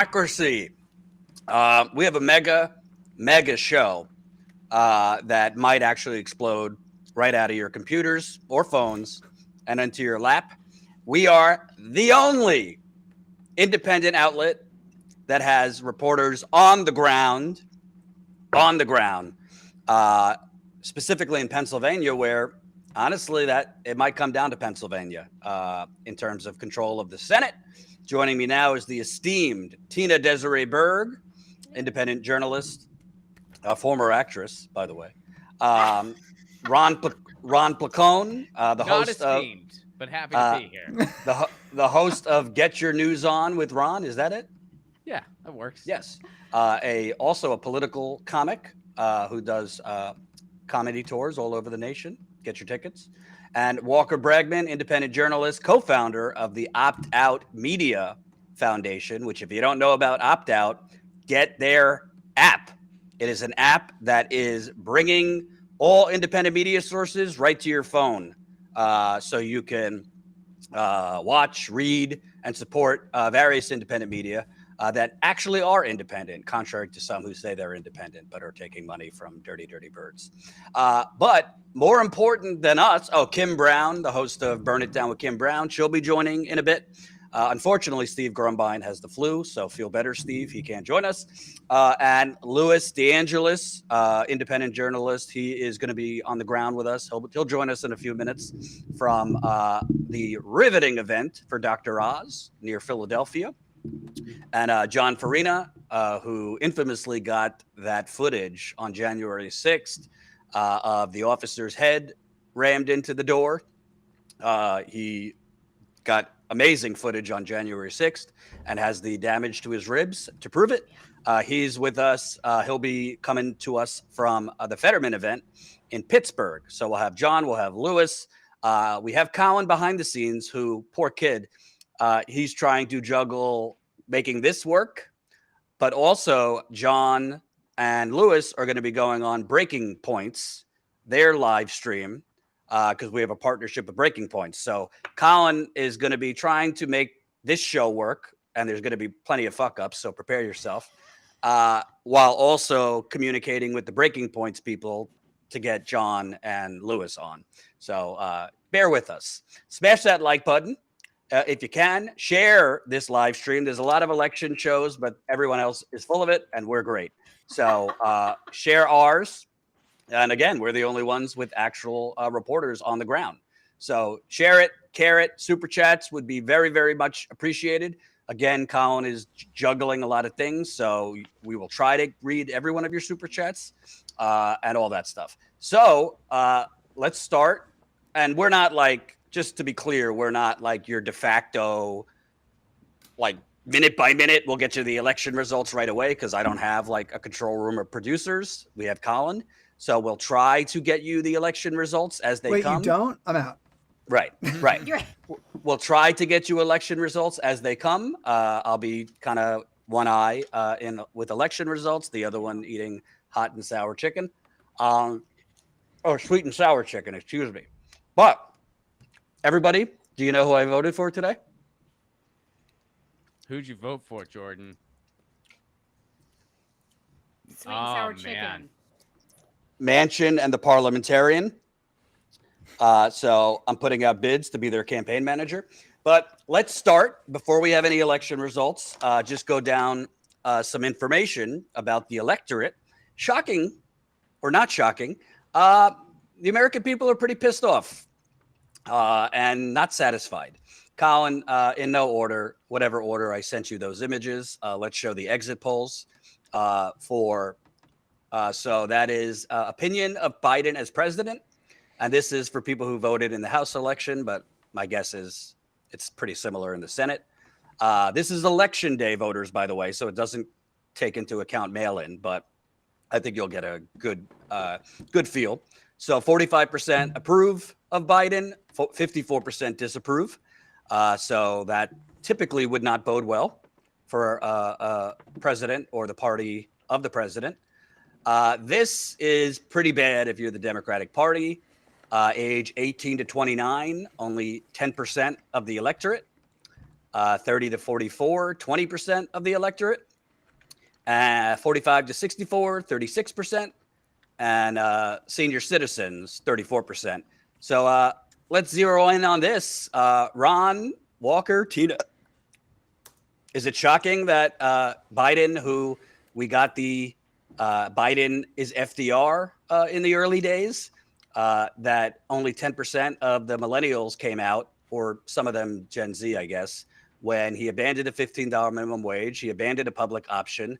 Democracy. We have a mega show that might actually explode right out of your computers or phones and into your lap. We are the only independent outlet that has reporters on the ground, uh, specifically in Pennsylvania, where honestly that it might come down to Pennsylvania in terms of control of the Senate. Joining me now is the esteemed Tina Desiree Berg, independent journalist, former actress, by the way. Um, Ron Placone, the Not host of esteemed, but happy to uh, be here. the host of Get Your News On with Ron. Is that it? Yeah, that works. Yes. Also a political comic who does comedy tours all over the nation. Get your tickets. And Walker Bragman, independent journalist, co-founder of the Opt Out Media Foundation, which if you don't know about Opt Out, get their app. It is an app that is bringing all independent media sources right to your phone, so you can watch, read, and support various independent media that actually are independent, contrary to some who say they're independent but are taking money from dirty, dirty birds. But more important than us, Kim Brown, the host of Burn It Down with Kim Brown, she'll be joining in a bit. Unfortunately, Steve Grumbine has the flu, so feel better, Steve. He can't join us. And Louis DeAngelis, independent journalist, he is going to be on the ground with us. He'll join us in a few minutes from the riveting event for Dr. Oz near Philadelphia. And John Farina, who infamously got that footage on January 6th of the officer's head rammed into the door. He got amazing footage on January 6th and has the damage to his ribs to prove it. He's with us. He'll be coming to us from the Fetterman event in Pittsburgh. So we'll have John, we'll have Lewis. We have Colin behind the scenes, who, poor kid, he's trying to juggle making this work, but also John and Lewis are going to be going on Breaking Points, their live stream, because we have a partnership with Breaking Points. So Colin is going to be trying to make this show work, and there's going to be plenty of fuck ups, so prepare yourself, while also communicating with the Breaking Points people to get John and Lewis on. So bear with us. Smash that like button. If you can, share this live stream. There's a lot of election shows, but everyone else is full of it, and we're great. So share ours. And again, we're the only ones with actual reporters on the ground. So share it, care it. Super chats would be very, very much appreciated. Again, Colin is juggling a lot of things, so we will try to read every one of your super chats and all that stuff. So let's start. And we're not like, just to be clear, we're not like your de facto, like minute by minute, we'll get you the election results right away, because I don't have like a control room of producers. We have Colin. So we'll try to get you the election results as they come. Wait, you don't? I'm out. Right. We'll try to get you election results as they come. I'll be kind of one eye in with election results, the other one eating hot and sour chicken, or sweet and sour chicken, excuse me. But everybody, do you know who I voted for today? Who'd you vote for, Jordan? Sweet and sour chicken. Manchin and the Parliamentarian. So I'm putting out bids to be their campaign manager. But let's start, before we have any election results, just go down some information about the electorate. Shocking or not shocking, the American people are pretty pissed off and not satisfied. Colin, in no order, whatever order I sent you those images, let's show the exit polls for. So that is opinion of Biden as president. And this is for people who voted in the House election, but my guess is it's pretty similar in the Senate. This is election day voters, by the way, so it doesn't take into account mail-in, but I think you'll get a good feel. So 45% approve of Biden, 54% disapprove. So that typically would not bode well for a president or the party of the president. This is pretty bad if you're the Democratic Party. Age 18 to 29, only 10% of the electorate. 30 to 44, 20% of the electorate. 45 to 64, 36%. And senior citizens, 34%. So let's zero in on this. Ron, Walker, Tina, is it shocking that Biden, who we got the Biden is FDR in the early days, that only 10% of the millennials came out, or some of them Gen Z, I guess, when he abandoned a $15 minimum wage, he abandoned a public option.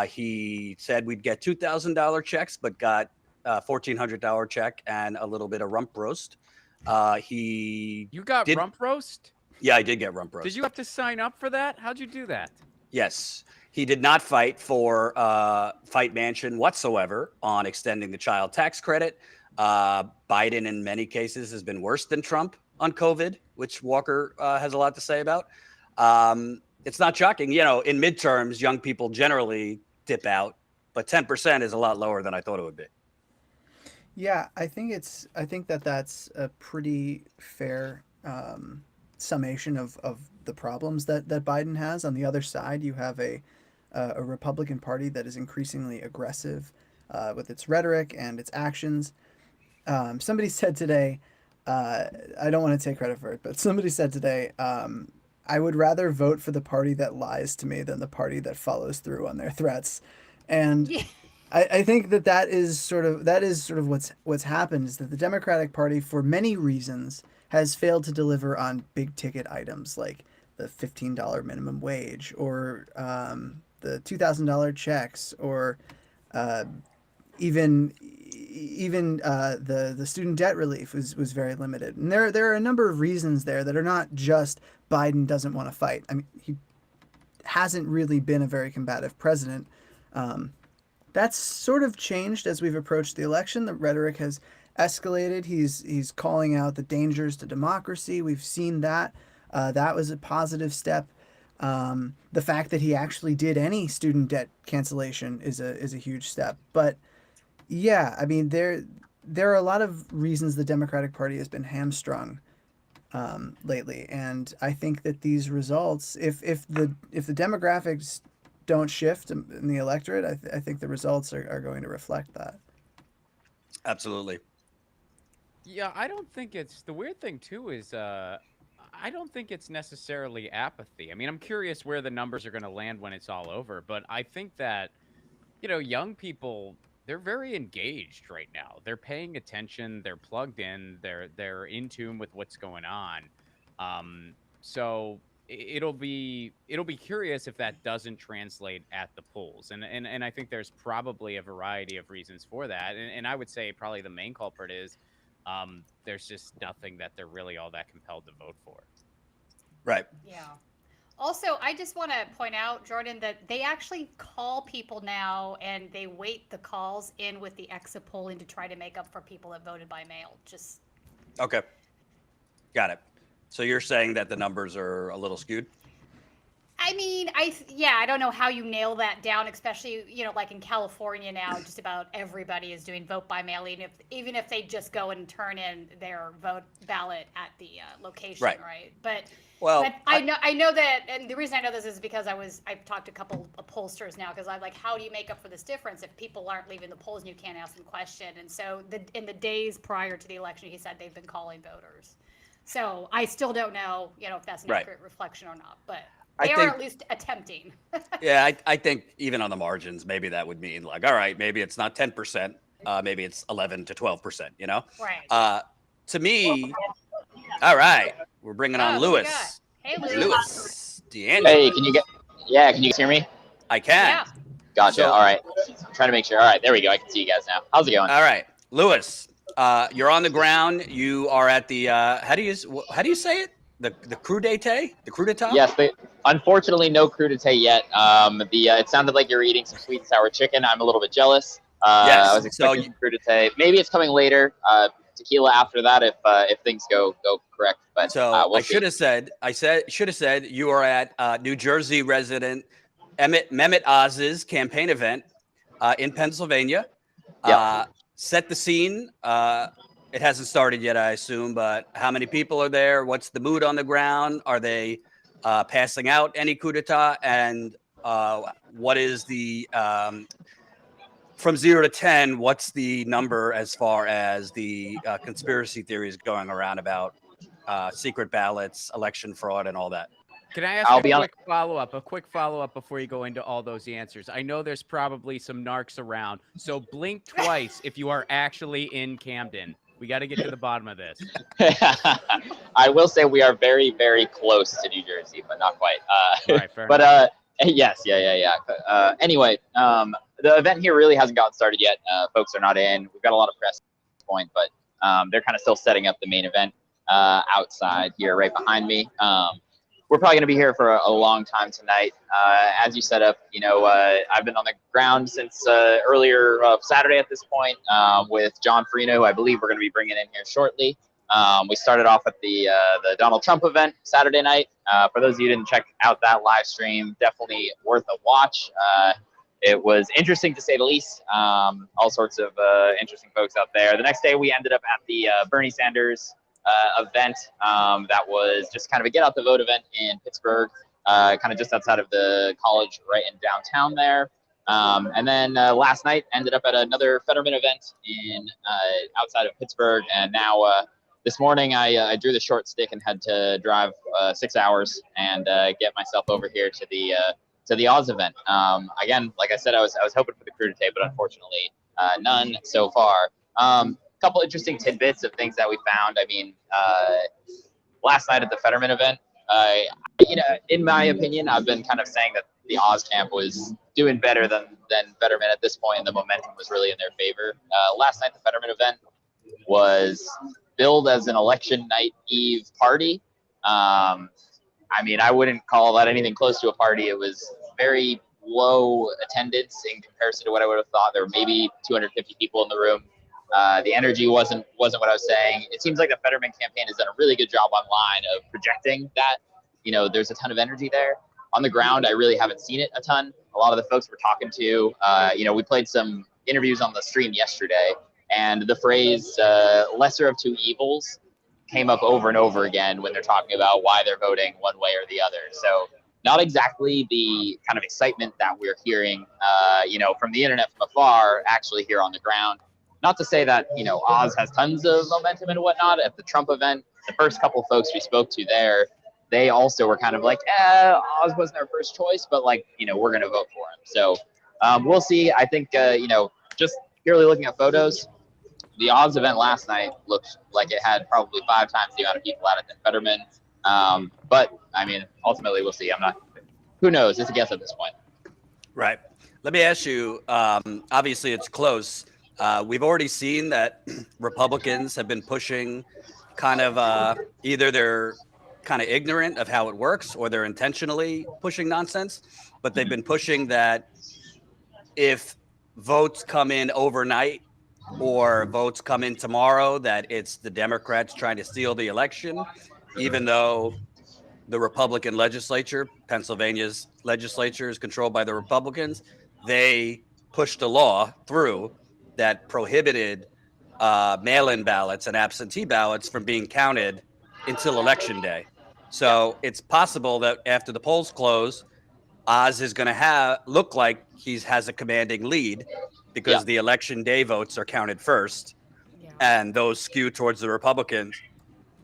He said we'd get $2,000 checks, but got a $1,400 check and a little bit of rump roast. You got rump roast? Yeah, I did get rump roast. Did you have to sign up for that? How'd you do that? Yes. He did not fight for Fight Mansion whatsoever on extending the child tax credit. Biden, in many cases, has been worse than Trump on COVID, which Walker has a lot to say about. It's not shocking. You know, in midterms, young people generally dip out, but 10% is a lot lower than I thought it would be. Yeah, I think that's a pretty fair summation of the problems that Biden has. On the other side, you have a Republican Party that is increasingly aggressive with its rhetoric and its actions. Somebody said today, I don't want to take credit for it, but somebody said today, I would rather vote for the party that lies to me than the party that follows through on their threats. And Yeah. I think that is sort of what's happened, is that the Democratic Party, for many reasons, has failed to deliver on big ticket items like the $15 minimum wage, or the $2,000 checks, or even the student debt relief was very limited. And there are a number of reasons there that are not just Biden doesn't want to fight. I mean, he hasn't really been a very combative president. That's sort of changed as we've approached the election. The rhetoric has escalated. He's calling out the dangers to democracy. We've seen that. That was a positive step. The fact that he actually did any student debt cancellation is a huge step. But yeah, I mean, there are a lot of reasons the Democratic Party has been hamstrung lately, and I think that these results, if the demographics don't shift in the electorate, I think the results are going to reflect that. Absolutely. Yeah, I don't think it's the weird thing too is I don't think it's necessarily apathy. I mean, I'm curious where the numbers are going to land when it's all over, but I think that, you know, young people, they're very engaged right now. They're paying attention, they're plugged in, they're in tune with what's going on. So it'll be curious if that doesn't translate at the polls. And I think there's probably a variety of reasons for that. And I would say probably the main culprit is there's just nothing that they're really all that compelled to vote for. Right. Yeah. Also, I just want to point out, Jordan, that they actually call people now and they weight the calls in with the exit polling to try to make up for people that voted by mail. Just Okay. Got it. So you're saying that the numbers are a little skewed? I mean, I don't know how you nail that down, especially, you know, like in California now, just about everybody is doing vote by mail, even if they just go and turn in their vote ballot at the location, right? But I know that, and the reason I know this is because I've talked to a couple of pollsters now, because I'm like, how do you make up for this difference if people aren't leaving the polls and you can't ask them questions? And so in the days prior to the election, he said they've been calling voters. So I still don't know, you know, if that's an accurate reflection or not, but they are at least attempting. Yeah, I think even on the margins, maybe that would mean like, all right, maybe it's not 10%, maybe it's 11 to 12%, you know? Right. To me, all right, we're bringing on Lewis. Hey, Lewis, D'Angelo. Hey, can you guys hear me? I can. Yeah. Gotcha. So- All right. I'm trying to make sure. All right, there we go. I can see you guys now. How's it going? All right, Lewis, you're on the ground. You are at the, how do you say it? The coup d'etat? The coup d'etat? Yes, unfortunately, no crudité yet. It sounded like you were eating some sweet and sour chicken. I'm a little bit jealous. Yes. I was expecting crudité. Maybe it's coming later. Tequila after that if things go correct. But So we'll I should have said you are at New Jersey resident Mehmet Oz's campaign event in Pennsylvania. Yep. Set the scene. It hasn't started yet, I assume, but how many people are there? What's the mood on the ground? Are they passing out any coup d'etat, and what is the from 0 to 10? What's the number as far as the conspiracy theories going around about secret ballots, election fraud, and all that? Can I ask a quick follow-up before you go into all those answers? I know there's probably some narcs around, so blink twice if you are actually in Camden. We got to get to the bottom of this. I will say we are very, very close to New Jersey, but not quite. All right, fair but enough. yes, yeah. Anyway, the event here really hasn't gotten started yet. Folks are not in. We've got a lot of press at this point, but they're kind of still setting up the main event outside here, right behind me. We're probably going to be here for a long time tonight. As you set up, I've been on the ground since earlier Saturday at this point with John Farina, who I believe we're going to be bringing in here shortly. We started off at the Donald Trump event Saturday night. For those of you who didn't check out that live stream, definitely worth a watch. It was interesting to say the least. All sorts of interesting folks out there. The next day we ended up at the Bernie Sanders event that was just kind of a get out the vote event in Pittsburgh, kind of just outside of the college right in downtown there. And then last night ended up at another Fetterman event in outside of Pittsburgh. And now this morning I drew the short stick and had to drive 6 hours and get myself over here to the Oz event. Again, like I said, I was hoping for the crew to tape, but unfortunately none so far. Couple interesting tidbits of things that we found. I mean, last night at the Fetterman event, in my opinion, I've been kind of saying that the Oz camp was doing better than Fetterman at this point, and the momentum was really in their favor. Last night, the Fetterman event was billed as an election night eve party. I mean, I wouldn't call that anything close to a party. It was very low attendance in comparison to what I would have thought. There were maybe 250 people in the room. The energy wasn't what I was saying. It seems like the Fetterman campaign has done a really good job online of projecting that, there's a ton of energy there. On the ground, I really haven't seen it a ton. A lot of the folks we're talking to, we played some interviews on the stream yesterday, and the phrase lesser of two evils came up over and over again when they're talking about why they're voting one way or the other. So not exactly the kind of excitement that we're hearing, from the internet from afar, actually here on the ground. Not to say that, Oz has tons of momentum and whatnot. At the Trump event, the first couple of folks we spoke to there, they also were kind of like, Oz wasn't our first choice, but we're going to vote for him. So we'll see. I think, just purely looking at photos, the Oz event last night looked like it had probably 5 times the amount of people at it than Fetterman. But I mean, ultimately we'll see. Who knows? It's a guess at this point. Right. Let me ask you, obviously it's close. We've already seen that Republicans have been pushing kind of either they're kind of ignorant of how it works or they're intentionally pushing nonsense, but they've been pushing that if votes come in overnight or votes come in tomorrow, that it's the Democrats trying to steal the election, even though the Republican legislature, Pennsylvania's legislature is controlled by the Republicans. They pushed a law through that prohibited mail-in ballots and absentee ballots from being counted until election day. So it's possible that after the polls close, Oz is going to look like he has a commanding lead because the election day votes are counted first, and those skew towards the Republicans.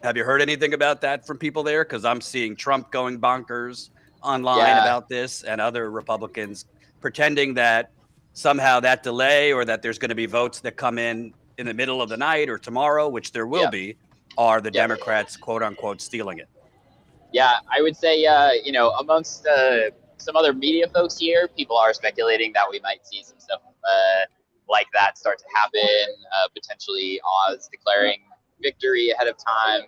Have you heard anything about that from people there? Because I'm seeing Trump going bonkers online about this, and other Republicans pretending that somehow that delay or that there's going to be votes that come in the middle of the night or tomorrow, which there will be, are the Democrats, quote unquote, stealing it. Yeah, I would say, amongst some other media folks here, people are speculating that we might see some stuff like that start to happen, potentially Oz declaring victory ahead of time,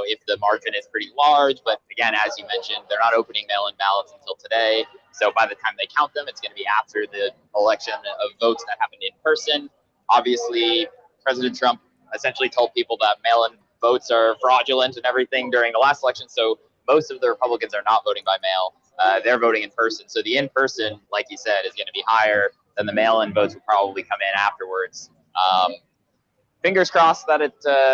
if the margin is pretty large. But again, as you mentioned, they're not opening mail-in ballots until today. So by the time they count them, it's going to be after the election of votes that happened in person. Obviously, President Trump essentially told people that mail-in votes are fraudulent and everything during the last election. So most of the Republicans are not voting by mail. They're voting in person. So the in-person, like you said, is going to be higher than the mail-in votes will probably come in afterwards. Fingers crossed that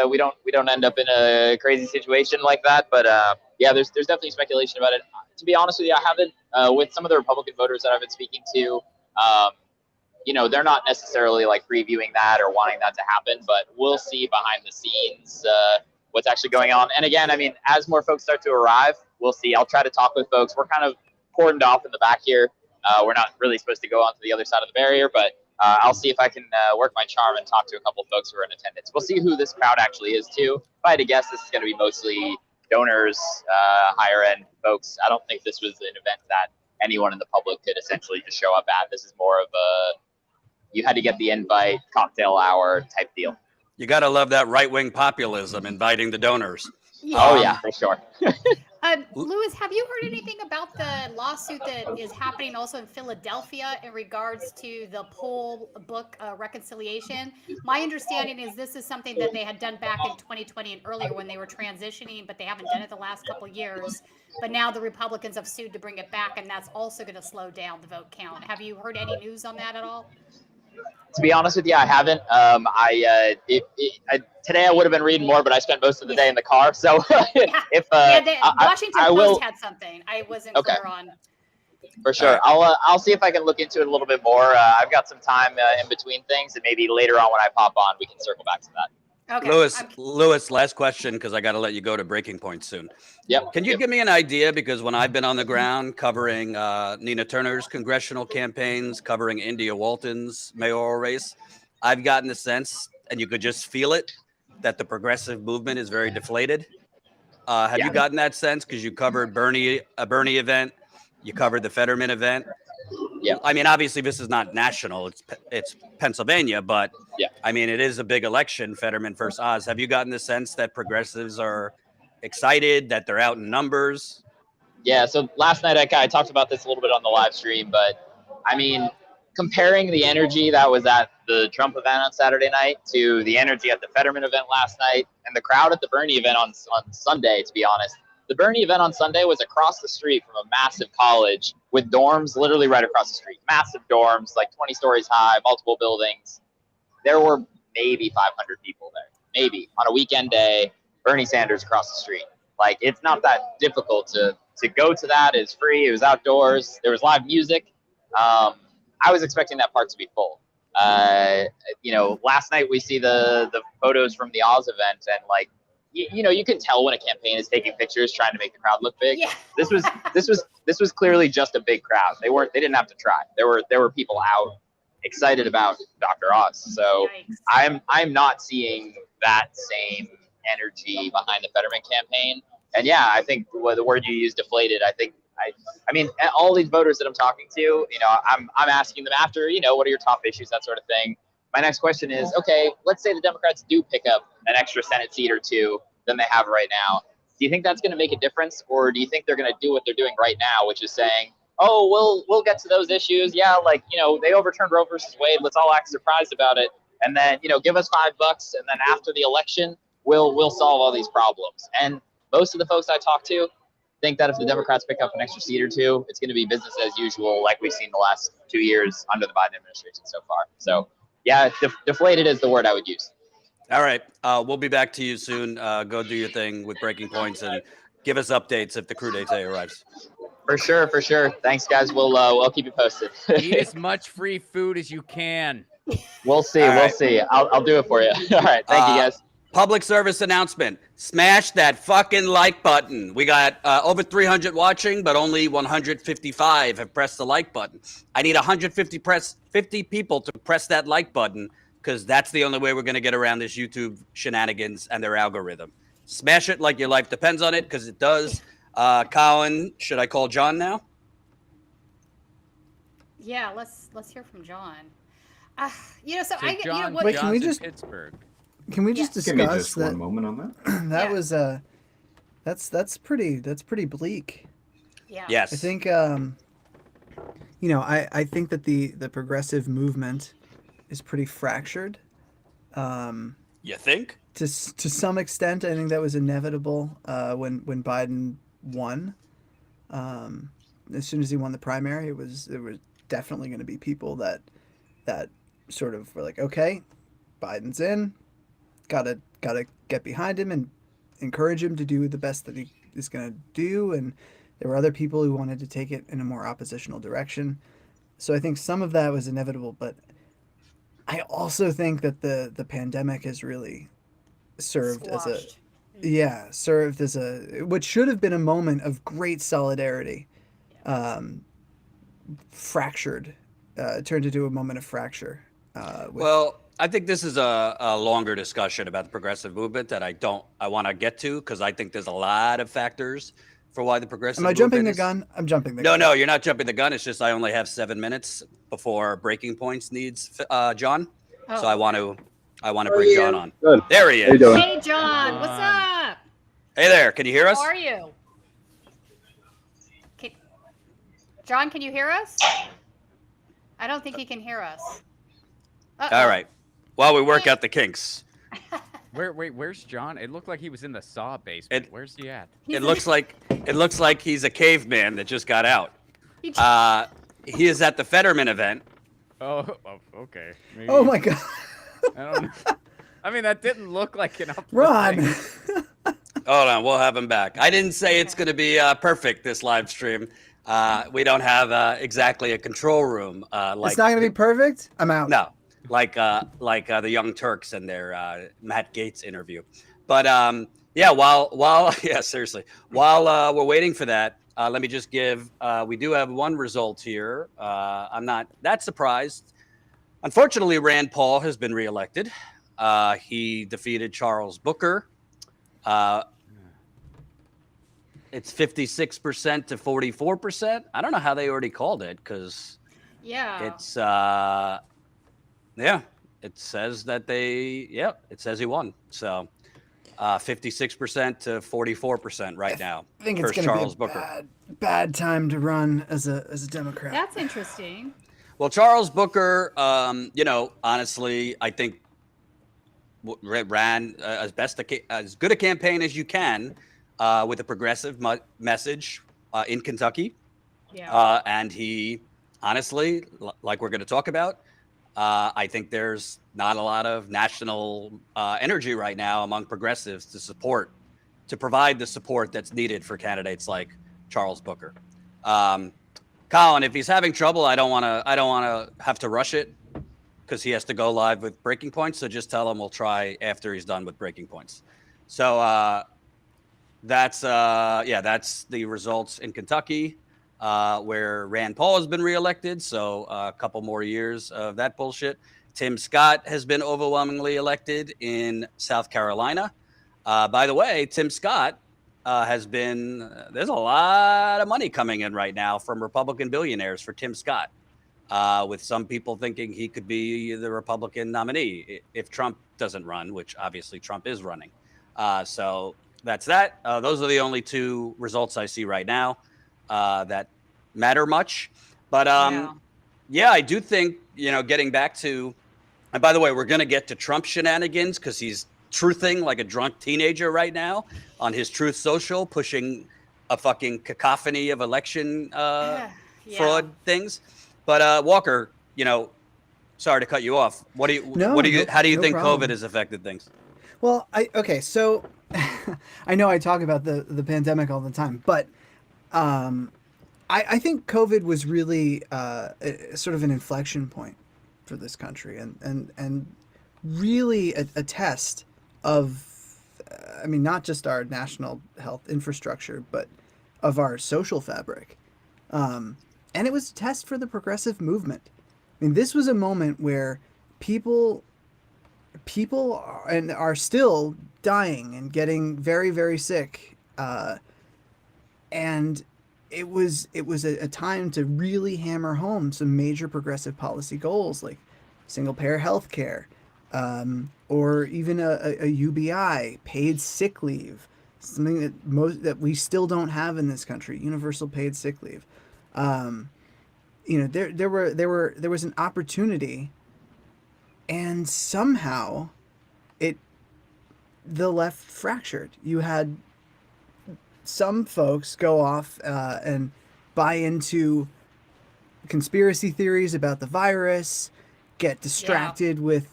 we don't end up in a crazy situation like that. But yeah, there's definitely speculation about it. To be honest with you, I haven't with some of the Republican voters that I've been speaking to. They're not necessarily like previewing that or wanting that to happen, but we'll see behind the scenes what's actually going on. And again, I mean, as more folks start to arrive, we'll see. I'll try to talk with folks. We're kind of cordoned off in the back here. We're not really supposed to go onto the other side of the barrier, but I'll see if I can work my charm and talk to a couple of folks who are in attendance. We'll see who this crowd actually is too. If I had to guess, this is going to be mostly donors, higher end folks. I don't think this was an event that anyone in the public could essentially just show up at. This is more of you had to get the invite, cocktail hour type deal. You got to love that right-wing populism inviting the donors. Yeah. Oh yeah, for sure. Louis, have you heard anything about the lawsuit that is happening also in Philadelphia in regards to the poll book reconciliation? My understanding is this is something that they had done back in 2020 and earlier when they were transitioning, but they haven't done it the last couple of years. But now the Republicans have sued to bring it back, and that's also going to slow down the vote count. Have you heard any news on that at all? To be honest with you, I haven't. Today I would have been reading more, but I spent most of the day in the car. So if Washington I will, Post had something, I wasn't clear on. For sure, I'll see if I can look into it a little bit more. I've got some time in between things, and maybe later on when I pop on, we can circle back to that. Okay. Lewis, last question, because I got to let you go to breaking point soon. Yep. Can you give me an idea? Because when I've been on the ground covering Nina Turner's congressional campaigns, covering India Walton's mayoral race, I've gotten the sense, and you could just feel it, that the progressive movement is very deflated. Have you gotten that sense? Because you covered a Bernie event, you covered the Fetterman event. Yeah. I mean, obviously, this is not national. It's Pennsylvania, but yeah. I mean, it is a big election, Fetterman versus Oz. Have you gotten the sense that progressives are excited, that they're out in numbers? Yeah. So last night I talked about this a little bit on the live stream, but I mean, comparing the energy that was at the Trump event on Saturday night to the energy at the Fetterman event last night and the crowd at the Bernie event on Sunday, to be honest. The Bernie event on Sunday was across the street from a massive college with dorms literally right across the street. Massive dorms, like 20 stories high, multiple buildings. There were maybe 500 people there. Maybe. On a weekend day, Bernie Sanders across the street. Like, it's not that difficult to go to that. It's free. It was outdoors. There was live music. I was expecting that part to be full. Last night we see the photos from the Oz event, and like, you can tell when a campaign is taking pictures trying to make the crowd look big. Yeah. This was clearly just a big crowd. They didn't have to try. There were people out excited about Dr. Oz. So Yikes. I'm not seeing that same energy behind the Fetterman campaign. And yeah, I think the word you used, deflated, I mean, all these voters that I'm talking to, I'm asking them after, what are your top issues, that sort of thing. My next question is, okay, let's say the Democrats do pick up an extra Senate seat or two than they have right now. Do you think that's going to make a difference? Or do you think they're going to do what they're doing right now, which is saying, oh, we'll get to those issues. Yeah, like, they overturned Roe versus Wade. Let's all act surprised about it. And then, give us $5. And then after the election, we'll solve all these problems. And most of the folks I talk to think that if the Democrats pick up an extra seat or two, it's going to be business as usual, like we've seen the last 2 years under the Biden administration so far. So, yeah, deflated is the word I would use. All right. We'll be back to you soon. Go do your thing with breaking points and give us updates if the crudité arrives. For sure. Thanks, guys. We'll keep you posted. Eat as much free food as you can. We'll see. All We'll right. see. I'll do it for you. All right. Thank you, guys. Public service announcement. Smash that fucking like button. We got over 300 watching, but only 155 have pressed the like button. I need 50 people to press that like button, because that's the only way we're going to get around this YouTube shenanigans and their algorithm. Smash it like your life depends on it, because it does. Colin, should I call John now? Yeah, let's hear from John. John, Wait, can we just Pittsburgh. Can we just Give me discuss just that? one moment on that. That Yeah. was that's pretty bleak. Yeah. Yes. I think I think that the progressive movement is pretty fractured. You think? To some extent, I think that was inevitable when Biden won. As soon as he won the primary, there was definitely going to be people that sort of were like, okay, Biden's in, gotta get behind him and encourage him to do the best that is going to do, and there were other people who wanted to take it in a more oppositional direction. So I think some of that was inevitable, but I also think that the pandemic has really served Squashed. served as what should have been a moment of great solidarity, fractured, turned into a moment of fracture. Well, I think this is a longer discussion about the progressive movement that I want to get to, because I think there's a lot of factors for why the progressive Am I movement jumping the is- gun? I'm jumping the gun. No, you're not jumping the gun. It's just I only have 7 minutes before Breaking Points needs John. So I want to bring John on. Good. There he How you is. doing? Hey, John, what's up? Hey there, can you hear us? How are you? John, can you hear us? I don't think he can hear us. All right. While we work out the kinks. Where's John? It looked like he was in the Saw basement. Where's he at? It looks like he's a caveman that just got out. He He is at the Fetterman event. Oh, okay. Maybe, Oh my god, I don't know. I mean, that didn't look like an uplifting. Ron! Hold on, we'll have him back. I didn't say it's going to be perfect, this live stream. We don't have exactly a control room. It's not gonna be perfect. I'm out. No, like the Young Turks and their Matt Gaetz interview. But yeah, while yeah, seriously, while we're waiting for that, let me just give. We do have one result here. I'm not that surprised. Unfortunately, Rand Paul has been reelected. He defeated Charles Booker. It's 56% to 44%. I don't know how they already called it, because it's it says that it says he won. So 56% to 44% right now. I think for it's gonna Charles be a Booker. bad time to run as a Democrat. That's interesting. Well, Charles Booker, honestly, I think ran as good a campaign as you can with a progressive message in Kentucky. Yeah. And he, honestly, like we're going to talk about, I think there's not a lot of national energy right now among progressives to provide the support that's needed for candidates like Charles Booker. Colin, if he's having trouble, I don't want to have to rush it, because he has to go live with Breaking Points. So just tell him we'll try after he's done with Breaking Points. So that's the results in Kentucky, where Rand Paul has been reelected. So a couple more years of that bullshit. Tim Scott has been overwhelmingly elected in South Carolina. By the way, Tim Scott has been, there's a lot of money coming in right now from Republican billionaires for Tim Scott, with some people thinking he could be the Republican nominee if Trump doesn't run, which obviously Trump is running. So that's that. Those are the only two results I see right now that matter much. But yeah, I do think, getting back to, and by the way, we're going to get to Trump shenanigans, because he's truthing like a drunk teenager right now on his Truth Social, pushing a fucking cacophony of election fraud things. But Walker, sorry to cut you off. How do you think problem. COVID has affected things? Well, so I know I talk about the pandemic all the time, but I think COVID was really sort of an inflection point for this country, and really a test of, not just our national health infrastructure, but of our social fabric. And it was a test for the progressive movement. This was a moment where people are still dying and getting very, very sick. And it was a time to really hammer home some major progressive policy goals, like single-payer health care, or even a UBI, paid sick leave, something that we still don't have in this country, universal paid sick leave. There was an opportunity, and somehow the left fractured. You had some folks go off and buy into conspiracy theories about the virus, get distracted with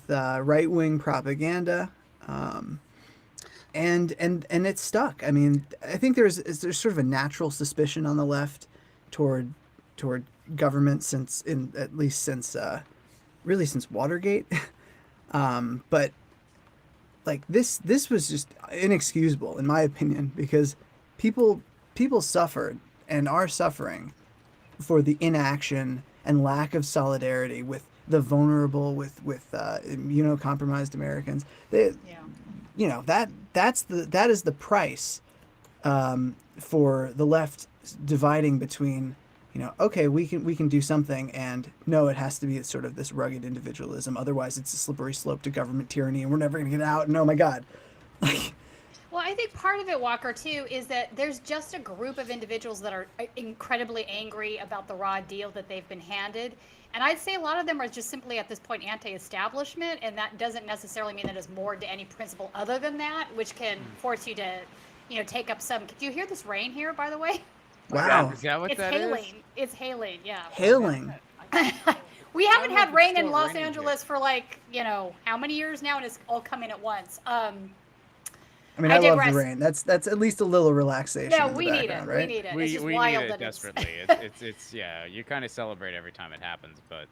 right-wing propaganda. and it's stuck. I mean, I think there's sort of a natural suspicion on the left toward government since really since Watergate. But like this was just inexcusable in my opinion, because people suffered and are suffering for the inaction and lack of solidarity with the vulnerable, with immunocompromised Americans. That is the price for the left dividing between, okay, we can do something, and no, it has to be sort of this rugged individualism. Otherwise, it's a slippery slope to government tyranny, and we're never going to get out. And oh my God. Well, I think part of it, Walker, too, is that there's just a group of individuals that are incredibly angry about the raw deal that they've been handed. And I'd say a lot of them are just simply at this point anti-establishment, and that doesn't necessarily mean that it's more to any principle other than that, which can force you to, take up some. Do you hear this rain here, by the way? Wow. Is that what It's that hailing. is? It's hailing, yeah. Hailing. We haven't had it's rain in still Los raining Angeles for how many years now, and it's all coming at once. I mean, I love the rain. That's at least a little relaxation. No, in the we need it. background, right? We need it. We It's just need wild it that it's. desperately. It's yeah. You kind of celebrate every time it happens, but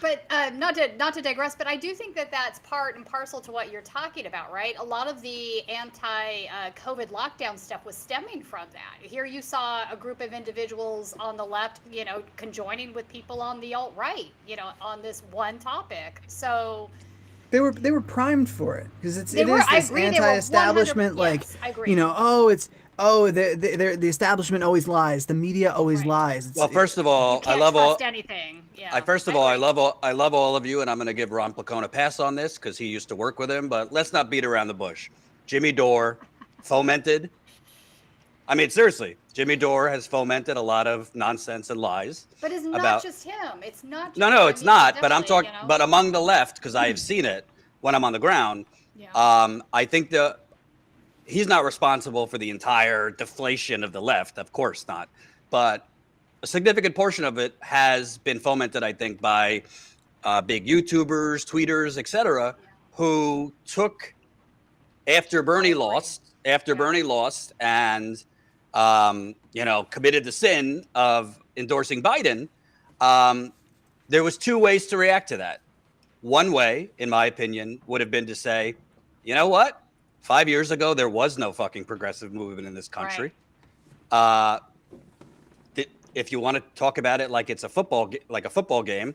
But not to digress, but I do think that that's part and parcel to what you're talking about, right? A lot of the anti-COVID lockdown stuff was stemming from that. Here you saw a group of individuals on the left, conjoining with people on the alt-right, on this one topic. So they were primed for it, because it is I this agree, they were anti-establishment, 100 yes, I agree. the establishment always lies, the media always Right. lies. Well, first of all, You can't I love all. trust anything. Yeah. I love all of you, and I'm going to give Ron Placone a pass on this because he used to work with him. But let's not beat around the bush. Jimmy Dore fomented. I mean, seriously, Jimmy Dore has fomented a lot of nonsense and lies. But it's not about- just him. It's not. Just No, him. it's not. But I'm definitely, talking. But among the left, because I have seen it when I'm on the ground. Yeah. I think he's not responsible for the entire deflation of the left. Of course not. But a significant portion of it has been fomented, I think, by big YouTubers, tweeters, etc., who took after Bernie lost, and committed the sin of endorsing Biden. There was two ways to react to that. One way, in my opinion, would have been to say, you know what? 5 years ago, there was no fucking progressive movement in this country. Right. If you want to talk about it like it's a football game,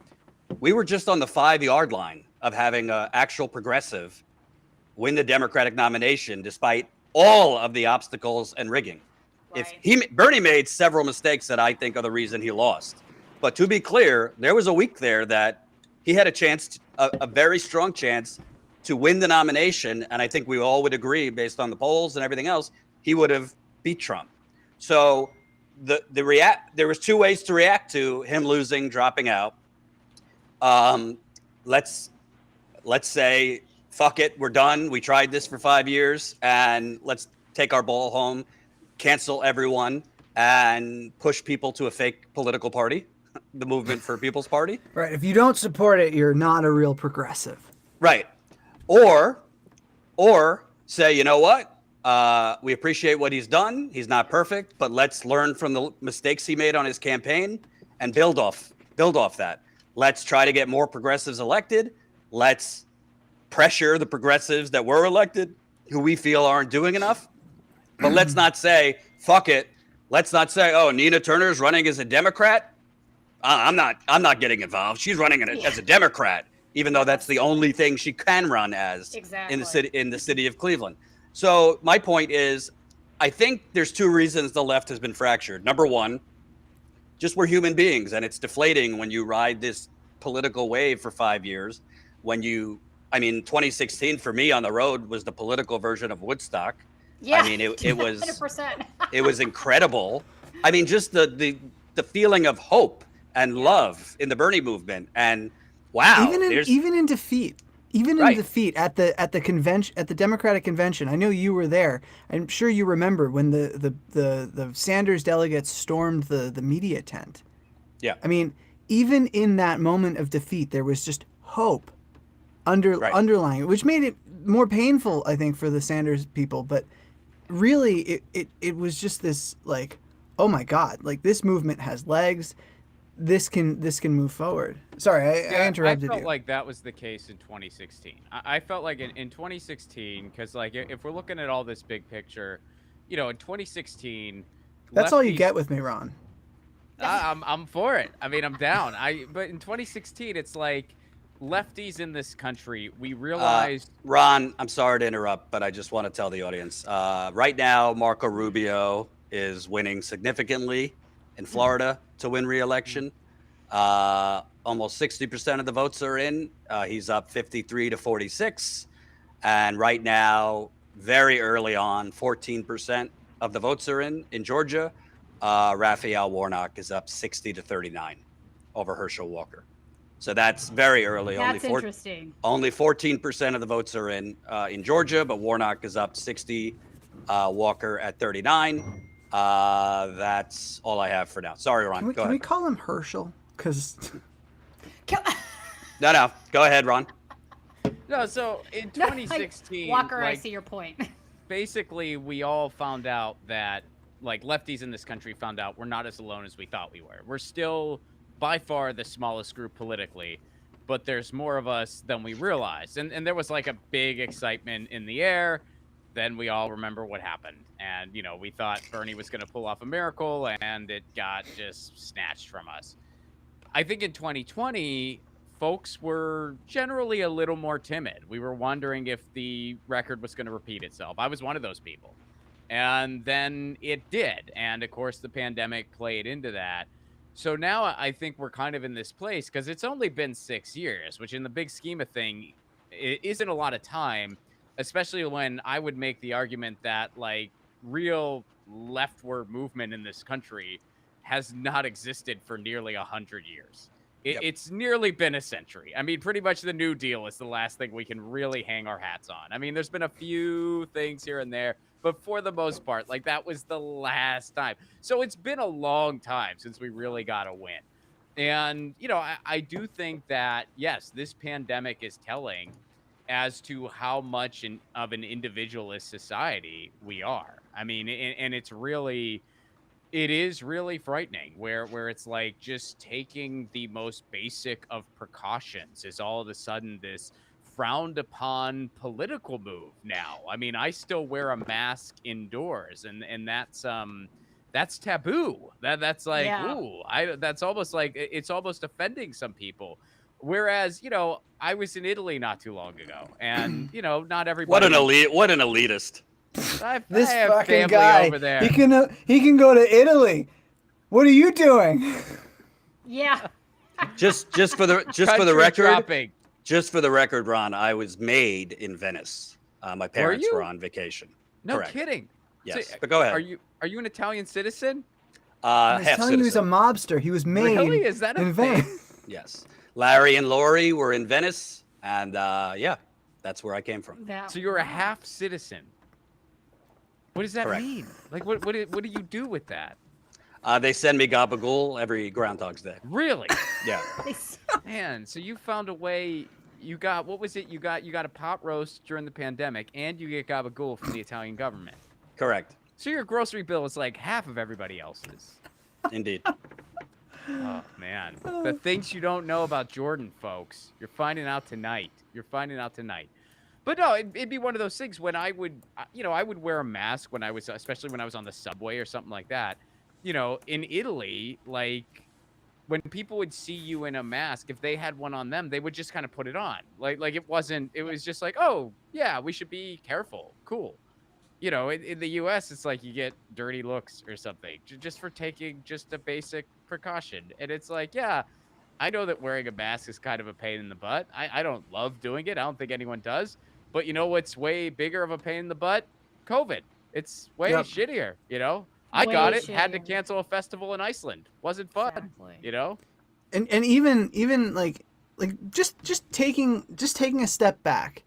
we were just on the 5-yard line of having an actual progressive win the Democratic nomination, despite all of the obstacles and rigging. Right. Bernie made several mistakes that I think are the reason he lost. But to be clear, there was a week there that he had a chance, a very strong chance, to win the nomination, and I think we all would agree, based on the polls and everything else, he would have beat Trump. So there was two ways to react to him losing, dropping out. Let's say, fuck it, we're done. We tried this for 5 years, and let's take our ball home, cancel everyone, and push people to a fake political party, the Movement for People's Party. Right. If you don't support it, you're not a real progressive. Right. Or say, you know what? We appreciate what he's done. He's not perfect, but let's learn from the mistakes he made on his campaign and build off that. Let's try to get more progressives elected. Let's pressure the progressives that were elected who we feel aren't doing enough. But let's not say, fuck it. Let's not say, oh, Nina Turner's running as a Democrat. I'm not getting involved. She's running as a Democrat, even though that's the only thing she can run as in the city of Cleveland. So my point is, I think there's two reasons the left has been fractured. Number one, just we're human beings, and it's deflating when you ride this political wave for 5 years. 2016 for me on the road was the political version of Woodstock. Yeah, I mean, it was 100%. It was incredible. I mean, just the feeling of hope and love in the Bernie movement, and wow, even in defeat. Even in Right. defeat at the convention, at the Democratic convention, I know you were there. I'm sure you remember when the Sanders delegates stormed the media tent. Yeah. I mean, even in that moment of defeat, there was just hope underlying it, which made it more painful, I think, for the Sanders people. But really, it was just this like, oh my God, like this movement has legs. This can move forward. Sorry, I interrupted I felt you. like that was the case in 2016. I felt like in 2016, because like if we're looking at all this big picture, in 2016, That's all you lefties- get with me, Ron. I'm for it. I mean, I'm down. But in 2016, it's like lefties in this country, we realized. Ron, I'm sorry to interrupt, but I just want to tell the audience. Right now, Marco Rubio is winning significantly in Florida to win re-election. Almost 60% of the votes are in. He's up 53 to 46. And right now, very early on, 14% of the votes are in Georgia. Raphael Warnock is up 60 to 39 over Herschel Walker. So that's very early. That's interesting. Only 14% of the votes are in Georgia, but Warnock is up 60, Walker at 39. That's all I have for now. Sorry, Ron. Go Can ahead. we call him Herschel? Because No. Go ahead, Ron. No, so in 2016, Walker, I like, see your point. basically we all found out that like lefties in this country found out we're not as alone as we thought we were. We're still by far the smallest group politically, but there's more of us than we realized. And there was like a big excitement in the air. Then we all remember what happened. And, we thought Bernie was going to pull off a miracle, and it got just snatched from us. I think in 2020, folks were generally a little more timid. We were wondering if the record was going to repeat itself. I was one of those people. And then it did. And, of course, the pandemic played into that. So now I think we're kind of in this place because it's only been 6 years, which in the big scheme of thing, it isn't a lot of time, especially when I would make the argument that like real leftward movement in this country has not existed for nearly 100 years. It's nearly been a century. I mean, pretty much the New Deal is the last thing we can really hang our hats on. I mean, there's been a few things here and there, but for the most part, like that was the last time. So it's been a long time since we really got a win. And, I do think that, yes, this pandemic is telling as to how much of an individualist society we are. I mean, and it is really frightening where it's like just taking the most basic of precautions is all of a sudden this frowned upon political move now. I mean, I still wear a mask indoors and that's taboo. That's like, ooh, that's almost like it's almost offending some people. Whereas, I was in Italy not too long ago, and not everybody. What an elitist. this I have fucking family guy, over there. he can go to Italy. What are you doing? Yeah. Just for the Country record, dropping. just for the record, Ron, I was made in Venice. My parents were on vacation. No Correct. kidding. Yes, So, but go ahead. Are you an Italian citizen? I was Half telling you he was a citizen. mobster. He was made Really? Is that a in thing? Venice. Yes. Larry and Lori were in Venice, and that's where I came from. So you're a half citizen. What does that Correct. mean? Like, what do you do with that? They send me gabagool every Groundhog's Day. Really? Yeah. Man, so you found a way. You got, what was it? You got a pot roast during the pandemic, and you get gabagool from the Italian government. Correct. So your grocery bill is like half of everybody else's. Indeed. Oh, man. The things you don't know about Jordan, folks. You're finding out tonight. But no, it'd be one of those things when I would, I would wear a mask especially when I was on the subway or something like that. In Italy, like when people would see you in a mask, if they had one on them, they would just kind of put it on. Like it was just like, oh, yeah, we should be careful. Cool. In the U.S., it's like you get dirty looks or something just for taking just a basic precaution. And it's like, yeah, I know that wearing a mask is kind of a pain in the butt. I don't love doing it. I don't think anyone does. But you know what's way bigger of a pain in the butt? COVID. It's way shittier, I Way got it. Had to shittier. cancel a festival in Iceland. Wasn't fun, Exactly. And even like just taking a step back,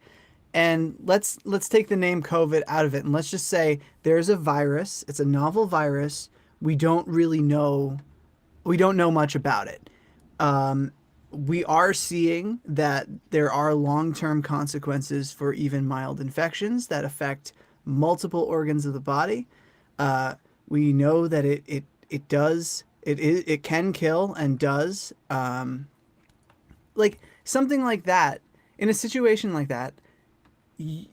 and let's take the name COVID out of it, and let's just say there's a virus. It's a novel virus. We don't know much about it. we are seeing that there are long-term consequences for even mild infections that affect multiple organs of the body. We know that it can kill and does. Like something like that, in a situation like that, the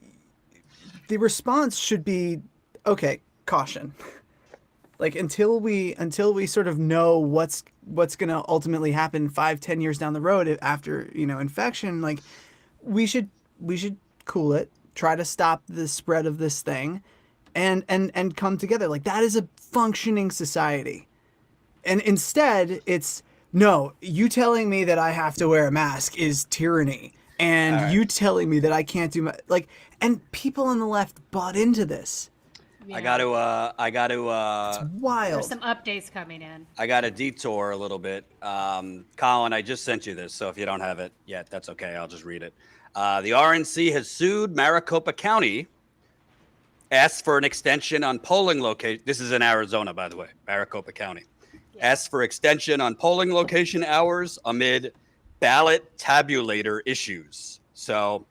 response should be, okay, caution. Like until we sort of know what's going to ultimately happen 5-10 years down the road after infection, like we should cool it, try to stop the spread of this thing, and come together. Like that is a functioning society. And instead it's, no, you telling me that I have to wear a mask is tyranny, and you telling me that I can't do and people on the left bought into this. Yeah. I got to It's wild. There's some updates coming in. I got to detour a little bit. Colin, I just sent you this, so if you don't have it yet, that's okay. I'll just read it. The RNC has sued Maricopa County, asked for an extension on polling location. This is in Arizona, by the way, Maricopa County. Yeah. Asked for extension on polling location hours amid ballot tabulator issues. So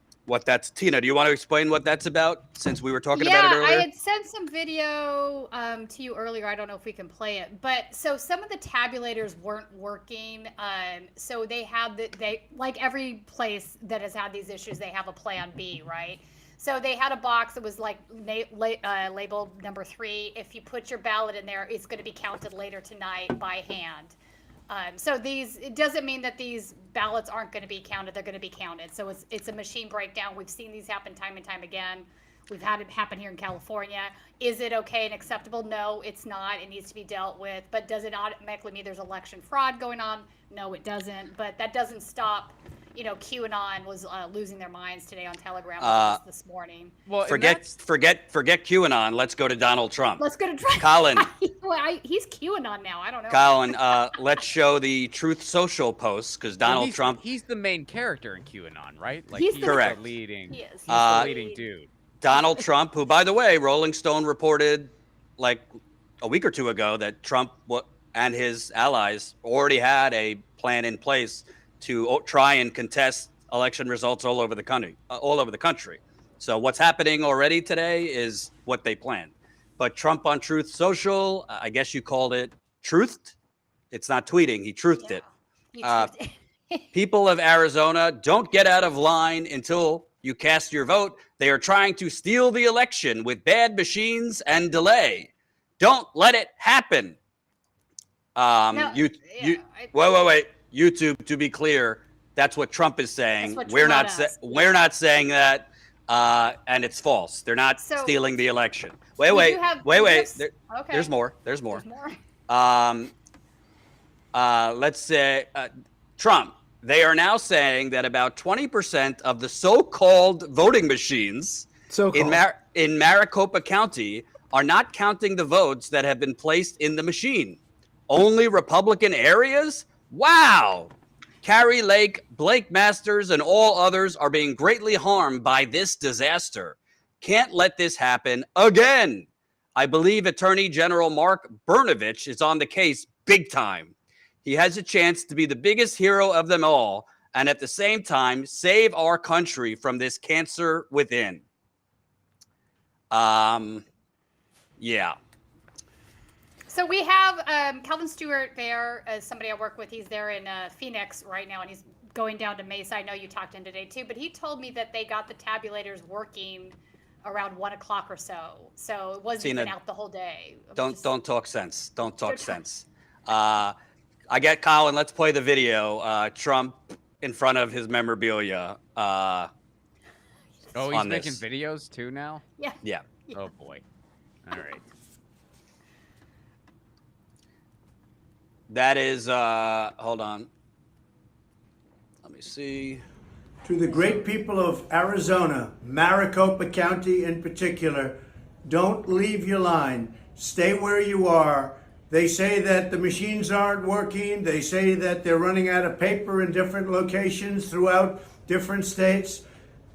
Tina, do you want to explain what that's about, since we were talking about it earlier? Yeah, I had sent some video to you earlier. I don't know if we can play it, but so some of the tabulators weren't working. So they have like every place that has had these issues, they have a plan B, right? So they had a box that was like labeled number 3. If you put your ballot in there, it's going to be counted later tonight by hand. So it doesn't mean that these ballots aren't going to be counted. They're going to be counted. So it's a machine breakdown. We've seen these happen time and time again. We've had it happen here in California. Is it okay and acceptable? No, it's not. It needs to be dealt with. But does it automatically mean there's election fraud going on? No, it doesn't. But that doesn't stop. QAnon was losing their minds today on Telegram this morning. Well, forget QAnon. Let's go to Donald Trump. Let's go to Trump. Colin. He's QAnon now. I don't know. Colin, let's show the Truth Social posts, because Donald Trump. He's the main character in QAnon, right? Like He's the- Correct. leading. He is. He's the leading dude. Donald Trump, who, by the way, Rolling Stone reported like a week or two ago that Trump and his allies already had a plan in place to try and contest election results all over the country. So what's happening already today is what they planned. But Trump on Truth Social, I guess you called it truthed. It's not tweeting. He truthed it. He truthed it. People of Arizona, don't get out of line until you cast your vote. They are trying to steal the election with bad machines and delay. Don't let it happen. Wait. YouTube, to be clear, that's what Trump is saying. We're not saying that, and it's false. They're not stealing the election. Wait. There's more. There's more. Let's say Trump. They are now saying that about 20% of the so-called voting machines in Maricopa County are not counting the votes that have been placed in the machine. Only Republican areas? Wow. Carrie Lake, Blake Masters, and all others are being greatly harmed by this disaster. Can't let this happen again. I believe Attorney General Mark Brnovich is on the case big time. He has a chance to be the biggest hero of them all, and at the same time, save our country from this cancer within. Yeah. So we have Calvin Stewart there, as somebody I work with. He's there in Phoenix right now, and he's going down to Mesa. I know you talked to him today too, but he told me that they got the tabulators working around 1 o'clock or so. So it wasn't even out the whole day. Don't talk sense. Don't talk sense. I get Colin. Let's play the video. Trump in front of his memorabilia. He's making videos too now? Yeah. Oh boy. All right. That is, hold on. Let me see. To the great people of Arizona, Maricopa County in particular, don't leave your line. Stay where you are. They say that the machines aren't working. They say that they're running out of paper in different locations throughout different states.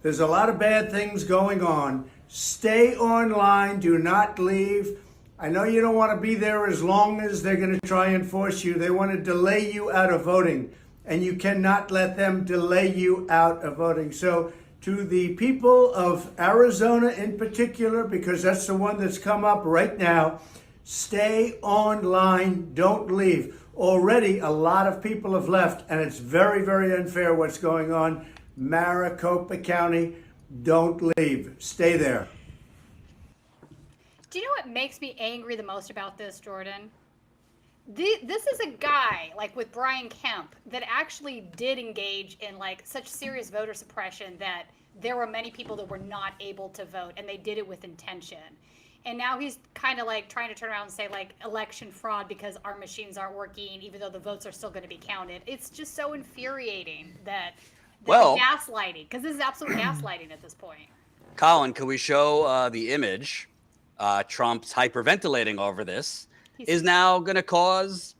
There's a lot of bad things going on. Stay online. Do not leave. I know you don't want to be there as long as they're going to try and force you. They want to delay you out of voting. and you cannot let them delay you out of voting. So to the people of Arizona in particular, because that's the one that's come up right now, stay online, don't leave. Already a lot of people have left, and it's very, very unfair what's going on. Maricopa County, don't leave. Stay there. Do you know what makes me angry the most about this, Jordan? This is a guy, like with Brian Kemp, that actually did engage in like such serious voter suppression that there were many people that were not able to vote, and they did it with intention. And now he's kind of like trying to turn around and say like election fraud because our machines aren't working, even though the votes are still going to be counted. It's just so infuriating that the gaslighting, because this is absolute gaslighting at this point. Colin, can we show the image? Trump's hyperventilating over this is now going to cause,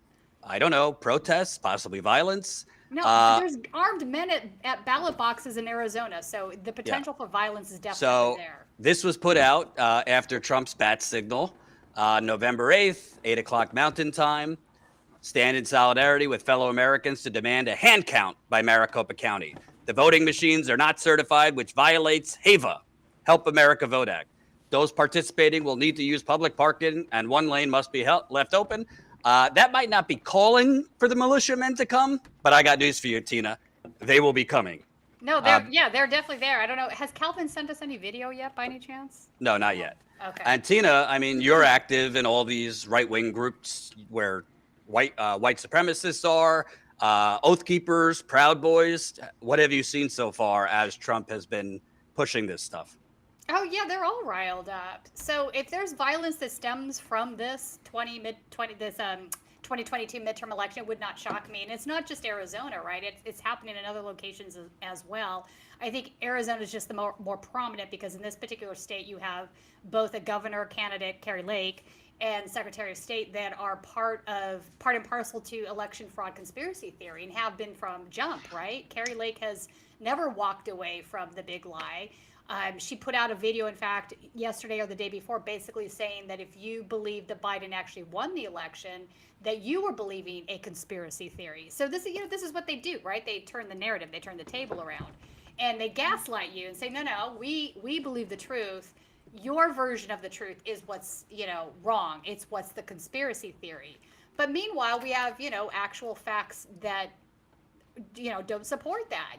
I don't know, protests, possibly violence. No, there's armed men at ballot boxes in Arizona, so the potential for violence is definitely there. This was put out after Trump's bat signal, November 8th, 8 o'clock Mountain Time. Stand in solidarity with fellow Americans to demand a hand count by Maricopa County. The voting machines are not certified, which violates HAVA, Help America Vote Act. Those participating will need to use public parking, and one lane must be left open. That might not be calling for the militiamen to come, but I got news for you, Tina. They will be coming. No, they're definitely there. I don't know. Has Calvin sent us any video yet, by any chance? No, not yet. Okay. And Tina, I mean, you're active in all these right-wing groups where white supremacists are, Oath Keepers, Proud Boys. What have you seen so far as Trump has been pushing this stuff? Oh yeah, they're all riled up. So if there's violence that stems from this 2022 midterm election, it would not shock me. And it's not just Arizona, right? It's happening in other locations as well. I think Arizona is just the more prominent because in this particular state you have both a governor candidate, Kari Lake, and Secretary of State that are part and parcel to election fraud conspiracy theory and have been from jump, right? Kari Lake has never walked away from the big lie. She put out a video, in fact, yesterday or the day before, basically saying that if you believe that Biden actually won the election, that you were believing a conspiracy theory. So this is what they do, right? They turn the narrative, they turn the table around, and they gaslight you and say, no, we believe the truth. Your version of the truth is what's wrong. It's what's the conspiracy theory. But meanwhile, we have actual facts that don't support that.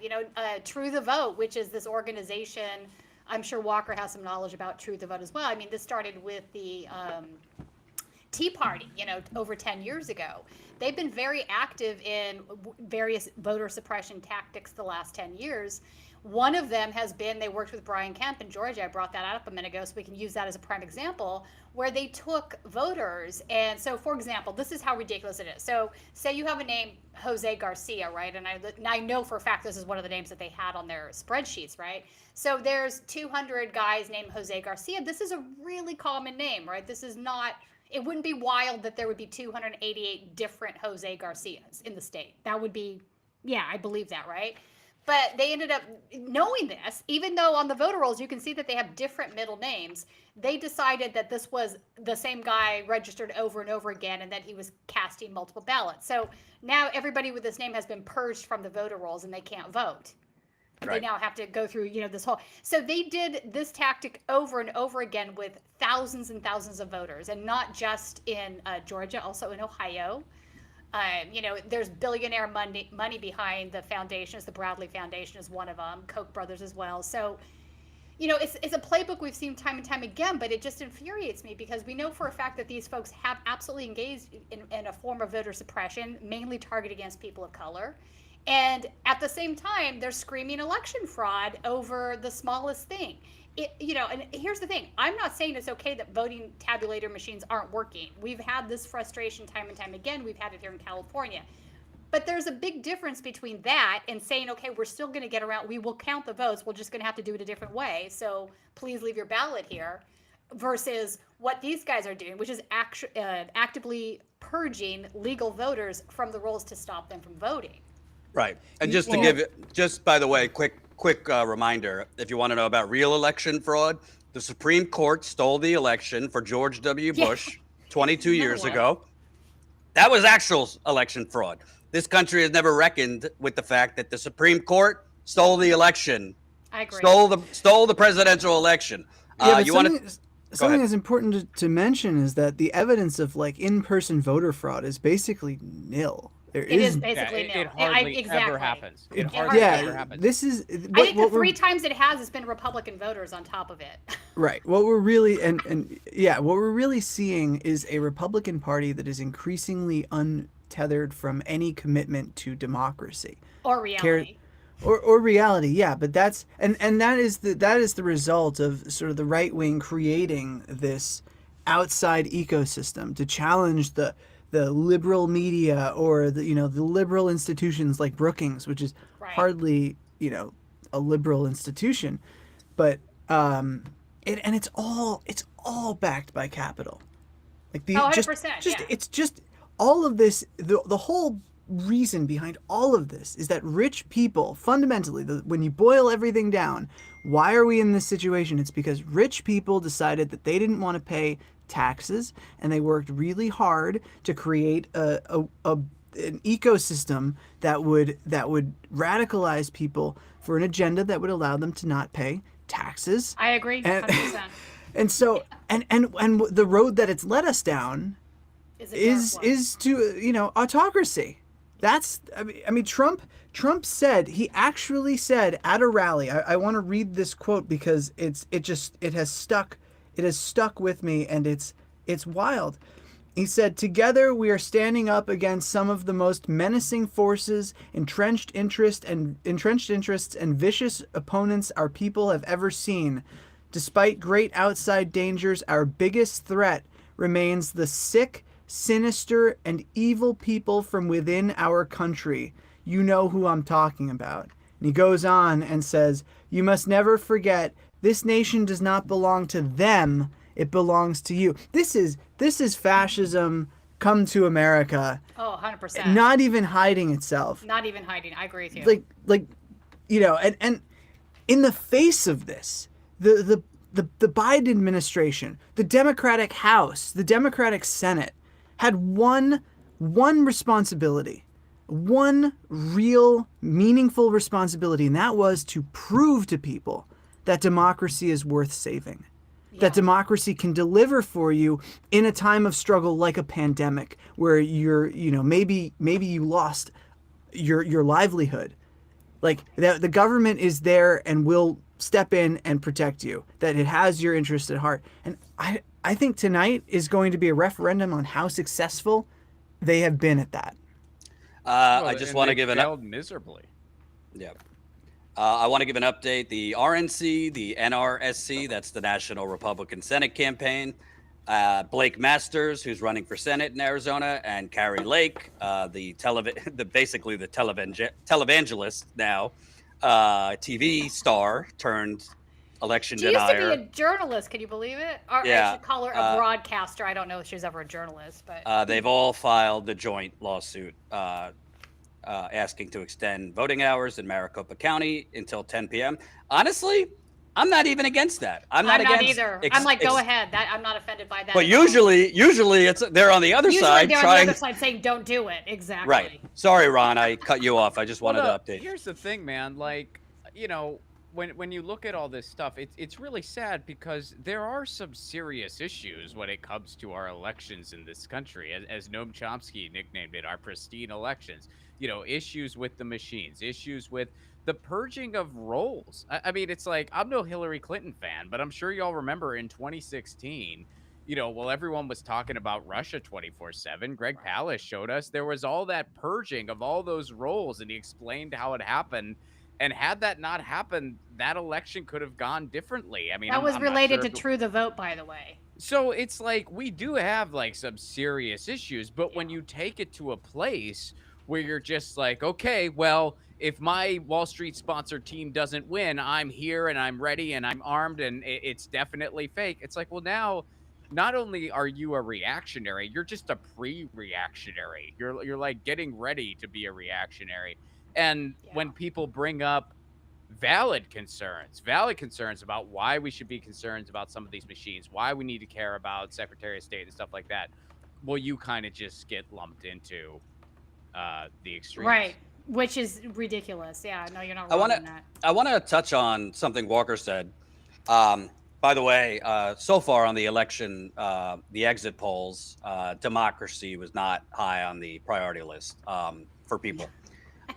True the Vote, which is this organization, I'm sure Walker has some knowledge about True the Vote as well. I mean, this started with the Tea Party, over 10 years ago. They've been very active in various voter suppression tactics the last 10 years. One of them has been, they worked with Brian Kemp in Georgia. I brought that up a minute ago, so we can use that as a prime example, where they took voters. And so, for example, this is how ridiculous it is. So say you have a name, Jose Garcia, right? And I know for a fact this is one of the names that they had on their spreadsheets, right? So there's 200 guys named Jose Garcia. This is a really common name, right? This is not, it wouldn't be wild that there would be 288 different Jose Garcias in the state. That would be, yeah, I believe that, right? But they ended up knowing this, even though on the voter rolls you can see that they have different middle names. They decided that this was the same guy registered over and over again and that he was casting multiple ballots. So now everybody with this name has been purged from the voter rolls and they can't vote. Right. They now have to go through, this whole. So they did this tactic over and over again with thousands and thousands of voters, and not just in Georgia, also in Ohio. There's billionaire money behind the foundations. The Bradley Foundation is one of them, Koch brothers as well. So, it's a playbook we've seen time and time again, but it just infuriates me because we know for a fact that these folks have absolutely engaged in a form of voter suppression, mainly targeted against people of color. And at the same time, they're screaming election fraud over the smallest thing. And here's the thing. I'm not saying it's okay that voting tabulator machines aren't working. We've had this frustration time and time again. We've had it here in California. But there's a big difference between that and saying, okay, we're still going to get around. We will count the votes. We're just going to have to do it a different way. So please leave your ballot here, versus what these guys are doing, which is actively purging legal voters from the rolls to stop them from voting. Right. And just to give it, just by the way, quick reminder, if you want to know about real election fraud, the Supreme Court stole the election for George W. Bush 22 years ago. That was actual election fraud. this country has never reckoned with the fact that the Supreme Court stole the election, I agree. stole the presidential election. Yeah, but You want something that's important to mention is that the evidence of like in-person voter fraud is basically nil. There It is is basically it, nil. it hardly exactly. ever happens. It It hardly hardly ever happens. This is I think the 3 times it has been Republican voters on top of it. right. What we're really what we're really seeing is a Republican Party that is increasingly untethered from any commitment to democracy Or reality. or reality. Yeah, but that's and that is the result of sort of the right wing creating this outside ecosystem to challenge the liberal media or the liberal institutions like Brookings, which is Right. hardly a liberal institution, but it's all backed by capital. Like the 100%, yeah. it's just all of this. The whole reason behind all of this is that rich people fundamentally, when you boil everything down, why are we in this situation? It's because rich people decided that they didn't want to pay taxes, and they worked really hard to create an ecosystem that would radicalize people for an agenda that would allow them to not pay taxes. I agree. 100%. And so and the road that it's led us down is to autocracy. That's I mean Trump said, he actually said at a rally, I want to read this quote because it has stuck with me, and it's wild. He said, "Together we are standing up against some of the most menacing forces, entrenched interests and vicious opponents our people have ever seen. Despite great outside dangers, our biggest threat remains the sick, sinister, and evil people from within our country. You know who I'm talking about." And he goes on and says, "You must never forget, this nation does not belong to them. It belongs to you." This is fascism come to America. Oh, 100%. Not even hiding itself. Not even hiding. I agree with you. Like and in the face of this, the Biden administration, the Democratic House, the Democratic Senate had one responsibility, one real meaningful responsibility, and that was to prove to people that democracy is worth saving. That democracy can deliver for you in a time of struggle like a pandemic, where maybe you lost your livelihood. Like the government is there and will step in and protect you, that it has your interest at heart. And I think tonight is going to be a referendum on how successful they have been at that. I just want to give failed miserably. Yeah. I want to give an update. The RNC, the NRSC, that's the National Republican Senate Campaign. Blake Masters, who's running for Senate in Arizona, and Carrie Lake, basically the televangelist now, TV star turned election she denier. used to be a journalist. Can you believe it? Or I should call her a broadcaster. I don't know if she was ever a journalist, but they've all filed the joint lawsuit asking to extend voting hours in Maricopa County until 10 p.m. Honestly, I'm not even against that. I'm not either. I'm like, go ahead. I'm not offended by that. But usually they're on the other side they're trying. on the other side saying, "Don't do it." Exactly. Right. Sorry, Ron. I cut you off. I just wanted to update. Here's the thing, man. Like, when you look at all this stuff, it's really sad because there are some serious issues when it comes to our elections in this country. As Noam Chomsky nicknamed it, our pristine elections. Issues with the machines, issues with the purging of roles. I mean, it's like, I'm no Hillary Clinton fan, but I'm sure y'all remember in 2016, while everyone was talking about Russia 24/7, Greg Palast showed us there was all that purging of all those roles, and he explained how it happened. And had that not happened, that election could have gone differently. I mean, that was I'm related not sure to True the Vote, by the way. So it's like, we do have like some serious issues, but when you take it to a place where you're just like, okay, well, if my Wall Street sponsored team doesn't win, I'm here and I'm ready and I'm armed and it's definitely fake. It's like, well, now not only are you a reactionary, you're just a pre-reactionary. You're like getting ready to be a reactionary. And when people bring up valid concerns about why we should be concerned about some of these machines, why we need to care about Secretary of State and stuff like that, well, you kind of just get lumped into the extremes. Right. Which is ridiculous. Yeah, no, you're not wrong on that. I want to touch on something Walker said. By the way, so far on the election, the exit polls, democracy was not high on the priority list for people.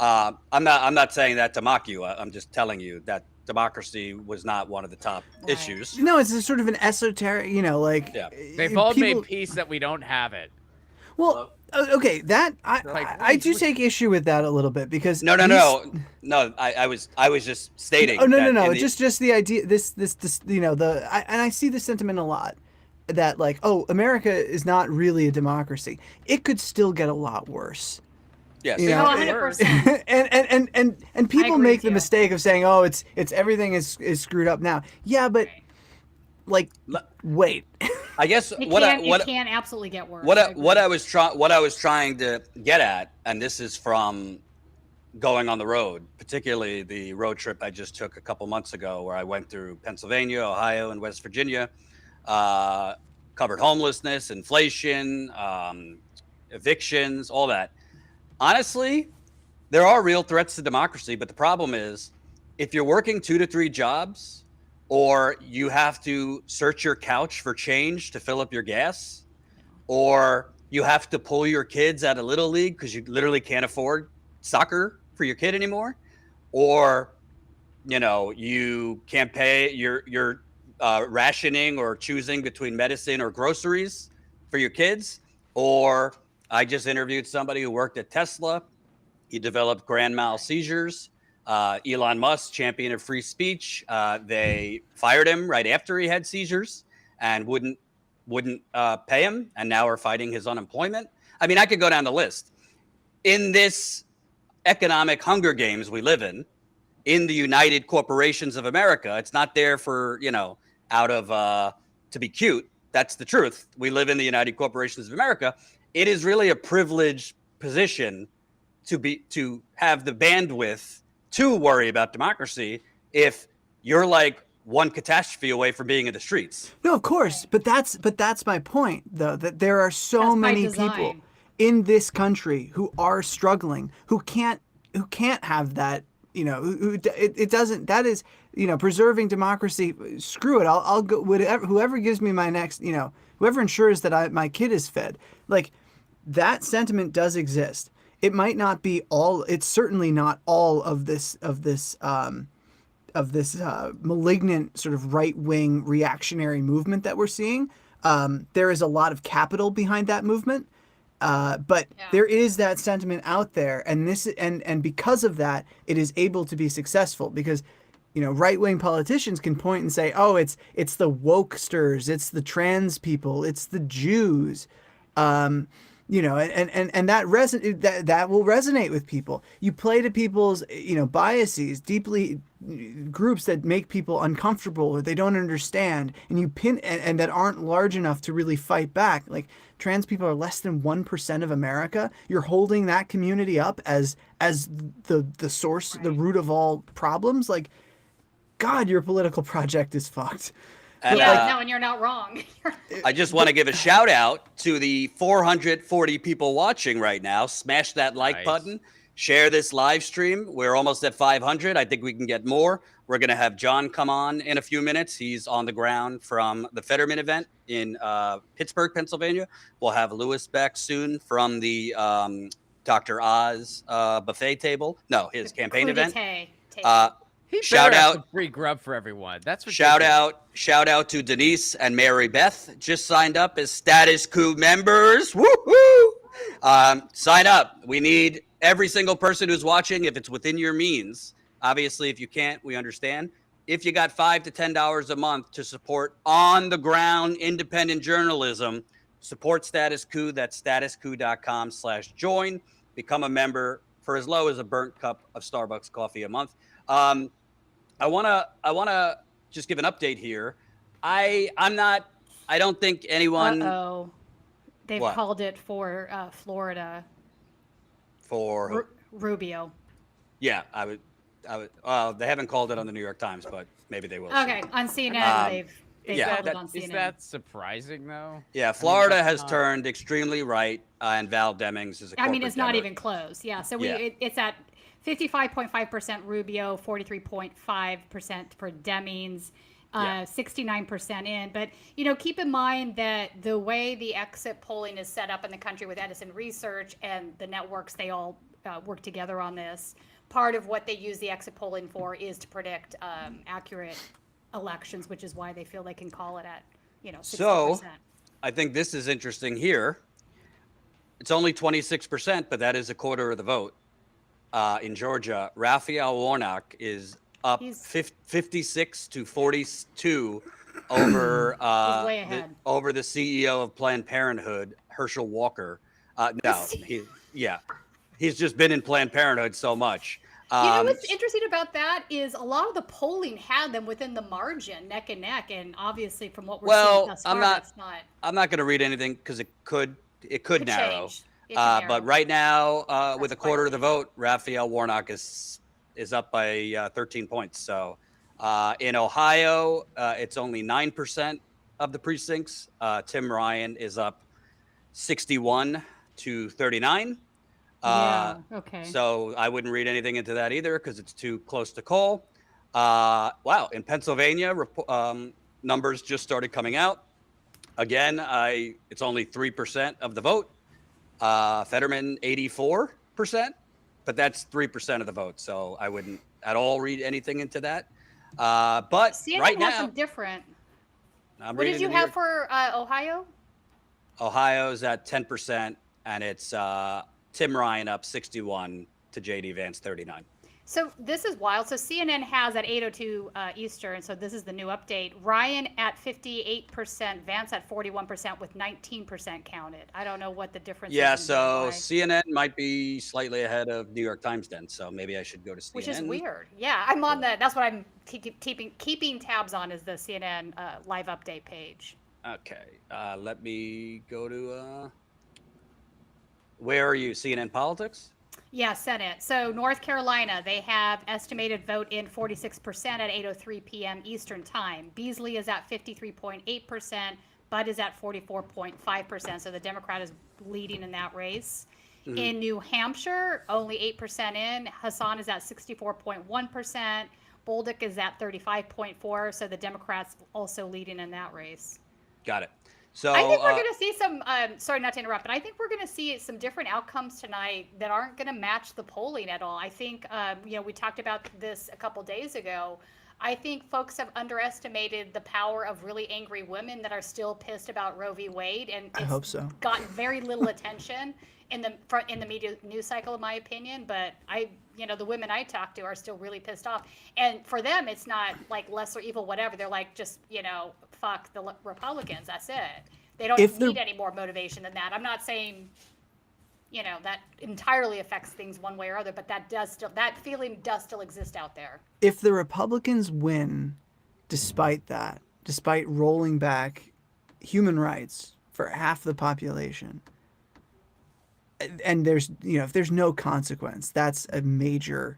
I'm not saying that to mock you. I'm just telling you that democracy was not one of the top issues. No, it's a sort of an esoteric, like They've all made peace that we don't have it. Well, okay, that I do take issue with that a little bit because No. I was just stating. Oh no. Just the idea. This and I see the sentiment a lot that like, oh, America is not really a democracy. It could still get a lot worse. Yes. You know, 100%. and people make the mistake of saying, oh, it's everything is screwed up now. Yeah, but like, wait. I guess it can absolutely get worse. What I was trying to get at, and this is from going on the road, particularly the road trip I just took a couple months ago, where I went through Pennsylvania, Ohio, and West Virginia, covered homelessness, inflation, evictions, all that. Honestly, there are real threats to democracy, but the problem is, if you're working 2 to 3 jobs, or you have to search your couch for change to fill up your gas, or you have to pull your kids out of Little League because you literally can't afford soccer for your kid anymore, or you can't pay your rationing or choosing between medicine or groceries for your kids. Or I just interviewed somebody who worked at Tesla. He developed grand mal seizures. Elon Musk, champion of free speech, they fired him right after he had seizures and wouldn't pay him, and now are fighting his unemployment. I mean, I could go down the list. In this economic Hunger Games we live in the United Corporations of America, it's not there for, out of to be cute. That's the truth. We live in the United Corporations of America. It is really a privileged position to have the bandwidth to worry about democracy if you're like one catastrophe away from being in the streets. No, of course, but that's my point, though, that there are so many people in this country who are struggling, who can't have that, it doesn't, that is, preserving democracy. Screw it, I'll go whoever gives me my next, whoever ensures that my kid is fed. Like, that sentiment does exist. It might not be all. It's certainly not all of this malignant sort of right-wing reactionary movement that we're seeing. There is a lot of capital behind that movement, but there is that sentiment out there, and because of that, it is able to be successful because, right-wing politicians can point and say, oh, it's the wokesters, it's the trans people, it's the Jews. And that will resonate with people. You play to people's, biases, deeply groups that make people uncomfortable or they don't understand, and you pin and that aren't large enough to really fight back. Like, trans people are less than 1% of America. You're holding that community up as the source, the root of all problems. Like, God, your political project is fucked. And, and you're not wrong. I just want to give a shout out to the 440 people watching right now. Smash that like button. Share this live stream. We're almost at 500. I think we can get more. We're going to have John come on in a few minutes. He's on the ground from the Fetterman event in Pittsburgh, Pennsylvania. We'll have Lewis back soon from the Dr. Oz buffet table. No, his campaign event. Shout out free grub for everyone. That's ridiculous. Shout out to Denise and Mary Beth, just signed up as Status Coup members. Woo-hoo! Sign up. We need every single person who's watching, if it's within your means. Obviously, if you can't, we understand. If you got $5 to $10 a month to support on the ground independent journalism, support Status Coup. That's statuscoup.com/join. Become a member for as low as a burnt cup of Starbucks coffee a month. I wanna just give an update here. I don't think anyone. They've called it for Florida. For Rubio. Yeah, I would. They haven't called it on the New York Times, but maybe they will. Okay, on CNN they Yeah, called it on Is CNN. that surprising though? Yeah, Florida that's has not- turned extremely right, and Val Demings is a I mean, corporate it's not Democrat. even close. Yeah. So Yeah. it's at 55.5% Rubio, 43.5% for Demings, Yeah. 69% in. But, you know, keep in mind that the way the exit polling is set up in the country with Edison Research and the networks, they all work together on this. Part of what they use the exit polling for is to predict accurate elections, which is why they feel they can call it at, 60%. So, I think this is interesting here. It's only 26%, but that is a quarter of the vote. In Georgia, Raphael Warnock is up He's- 56 to 42 over He's way ahead. over the CEO of Planned Parenthood, Herschel Walker. No, he's just been in Planned Parenthood so much. You know what's interesting about that is a lot of the polling had them within the margin, neck and neck, and obviously from what we're seeing thus far, that's not. I'm not going to read anything because it could narrow. Change. It could But narrow. right now, with a That's quarter quite of the vote, Raphael Warnock is up by 13 points. So in Ohio, it's only 9% of the precincts. Tim Ryan is up 61 to 39. Okay. So I wouldn't read anything into that either because it's too close to call. Wow, in Pennsylvania, numbers just started coming out. Again, it's only 3% of the vote. Fetterman, 84%, but that's 3% of the vote. So I wouldn't at all read anything into that. But CNN right has now, some different. I'm What did reading you it have here. for Ohio? Ohio's at 10%, and it's Tim Ryan up 61 to JD Vance 39. So this is wild. So CNN has at 8:02 Eastern. So this is the new update. Ryan at 58%, Vance at 41% with 19% counted. I don't know what the difference Yeah, is. so CNN might be slightly ahead of New York Times then. So maybe I should go to CNN. Which is weird. Yeah, I'm on the. That's what I'm keeping tabs on is the CNN live update page. Okay, let me go to. Where are you? CNN Politics? Yeah, Senate. So North Carolina, they have estimated vote in 46% at 8:03 p.m. Eastern Time. Beasley is at 53.8%. Budd is at 44.5%. So the Democrat is leading in that race. Mm-hmm. In New Hampshire, only 8% in. Hassan is at 64.1%. Bolduc is at 35.4%. So the Democrats also leading in that race. Got it. So I think we're going to see some, sorry not to interrupt, but I think we're going to see some different outcomes tonight that aren't going to match the polling at all. I think, we talked about this a couple days ago. I think folks have underestimated the power of really angry women that are still pissed about Roe v. Wade. And I hope so. Gotten very little attention in the media news cycle, in my opinion. But the women I talk to are still really pissed off. And for them, it's not like lesser evil, whatever. They're like, just, fuck the Republicans. That's it. They don't need any more motivation than that. I'm not saying, that entirely affects things one way or other, but that feeling does still exist out there. If the Republicans win, despite rolling back human rights for half the population, and if there's no consequence, we're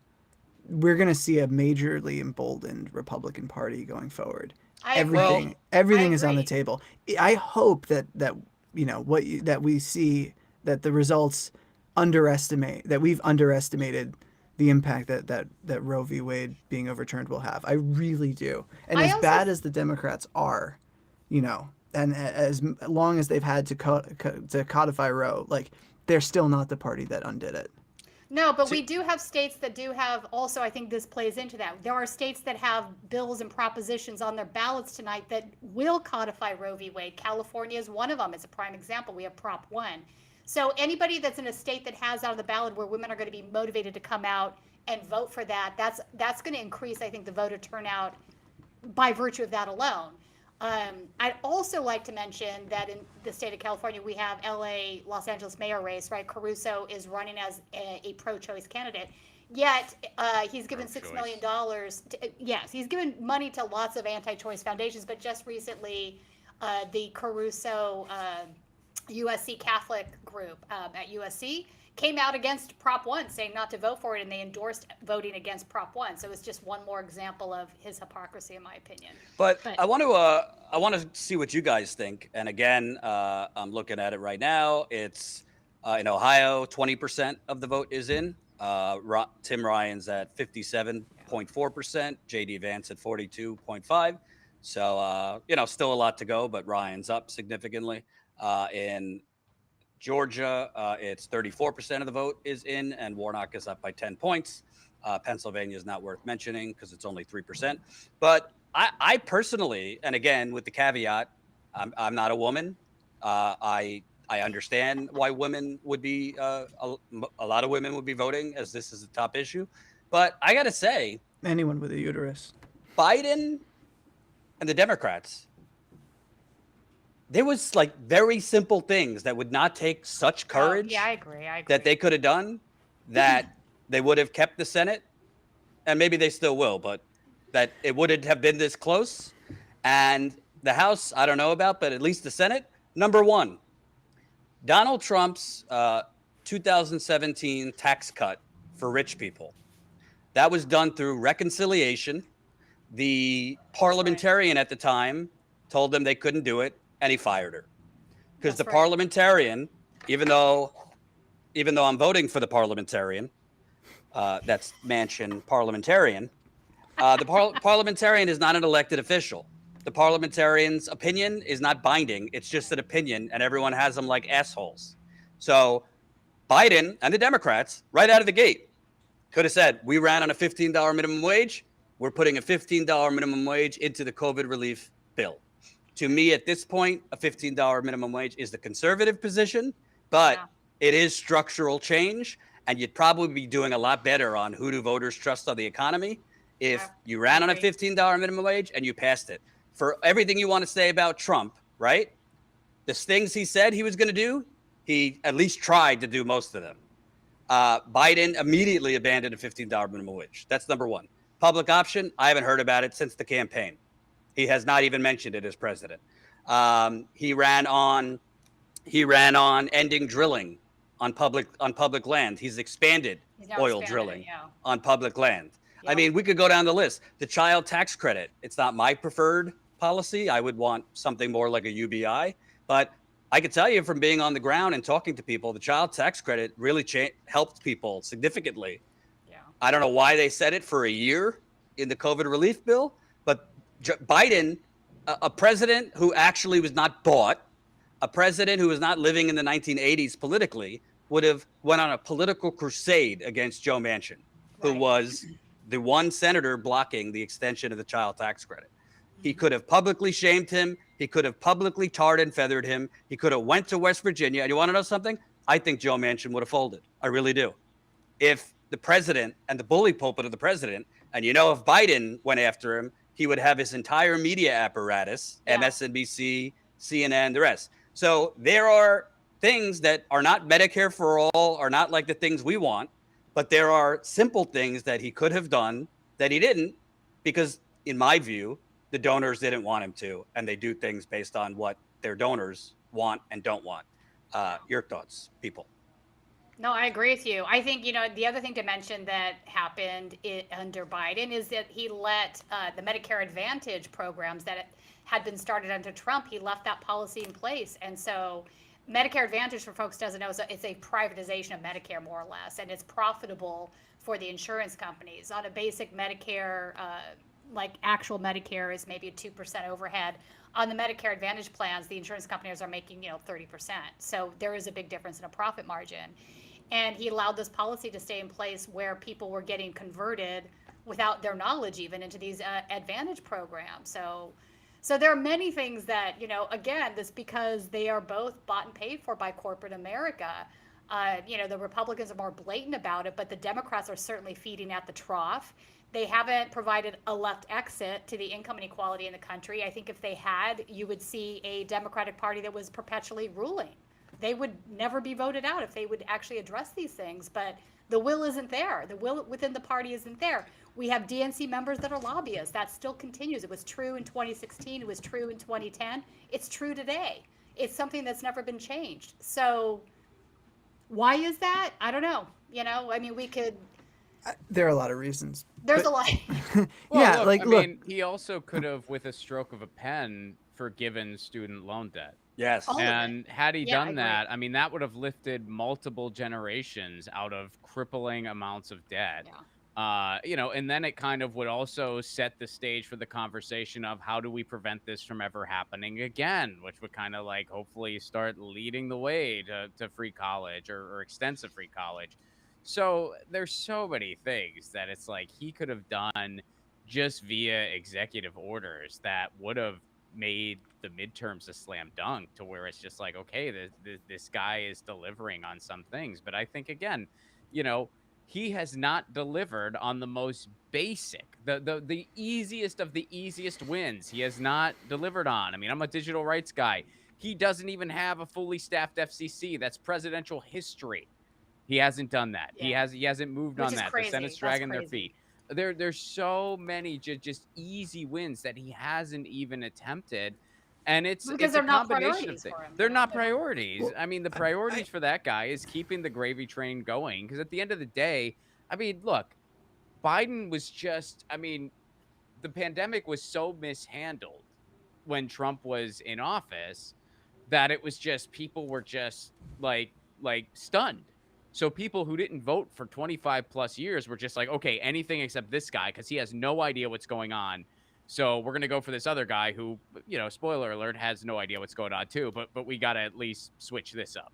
going to see a majorly emboldened Republican Party going forward. Everything is on the table. I hope that we see that the results we've underestimated the impact that Roe v. Wade being overturned will have. I really do. And bad as the Democrats are, and as long as they've had to codify Roe, they're still not the party that undid it. No, but we do have states that do have also, I think this plays into that. There are states that have bills and propositions on their ballots tonight that will codify Roe v. Wade. California is one of them. It's a prime example. We have Prop 1. So anybody that's in a state that has on the ballot where women are going to be motivated to come out and vote for that, that's going to increase, I think, the voter turnout by virtue of that alone. I'd also like to mention that in the state of California, we have LA, Los Angeles mayor race, right? Caruso is running as a pro-choice candidate. Yet he's given $6 million. Yes, he's given money to lots of anti-choice foundations, but just recently the Caruso USC Catholic group at USC came out against Prop 1, saying not to vote for it, and they endorsed voting against Prop 1. So it's just one more example of his hypocrisy, in my opinion. But I want to see what you guys think. And again, I'm looking at it right now. It's in Ohio, 20% of the vote is in. Tim Ryan's at 57.4%. JD Vance at 42.5%. So still a lot to go, but Ryan's up significantly. In Georgia, it's 34% of the vote is in, and Warnock is up by 10 points. Pennsylvania is not worth mentioning because it's only 3%. But I personally, and again, with the caveat, I'm not a woman. I understand why women would be, a lot of women would be voting, as this is a top issue. But I got to say, Anyone with a uterus. Biden and the Democrats, there was like very simple things that would not take such courage I agree. that they could have done, that they would have kept the Senate, and maybe they still will, but that it wouldn't have been this close. And the House, I don't know about, but at least the Senate, number one, Donald Trump's 2017 tax cut for rich people. That was done through reconciliation. The parliamentarian at the time told them they couldn't do it, and he fired her. Because the parliamentarian, even though I'm voting for the parliamentarian, that's Manchin parliamentarian, the parliamentarian is not an elected official. The parliamentarian's opinion is not binding. It's just an opinion, and everyone has them like assholes. So Biden and the Democrats, right out of the gate, could have said, we ran on a $15 minimum wage. We're putting a $15 minimum wage into the COVID relief bill. To me, at this point, a $15 minimum wage is the conservative position, but it is structural change, and you'd probably be doing a lot better on who do voters trust on the economy if you ran on a $15 minimum wage and you passed it. For everything you want to say about Trump, right? The things he said he was going to do, he at least tried to do most of them. Biden immediately abandoned a $15 minimum wage. That's number one. Public option, I haven't heard about it since the campaign. He has not even mentioned it as president. He ran on ending drilling on public land. He's expanded oil drilling on public land. I mean, we could go down the list. The child tax credit, it's not my preferred policy. I would want something more like a UBI. But I can tell you from being on the ground and talking to people, the child tax credit really helped people significantly. Yeah. I don't know why they said it for a year in the COVID relief bill, but Biden, a president who actually was not bought, a president who was not living in the 1980s politically, would have went on a political crusade against Joe Manchin, who was the one senator blocking the extension of the child tax credit. He could have publicly shamed him. He could have publicly tarred and feathered him. He could have went to West Virginia. And you want to know something? I think Joe Manchin would have folded. I really do. If the president and the bully pulpit of the president, and if Biden went after him, he would have his entire media apparatus, MSNBC, CNN, the rest. So there are things that are not Medicare for all, are not like the things we want, but there are simple things that he could have done that he didn't, because in my view, the donors didn't want him to, and they do things based on what their donors want and don't want. Your thoughts, people? No, I agree with you. I think, the other thing to mention that happened under Biden is that he let the Medicare Advantage programs that had been started under Trump, he left that policy in place. And so Medicare Advantage, for folks who doesn't know, it's a privatization of Medicare, more or less, and it's profitable for the insurance companies. On a basic Medicare, like actual Medicare is maybe a 2% overhead. On the Medicare Advantage plans, the insurance companies are making, 30%. So there is a big difference in a profit margin. And he allowed this policy to stay in place where people were getting converted without their knowledge even into these Advantage programs. So there are many things that, again, this because they are both bought and paid for by corporate America. The Republicans are more blatant about it, but the Democrats are certainly feeding at the trough. They haven't provided a left exit to the income inequality in the country. I think if they had, you would see a Democratic Party that was perpetually ruling. They would never be voted out if they would actually address these things, but the will isn't there. The will within the party isn't there. We have DNC members that are lobbyists. That still continues. It was true in 2016. It was true in 2010. It's true today. It's something that's never been changed. So Why is that? I don't know. I mean, we could. There are a lot of reasons. There's But- a lot. Yeah, look, I look, mean, he also could have, with a stroke of a pen, forgiven student loan debt. Yes. All of it. And had he Yeah, I done agree. that, I mean, that would have lifted multiple generations out of crippling amounts of debt. Yeah. And then it kind of would also set the stage for the conversation of how do we prevent this from ever happening again, which would kind of like hopefully start leading the way to free college or extensive free college. So there's so many things that it's like he could have done just via executive orders that would have made the midterms a slam dunk, to where it's just like, okay, this guy is delivering on some things. But I think, again, he has not delivered on the most basic, the easiest of the easiest wins. He has not delivered on. I mean, I'm a digital rights guy. He doesn't even have a fully staffed FCC. That's presidential history. He hasn't done that. Yeah. He hasn't moved Which on is that. crazy. The Senate's That's dragging their crazy. feet. There's so many just easy wins that he hasn't even attempted. And it's Because a they're not combination of priorities things. for him. They're not They're not. priorities. Well, I mean, the priorities for that guy is keeping the gravy train going. Because at the end of the day, I mean, look, Biden was just, I mean, the pandemic was so mishandled when Trump was in office that it was just, people were just like stunned. So people who didn't vote for 25 plus years were just like, okay, anything except this guy, because he has no idea what's going on. So we're going to go for this other guy who, spoiler alert, has no idea what's going on too, but we got to at least switch this up.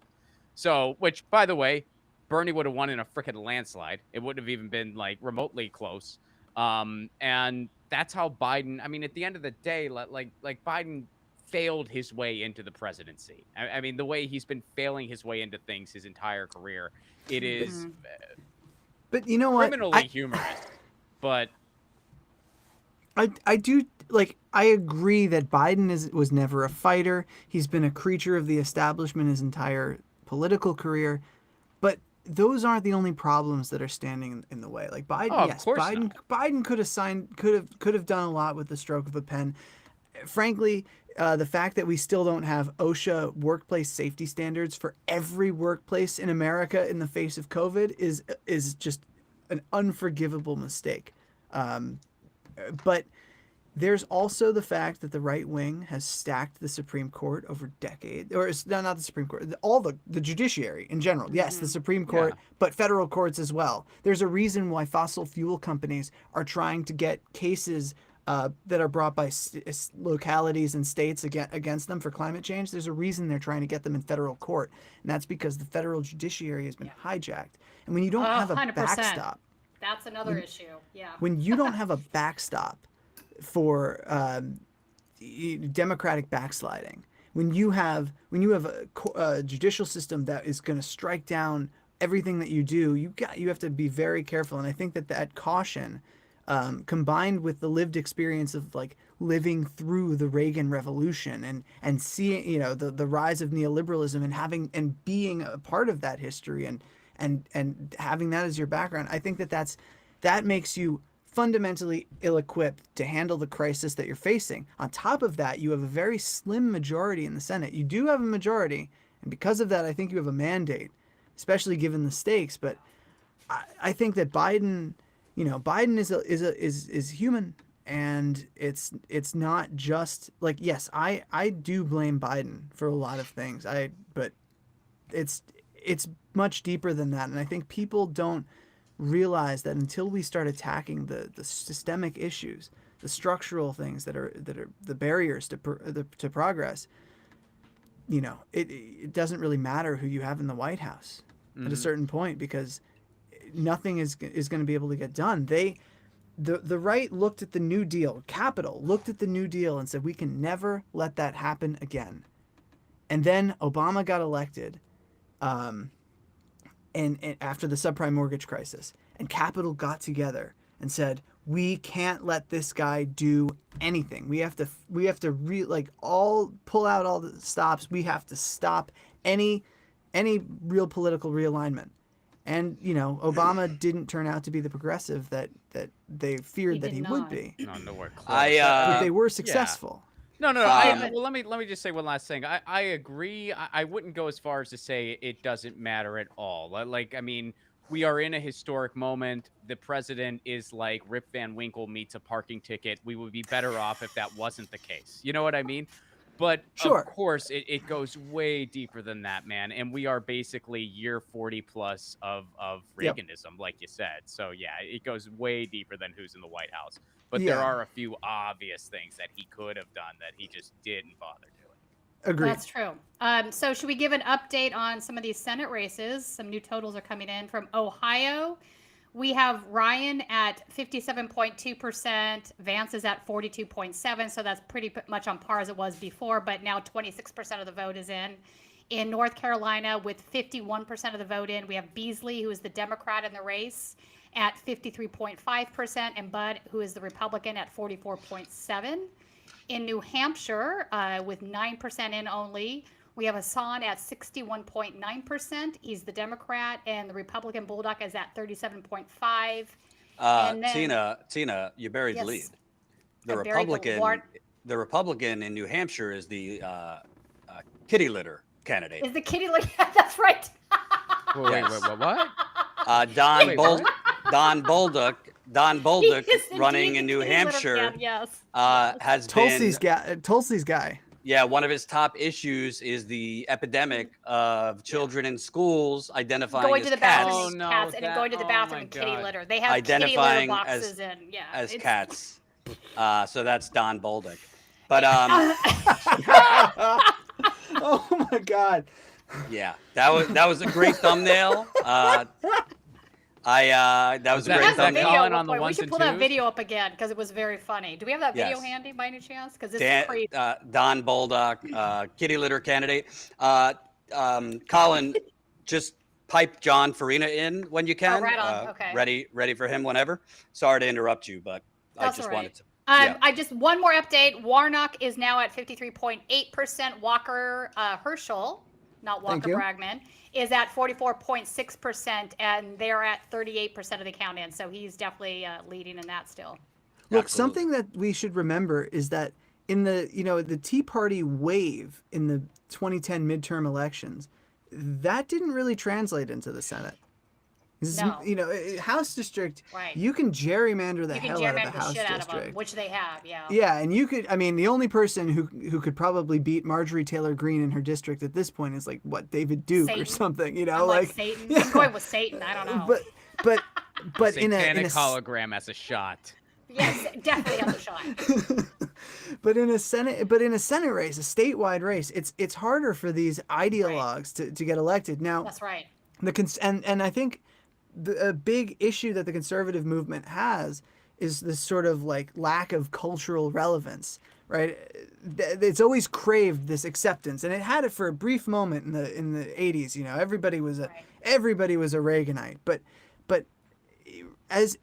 So, which, by the way, Bernie would have won in a freaking landslide. It wouldn't have even been like remotely close. And that's how Biden, I mean, at the end of the day, like Biden failed his way into the presidency. I mean, the way he's been failing his way into things his entire career, it is but you know what? criminally humorous. But I do, like, I agree that Biden was never a fighter. He's been a creature of the establishment his entire political career. But those aren't the only problems that are standing in the way. Like Biden, of yes, course Biden could have done a lot with the stroke of a pen. Frankly, the fact that we still don't have OSHA workplace safety standards for every workplace in America in the face of COVID is just an unforgivable mistake. But there's also the fact that the right wing has stacked the Supreme Court over decades, or not the Supreme Court, all the judiciary in general. Yes, the Supreme Court, but federal courts as well. There's a reason why fossil fuel companies are trying to get cases that are brought by localities and states against them for climate change. There's a reason they're trying to get them in federal court, and that's because the federal judiciary has been hijacked. And when you don't have a 100%. backstop, That's another issue. Yeah. when you don't have a backstop for democratic backsliding, when you have a judicial system that is going to strike down everything that you do, you have to be very careful. And I think that caution, combined with the lived experience of like living through the Reagan Revolution and seeing the rise of neoliberalism and being a part of that history and having that as your background, I think that makes you fundamentally ill-equipped to handle the crisis that you're facing. On top of that, you have a very slim majority in the Senate. You do have a majority, and because of that, I think you have a mandate, especially given the stakes. But I think that Biden is human, and it's not just like, yes, I do blame Biden for a lot of things. But it's much deeper than that, and I think people don't realize that until we start attacking the systemic issues, the structural things that are the barriers to progress, it doesn't really matter who you have in the White House at a certain point, because nothing is going to be able to get done. The right looked at the New Deal, Capital looked at the New Deal and said, we can never let that happen again. And then Obama got elected, and after the subprime mortgage crisis, and Capital got together and said, we can't let this guy do anything. We have to pull out all the stops. We have to stop any real political realignment. And Obama didn't turn out to be the progressive that they feared that he would be. nowhere close. But they were successful. No, no, no. Um, Well, let me just say one last thing. I agree. I wouldn't go as far as to say it doesn't matter at all. Like, I mean, we are in a historic moment. The president is like Rip Van Winkle meets a parking ticket. We would be better off if that wasn't the case. You know what I mean? But of Sure. course, it goes way deeper than that, man. And we are basically year 40 plus of Yep. Reaganism, like you said. So yeah, it goes way deeper than who's in the White House. But there Yeah. are a few obvious things that he could have done that he just didn't bother doing. Agreed. That's true. So should we give an update on some of these Senate races? Some new totals are coming in from Ohio. We have Ryan at 57.2%. Vance is at 42.7%. So that's pretty much on par as it was before, but now 26% of the vote is in. In North Carolina, with 51% of the vote in, we have Beasley, who is the Democrat in the race, at 53.5%, and Budd, who is the Republican, at 44.7%. In New Hampshire, with 9% in only, we have Hassan at 61.9%. He's the Democrat, and the Republican Bulldog is at 37.5%. And then- Tina, you buried the Yes. lead. I buried the war- The Republican in New Hampshire is the kitty litter candidate. Is the kitty like that's right? Wait, Yes. what? Don Wait, Bold, what? Don Bolduc, He is running indeed in the New kitty litter Hampshire, fan, yes. has been. Tulsi's guy. Yeah, one of his top issues is the epidemic of children in schools identifying Going as to the cats, bathroom Oh, as no, cats and then that- going to the oh bathroom my and kitty God. litter. They have kitty litter Identifying boxes in. Yeah. as it's- cats. So that's Don Bolduc. But Oh my God. yeah, that was a great thumbnail. That was a that- great is that thumbnail. Colin on the we ones should and pull that twos? video up again because it was very funny. Do we have that video Yes. handy by any chance? Because this is crazy. Don Bolduc, kitty litter candidate. Colin, just pipe John Farina in when you can. right on, okay. Ready for him whenever. Sorry to interrupt you, but I That's just all right. wanted to. Yeah. I just one more update. Warnock is now at 53.8%. Walker Herschel, not Thank Walker you. Bragman, is at 44.6%, and they're at 38% of the count in. So he's definitely leading in that still. Look, Absolutely. something that we should remember is that in the Tea Party wave in the 2010 midterm elections, that didn't really translate into the Senate. No. House district, Right. you can gerrymander the You can hell out of gerrymander the the House shit out of district. them, which they have, yeah. Yeah, and you could. I mean, the only person who could probably beat Marjorie Taylor Greene in her district at this point is like what David Duke or Satan. something. You know, I'm like like Satan. yeah. I'm going with Satan. I don't know. But in Satanic a hologram as a shot. Yes, definitely has a shot. but in a Senate race, a statewide race, it's harder for these ideologues to get elected. Now, That's right. and I think a big issue that the conservative movement has is this sort of like lack of cultural relevance, right? It's always craved this acceptance, and it had it for a brief moment in the 80s. You know, everybody was a Reaganite, but as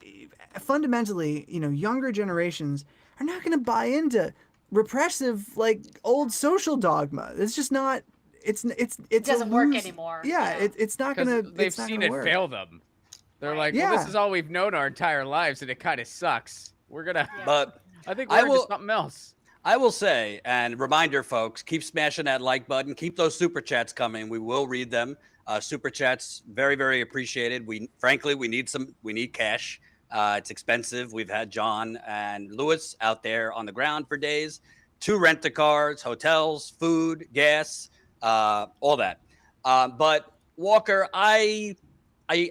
fundamentally, younger generations are not going to buy into repressive like old social dogma. It's just not. It doesn't work anymore. Yeah, Yeah. it's not gonna. Because they've it's not seen gonna it work. fail them. They're Right. like, well, this Yeah. is all we've known our entire lives, and it kind of sucks. We're gonna. Yeah. But I think I we're into will- something else. I will say, and reminder, folks, keep smashing that like button. Keep those super chats coming. We will read them. Super chats, very, very appreciated. We need cash. It's expensive. We've had John and Lewis out there on the ground for days. 2 rent-a-cars, hotels, food, gas, all that. But Walker, I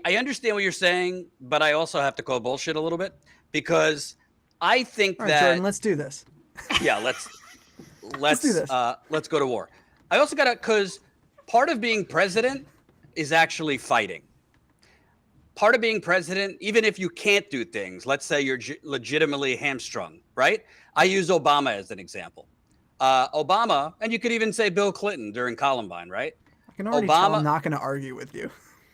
understand what you're saying, but I also have to call bullshit a little bit because I think All right, that Jordan, let's do this. yeah, let's do this. Let's go to war. I also because part of being president is actually fighting. Part of being president, even if you can't do things, let's say you're legitimately hamstrung, right? I use Obama as an example. Obama, and you could even say Bill Clinton during Columbine, right? I can already tell Obama- I'm not going to argue with you.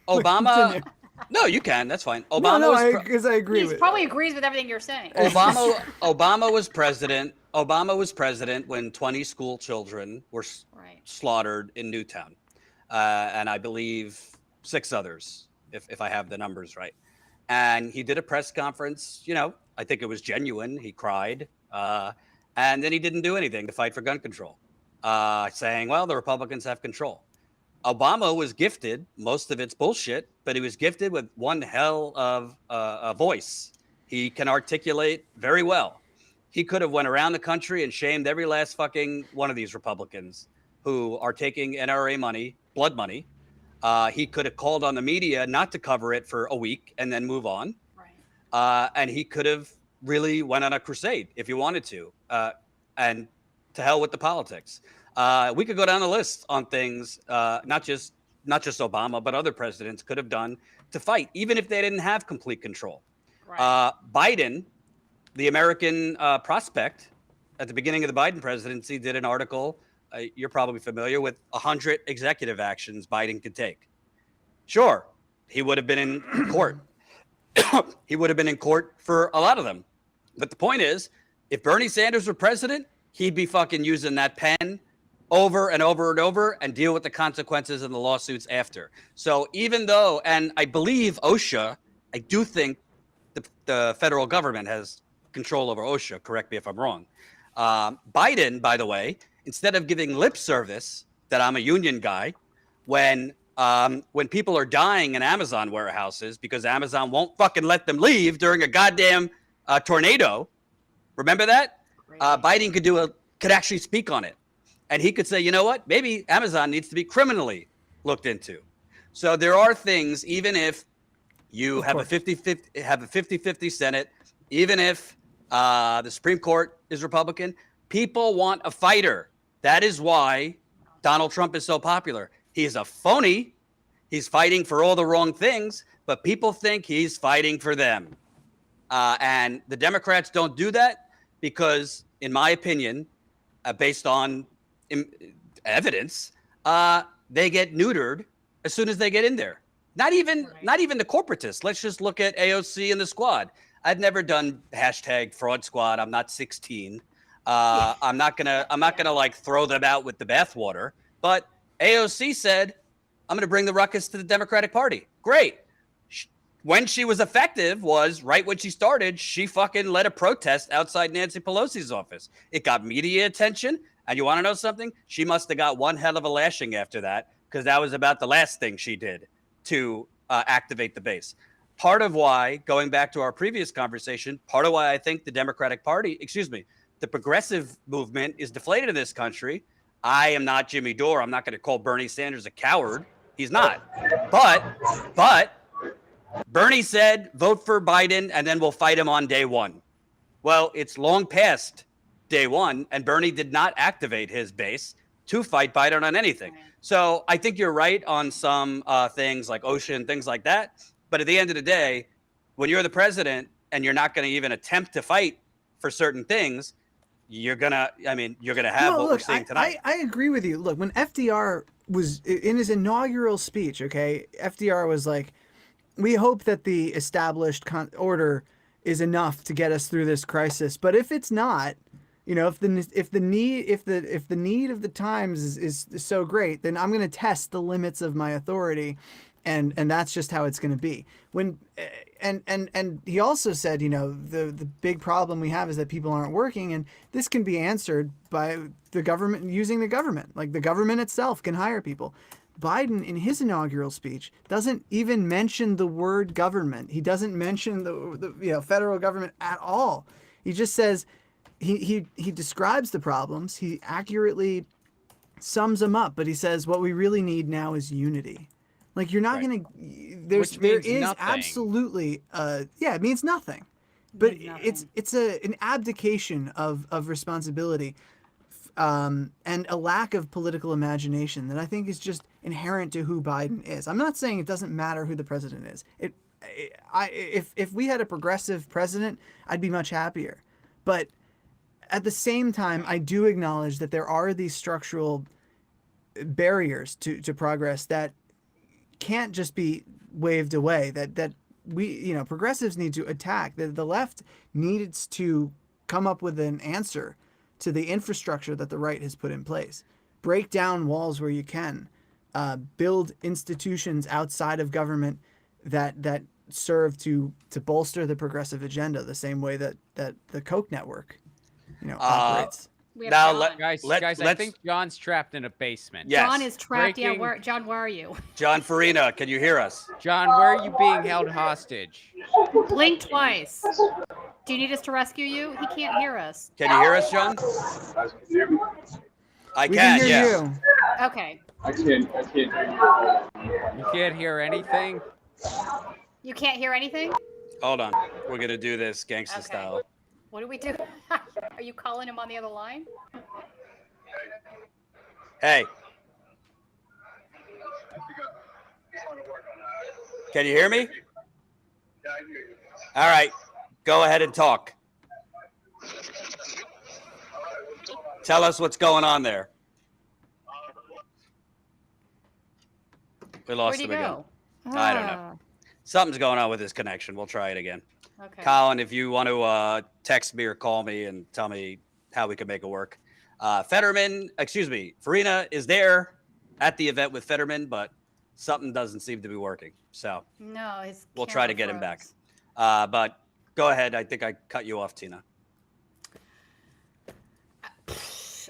Obama. Continue. No, you can. That's fine. Obama no, was because I agree He with. probably agrees with everything you're saying. Obama was president. Obama was president when 20 school children were Right. slaughtered in Newtown, and I believe 6 others, if I have the numbers right. And he did a press conference. I think it was genuine. He cried, And then he didn't do anything to fight for gun control, saying, well, the Republicans have control. Obama was gifted most of it's bullshit, but he was gifted with one hell of a voice. He can articulate very well. He could have went around the country and shamed every last fucking one of these Republicans who are taking NRA money, blood money. He could have called on the media not to cover it for a week and then move on. Right. And he could have really went on a crusade if he wanted to. And to hell with the politics. We could go down the list on things, not just Obama, but other presidents could have done to fight, even if they didn't have complete control. Right. Biden, the American prospect, at the beginning of the Biden presidency, did an article. You're probably familiar with 100 executive actions Biden could take. Sure, he would have been in court. He would have been in court for a lot of them. But the point is, if Bernie Sanders were president, he'd be fucking using that pen over and over and over and deal with the consequences and the lawsuits after. So even though, and I believe OSHA, I do think the federal government has control over OSHA, correct me if I'm wrong. Biden, by the way, instead of giving lip service that I'm a union guy, when people are dying in Amazon warehouses because Amazon won't fucking let them leave during a goddamn tornado, remember that? Biden could actually speak on it. And he could say, you know what, maybe Amazon needs to be criminally looked into. So there are things, even if you have a 50-50 Senate, even if the Supreme Court is Republican, people want a fighter. That is why Donald Trump is so popular. He's a phony. He's fighting for all the wrong things, but people think he's fighting for them. And the Democrats don't do that because, in my opinion, based on evidence, they get neutered as soon as they get in there. Not even the corporatists. Let's just look at AOC and the squad. I've never done hashtag fraud squad. I'm not 16. I'm not gonna like throw them out with the bathwater. But AOC said, I'm gonna bring the ruckus to the Democratic Party. Great. When she was effective was right when she started, she fucking led a protest outside Nancy Pelosi's office. It got media attention. And you want to know something? She must have got one hell of a lashing after that, because that was about the last thing she did to activate the base. Part of why, going back to our previous conversation, part of why I think the Democratic Party, the progressive movement is deflated in this country. I am not Jimmy Dore. I'm not going to call Bernie Sanders a coward. He's not. But Bernie said, vote for Biden and then we'll fight him on day one. Well, it's long past day one, and Bernie did not activate his base to fight Biden on anything. So I think you're right on some things like OSHA and things like that. But at the end of the day, when you're the president and you're not going to even attempt to fight for certain things, you're gonna have what we're seeing tonight. I agree with you. Look, when FDR was in his inaugural speech, okay, FDR was like, we hope that the established order is enough to get us through this crisis. But if it's not, you know, if the need of the times is so great, then I'm going to test the limits of my authority, and that's just how it's going to be. When and he also said, you know, the big problem we have is that people aren't working, and this can be answered by the government using the government. Like the government itself can hire people. Biden, in his inaugural speech, doesn't even mention the word government. He doesn't mention the federal government at all. He just says. He describes the problems. He accurately sums them up, but he says what we really need now is unity. Like you're not going to. There is nothing. Absolutely. It means nothing. But it's an abdication of responsibility, and a lack of political imagination that I think is just inherent to who Biden is. I'm not saying it doesn't matter who the president is. If we had a progressive president, I'd be much happier. But at the same time, I do acknowledge that there are these structural barriers to progress that can't just be waved away, that we, progressives need to attack. The left needs to come up with an answer to the infrastructure that the right has put in place. Break down walls where you can. Build institutions outside of government that serve to bolster the progressive agenda the same way that the Koch network operates. We have Now John. Guys, I let's- think John's trapped in a basement. Yes. John is trapped. Yeah, Breaking- John, where are you? John Farina, can you hear us? John, where are you being held hostage? Blink twice. Do you need us to rescue you? He can't hear us. Can you hear us, John? I We can, can hear yeah. you. Okay. I can't hear You can't hear anything? You can't hear anything? Hold on. We're going to do this gangsta Okay. style. What do we do? Are you calling him on the other line? Hey. Can you hear me? All right. Go ahead and talk. Tell us what's going on there. We lost Where'd him he again. go? I don't know. Something's going on with his connection. We'll try it again. Okay. Colin, if you want to text me or call me and tell me how we can make it work. Farina is there at the event with Fetterman, but something doesn't seem to be working. So No, his we'll try to camera get him back. froze. But go ahead. I think I cut you off, Tina.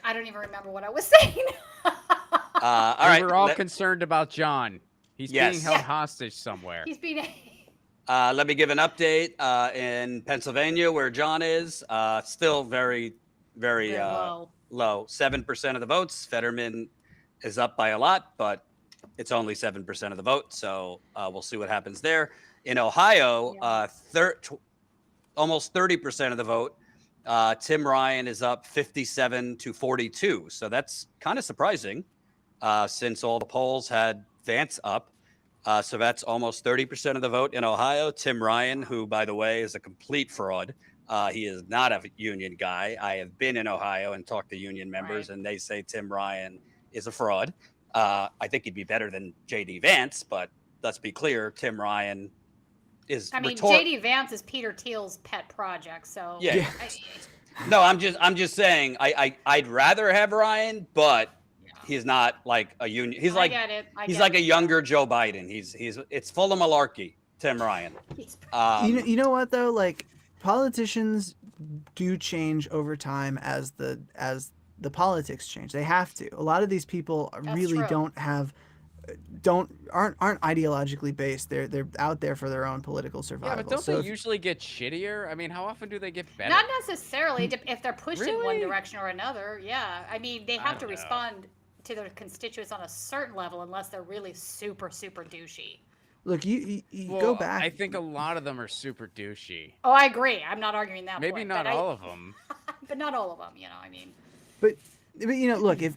I don't even remember what I was saying. All right. We're all concerned about John. He's Yes. being held Yeah. hostage somewhere. He's being. Let me give an update in Pennsylvania where John is. Still very, very Very low. low. 7% of the votes. Fetterman is up by a lot, but it's only 7% of the vote. So we'll see what happens there. In Ohio, almost 30% of the vote. Tim Ryan is up 57 to 42. So that's kind of surprising since all the polls had Vance up. So that's almost 30% of the vote in Ohio. Tim Ryan, who, by the way, is a complete fraud. He is not a union guy. I have been in Ohio and talked to union members, Right. and they say Tim Ryan is a fraud. I think he'd be better than J.D. Vance, but let's be clear, Tim Ryan is. I mean, J.D. Vance is Peter Thiel's pet project, so Yeah. No, I'm just saying. I'd rather have Ryan, but he's not like a union. He's like I get it. he's like a younger Joe Biden. It's full of malarkey. Tim Ryan. You know what though? Like politicians do change over time as the politics change. They have to. A lot of these people really true. aren't ideologically based. They're out there for their own political survival. Yeah, but don't So they if- usually get shittier? I mean, how often do they get better? Not necessarily. If they're pushed in one Really? direction or another, yeah. I mean, they have to don't know. respond to their constituents on a certain level, unless they're really super, super douchey. Look, you Well, go back. I think a lot of them are super douchey. Oh, I agree. I'm not arguing that. Maybe point, not but all of them. but not all of them. I mean, But you know, look, if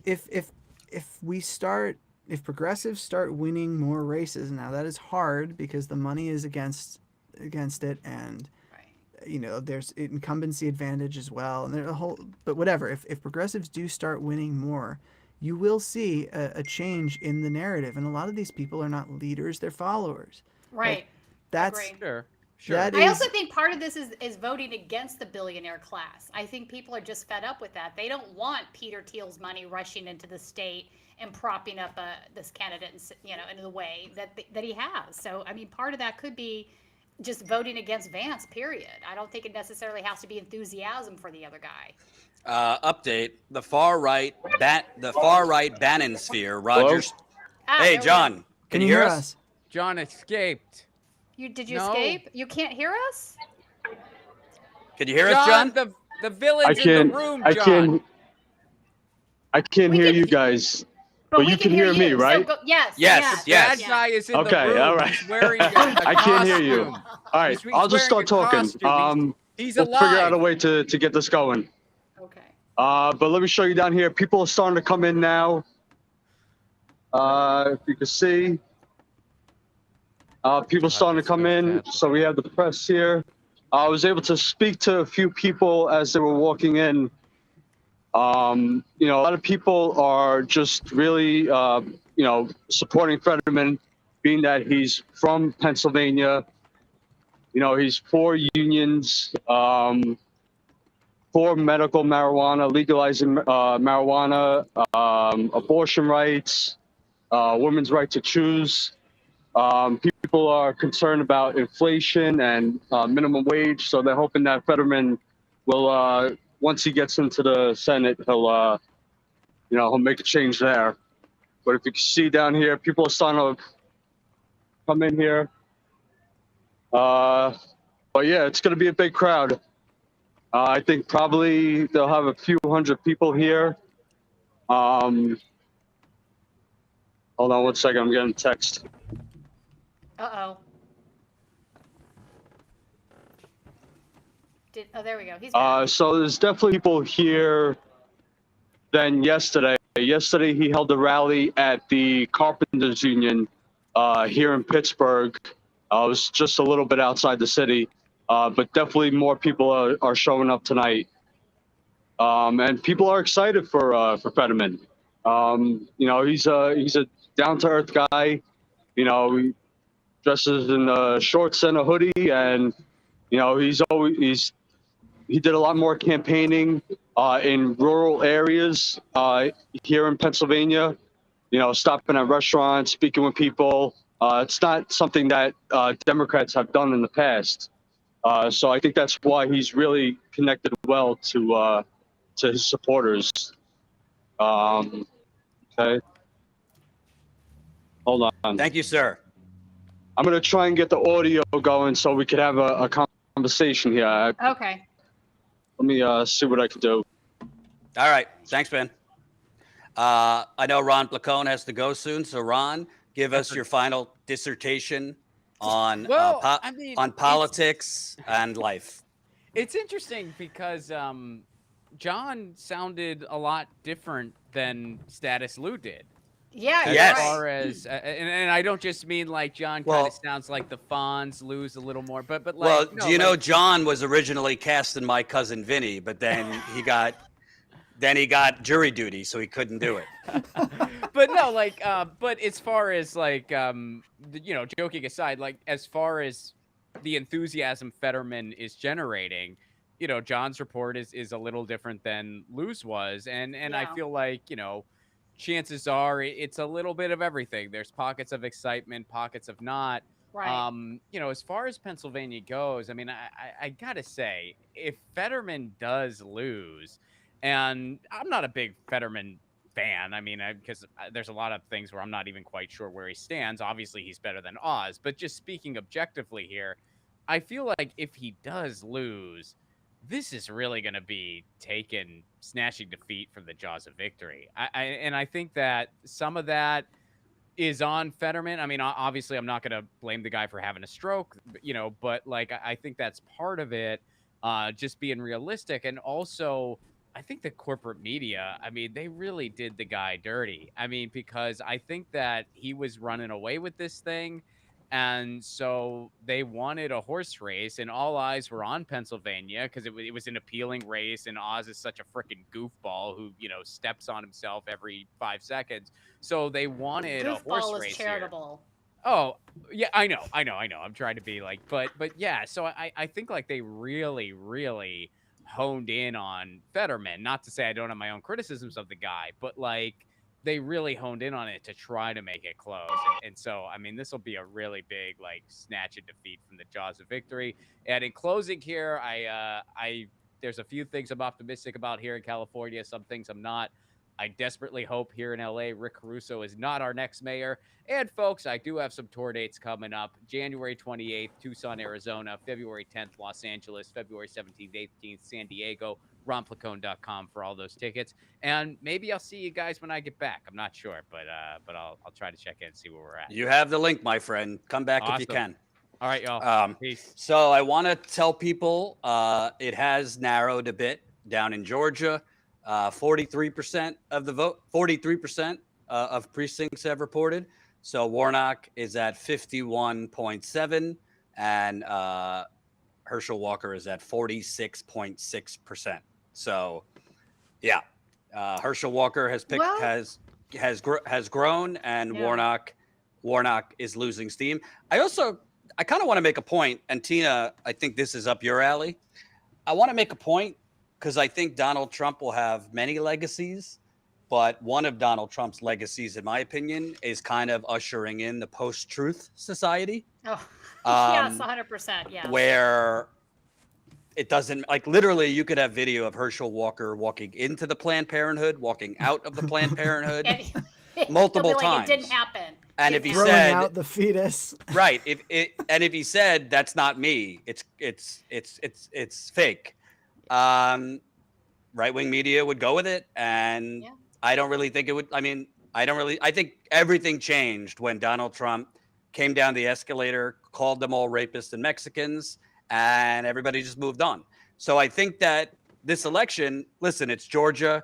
progressives start winning more races now, that is hard because the money is against it, and right. you know there's incumbency advantage as well, and there's a whole. But whatever, if progressives do start winning more, you will see a change in the narrative, and a lot of these people are not leaders; they're followers. Right. That's Agree. Sure. that I is- also think part of this is voting against the billionaire class. I think people are just fed up with that. They don't want Peter Thiel's money rushing into the state and propping up this candidate, in the way that he has. So, I mean, part of that could be just voting against Vance. Period. I don't think it necessarily has to be enthusiasm for the other guy. Update: the far right Bannon sphere. Rogers. Hey, There we go. John, can you hear us? John escaped. Did you No. escape? You can't hear us? Can you hear us, John? The villain's in the room, John. I can't We hear can- you guys. But But we you can can hear me, you. right? So yes. Yes, Bad yes. guy is in Okay, the room. all right. He's wearing a I can't hear you. costume. All right, He's I'll just wearing start a talking. costume. He's We'll alive. figure out a way to get this going. Okay. But let me show you down here. People are starting to come in now. If you can see, people starting to come in. So we have the press here. I was able to speak to a few people as they were walking in. A lot of people are just really, supporting Fetterman, being that he's from Pennsylvania. He's for unions, for medical marijuana, legalizing marijuana, abortion rights, women's right to choose. People are concerned about inflation and minimum wage, so they're hoping that Fetterman will, once he gets into the Senate, he'll he'll make a change there. But if you can see down here, people are starting to come in here. But yeah, it's going to be a big crowd. I think probably they'll have a few hundred people here. Hold on one second, I'm getting a text. Uh-oh. Oh, there we go. He's back. So there's definitely people here than yesterday. Yesterday he held a rally at the Carpenters Union here in Pittsburgh. It was just a little bit outside the city, but definitely more people are showing up tonight. And people are excited for Fetterman. He's a down-to-earth guy. He dresses in shorts and a hoodie, and he did a lot more campaigning in rural areas here in Pennsylvania. Stopping at restaurants, speaking with people. It's not something that Democrats have done in the past. So I think that's why he's really connected well to his supporters. Okay. Hold on. Thank you, sir. I'm going to try and get the audio going so we could have a conversation here. Okay. Let me see what I can do. All right. Thanks, Ben. I know Ron Placone has to go soon. So, Ron, give us your final dissertation on on politics and life. It's interesting because John sounded a lot different than Status Lou did. Yeah, Yes. As far as and I don't just mean like John kind of sounds like the Fonz, Lou's a little more, but like. Well, no, do you know John was originally cast in My Cousin Vinny, but then he got jury duty, so he couldn't do it. But no, like, but as far as like, joking aside, like as far as the enthusiasm Fetterman is generating, John's report is a little different than Lou's was, and I feel like chances are it's a little bit of everything. There's pockets of excitement, pockets of not. Right. As far as Pennsylvania goes, I mean, I gotta say, if Fetterman does lose, and I'm not a big Fetterman fan, I mean, because there's a lot of things where I'm not even quite sure where he stands. Obviously, he's better than Oz, but just speaking objectively here, I feel like if he does lose, this is really going to be snatching defeat from the jaws of victory. I think that some of that is on Fetterman. I mean, obviously, I'm not going to blame the guy for having a stroke, but like, I think that's part of it, just being realistic. And also, I think the corporate media, I mean, they really did the guy dirty. I mean, because I think that he was running away with this thing. And so they wanted a horse race, and all eyes were on Pennsylvania because it was an appealing race. And Oz is such a freaking goofball who, steps on himself every 5 seconds. So they wanted a horse race. Charitable. Here. Oh, yeah, I know. I'm trying to be like, but yeah. So I think like they really, really honed in on Fetterman. Not to say I don't have my own criticisms of the guy, but like, they really honed in on it to try to make it close. And so, I mean, this will be a really big, like, snatch and defeat from the jaws of victory. And in closing here, there's a few things I'm optimistic about here in California, some things I'm not. I desperately hope here in LA, Rick Caruso is not our next mayor. And folks, I do have some tour dates coming up. January 28th, Tucson, Arizona. February 10th, Los Angeles. February 17th, 18th, San Diego. ronplacone.com for all those tickets. And maybe I'll see you guys when I get back. I'm not sure, but I'll try to check in and see where we're at. You have the link, my friend. Come back if you can. All right, y'all. Peace. So I want to tell people it has narrowed a bit down in Georgia. 43% of the vote, 43% of precincts have reported. So Warnock is at 51.7 and Herschel Walker is at 46.6%. So, yeah, Herschel Walker has grown, and Warnock is losing steam. I kind of want to make a point, and Tina, I think this is up your alley. I want to make a point because I think Donald Trump will have many legacies, but one of Donald Trump's legacies, in my opinion, is kind of ushering in the post-truth society. Oh, yes, 100%. Yeah. Where it doesn't, like, literally you could have video of Herschel Walker walking into the Planned Parenthood, walking out of the Planned Parenthood multiple He'll be like, times. It didn't happen. And if he Throwing said out the fetus. right, if he said that's not me, it's fake. Right-wing media would go with it, and I don't really think it would. I mean, I think everything changed when Donald Trump came down the escalator, called them all rapists and Mexicans, and everybody just moved on. So I think that this election, listen, it's Georgia,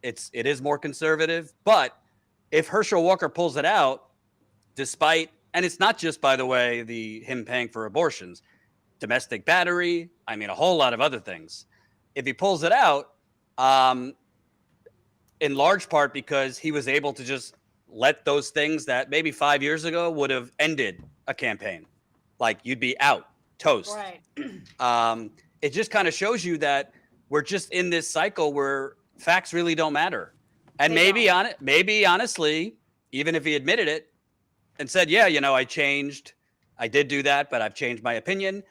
it is more conservative, but if Herschel Walker pulls it out, despite, and it's not just, by the way, him paying for abortions, domestic battery, I mean, a whole lot of other things. If he pulls it out, in large part because he was able to just let those things that maybe 5 years ago would have ended a campaign, like you'd be out, toast. Right. It just kind of shows you that we're just in this cycle where facts really don't matter. And maybe honestly, even if he admitted it and said, yeah, I changed, I did do that, but I've changed my opinion.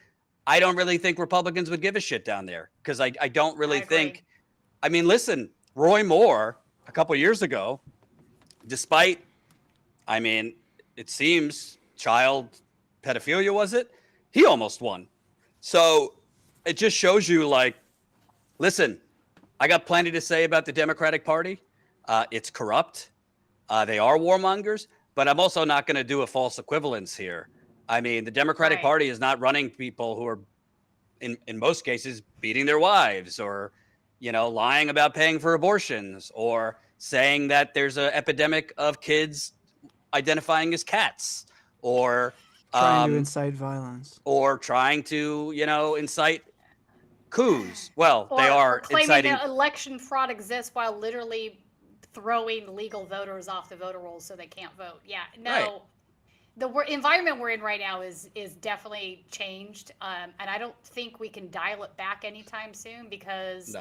I don't really think Republicans would give a shit down there, because I don't really think, I mean, listen, Roy Moore a couple years ago, despite, I mean, it seems child pedophilia, was it? He almost won. So it just shows you, like, listen, I got plenty to say about the Democratic Party. It's corrupt. They are warmongers, but I'm also not going to do a false equivalence here. I mean, the Democratic Party is not running people who are, in most cases, beating their wives, or, lying about paying for abortions, or saying that there's an epidemic of kids identifying as cats, or trying to incite violence, or trying to, incite coups. Well, they are claiming inciting that election fraud exists while literally throwing legal voters off the voter rolls so they can't vote. Yeah, no. Right. The environment we're in right now is definitely changed, and I don't think we can dial it back anytime soon, because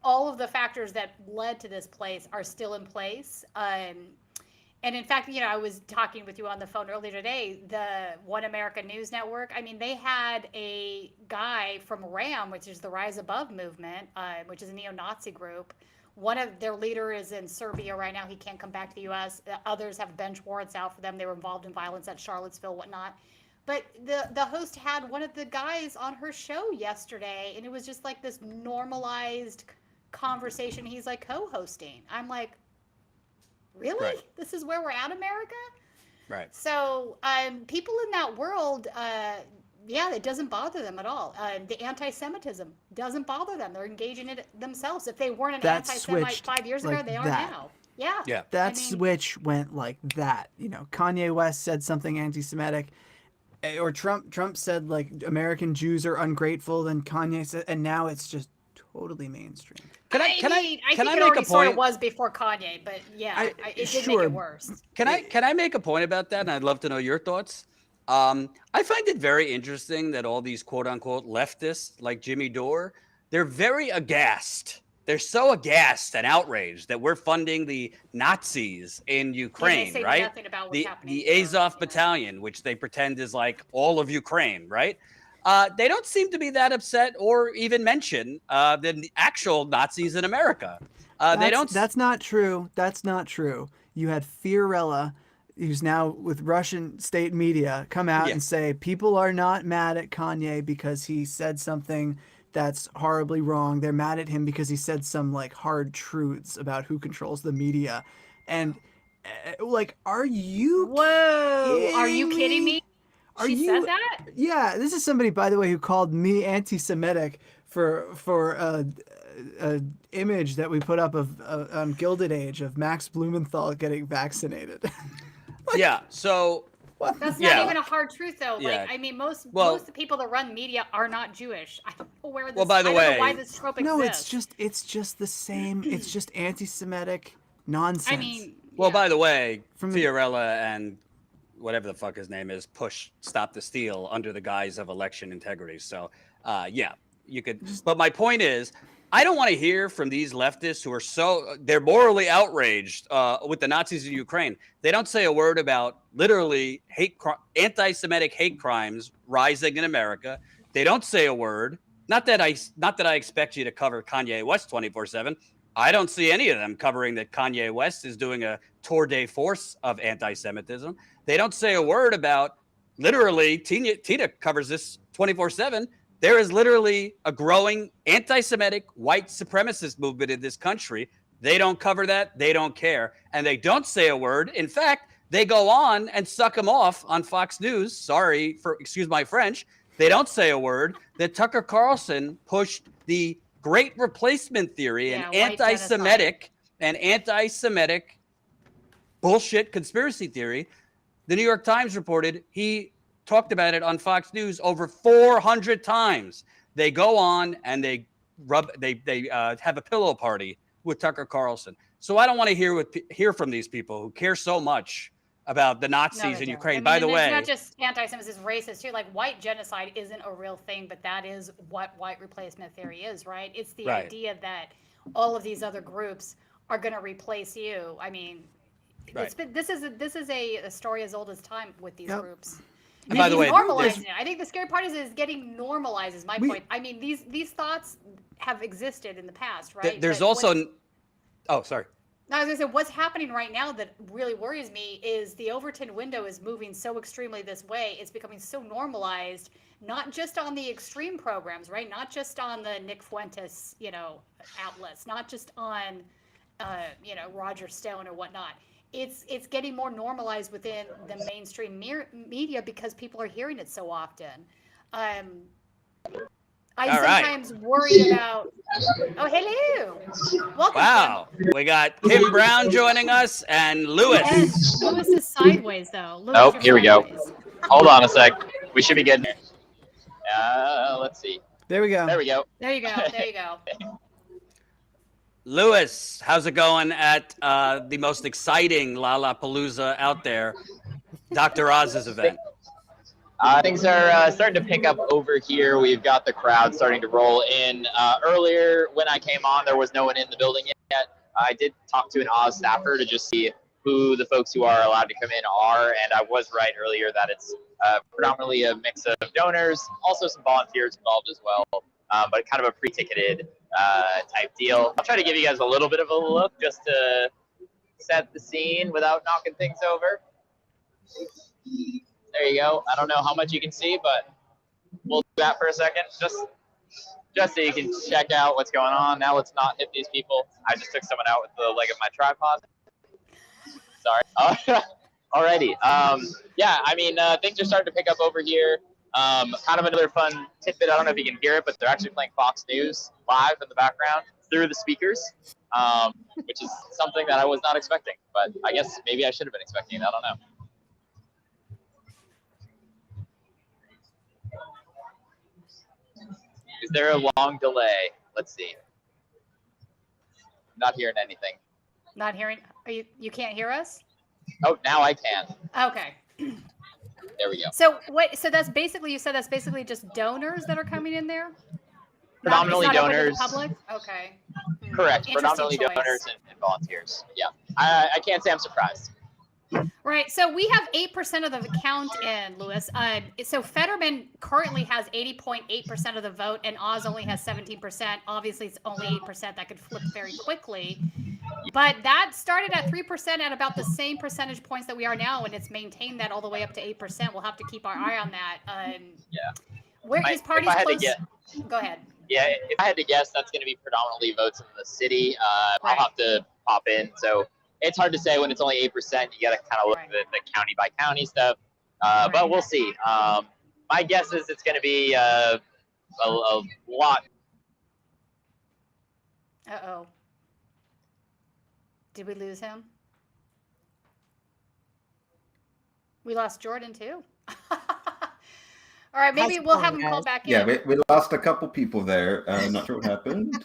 all of the factors that led to this place are still in place. And in fact, I was talking with you on the phone earlier today, the One America News Network. I mean, they had a guy from RAM, which is the Rise Above movement, which is a neo-Nazi group. One of their leader is in Serbia right now. He can't come back to the U.S. Others have bench warrants out for them. They were involved in violence at Charlottesville, whatnot. But the host had one of the guys on her show yesterday, and it was just like this normalized conversation he's like co-hosting. I'm like, really? Right. This is where we're at, America? Right. So people in that world, it doesn't bother them at all. The anti-Semitism doesn't bother them. They're engaging in it themselves. If they weren't an anti-Semite 5 years ago, they are now. Yeah. That switch went like that. Kanye West said something anti-Semitic, or Trump said, like, American Jews are ungrateful. Then Kanye said, and now it's just totally mainstream. I think it already sort of was before Kanye, but it did make it worse. Can I make a point about that? And I'd love to know your thoughts. I find it very interesting that all these quote unquote leftists like Jimmy Dore, they're very aghast. They're so aghast and outraged that we're funding the Nazis in Ukraine, right? The Azov Battalion, which they pretend is like all of Ukraine, right? They don't seem to be that upset or even mention the actual Nazis in America. That's not true. That's not true. You had Fiorella, who's now with Russian state media, come out and say people are not mad at Kanye because he said something that's horribly wrong. They're mad at him because he said some like hard truths about who controls the media. And like, are you kidding me? She said that? Yeah, this is somebody, by the way, who called me anti-Semitic for a image that we put up of on Gilded Age of Max Blumenthal getting vaccinated. So that's not even a hard truth, though. Like, I mean, most of the people that run media are not Jewish. I don't know where this. Well, by the way, I don't know why this trope exists. No, it's just the same. It's just anti-Semitic nonsense. I mean, by the way, Fiorella and whatever the fuck his name is, Stop the Steal under the guise of election integrity. So, you could. But my point is, I don't want to hear from these leftists who are they're morally outraged with the Nazis in Ukraine. They don't say a word about literally anti-Semitic hate crimes rising in America. They don't say a word Not that I expect you to cover Kanye West 24/7. I don't see any of them covering that Kanye West is doing a tour de force of anti-Semitism. They don't say a word about, literally, Tina covers this 24/7. There is literally a growing anti-Semitic white supremacist movement in this country. They don't cover that. They don't care. And they don't say a word. In fact, they go on and suck him off on Fox News. Sorry for, excuse my French. They don't say a word that Tucker Carlson pushed the great replacement theory and anti-Semitic bullshit conspiracy theory. The New York Times reported he talked about it on Fox News over 400 times. They go on and they have a pillow party with Tucker Carlson. So I don't want to hear from these people who care so much about the Nazis in Ukraine. I mean, by the way, it's not just anti-Semitism, it's racist too. Like, white genocide isn't a real thing, but that is what white replacement theory is, right? It's the idea that all of these other groups are going to replace you. I mean, this is a story as old as time with these groups. And by the way, normalizing it. I think the scary part is getting normalized. Is my point. I mean, these thoughts have existed in the past, right? There's also. Oh, sorry. No, I was going to say, what's happening right now that really worries me is the Overton window is moving so extremely this way. It's becoming so normalized, not just on the extreme programs, right? Not just on the Nick Fuentes, outlets, not just on, Roger Stone or whatnot. It's getting more normalized within the mainstream media because people are hearing it so often. I sometimes worry about. Oh, hello! Welcome. Wow, we got Kim Brown joining us and Lewis. Yes, Lewis is sideways though. Lewis, here we go. Hold on a sec. We should be getting it. Let's see. There we go. There you go. Lewis, how's it going at the most exciting Lollapalooza out there, Dr. Oz's event? Things are starting to pick up over here. We've got the crowd starting to roll in. Earlier, when I came on, there was no one in the building yet. I did talk to an Oz staffer to just see who the folks who are allowed to come in are, and I was right earlier that it's predominantly a mix of donors, also some volunteers involved as well, but kind of a pre-ticketed type deal. I'll try to give you guys a little bit of a look just to set the scene without knocking things over. There you go. I don't know how much you can see, but we'll do that for a second, just so you can check out what's going on. Now let's not hit these people. I just took someone out with the leg of my tripod. Sorry. Alrighty. Yeah, I mean, things are starting to pick up over here. Kind of another fun tidbit. I don't know if you can hear it, but they're actually playing Fox News live in the background through the speakers, which is something that I was not expecting. But I guess maybe I should have been expecting it. I don't know. Is there a long delay? Let's see. Not hearing anything. Not hearing? You can't hear us? Oh, now I can. Okay. There we go. So what? So that's basically, you said that's basically just donors that are coming in there? Predominantly not donors. Public? Okay. Correct. Predominantly donors and volunteers. Yeah. I can't say I'm surprised. Right. So we have 8% of the count in, Lewis. So Fetterman currently has 80.8% of the vote, and Oz only has 17%. Obviously, it's only 8%. That could flip very quickly. But that started at 3% at about the same percentage points that we are now, and it's maintained that all the way up to 8%. We'll have to keep our eye on that. Yeah. Where his party's close. Go ahead. Yeah, if I had to guess, that's going to be predominantly votes in the city. I'll have to pop in. So it's hard to say when it's only 8%. You got to kind of look at the county by county stuff. But we'll see. My guess is it's going to be a lot. Uh-oh. Did we lose him? We lost Jordan too. All right, maybe we'll have him call back in. Yeah, we lost a couple people there. I'm not sure what happened.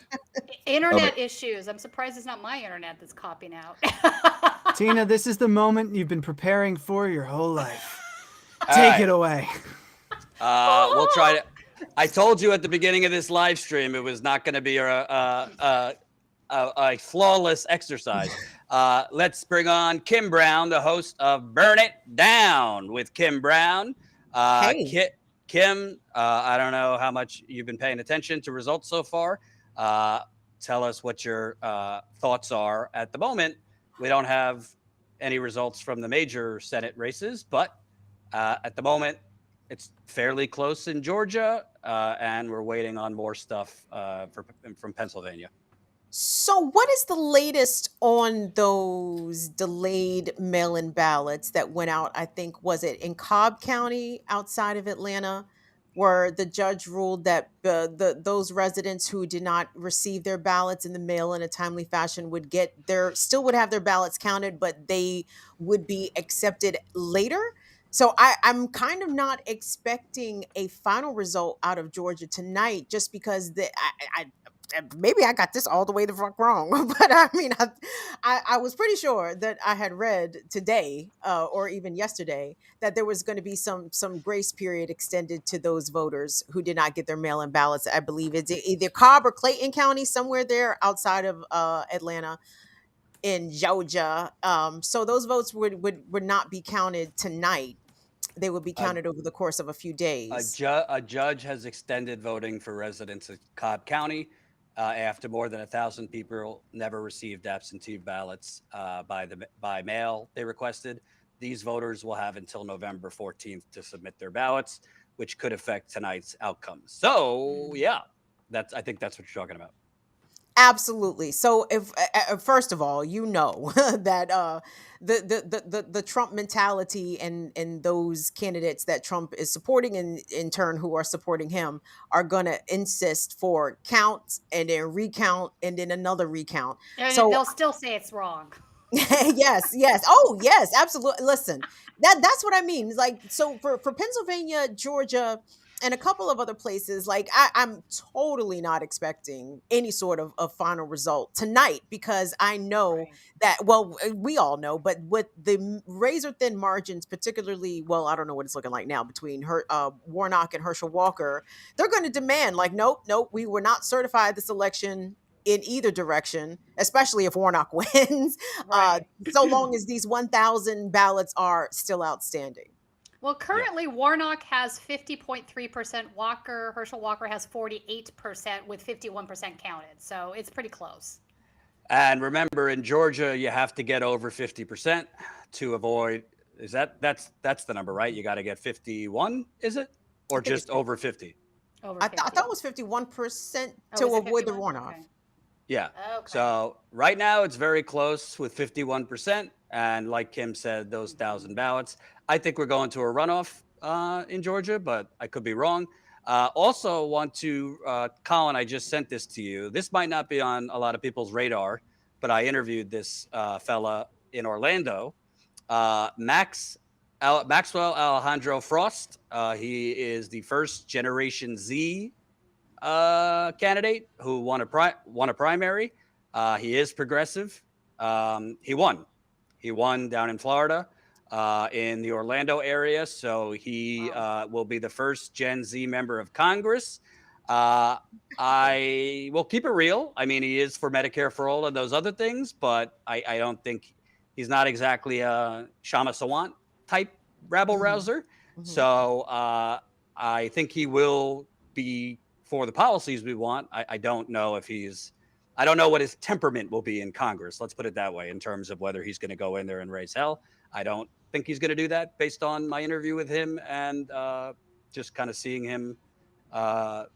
Internet issues. I'm surprised it's not my internet that's copying out. Tina, this is the moment you've been preparing for your whole life. Take it away. We'll try to. I told you at the beginning of this live stream it was not going to be a flawless exercise. Let's bring on Kim Brown, the host of Burn It Down with Kim Brown. Hey. Kim, I don't know how much you've been paying attention to results so far. Tell us what your thoughts are. At the moment, we don't have any results from the major Senate races, but at the moment, it's fairly close in Georgia, and we're waiting on more stuff from Pennsylvania. So, what is the latest on those delayed mail in ballots that went out? I think, was it in Cobb County outside of Atlanta, where the judge ruled that those residents who did not receive their ballots in the mail in a timely fashion still would have their ballots counted, but they would be accepted later? So I'm kind of not expecting a final result out of Georgia tonight, just because maybe I got this all the way the fuck wrong, but I mean, I was pretty sure that I had read today, or even yesterday, that there was going to be some grace period extended to those voters who did not get their mail-in ballots. I believe it's either Cobb or Clayton County, somewhere there outside of Atlanta in Georgia. So those votes would not be counted tonight. They would be counted over the course of a few days. A judge has extended voting for residents of Cobb County after more than 1,000 people never received absentee ballots by mail they requested. These voters will have until November 14th to submit their ballots, which could affect tonight's outcome. So, yeah, I think that's what you're talking about. Absolutely. So, if first of all, that the Trump mentality and those candidates that Trump is supporting, and in turn who are supporting him, are going to insist for count and then recount and then another recount. And So they'll still say it's wrong. yes. Oh, yes, absolutely. Listen, that's what I mean. Like, so for Pennsylvania, Georgia, and a couple of other places, like I'm totally not expecting any sort of final result tonight, because I know that, well, we all know, but with the razor thin margins, particularly, well, I don't know what it's looking like now between Warnock and Herschel Walker, they're going to demand, like, nope, we were not certified this election in either direction, especially if Warnock wins, so long as these 1,000 ballots are still outstanding. Well, currently Warnock has 50.3%. Herschel Walker has 48% with 51% counted. So it's pretty close. And remember, in Georgia, you have to get over 50% to avoid. That's the number, right? You got to get 51, is it? Or just over 50? Over 50. I thought it was 51% to avoid the Warnock. Okay. Yeah. Okay. So right now it's very close with 51%. And like Kim said, those 1,000 ballots. I think we're going to a runoff in Georgia, but I could be wrong. Also want to, Colin, I just sent this to you. This might not be on a lot of people's radar, but I interviewed this fella in Orlando, Maxwell Alejandro Frost. He is the first Generation Z candidate who won a primary. He is progressive. He won down in Florida, in the Orlando area. So he will be the first Gen Z member of Congress. I will keep it real. I mean, he is for Medicare for all and those other things, but I don't think he's not exactly a Shama Sawant type rabble rouser. Mm-hmm. So I think he will be for the policies we want. I don't know I don't know what his temperament will be in Congress. Let's put it that way, in terms of whether he's going to go in there and raise hell. I don't think he's going to do that based on my interview with him and just kind of seeing him, how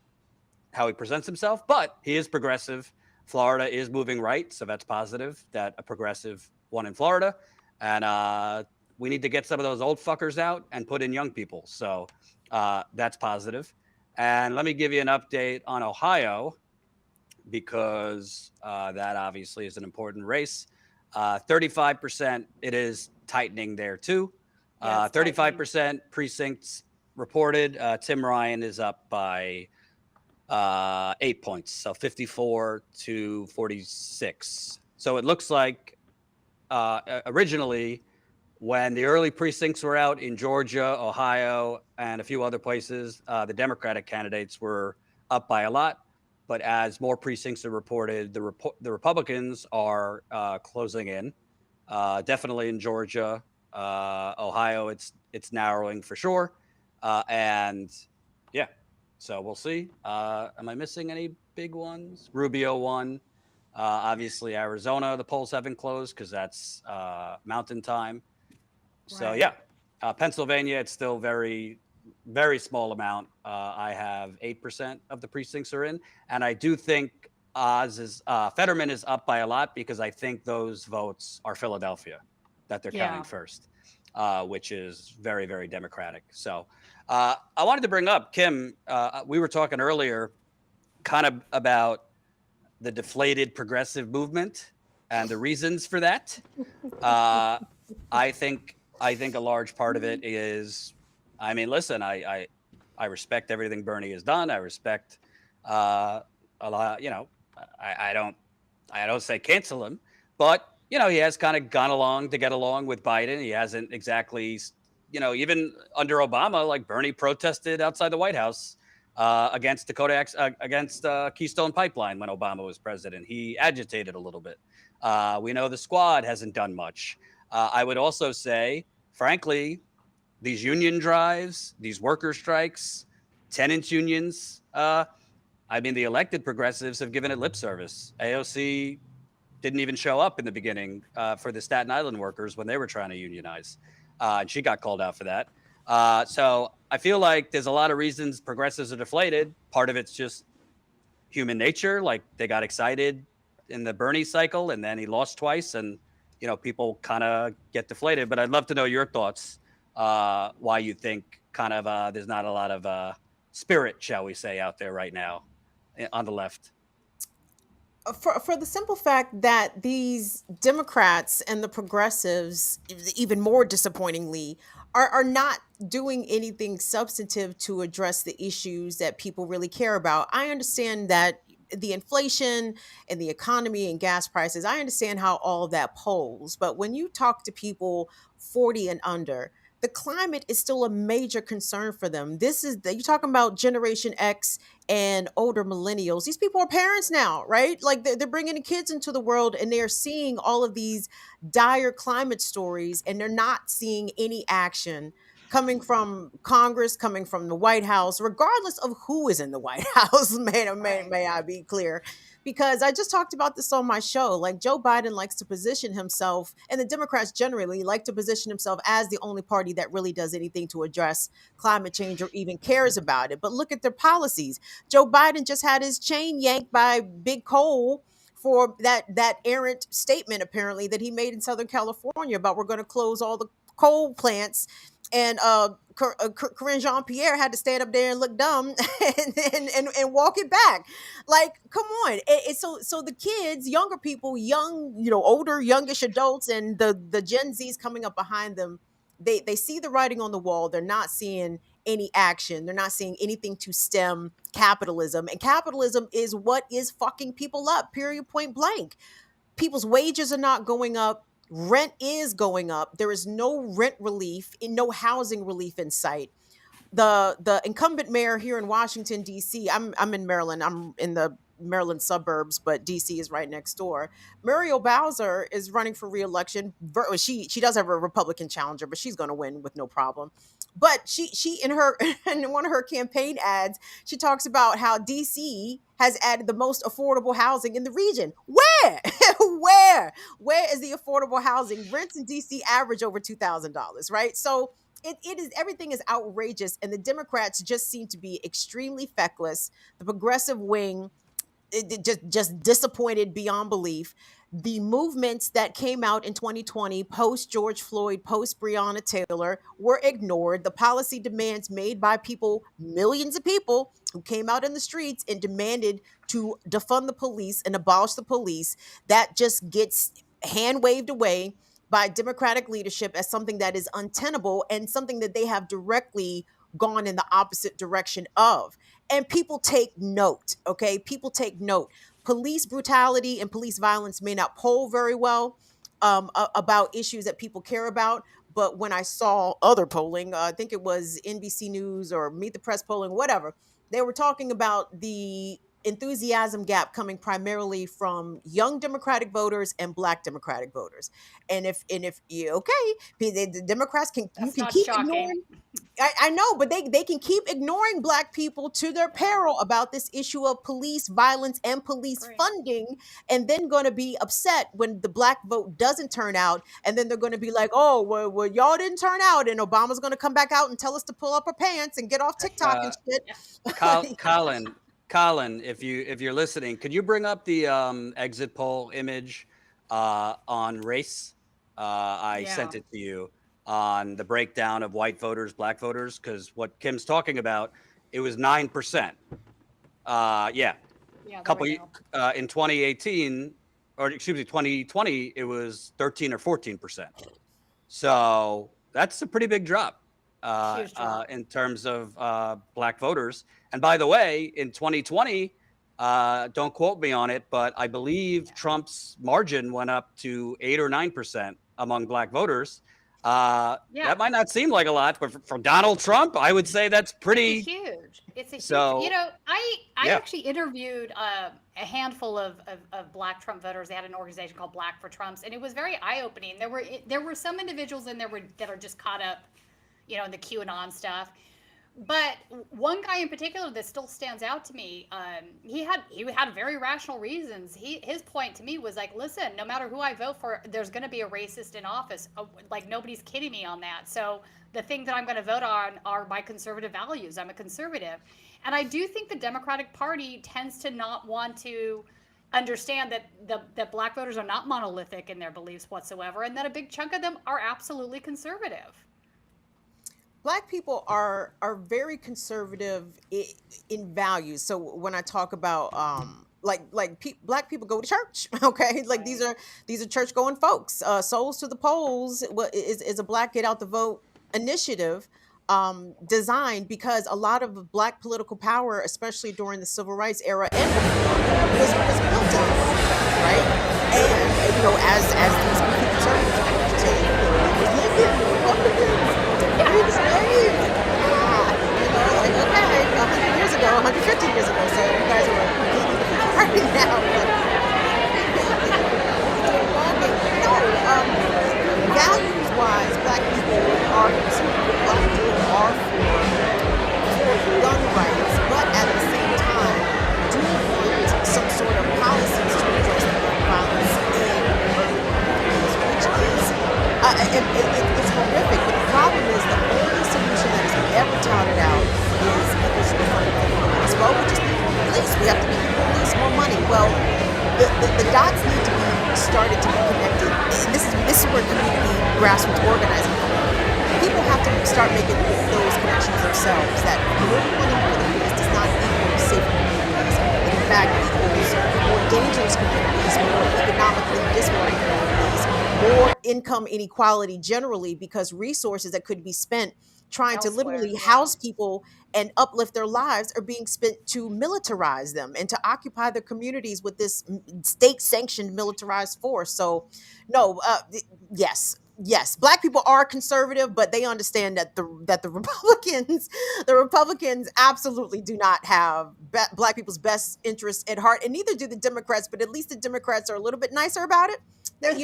he presents himself. But he is progressive. Florida is moving right, so that's positive that a progressive won in Florida. And we need to get some of those old fuckers out and put in young people. So that's positive. And let me give you an update on Ohio, because that obviously is an important race. 35%, it is tightening there too. 35% precincts reported. Tim Ryan is up by 8 points, so 54 to 46. So it looks like originally, when the early precincts were out in Georgia, Ohio, and a few other places, the Democratic candidates were up by a lot. But as more precincts are reported, the Republicans are closing in. Definitely in Georgia, Ohio, it's narrowing for sure. And Yeah. So we'll see. Am I missing any big ones? Rubio won. Obviously, Arizona, the polls haven't closed because that's mountain time. So, Right. yeah. Pennsylvania, it's still very small amount. I have 8% of the precincts are in. And I do think Fetterman is up by a lot because I think those votes are Philadelphia that they're counting Yeah. first, which is very, very Democratic. So I wanted to bring up, Kim, we were talking earlier kind of about the deflated progressive movement and the reasons for that. Uh, I think a large part of it is, I mean, listen, I respect everything Bernie has done. I respect a lot. I don't say cancel him, but he has kind of gone along to get along with Biden. He hasn't exactly, even under Obama, like Bernie protested outside the White House against the against Keystone Pipeline when Obama was president. He agitated a little bit. We know the Squad hasn't done much. I would also say, frankly, these union drives, these worker strikes, tenants unions. I mean, the elected progressives have given it lip service. AOC didn't even show up in the beginning for the Staten Island workers when they were trying to unionize, and she got called out for that. So I feel like there's a lot of reasons progressives are deflated. Part of it's just human nature. Like they got excited in the Bernie cycle, and then he lost twice, and people kind of get deflated. But I'd love to know your thoughts. Why you think kind of there's not a lot of spirit, shall we say, out there right now on the left? For the simple fact that these Democrats and the progressives, even more disappointingly, are not doing anything substantive to address the issues that people really care about. I understand that the inflation and the economy and gas prices, I understand how all of that polls. But when you talk to people 40 and under, the climate is still a major concern for them. You're talking about Generation X and older millennials. These people are parents now, right? Like they're bringing the kids into the world and they're seeing all of these dire climate stories and they're not seeing any action coming from Congress, coming from the White House, regardless of who is in the White House. May I be clear? Because I just talked about this on my show. Like Joe Biden likes to position himself, and the Democrats generally like to position himself as the only party that really does anything to address climate change or even cares about it. But look at their policies. Joe Biden just had his chain yanked by Big Coal for that errant statement apparently that he made in Southern California about we're going to close all the coal plants, and Corinne Jean Pierre had to stand up there and look dumb and walk it back. Like, come on! So the kids, younger people, older, youngish adults, and the Gen Zs coming up behind them, they see the writing on the wall. They're not seeing any action. They're not seeing anything to stem capitalism, and capitalism is what is fucking people up. Period. Point blank. People's wages are not going up. Rent is going up. There is no rent relief, no housing relief in sight. The incumbent mayor here in Washington D.C. I'm in Maryland. I'm in the Maryland suburbs, but D.C. is right next door. Muriel Bowser is running for re-election. She does have a Republican challenger, but she's going to win with no problem. But she in one of her campaign ads, she talks about how D.C. has added the most affordable housing in the region. Where? Where is the affordable housing? Rents in DC average over $2,000, right? So it is, everything is outrageous, and the Democrats just seem to be extremely feckless. The progressive wing, just disappointed beyond belief. The movements that came out in 2020, post George Floyd, post Breonna Taylor, were ignored. The policy demands made by people, millions of people who came out in the streets and demanded to defund the police and abolish the police, that just gets hand waved away by Democratic leadership as something that is untenable and something that they have directly gone in the opposite direction of. And people take note, okay? People take note. Police brutality and police violence may not poll very well about issues that people care about. But when I saw other polling, I think it was NBC News or Meet the Press polling, whatever, they were talking about the enthusiasm gap coming primarily from young Democratic voters and Black Democratic voters. And if you okay, the Democrats can you That's can not keep shocking. ignoring. I know, but they can keep ignoring Black people to their peril about this issue of police violence and police Agree. funding, and then going to be upset when the Black vote doesn't turn out, and then they're going to be like, "Oh, well, y'all didn't turn out," and Obama's going to come back out and tell us to pull up our pants and get off TikTok and shit. Colin, if you're listening, could you bring up the exit poll image on race? I sent it to you on the breakdown of white voters, Black voters, because what Kim's talking about, it was 9%. Yeah, couple in 2018, or excuse me, 2020, it was 13 or 14%. So that's a pretty big drop, Huge drop. in terms of Black voters. And by the way, in 2020, don't quote me on it, but I believe Trump's margin went up to 8 or 9% among Black voters. That might not seem like a lot, but for Donald Trump, I would say that's pretty huge. It's a huge. So- You know, I actually interviewed a handful of Black Trump voters. They had an organization called Black for Trumps, and it was very eye opening. There were some individuals in there that are just caught up, you know, in the QAnon stuff. But one guy in particular that still stands out to me, he had very rational reasons. His point to me was like, listen, no matter who I vote for, there's going to be a racist in office. Like, nobody's kidding me on that. So the thing that I'm going to vote on are my conservative values. I'm a conservative. And I do think the Democratic Party tends to not want to understand that Black voters are not monolithic in their beliefs whatsoever, and that a big chunk of them are absolutely conservative. Black people are very conservative in values. So when I talk about Black people go to church, okay, like these are church going folks. Souls to the Polls is a Black Get Out the Vote initiative designed because a lot of Black political power, especially during the Civil Rights era and before, was built on, right? And you know, as these conservatives okay, 100 years ago, 150 years ago, so you guys are a completely different party now. Values-wise, Black people are conservative. Black people are for gun rights, but at the same time, do want some sort of policies to address the gun violence in urban communities, which is it's horrific. But the problem is the only solution that is ever touted out is people should be funding the police. Well, we just need more police. We have to give the police more money. Well, the dots need to be started to be connected. This is where community grassroots organizing comes in. People have to start making those connections themselves. That more money for the police does not equal safer communities. It in fact equals more dangerous communities, more economically disparate communities, more income inequality generally, because resources that could be spent trying to literally house people and uplift their lives are being spent to militarize them and to occupy their communities with this state-sanctioned militarized force. So, no, yes, Black people are conservative, but they understand that the Republicans absolutely do not have Black people's best interests at heart, and neither do the Democrats. But at least the Democrats are a little bit nicer about it. They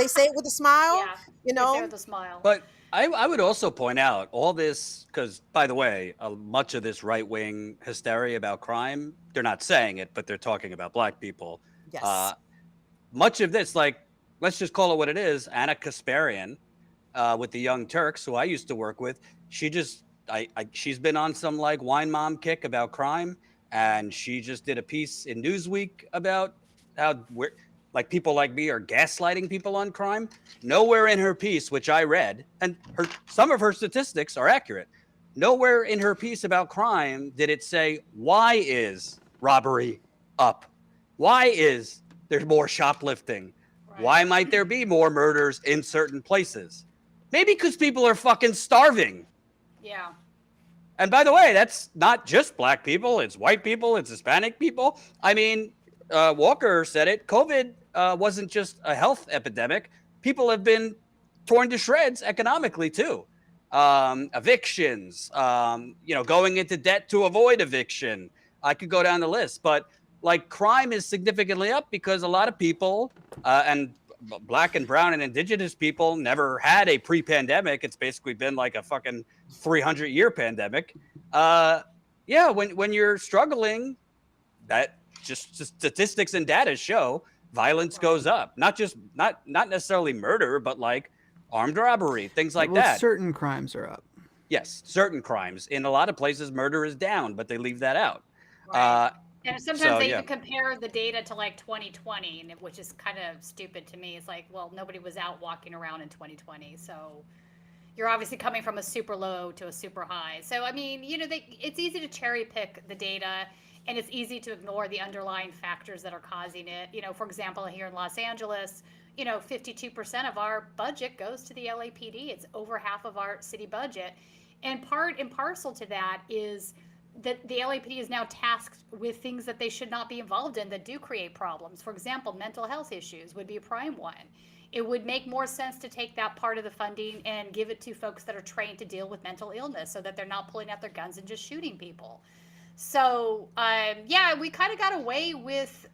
say it with a smile. Yeah, you know, they say it with a smile. But I would also point out all this, because, by the way, much of this right-wing hysteria about crime, they're not saying it, but they're talking about Black people. Yes. Much of this, like, let's just call it what it is, Anna Kasparian, with the Young Turks, who I used to work with, she's been on some, like, wine mom kick about crime, and she just did a piece in Newsweek about how like people like me are gaslighting people on crime. Nowhere in her piece, which I read, and some of her statistics are accurate, nowhere in her piece about crime did it say, why is robbery up? Why is there more shoplifting? Right. Why might there be more murders in certain places? Maybe because people are fucking starving. Yeah. And by the way, that's not just Black people. It's white people. It's Hispanic people. I mean, Walker said it. COVID wasn't just a health epidemic. People have been torn to shreds economically too. Evictions, going into debt to avoid eviction. I could go down the list, but like crime is significantly up because a lot of people and Black and brown and indigenous people never had a pre-pandemic. It's basically been like a fucking 300-year pandemic. Yeah, when you're struggling, that just statistics and data show violence goes up. Not necessarily murder, but like armed robbery, things like that. Certain crimes are up. Yes, certain crimes. In a lot of places, murder is down, but they leave that out. Right. And sometimes they even compare the data to like 2020, which is kind of stupid to me. It's like, well, nobody was out walking around in 2020. So you're obviously coming from a super low to a super high. So, I mean, you know, it's easy to cherry pick the data, and it's easy to ignore the underlying factors that are causing it. You know, for example, here in Los Angeles, you know, 52% of our budget goes to the LAPD. It's over half of our city budget. And part and parcel to that is that the LAPD is now tasked with things that they should not be involved in that do create problems. For example, mental health issues would be a prime one. It would make more sense to take that part of the funding and give it to folks that are trained to deal with mental illness so that they're not pulling out their guns and just shooting people. So, yeah, we kind of got away with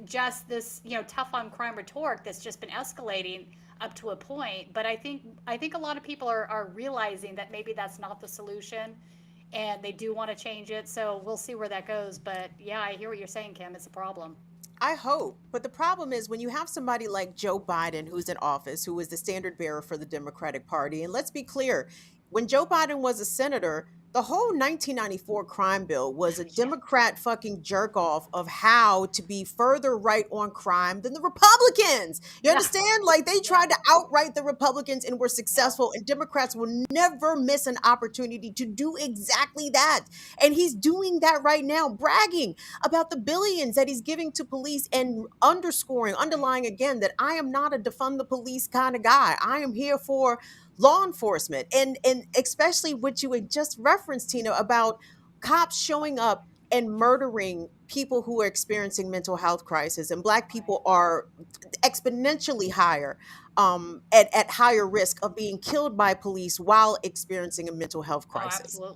just this, you know, tough on crime rhetoric that's just been escalating up to a point. But I think a lot of people are realizing that maybe that's not the solution, and they do want to change it. So we'll see where that goes. But yeah, I hear what you're saying, Kim. It's a problem. I hope. But the problem is when you have somebody like Joe Biden, who's in office, who is the standard bearer for the Democratic Party. And let's be clear, when Joe Biden was a senator, the whole 1994 crime bill was a Democrat fucking jerk off of how to be further right on crime than the Republicans. You understand? Like they tried to outright the Republicans and were successful, and Democrats will never miss an opportunity to do exactly that. And he's doing that right now, bragging about the billions that he's giving to police and underlying again that I am not a defund the police kind of guy. I am here for law enforcement, and especially what you had just referenced, Tina, about cops showing up and murdering people who are experiencing mental health crisis, and Black people are exponentially higher at higher risk of being killed by police while experiencing a mental health crisis. Oh,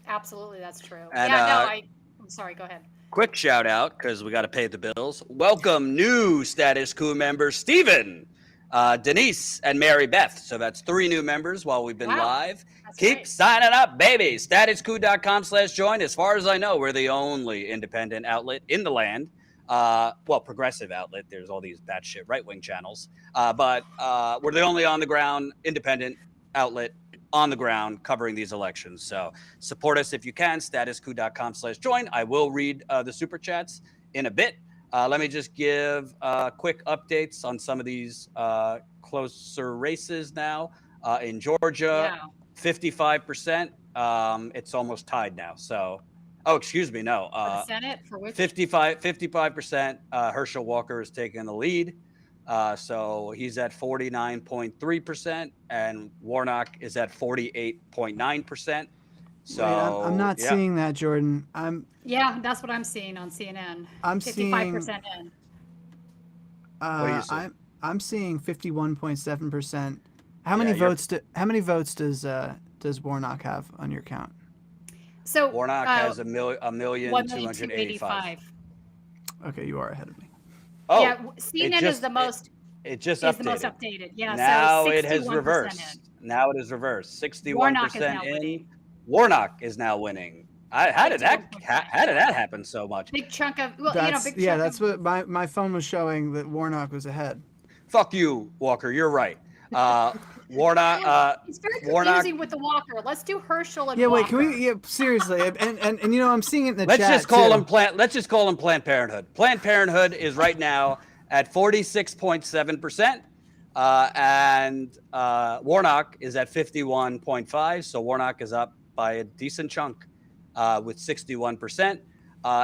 absolutely, that's true. And, I'm sorry, go ahead. Quick shout out, because we got to pay the bills. Welcome new Status Coup members, Steven, Denise, and Mary Beth. So that's 3 new members while we've been live. That's Keep great. signing up, baby. StatusCoup.com/join. As far as I know, we're the only independent outlet in the land. Well, progressive outlet. There's all these batshit right-wing channels. But we're the only on-the-ground independent outlet on the ground covering these elections. So support us if you can. StatusCoup.com/join. I will read the super chats in a bit. Let me just give quick updates on some of these closer races now. In Georgia, 55%. It's almost tied now. So, excuse me, no. For the Senate, for which? 55%. Herschel Walker is taking the lead. So he's at 49.3%, and Warnock is at 48.9%. So wait, I'm not seeing that, Jordan. That's what I'm seeing on CNN. I'm 55% seeing, in. What do you see? I'm seeing 51.7%. How many votes does Warnock have on your count? So Warnock has 1,285,000. Okay, you are ahead of me. Oh, yeah, CNN is the most. It just is updated. the most updated. Yeah. Now so it has reversed. In. Now it is reversed. 61% Warnock is now in. winning. Warnock is now winning. How did that happen so much? Big chunk of that's what my phone was showing, that Warnock was ahead. Fuck you, Walker. You're right. Warnock. It's very confusing with the Walker. Let's do Herschel and Walker. Wait, can we? Yeah, seriously. and you know, I'm seeing it in the let's chat. Let's just call him Planned Parenthood. Planned Parenthood is right now at 46.7%, and Warnock is at 51.5%. So Warnock is up by a decent chunk with 61%.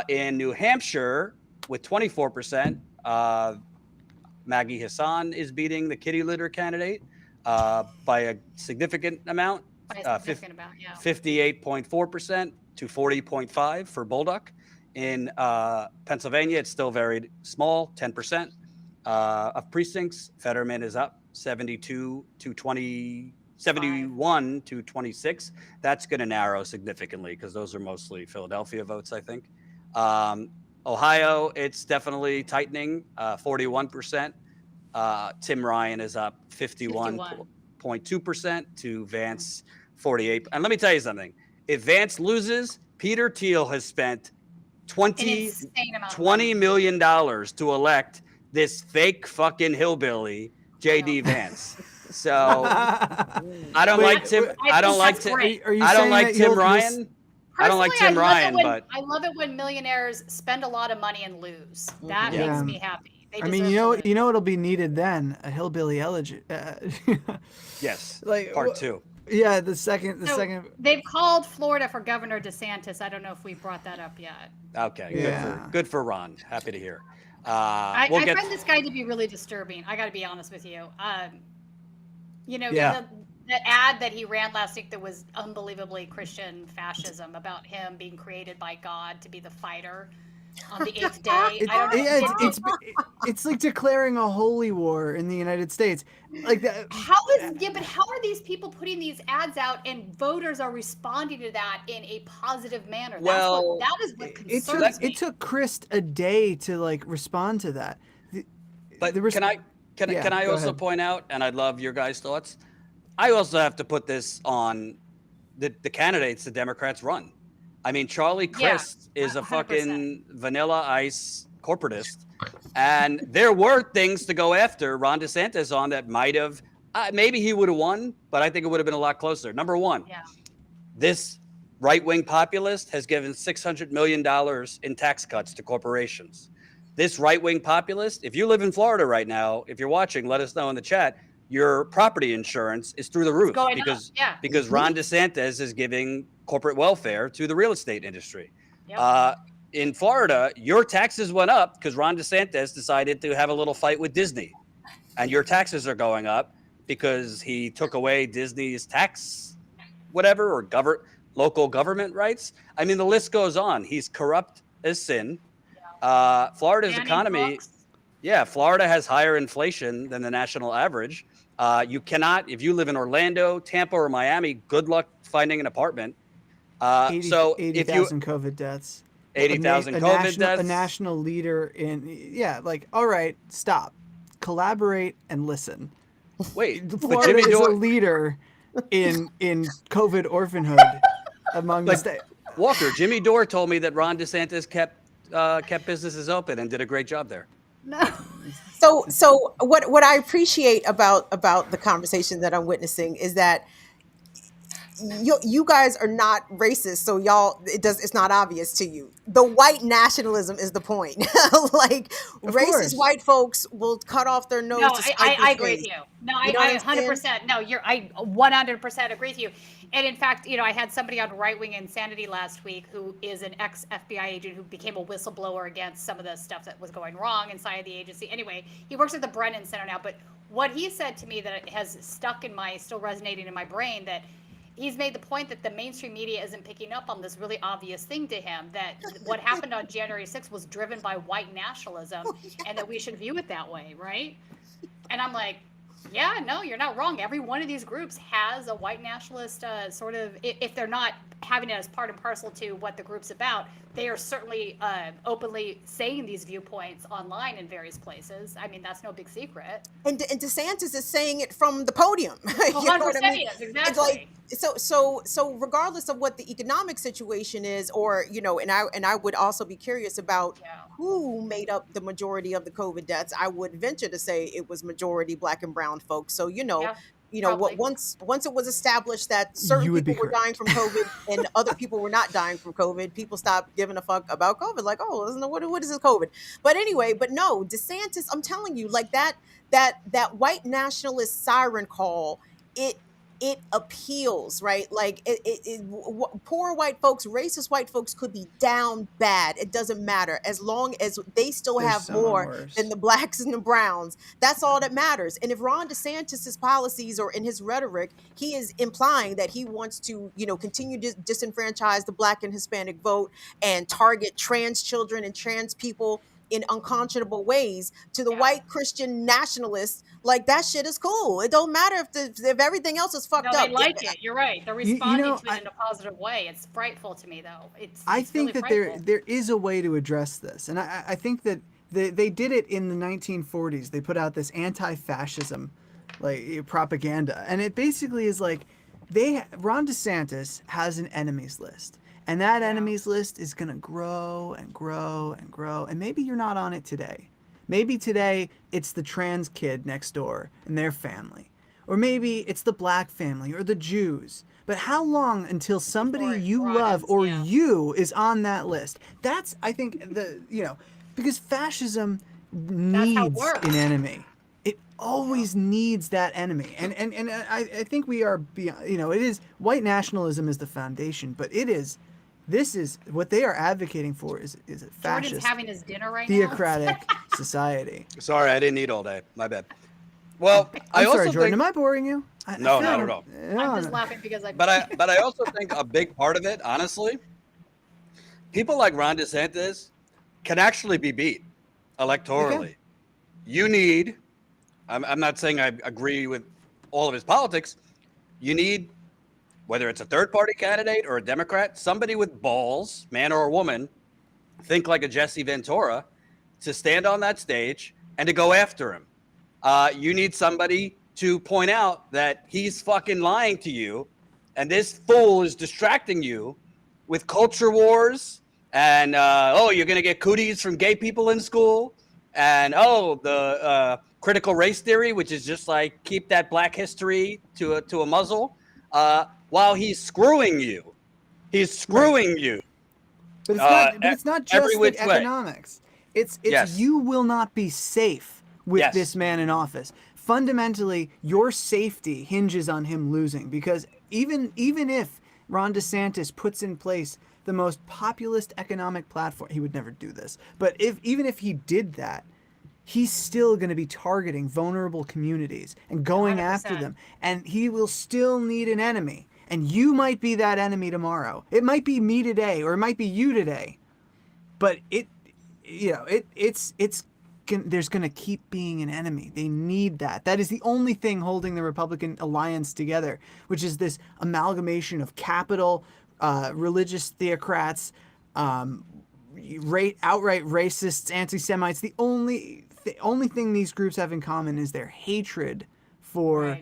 In New Hampshire with 24%, Maggie Hassan is beating the kitty litter candidate by a significant amount. 58.4% to 40.5% for Bolduc. In Pennsylvania, it's still very small, 10% of precincts. Fetterman is up 71 to 26. That's going to narrow significantly because those are mostly Philadelphia votes, I think. Ohio, it's definitely tightening, 41%. Tim Ryan is up 51.2% to Vance 48. And let me tell you something. If Vance loses, Peter Thiel has spent $20 million to elect this fake fucking hillbilly, JD Vance. So I don't like Tim. I don't like Tim. I don't like Tim Ryan. I don't like Tim Ryan, but I love it when millionaires spend a lot of money and lose. That makes me happy. I mean, you know what'll be needed then? A hillbilly elegy. Yes, like part 2. Yeah, the second. They've called Florida for Governor DeSantis. I don't know if we brought that up yet. Okay, good for Ron. Happy to hear. I find this guy to be really disturbing. I got to be honest with you. The ad that he ran last week that was unbelievably Christian fascism about him being created by God to be the fighter on the 8th day. It's like declaring a holy war in the United States. Like that. But how are these people putting these ads out and voters are responding to that in a positive manner? Well, that is what concerns me. It took Chris a day to respond to that. Can I also point out, and I'd love your guys' thoughts, I also have to put this on the candidates the Democrats run. I mean, Charlie Crist is a 100%. Fucking vanilla ice corporatist. And there were things to go after Ron DeSantis on that might have, maybe he would have won, but I think it would have been a lot closer. Number one, this right-wing populist has given $600 million in tax cuts to corporations. This right-wing populist, if you live in Florida right now, if you're watching, let us know in the chat. Your property insurance is through the roof because Ron DeSantis is giving corporate welfare to the real estate industry. In Florida, your taxes went up because Ron DeSantis decided to have a little fight with Disney, and your taxes are going up because he took away Disney's tax, whatever, or local government rights. I mean, the list goes on. He's corrupt as sin. Florida's economy. Yeah, Florida has higher inflation than the national average. You cannot, if you live in Orlando, Tampa, or Miami, good luck finding an apartment. 80,000 COVID deaths. 80,000 COVID deaths. A national leader in, all right, stop. Collaborate and listen. Wait, Florida is a leader in COVID orphanhood among the states. Walker, Jimmy Dore told me that Ron DeSantis kept businesses open and did a great job there. No. So what I appreciate about the conversation that I'm witnessing is that you guys are not racist, so it's not obvious to you. The white nationalism is the point. Like racist white folks will cut off their nose. No, I agree with you. No, I 100%. No, I 100% agree with you. And in fact, I had somebody on Right Wing Insanity last week who is an ex-FBI agent who became a whistleblower against some of the stuff that was going wrong inside the agency. Anyway, he works at the Brennan Center now. But what he said to me that has still resonating in my brain, that he's made the point that the mainstream media isn't picking up on this really obvious thing to him, that what happened on January 6th was driven by white nationalism and that we should view it that way, right? And I'm like, yeah, no, you're not wrong. Every one of these groups has a white nationalist sort of, if they're not having it as part and parcel to what the group's about, they are certainly openly saying these viewpoints online in various places. I mean, that's no big secret. And DeSantis is saying it from the podium. 100%, exactly. It's like, so regardless of what the economic situation is, or and I would also be curious about who made up the majority of the COVID deaths. I would venture to say it was majority Black and brown folks. So once it was established that certain people were dying from COVID and other people were not dying from COVID, people stopped giving a fuck about COVID. Like, oh, what is this COVID? But anyway, no, DeSantis, I'm telling you, like that white nationalist siren call, it appeals, right? Like poor white folks, racist white folks could be down bad. It doesn't matter as long as they still have more than the Blacks and the Browns. That's all that matters. And if Ron DeSantis's policies or in his rhetoric, he is implying that he wants to, continue to disenfranchise the Black and Hispanic vote and target trans children and trans people in unconscionable ways. To the Yeah. white Christian nationalists, like, that shit is cool. It don't matter if everything else is fucked No, up. they like it. You're right. They're responding know, to it in a positive way. It's frightful to me, though. It's I it's think really that frightful. there is a way to address this, and I think that they did it in the 1940s. They put out this anti-fascism like propaganda, and it basically is like Ron DeSantis has an enemies list, and that enemies list is gonna grow and grow and grow, and maybe you're not on it today. Maybe today it's the trans kid next door and their family, or maybe it's the black family or the Jews. But how long until somebody Before it you love broadens, or yeah. you is on that list? That's, I think, because fascism needs works. an enemy. It always needs that enemy. And I think we are beyond, it is, white nationalism is the foundation, but this is what they are advocating for is a Jordan's fascist, having his dinner right now. theocratic society. Sorry, I didn't eat all day. My bad. Well, I I'm also sorry, Jordan. think, Am I boring you? No, not at all. I'm just laughing because but I also think a big part of it, honestly, people like Ron DeSantis can actually be beat electorally. You need, I'm not saying I agree with all of his politics. You need, whether it's a third party candidate or a Democrat, somebody with balls, man or a woman, think like a Jesse Ventura, to stand on that stage and to go after him. You need somebody to point out that he's fucking lying to you, and this fool is distracting you with culture wars, and you're gonna get cooties from gay people in school, and the critical race theory, which is just like keep that black history to a muzzle, while he's screwing you. He's screwing you. But it's not every just which the way. economics. It's Yes. you will not be safe with Yes. this man in office. Fundamentally, your safety hinges on him losing, because even if Ron DeSantis puts in place the most populist economic platform, he would never do this. But even if he did that, he's still going to be targeting vulnerable communities and going after 100%. them, and he will still need an enemy. And you might be that enemy tomorrow. It might be me today, or it might be you today. But there's going to keep being an enemy. They need that. That is the only thing holding the Republican alliance together, which is this amalgamation of capital, religious theocrats, outright racists, anti-Semites. The only thing these groups have in common is their hatred for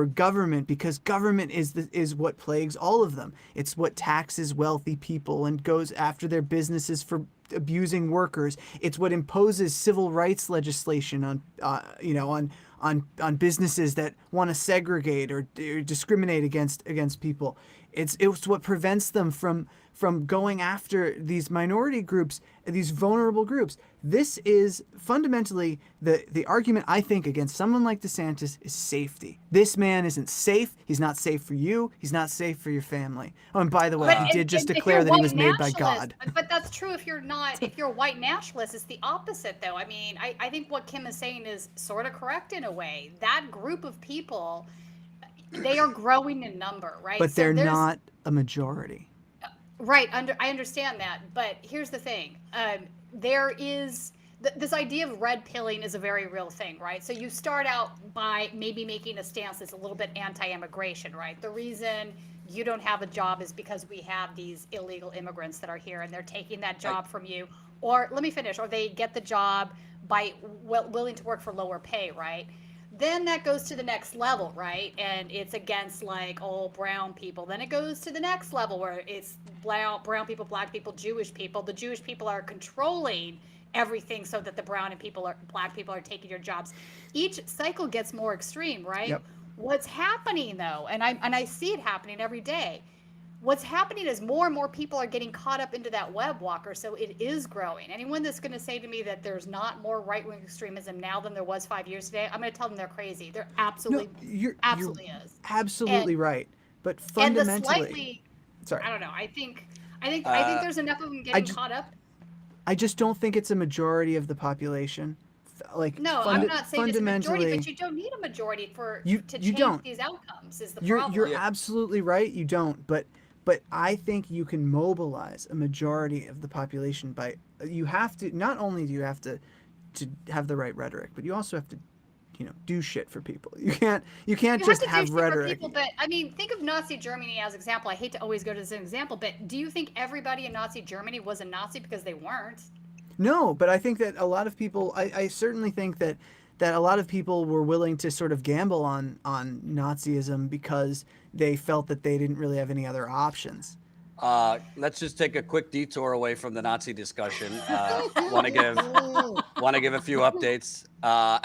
government, because government is what plagues all of them. It's what taxes wealthy people and goes after their businesses for abusing workers. It's what imposes civil rights legislation on businesses that want to segregate or discriminate against people. It's what prevents them from going after these minority groups, these vulnerable groups. This is fundamentally the argument, I think, against someone like DeSantis is safety. This man isn't safe. He's not safe for you. He's not safe for your family. Oh, and by the way, he did just declare that he was made by God. But that's true if you're a white nationalist. It's the opposite, though. I mean, I think what Kim is saying is sort of correct in a way. That group of people, they are growing in number, right? But they're not a majority. Right. I understand that. But here's the thing. There is this idea of red pilling is a very real thing, right? So you start out by maybe making a stance that's a little bit anti-immigration, right? The reason you don't have a job is because we have these illegal immigrants that are here and they're taking that job from you. Or let me finish. Or they get the job by willing to work for lower pay, right? Then that goes to the next level, right? And it's against like all brown people. Then it goes to the next level where it's brown people, black people, Jewish people. The Jewish people are controlling everything so that the brown and black people are taking your jobs. Each cycle gets more extreme, right? Yep. What's happening though, and I see it happening every day. What's happening is more and more people are getting caught up into that web walker, so it is growing. Anyone that's going to say to me that there's not more right-wing extremism now than there was 5 years ago, I'm going to tell them they're crazy. There absolutely is. Absolutely right. But fundamentally, sorry. I don't know. I think there's enough of them getting caught up. I just don't think it's a majority of the population. No, I'm not saying it's a majority, but you don't need a majority to change these outcomes. Is the problem? You're absolutely right. You don't. But But I think you can mobilize a majority of the population by, you have to, not only do you have to have the right rhetoric, but you also have to, do shit for people. You can't just have to do shit rhetoric. for people, but I mean, think of Nazi Germany as example. I hate to always go to this example, but do you think everybody in Nazi Germany was a Nazi because they weren't? No, but I think that a lot of people, I certainly think that a lot of people were willing to sort of gamble on Nazism because they felt that they didn't really have any other options. Let's just take a quick detour away from the Nazi discussion. Want to give a few updates.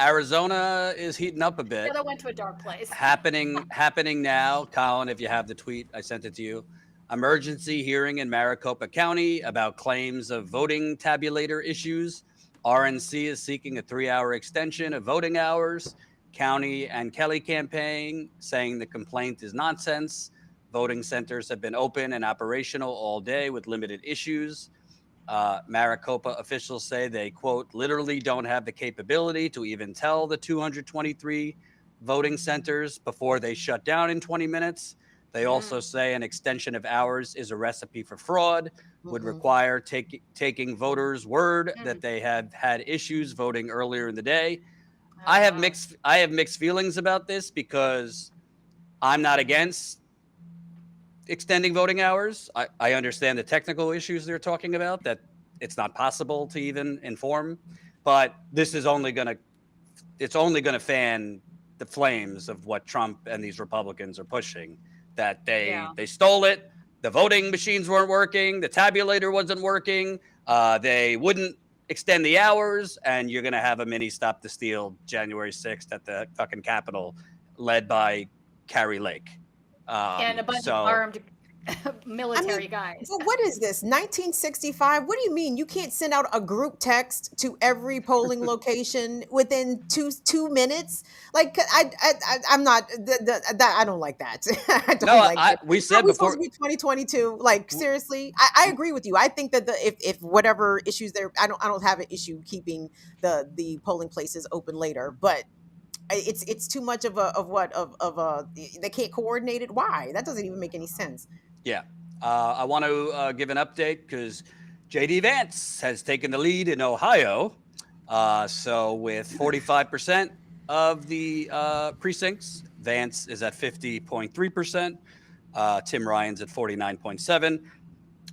Arizona is heating up a bit. Yeah, that went to a dark place. Happening now, Colin. If you have the tweet, I sent it to you. Emergency hearing in Maricopa County about claims of voting tabulator issues. RNC is seeking a 3-hour extension of voting hours. County and Kelly campaign saying the complaint is nonsense. Voting centers have been open and operational all day with limited issues. Maricopa officials say they, quote, literally don't have the capability to even tell the 223 voting centers before they shut down in 20 minutes. They also say an extension of hours is a recipe for fraud, would require taking voters' word that they have had issues voting earlier in the day. I have mixed feelings about this because I'm not against extending voting hours. I understand the technical issues they're talking about, that it's not possible to even inform, but this is only going to fan the flames of what Trump and these Republicans are pushing, that they stole it. The voting machines weren't working. The tabulator wasn't working. They wouldn't extend the hours, and you're going to have a mini Stop the Steal January 6th at the fucking Capitol, led by Carrie Lake. And a bunch of armed military guys. So what is this, 1965? What do you mean you can't send out a group text to every polling location within two minutes? Like, I'm not that I don't like that. I don't like that. We said before, supposed to be 2022. Like, seriously, I agree with you. I think that if whatever issues there, I don't have an issue keeping the polling places open later, but it's too much of a they can't coordinate it. Why? That doesn't even make any sense. Yeah. I want to give an update because J.D. Vance has taken the lead in Ohio. So with 45% of the precincts, Vance is at 50.3%. Tim Ryan's at 49.7%.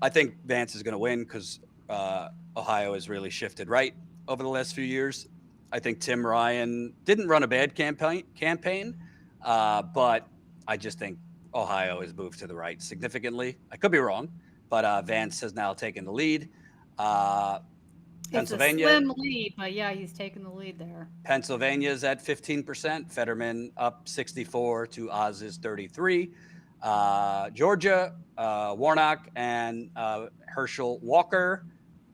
I think Vance is going to win because Ohio has really shifted right over the last few years. I think Tim Ryan didn't run a bad campaign, but I just think Ohio has moved to the right significantly. I could be wrong, but Vance has now taken the lead. Pennsylvania, it's a slim lead, but yeah, he's taken the lead there. Pennsylvania is at 15%. Fetterman up 64 to Oz's 33. Georgia, Warnock and Herschel Walker.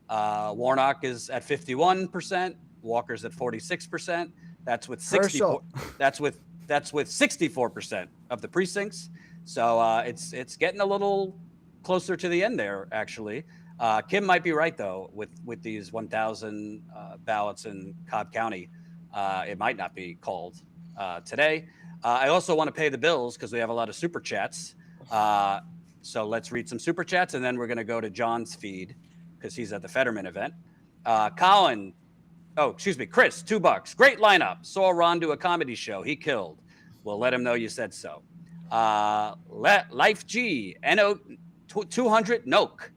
Warnock is at 51%. Walker's at 46%. That's with 64. That's with 64% of the precincts. So it's getting a little closer to the end there, actually. Kim might be right though with these 1,000 ballots in Cobb County. It might not be called today. I also want to pay the bills because we have a lot of super chats. So let's read some super chats, and then we're going to go to John's feed because he's at the Fetterman event. Colin. Oh, excuse me, Chris, $2. Great lineup. Saw Ron do a comedy show. He killed. We'll let him know you said so. Life G, NO 200 NOK.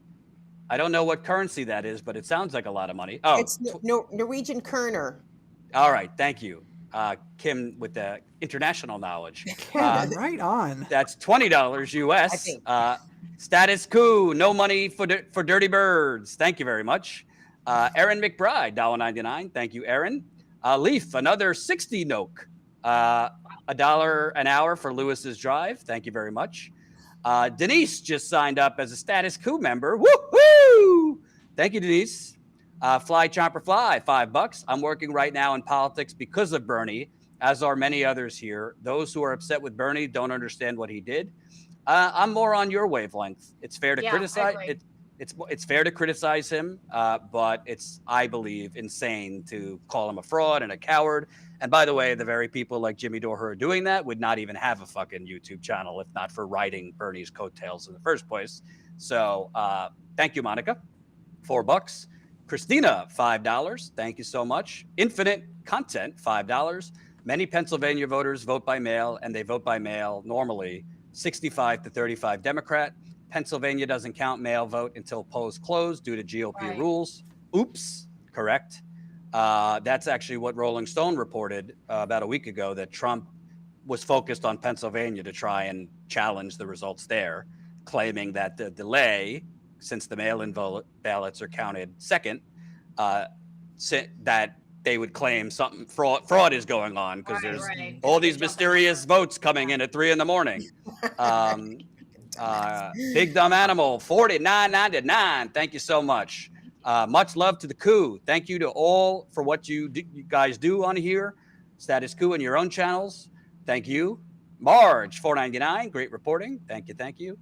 I don't know what currency that is, but it sounds like a lot of money. Oh, it's Norwegian kroner. All right, thank you, Kim, with the international knowledge. Right on. That's $20 US. Status Coup, no money for Dirty Birds. Thank you very much. Aaron McBride, $1.99. Thank you, Aaron. Leaf, another 60 NOK. $1 an hour for Lewis's Drive. Thank you very much. Denise just signed up as a Status Coup member. Woo-hoo! Thank you, Denise. Fly Chomper Fly, $5. I'm working right now in politics because of Bernie, as are many others here. Those who are upset with Bernie don't understand what he did. I'm more on your wavelength. It's fair to criticize it. It's fair to criticize him, but it's, I believe, insane to call him a fraud and a coward And by the way, the very people like Jimmy Dore who are doing that would not even have a fucking YouTube channel if not for riding Bernie's coattails in the first place. So thank you, Monica. $4. Christina, $5. Thank you so much. Infinite Content, $5. Many Pennsylvania voters vote by mail, and they vote by mail normally 65 to 35 Democrat. Pennsylvania doesn't count mail vote until polls close due to GOP rules. Oops, correct. That's actually what Rolling Stone reported about a week ago, that Trump was focused on Pennsylvania to try and challenge the results there, claiming that the delay, since the mail-in ballots are counted second, that they would claim something fraud is going on because there's all these mysterious votes coming in at 3 a.m. Big Dumb Animal, $49.99. Thank you so much. Much love to the coup. Thank you to all for what you guys do on here. Status Coup and your own channels. Thank you. Marge, $4.99. Great reporting. Thank you. Thank you.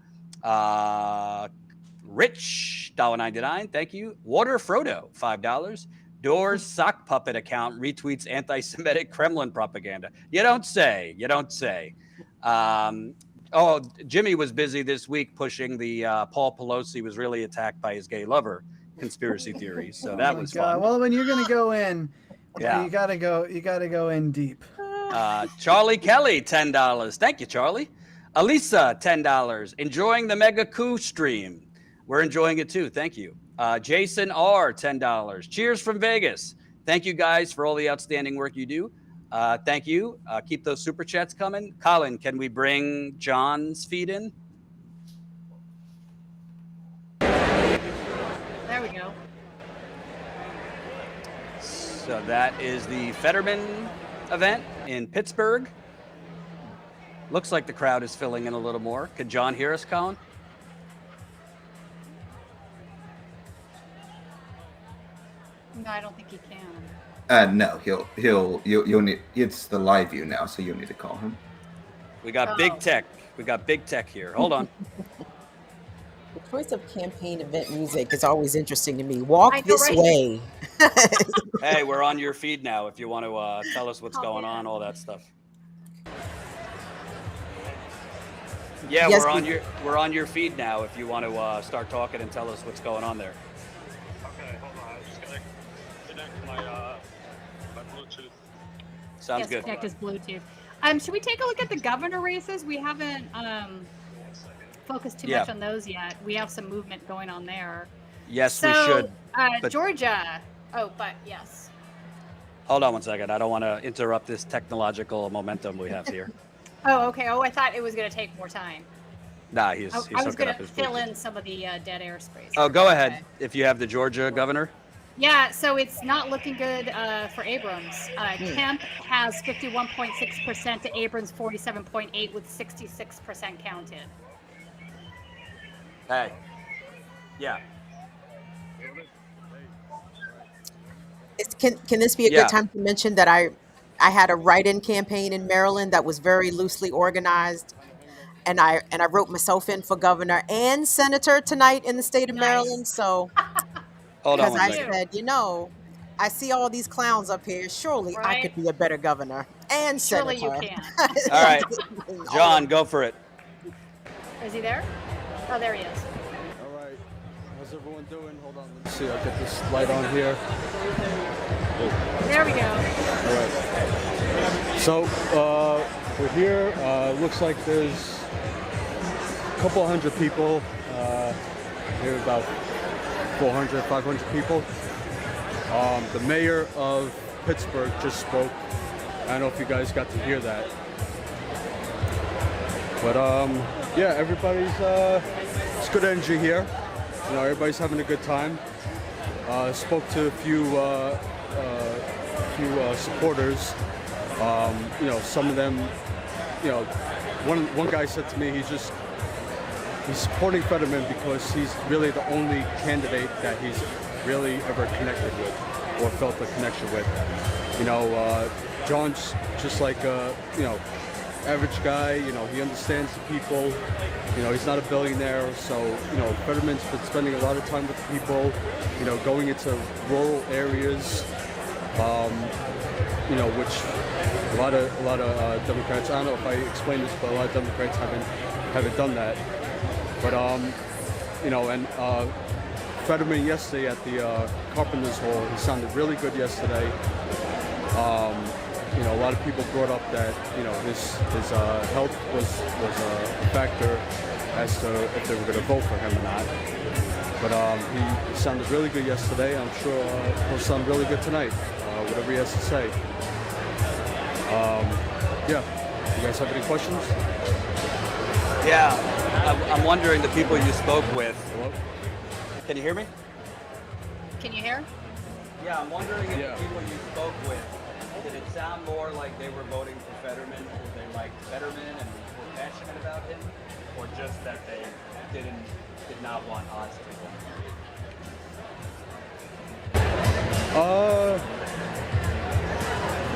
Rich, $1.99. Thank you. Water Frodo, $5. Doors sock puppet account retweets anti-Semitic Kremlin propaganda. You don't say. You don't say. Oh, Jimmy was busy this week pushing the Paul Pelosi was really attacked by his gay lover conspiracy theory. So that was fun. Well, when you're gonna go in, you gotta go in deep. Charlie Kelly, $10. Thank you, Charlie. Elisa, $10. Enjoying the Mega Coup stream. We're enjoying it too. Thank you. Jason R, $10. Cheers from Vegas. Thank you guys for all the outstanding work you do. Thank you. Keep those super chats coming. Colin, can we bring John's feed in? There we go. So that is the Fetterman event in Pittsburgh. Looks like the crowd is filling in a little more. Could John hear us, Colin? No, I don't think he can. No, you'll need. It's the live view now, so you'll need to call him. We got big tech. We got big tech here. Hold on. The choice of campaign event music is always interesting to me. Walk this way. Hey, we're on your feed now. If you want to tell us what's going on, all that stuff. Yeah, Yes, we're on your feed now. If you want to start talking and tell us what's going on there. Okay, hold on. I'm just gonna connect my Bluetooth. Sounds good. Connect his Bluetooth. Should we take a look at the governor races? We haven't focused too much on those yet. We have some movement going on there. Yes, we should. Georgia. Oh, but yes. Hold on one second. I don't want to interrupt this technological momentum we have here. Oh, okay. Oh, I thought it was going to take more time. Nah, he's I was hooking going up to his fill Bluetooth. in some of the dead airspace. Oh, go ahead. If you have the Georgia governor. Yeah, so it's not looking good for Abrams. Kemp has 51.6% to Abrams 47.8 with 66% counted. Hey. Yeah. Can this be a good time to mention that I had a write-in campaign in Maryland that was very loosely organized, and I wrote myself in for governor and senator tonight in the state of Maryland. So Hold on because one I second. said, I see all these clowns up here. Surely I could be a better governor and Surely senator. you can. All right. John, go for it. Is he there? Oh, there he is. All right. How's everyone doing? Hold on. Let's see. I'll get this light on here. There we go. All right. So we're here. Looks like there's a couple hundred people. Here about 400, 500 people. The mayor of Pittsburgh just spoke. I don't know if you guys got to hear that. But yeah, everybody's it's good energy here. Everybody's having a good time. Spoke to a few supporters. Some of them, one guy said to me he's supporting Fetterman because he's really the only candidate that he's really ever connected with or felt a connection with. John's just like average guy. He understands the people. He's not a billionaire, so Fetterman's been spending a lot of time with people. Going into rural areas. which a lot of Democrats. I don't know if I explained this, but a lot of Democrats haven't done that. But and Fetterman yesterday at the Carpenters Hall, he sounded really good yesterday. A lot of people brought up that his health was a factor as to if they were going to vote for him or not. But he sounded really good yesterday. I'm sure he'll sound really good tonight, whatever he has to say. Yeah, you guys have any questions? Yeah, I'm wondering the people you spoke with. Hello? Can you hear me? Can you hear? Yeah, I'm wondering if the people you spoke with, did it sound more like they were voting for Fetterman because they liked Fetterman and were passionate about him, or just that they did not want Oz to win?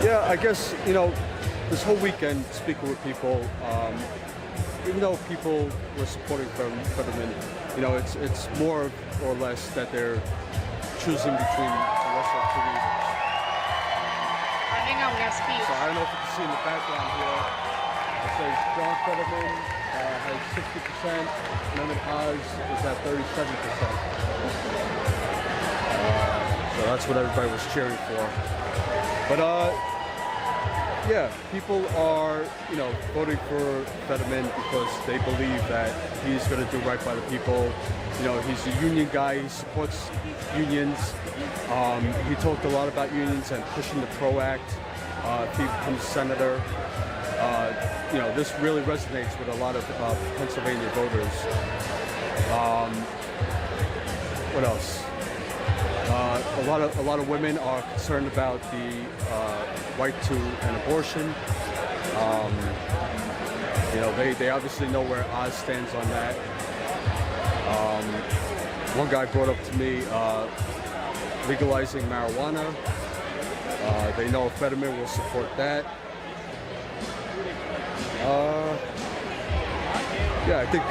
Yeah, I guess, this whole weekend, speaking with people, even though people were supporting Fetterman, it's more or less that they're choosing between the lesser of two evils. Hang on, we have speech. So I don't know if you can see in the background here, it says John Fetterman has 60%, Mehmet Oz is at 37%. So that's what everybody was cheering for. But yeah, people are, voting for Fetterman because they believe that he's going to do right by the people. He's a union guy. He supports unions. He talked a lot about unions and pushing the PRO Act. If he becomes senator, this really resonates with a lot of Pennsylvania voters. What else? A lot of women are concerned about the right to an abortion. They obviously know where Oz stands on that. One guy brought up to me legalizing marijuana. They know Fetterman will support that. Yeah, I think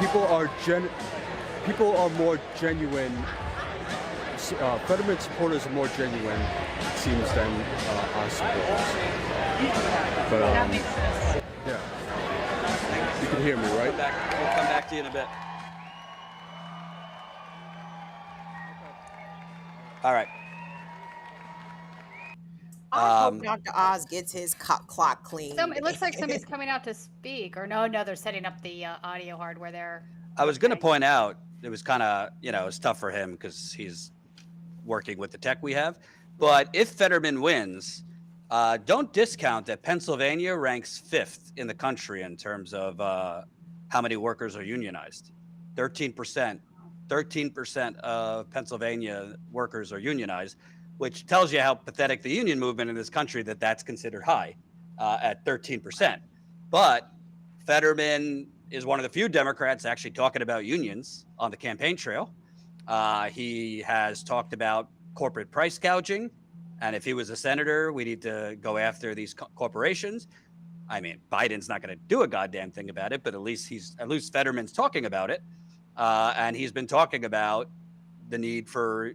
people are more genuine. Fetterman supporters are more genuine, it seems, than Oz supporters. But That makes sense. yeah, you can hear me, right? We'll come back to you in a bit. All right. I hope Dr. Oz gets his clock clean. It looks like somebody's coming out to speak, or no, they're setting up the audio hardware there. I was going to point out, it was kind of, it's tough for him because he's working with the tech we have. But if Fetterman wins, don't discount that Pennsylvania ranks 5th in the country in terms of how many workers are unionized. 13%. 13% of Pennsylvania workers are unionized, which tells you how pathetic the union movement in this country that's considered high at 13%. But Fetterman is one of the few Democrats actually talking about unions on the campaign trail. He has talked about corporate price gouging. And if he was a senator, we need to go after these corporations. I mean, Biden's not going to do a goddamn thing about it, but at least Fetterman's talking about it. And he's been talking about the need for,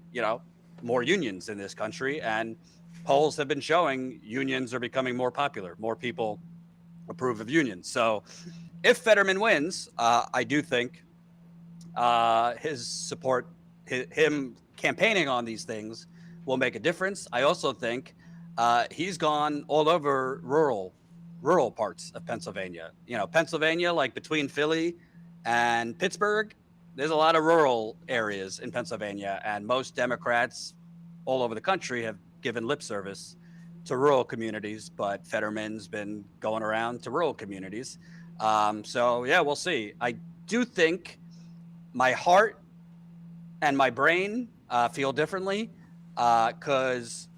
more unions in this country. And polls have been showing unions are becoming more popular. More people approve of unions. So if Fetterman wins, I do think his support, him campaigning on these things will make a difference. I also think he's gone all over rural parts of Pennsylvania. Pennsylvania, like between Philly and Pittsburgh, there's a lot of rural areas in Pennsylvania, and most Democrats all over the country have given lip service to rural communities, but Fetterman's been going around to rural communities. So yeah, we'll see. I do think my heart and my brain feel differently because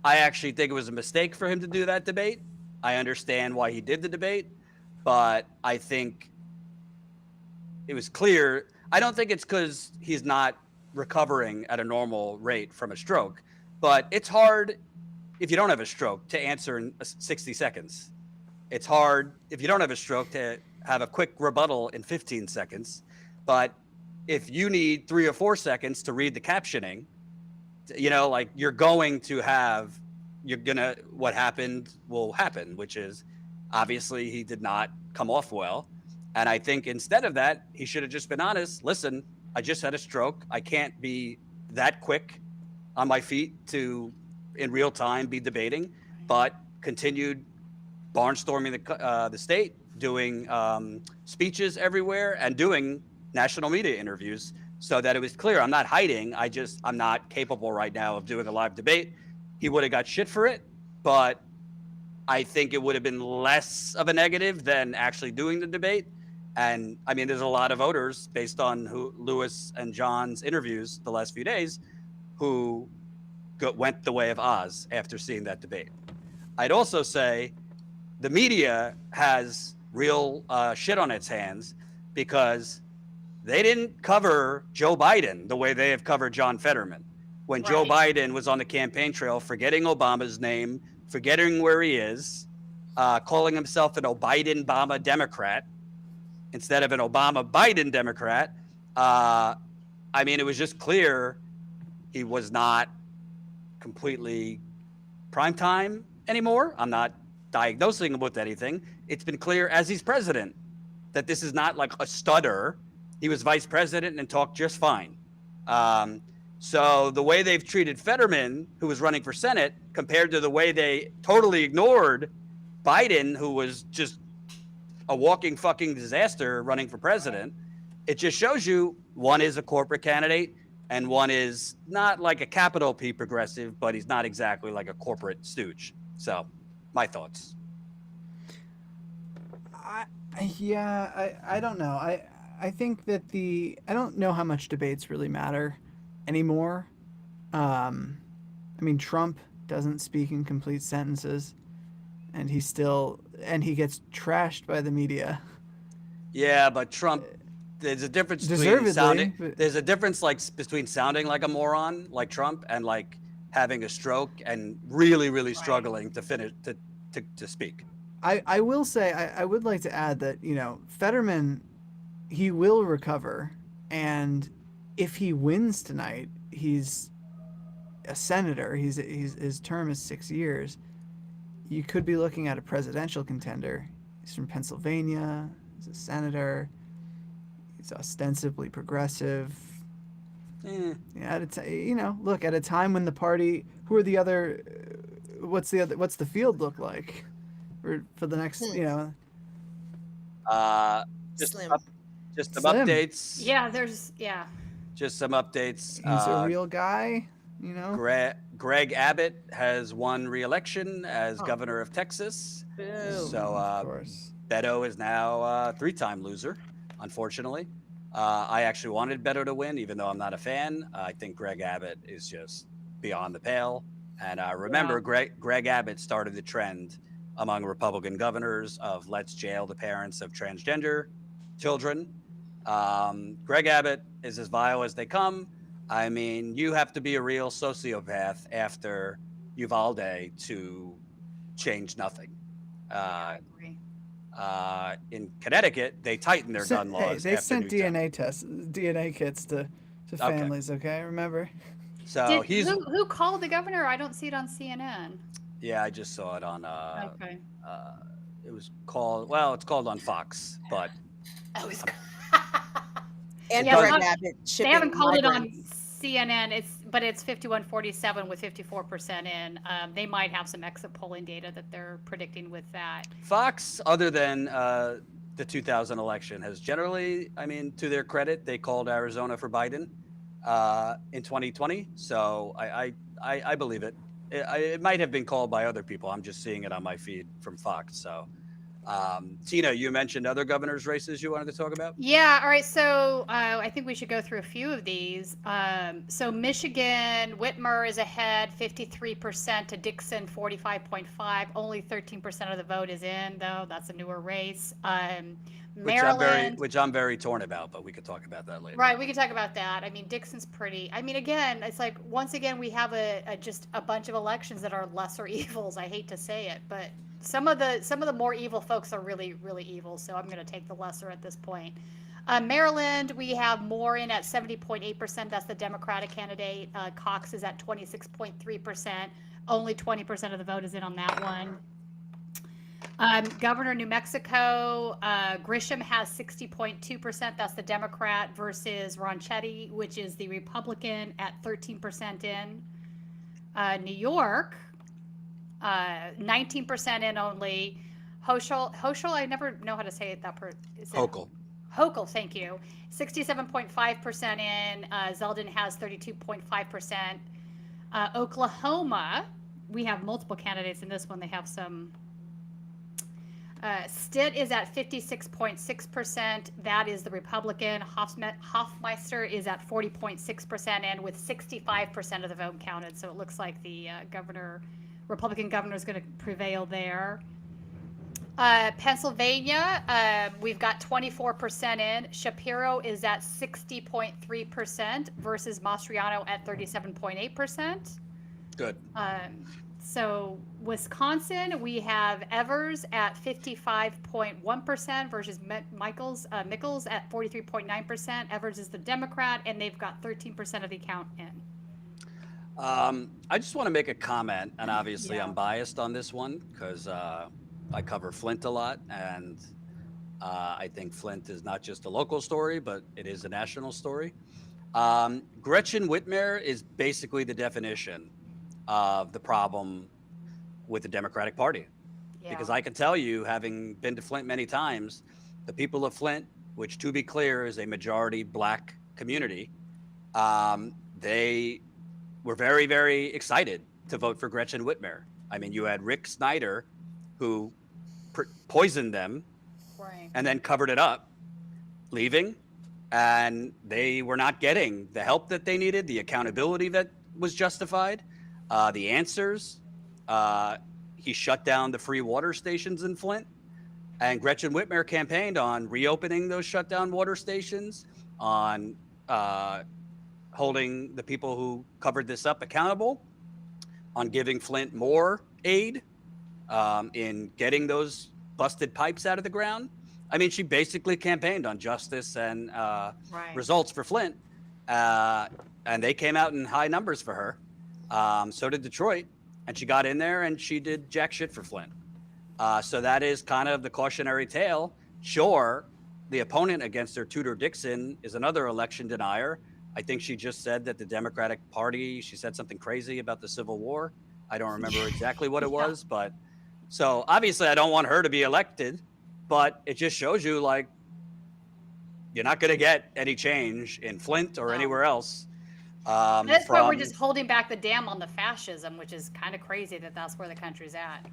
I actually think it was a mistake for him to do that debate. I understand why he did the debate, but I think it was clear. I don't think it's because he's not recovering at a normal rate from a stroke, but it's hard if you don't have a stroke to answer in 60 seconds. It's hard if you don't have a stroke to have a quick rebuttal in 15 seconds. But if you need 3 or 4 seconds to read the captioning, you're going to have what happened will happen, which is obviously he did not come off well. And I think instead of that, he should have just been honest. Listen, I just had a stroke. I can't be that quick on my feet to, in real time, be debating, but continued barnstorming the state, doing speeches everywhere, and doing national media interviews, so that it was clear I'm not hiding. I'm not capable right now of doing a live debate. He would have got shit for it, but I think it would have been less of a negative than actually doing the debate. And I mean, there's a lot of voters based on Lewis and John's interviews the last few days who went the way of Oz after seeing that debate. I'd also say the media has real shit on its hands because they didn't cover Joe Biden the way they have covered John Fetterman. When Joe Biden was on the campaign trail, forgetting Obama's name, forgetting where he is, calling himself an Obama Democrat instead of an Obama-Biden Democrat. I mean, it was just clear he was not completely primetime anymore. I'm not diagnosing him with anything. It's been clear as he's president that this is not like a stutter. He was vice president and talked just fine. So the way they've treated Fetterman, who was running for Senate, compared to the way they totally ignored Biden, who was just a walking fucking disaster running for president, it just shows you one is a corporate candidate and one is not like a capital P progressive, but he's not exactly like a corporate stooge. So my thoughts. I don't know. I think that I don't know how much debates really matter anymore. I mean, Trump doesn't speak in complete sentences, and he gets trashed by the media. Yeah, but Trump, there's a difference there's a difference between sounding like a moron like Trump and like having a stroke and really struggling to finish to speak. I will say I would like to add that, you know, Fetterman, he will recover, and if he wins tonight, he's a senator. His term is 6 years. You could be looking at a presidential contender. He's from Pennsylvania. He's a senator. He's ostensibly progressive. Yeah, look, at a time when the party, what's the field look like for the next, Just Slim. Just some Slim. updates. Yeah, Just some updates. He's a real guy, you know. Greg Abbott has won re-election as governor of Texas. Boom. So Of course. Beto is now a three-time loser, unfortunately. I actually wanted Beto to win, even though I'm not a fan. I think Greg Abbott is just beyond the pale. And remember, Greg Abbott started the trend among Republican governors of let's jail the parents of transgender children. Greg Abbott is as vile as they come. I mean, you have to be a real sociopath after Uvalde to change nothing. I agree. In Connecticut, they tightened their gun laws. They after sent Newtown. DNA kits to families. Okay, remember? So Who called the governor? I don't see it on CNN. Yeah, I just saw it on. Okay. It was called. Well, it's called on Fox, but. Oh, it's. And Yeah, Greg but Abbott They shipping haven't called it on migrants. CNN. But it's 51-47 with 54% in. They might have some exit polling data that they're predicting with that. Fox, other than the 2000 election, has generally, I mean, to their credit, they called Arizona for Biden in 2020. So I believe it. It might have been called by other people. I'm just seeing it on my feed from Fox. So, Tina, you mentioned other governors' races you wanted to talk about? Yeah. All right. So I think we should go through a few of these. So Michigan, Whitmer is ahead, 53% to Dixon, 45.5. Only 13% of the vote is in, though. That's a newer race. Maryland, Which I'm very torn about, but we could talk about that later. right? We can talk about that. I mean, Dixon's pretty. I mean, again, it's like once again we have just a bunch of elections that are lesser evils. I hate to say it, but some of the more evil folks are really evil. So I'm going to take the lesser at this point. Maryland, we have Moore in at 70.8%. That's the Democratic candidate. Cox is at 26.3%. only 20% of the vote is in on that one. Governor New Mexico, Grisham has 60.2%. That's the Democrat versus Ronchetti, which is the Republican at 13% in. New York, 19% in only. Hochul, I never know how to say it. Hochul. Hochul, thank you. 67.5% in. Zeldin has 32.5%. Oklahoma, we have multiple candidates in this one. They have some. Stitt is at 56.6%. That is the Republican. Hoffmeister is at 40.6% and with 65% of the vote counted. So it looks like the Republican governor is going to prevail there. Pennsylvania, we've got 24% in. Shapiro is at 60.3% versus Mastriano at 37.8%. Good. So Wisconsin, we have Evers at 55.1% versus Mickles at 43.9%. Evers is the Democrat, and they've got 13% of the count in. I just want to make a comment, and obviously Yeah. I'm biased on this one because I cover Flint a lot, and I think Flint is not just a local story, but it is a national story. Gretchen Whitmer is basically the definition of the problem with the Democratic Party. Yeah. Because I can tell you, having been to Flint many times, the people of Flint, which to be clear is a majority Black community, they were very, very excited to vote for Gretchen Whitmer. I mean, you had Rick Snyder, who poisoned them Right. and then covered it up, leaving, and they were not getting the help that they needed, the accountability that was justified, the answers. He shut down the free water stations in Flint, and Gretchen Whitmer campaigned on reopening those shut down water stations, on holding the people who covered this up accountable, on giving Flint more aid, in getting those busted pipes out of the ground. I mean, she basically campaigned on justice and Right. results for Flint, and they came out in high numbers for her. So did Detroit, and she got in there and she did jack shit for Flint. So that is kind of the cautionary tale. Sure, the opponent against her, Tudor Dixon, is another election denier. I think she just said that the Democratic Party, she said something crazy about the Civil War. I don't remember exactly what it was, but so obviously I don't want her to be elected, but it just shows you, like, you're not going to get any change in Flint or anywhere else. That's why we're just holding back the dam on the fascism, which is kind of crazy that that's where the country's at.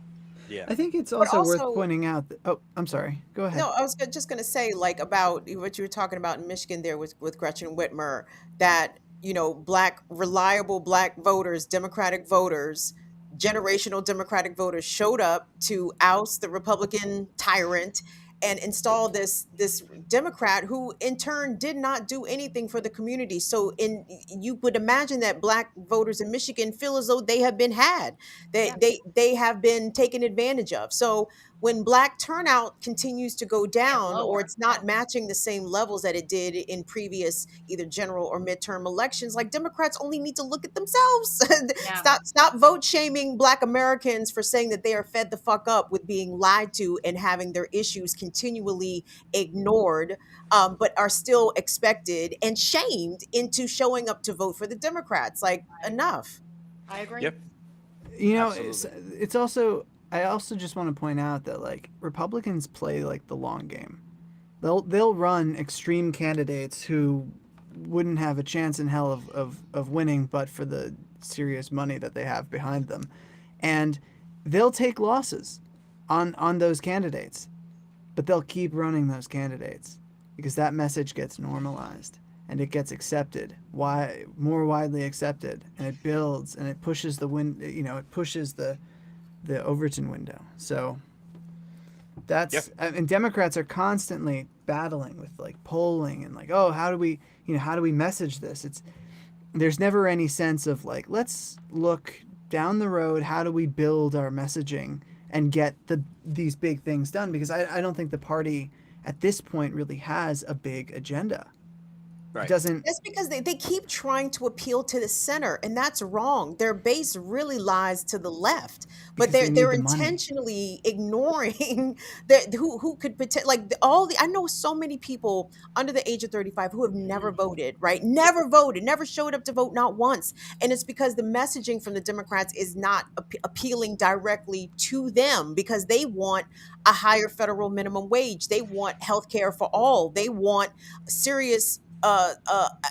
Yeah. I think it's But also worth also- pointing out that, oh, I'm sorry. Go ahead. No, I was just going to say, like, about what you were talking about in Michigan there with Gretchen Whitmer, that, you know, reliable black voters, Democratic voters, generational Democratic voters showed up to oust the Republican tyrant and install this Democrat who in turn did not do anything for the community. So you would imagine that black voters in Michigan feel as though they have been had. They have been taken advantage of. So when black turnout continues to go down, or lower. it's not matching the same levels that it did in previous either general or midterm elections, like, Democrats only need to look at themselves. Yeah. Stop vote shaming black Americans for saying that they are fed the fuck up with being lied to and having their issues continually ignored, but are still expected and shamed into showing up to vote for the Democrats. Like, enough. I agree. Yep. You know, Absolutely. it's also, I also just want to point out that, like, Republicans play like the long game. They'll run extreme candidates who wouldn't have a chance in hell of winning but for the serious money that they have behind them. And they'll take losses on those candidates, but they'll keep running those candidates because that message gets normalized and it gets accepted, more widely accepted, and it builds and it pushes it pushes the Overton window. So that's, and Democrats are constantly battling with, like, polling and, like, oh, how do we message this? There's never any sense of, like, let's look down the road, how do we build our messaging and get these big things done? Because I don't think the party at this point really has a big agenda. Right. It doesn't. That's because they keep trying to appeal to the center, and that's wrong. Their base really lies to the left, but Because they need they're the money. intentionally ignoring that who could like all the. I know so many people under the age of 35 who have never voted, right? Never voted, never showed up to vote, not once, and it's because the messaging from the Democrats is not appealing directly to them because they want a higher federal minimum wage, they want health care for all, they want serious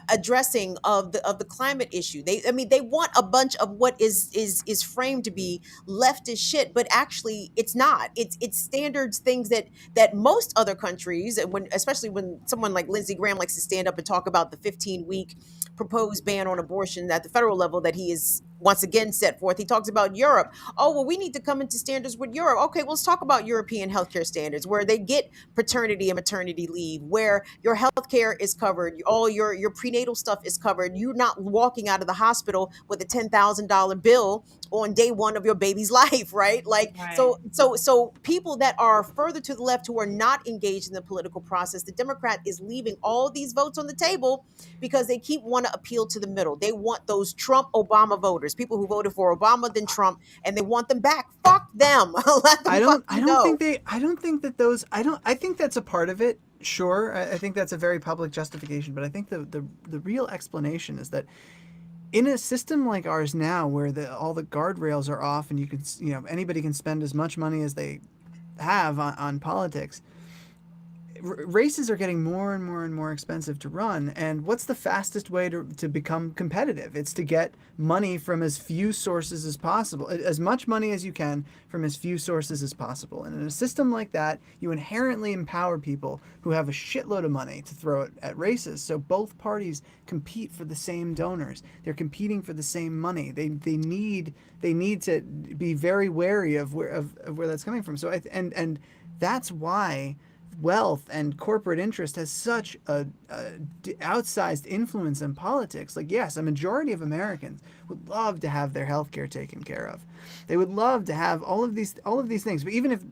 addressing of the climate issue. I mean, they want a bunch of what is framed to be leftist shit, but actually it's not. It's standards, things that most other countries, especially when someone like Lindsey Graham likes to stand up and talk about the 15-week proposed ban on abortion at the federal level that he is once again set forth. He talks about Europe. Oh, well, we need to come into standards with Europe. Okay, well, let's talk about European healthcare standards where they get paternity and maternity leave, where your healthcare is covered, all your prenatal stuff is covered. You're not walking out of the hospital with a $10,000 bill on day one of your baby's life, right? Like, Right. so people that are further to the left who are not engaged in the political process, the Democrat is leaving all these votes on the table because they keep want to appeal to the middle. They want those Trump Obama voters, people who voted for Obama then Trump, and they want them back. Fuck them. Let them I don't fucking go. think that's a part of it. Sure. I think that's a very public justification, but I think the real explanation is that in a system like ours now, where all the guardrails are off and anybody can spend as much money as they have on politics, races are getting more and more and more expensive to run. And what's the fastest way to become competitive? It's to get money from as few sources as possible, as much money as you can from as few sources as possible. And in a system like that, you inherently empower people who have a shitload of money to throw at races. So both parties compete for the same donors. They're competing for the same money. They need to be very wary of where that's coming from. So and that's why wealth and corporate interest has such a outsized influence in politics. Like, yes, a majority of Americans would love to have their health care taken care of. They would love to have all of these things. But even if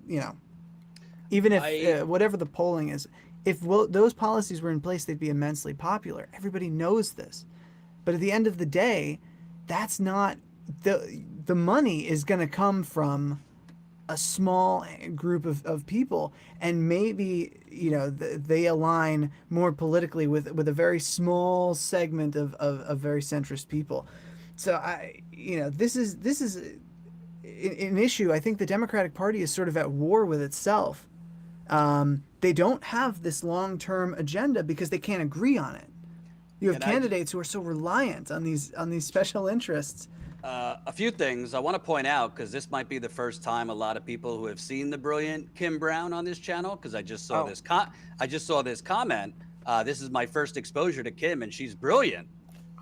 whatever the polling is, if those policies were in place, they'd be immensely popular. Everybody knows this. But at the end of the day, that's not the money is going to come from a small group of people, and maybe they align more politically with a very small segment of very centrist people. So this is an issue. I think the Democratic Party is sort of at war with itself. They don't have this long-term agenda because they can't agree on it. You have candidates who are so reliant on these special interests. A few things I want to point out, because this might be the first time a lot of people who have seen the brilliant Kim Brown on this channel, because I just saw this comment. This is my first exposure to Kim, and she's brilliant.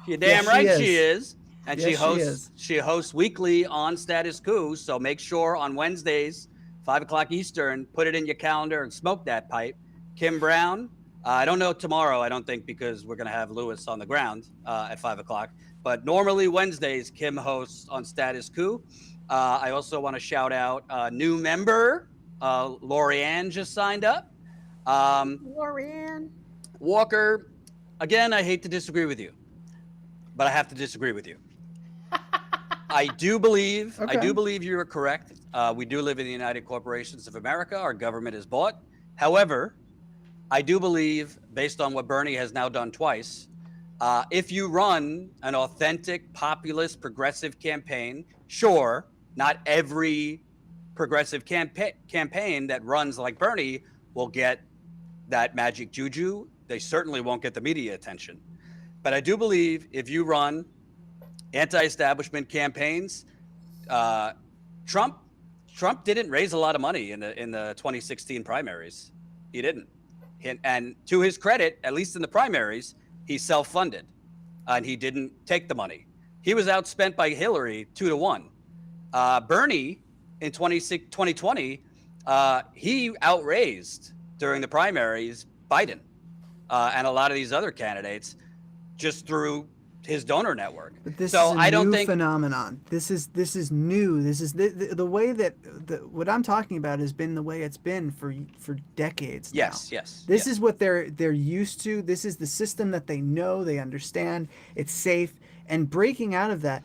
You're damn right she is. And Yes, she hosts weekly on Status Coup. So make sure on Wednesdays, 5 o'clock Eastern, put it in your calendar and smoke that pipe. Kim Brown. I don't know tomorrow, I don't think, because we're going to have Lewis on the ground at 5 o'clock. But normally Wednesdays, Kim hosts on Status Coup. I also want to shout out a new member. Lorianne just signed up. Lorianne. Walker, again, I hate to disagree with you, but I have to disagree with you. I do believe you are correct. We do live in the United Corporations of America. Our government is bought. However, I do believe, based on what Bernie has now done twice, if you run an authentic, populist, progressive campaign, sure, not every progressive campaign that runs like Bernie will get that magic juju. They certainly won't get the media attention. But I do believe if you run anti-establishment campaigns, Trump didn't raise a lot of money in the 2016 primaries. He didn't. And to his credit, at least in the primaries, he self-funded, and he didn't take the money. He was outspent by Hillary 2-1. Bernie in 2020, he outraised during the primaries Biden and a lot of these other candidates just through his donor network. But this So is a I don't new think phenomenon. This is new. This is the way that what I'm talking about has been the way it's been for decades now. yes. This is what they're used to. This is the system that they know, they understand. It's safe, and breaking out of that,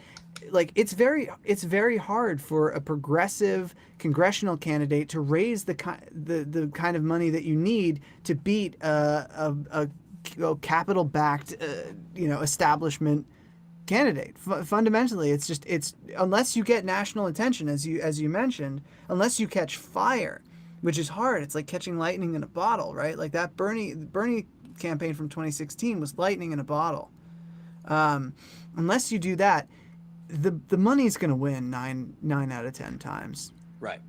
like it's very hard for a progressive congressional candidate to raise the kind of money that you need to beat a capital backed establishment candidate. Fundamentally, it's unless you get national attention, as you mentioned, unless you catch fire, which is hard. It's like catching lightning in a bottle, right? Like that Bernie campaign from 2016 was lightning in a bottle. Unless you do that, the money's going to win 9 out of 10 times. right.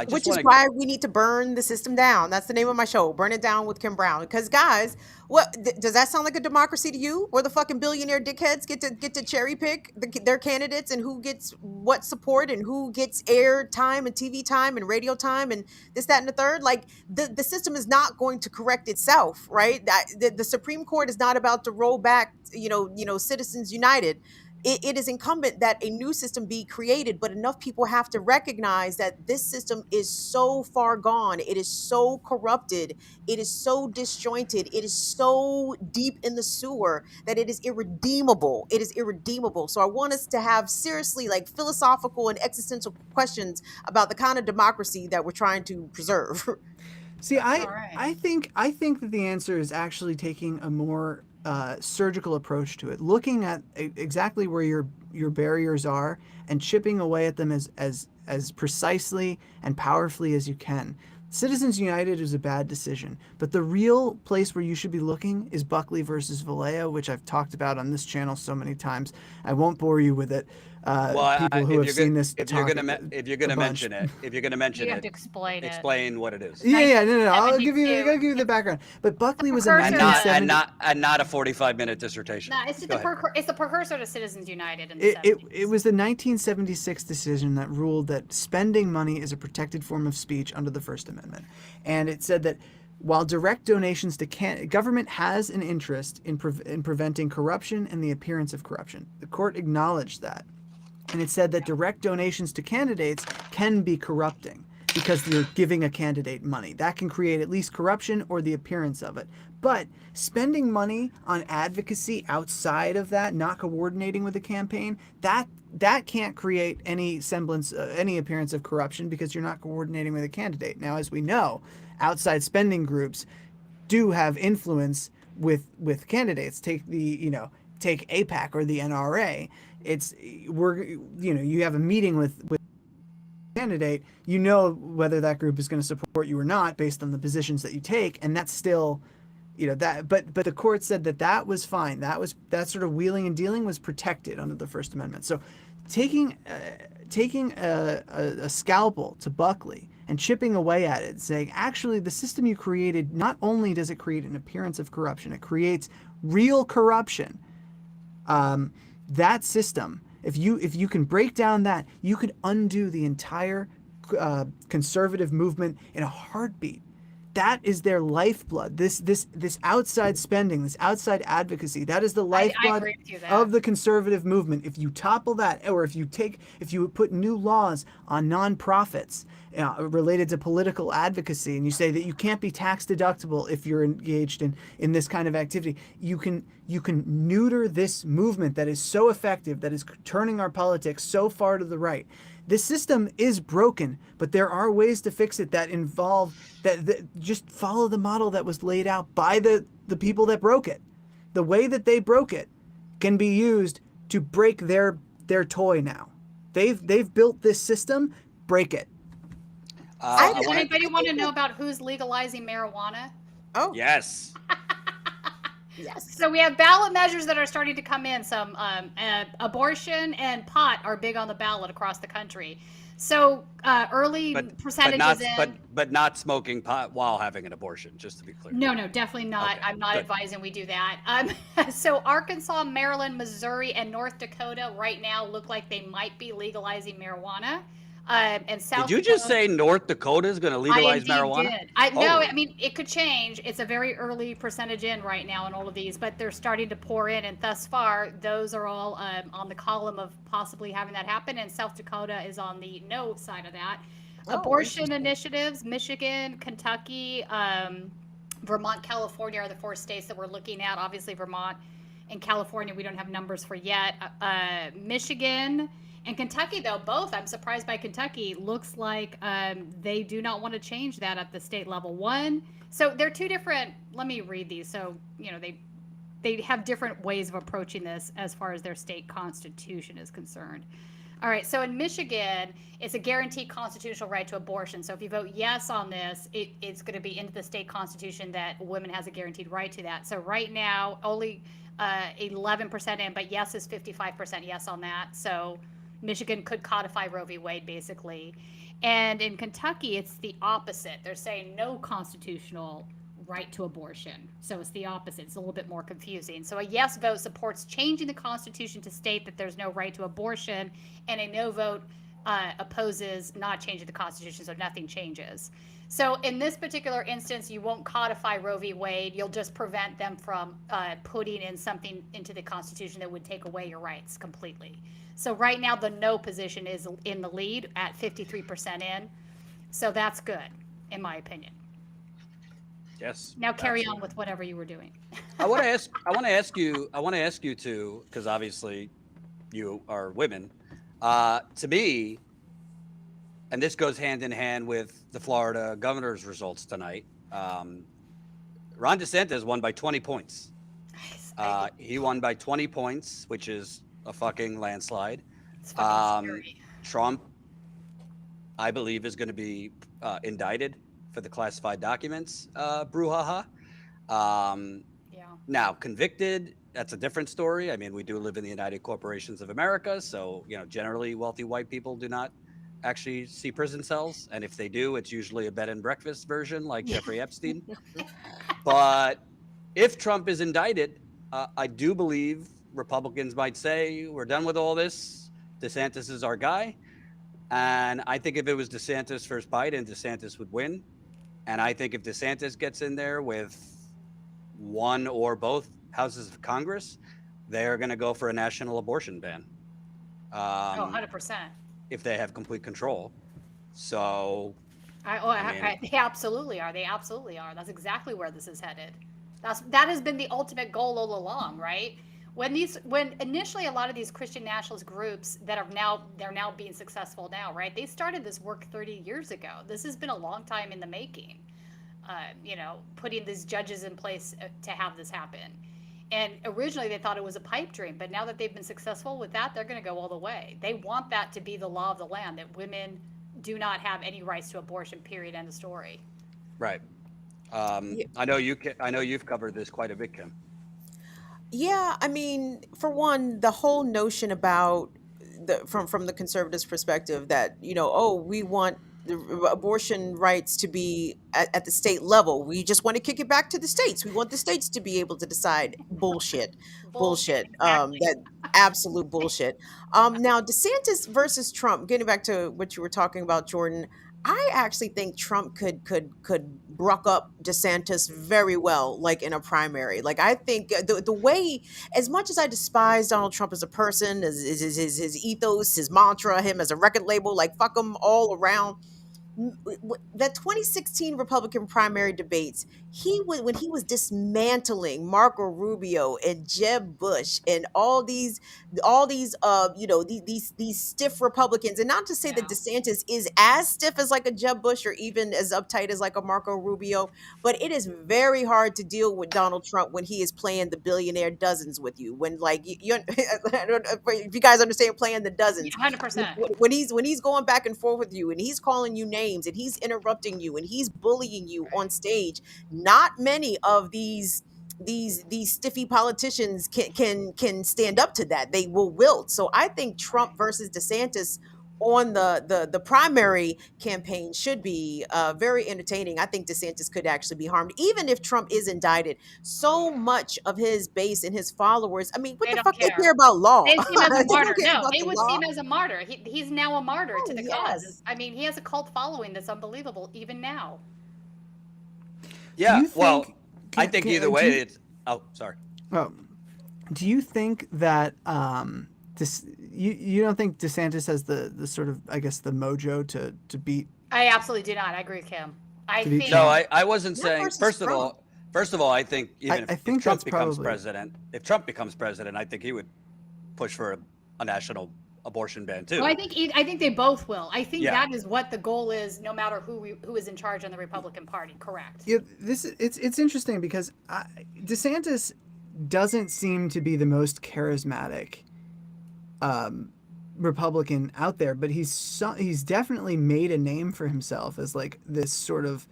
Which is why we need to burn the system down. That's the name of my show, Burn It Down with Kim Brown. Because guys, what does that sound like a democracy to you? Where the fucking billionaire dickheads get to cherry pick their candidates and who gets what support and who gets air time and TV time and radio time and this, that, and the third? Like the system is not going to correct itself, right? The Supreme Court is not about to roll back, Citizens United. It is incumbent that a new system be created, but enough people have to recognize that this system is so far gone. It is so corrupted. It is so disjointed. It is so deep in the sewer that it is irredeemable. It is irredeemable. So I want us to have seriously like philosophical and existential questions about the kind of democracy that we're trying to preserve. See, I think that the answer is actually taking a more surgical approach to it, looking at exactly where your barriers are and chipping away at them as precisely and powerfully as you can. Citizens United is a bad decision, but the real place where you should be looking is Buckley versus Vallejo, which I've talked about on this channel so many times. I won't bore you with it. People who have seen this, if you're gonna mention it, You have to explain what it is. Yeah, no. I'll give you the background. But Buckley was in precursor- 1970. And not a 45-minute dissertation. No, it's Go ahead. it's the precursor to Citizens United in the 70s. It was the 1976 decision that ruled that spending money is a protected form of speech under the First Amendment. And it said that while direct donations to government has an interest in preventing corruption and the appearance of corruption. The court acknowledged that. And it said that direct donations to candidates can be corrupting because you're giving a candidate money. That can create at least corruption or the appearance of it. But spending money on advocacy outside of that, not coordinating with the campaign, that can't create any semblance, any appearance of corruption because you're not coordinating with a candidate. Now, as we know, outside spending groups do have influence with candidates. Take AIPAC or the NRA. You have a meeting with a candidate, whether that group is going to support you or not based on the positions that you take, and that's still that, but the court said that was fine. That sort of wheeling and dealing was protected under the First Amendment. So taking a scalpel to Buckley and chipping away at it, saying actually the system you created, not only does it create an appearance of corruption, it creates real corruption. That system, if you can break down that, you could undo the entire conservative movement in a heartbeat. That is their lifeblood. This outside spending, this outside advocacy, that is the lifeblood of the conservative movement. If you topple that, or if you put new laws on nonprofits related to political advocacy, and you say that you can't be tax deductible if you're engaged in this kind of activity, you can neuter this movement that is so effective, that is turning our politics so far to the right. This system is broken, but there are ways to fix it that involve that just follow the model that was laid out by the people that broke it. The way that they broke it can be used to break their toy now. They've built this system, break it. Does anybody want to know about who's legalizing marijuana? Oh, Yes. yes. So we have ballot measures that are starting to come in. Some abortion and pot are big on the ballot across the country. So early percentages but not smoking pot while having an abortion, just to be clear. No, definitely not. Okay, I'm not good. advising we do that. So Arkansas, Maryland, Missouri, and North Dakota right now look like they might be legalizing marijuana. And South Did you just Dakota, say North Dakota is going to I legalize indeed marijuana? did. I no, Holy. I mean it could change. It's a very early percentage in right now in all of these, but they're starting to pour in, and thus far, those are all on the column of possibly having that happen. And South Dakota is on the no side of that. Oh, Abortion interesting. initiatives: Michigan, Kentucky, Vermont, California are the 4 states that we're looking at. Obviously, Vermont and California we don't have numbers for yet. Michigan and Kentucky, though, both, I'm surprised by Kentucky. Looks like they do not want to change that at the state level. So they're 2 different. Let me read these. So they have different ways of approaching this as far as their state constitution is concerned. All right, so in Michigan, it's a guaranteed constitutional right to abortion. So if you vote yes on this, it's going to be into the state constitution that a woman has a guaranteed right to that. So right now, only 11% in, but yes is 55% yes on that. So Michigan could codify Roe v. Wade, basically. And in Kentucky, it's the opposite. They're saying no constitutional right to abortion. So it's the opposite. It's a little bit more confusing. So a yes vote supports changing the Constitution to state that there's no right to abortion, and a no vote opposes not changing the Constitution, so nothing changes. So in this particular instance, you won't codify Roe v. Wade. You'll just prevent them from putting in something into the Constitution that would take away your rights completely. So right now, the no position is in the lead at 53% in. So that's good, in my opinion. Yes. Now carry absolutely. on with whatever you were doing. I want to ask you to, because obviously you are women. To me, and this goes hand in hand with the Florida governor's results tonight. Ron DeSantis won by 20 points. He won by 20 points, which is a fucking landslide. It's fucking scary. Trump, I believe, is going to be indicted for the classified documents brouhaha. Yeah. Now, convicted, that's a different story. I mean, we do live in the United Corporations of America, so generally wealthy white people do not actually see prison cells, and if they do, it's usually a bed and breakfast version like Jeffrey Epstein. But if Trump is indicted, I do believe Republicans might say, we're done with all this. DeSantis is our guy. And I think if it was DeSantis versus Biden, DeSantis would win. And I think if DeSantis gets in there with one or both houses of Congress, they're going to go for a national abortion ban. 100%. If they have complete control. So They absolutely are. They absolutely are. That's exactly where this is headed. That has been the ultimate goal all along, right? When initially a lot of these Christian nationalist groups they're now being successful now, right? They started this work 30 years ago. This has been a long time in the making. Putting these judges in place to have this happen. And originally they thought it was a pipe dream, but now that they've been successful with that, they're going to go all the way. They want that to be the law of the land, that women do not have any rights to abortion, period, end of story. Right. I know you've covered this quite a bit, Kim. Yeah, I mean, for one, the whole notion about from the conservatives' perspective that we want the abortion rights to be at the state level. We just want to kick it back to the states. We want the states to be able to decide. Bullshit. Exactly. That absolute bullshit. Now, DeSantis versus Trump. Getting back to what you were talking about, Jordan. I actually think Trump could bruck up DeSantis very well, like in a primary. Like I think the way, as much as I despise Donald Trump as a person, as his ethos, his mantra, him as a record label, like fuck him all around. That 2016 Republican primary debates, when he was dismantling Marco Rubio and Jeb Bush and all these these stiff Republicans, and not to say that DeSantis is as stiff as like a Jeb Bush or even as uptight as like a Marco Rubio, but it is very hard to deal with Donald Trump when he is playing the billionaire dozens with you. When like I don't know if you guys understand playing the dozens. 100%. When he's going back and forth with you and he's calling you names and he's interrupting you and he's bullying you on stage, not many of these stiffy politicians can stand up to that. They will wilt. So I think Trump versus DeSantis on the primary campaign should be very entertaining. I think DeSantis could actually be harmed, even if Trump is indicted. So much of his base and his followers, I mean, what They the don't fuck care. they care about law? They see him as a They don't martyr. care No, about they the would law. see him as a martyr. He's now a martyr to Oh, the yes. cause. I mean, he has a cult following that's unbelievable even now. Yeah. you Well, think- I think either do way, you- it's. Oh, sorry. Oh, do you think that you don't think DeSantis has the sort of, I guess, the mojo to beat? I absolutely do not. I agree with Kim. I To be think No, I wasn't Not saying. versus First of Trump. all, I think even I if think Trump that's becomes probably- president, I think he would push for a national abortion ban too. Well, I think they both will. I think Yeah. that is what the goal is, no matter who is in charge on the Republican Party. Correct. Yeah, it's interesting because DeSantis doesn't seem to be the most charismatic Republican out there, but he's definitely made a name for himself as like this sort of,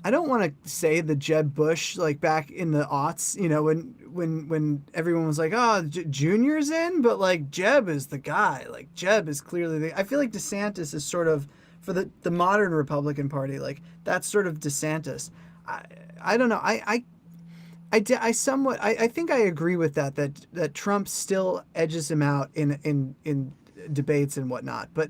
I don't want to say the Jeb Bush, like back in the aughts, you know, when everyone was like, oh, Junior's in, but like Jeb is the guy. Like Jeb is clearly I feel like DeSantis is sort of, for the modern Republican Party, like that's sort of DeSantis. I don't know. I think I agree with that Trump still edges him out in debates and whatnot, but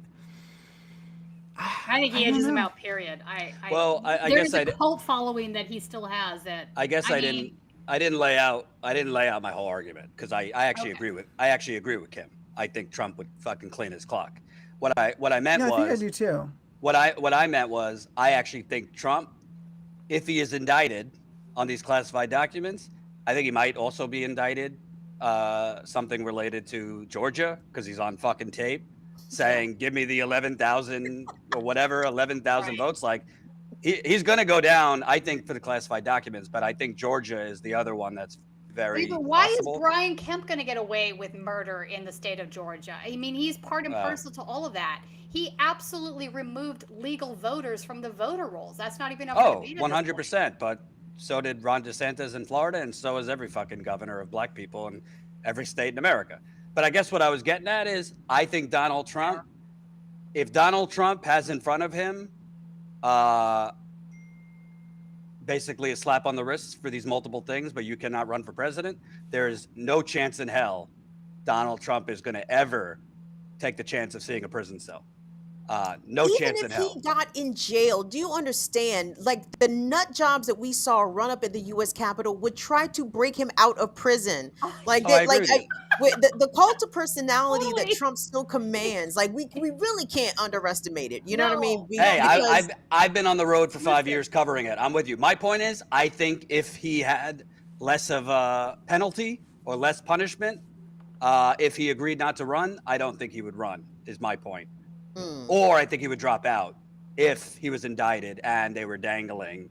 I think he edges him out. Period. I I there's guess a cult following that he still has. That I guess I mean, didn't lay out my whole argument because I actually Okay. agree with Kim. I think Trump would fucking clean his clock. What I meant yeah, I think I was do too. what I meant was I actually think Trump, if he is indicted on these classified documents, I think he might also be indicted something related to Georgia because he's on fucking tape saying, give me the 11,000 or whatever, 11,000 Right. votes. Like he's going to go down, I think, for the classified documents. But I think Georgia is the other one that's very but why possible. is Brian Kemp going to get away with murder in the state of Georgia? I mean, he's part and parcel to all of that. He absolutely removed legal voters from the voter rolls. That's not even up for Oh, debate at this point. 100%. But so did Ron DeSantis in Florida, and so is every fucking governor of black people in every state in America. But I guess what I was getting at is I think Donald Trump, if Donald Trump has in front of him basically a slap on the wrist for these multiple things, but you cannot run for president, there is no chance in hell Donald Trump is going to ever take the chance of seeing a prison cell. No chance in hell. Even if he got in jail, do you understand? Like the nut jobs that we saw run up in the U.S. Capitol would try to break him out of prison. Like Oh, I that, agree with you. the cult of personality that Totally. Trump still commands. Like we really can't underestimate it. You know what I mean? No. Hey, Because- I've been on the road for 5 years covering it. I'm with you. My point is, I think if he had less of a penalty or less punishment, if he agreed not to run, I don't think he would run, is my point. Or I think he would drop out if he was indicted and they were dangling,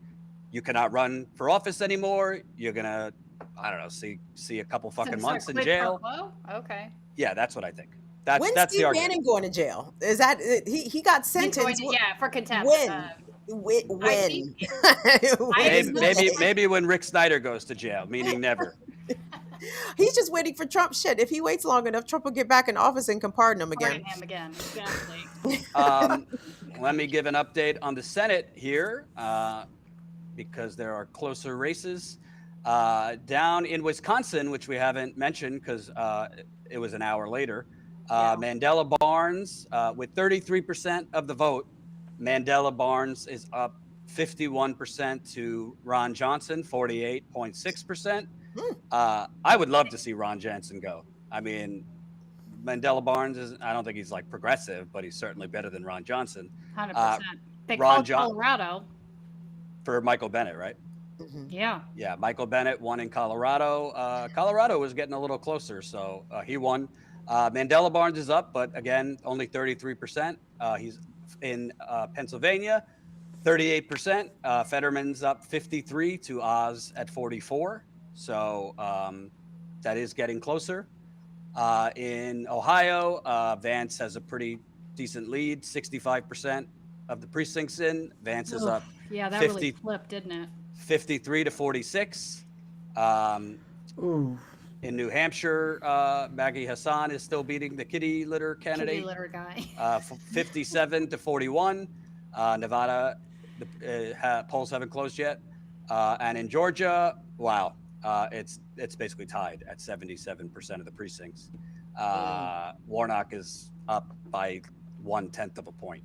you cannot run for office anymore. You're going to, I don't know, see a couple fucking Some months sort in of quid pro jail. quo? Okay. Yeah, that's what I think. When's That's the Steve argument. Bannon going to jail? Is that he got He's going sentenced? to- yeah, for contempt. When? think- Maybe when Rick Snyder goes to jail, meaning never. He's just waiting for Trump shit. If he waits long enough, Trump will get back in office and can pardon him again. Pardon him again. Exactly. Let me give an update on the Senate here because there are closer races. Down in Wisconsin, which we haven't mentioned because it was an hour later, Mandela Barnes, with 33% of the vote, Mandela Barnes is up 51% to Ron Johnson, 48.6%. I would love to see Ron Johnson go. I mean, Mandela Barnes I don't think he's like progressive, but he's certainly better than Ron Johnson. 100%. They Ron called John- Colorado. For Michael Bennett, right? Yeah. Yeah, Michael Bennett won in Colorado. Colorado was getting a little closer, so he won. Mandela Barnes is up, but again, only 33%. He's in Pennsylvania, 38%. Fetterman's up 53 to Oz at 44. So that is getting closer. In Ohio, Vance has a pretty decent lead, 65% of the precincts in. Vance is up Yeah, that 50 really flipped, didn't it? 53 to 46. Ooh. In New Hampshire, Maggie Hassan is still beating the kitty litter Kitty candidate, litter guy. 57 to 41. Nevada, the polls haven't closed yet. And in Georgia, wow, it's basically tied at 77% of the precincts. Warnock is up by 1/10 of a point.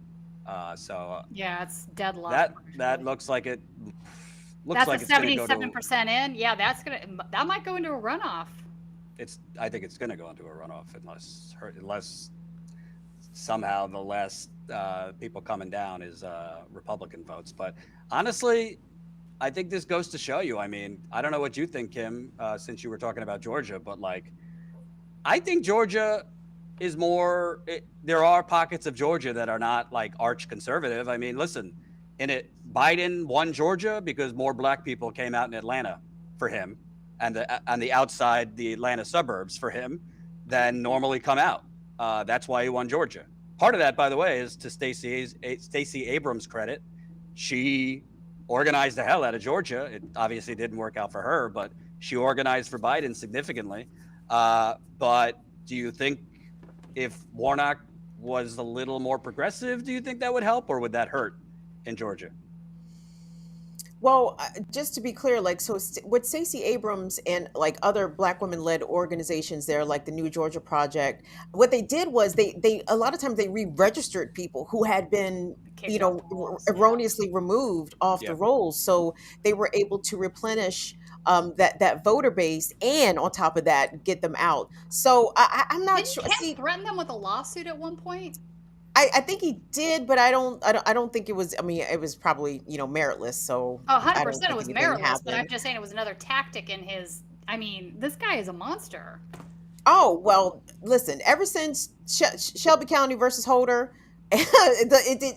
Yeah, it's deadlocked. That looks like it. That's like a it's going to go to 77% in. Yeah, that might go into a runoff. I think it's going to go into a runoff unless somehow the last people coming down is Republican votes. But honestly, I think this goes to show you. I mean, I don't know what you think, Kim, since you were talking about Georgia, but like, I think Georgia is more. There are pockets of Georgia that are not like arch conservative. I mean, listen, Biden won Georgia because more black people came out in Atlanta for him, and on the outside, the Atlanta suburbs for him, than normally come out. That's why he won Georgia. Part of that, by the way, is to Stacey Abrams' credit. She organized the hell out of Georgia. It obviously didn't work out for her, but she organized for Biden significantly. But do you think if Warnock was a little more progressive, do you think that would help, or would that hurt in Georgia? Well, just to be clear, like, so with Stacey Abrams and like other Black women-led organizations there, like the New Georgia Project, what they did was they a lot of times they re-registered people who had been, Kicked off the rolls, erroneously removed off the rolls, so they were able to replenish that voter base, and on top of that, get them out. So I'm not sure. Didn't Kemp threaten them with a lawsuit at one point? I think he did, but I don't think it was. I mean, it was probably meritless. So 100% it was meritless. But I'm just saying it was another tactic in his. I mean, this guy is a monster. Oh well, listen. Ever since Shelby County versus Holder,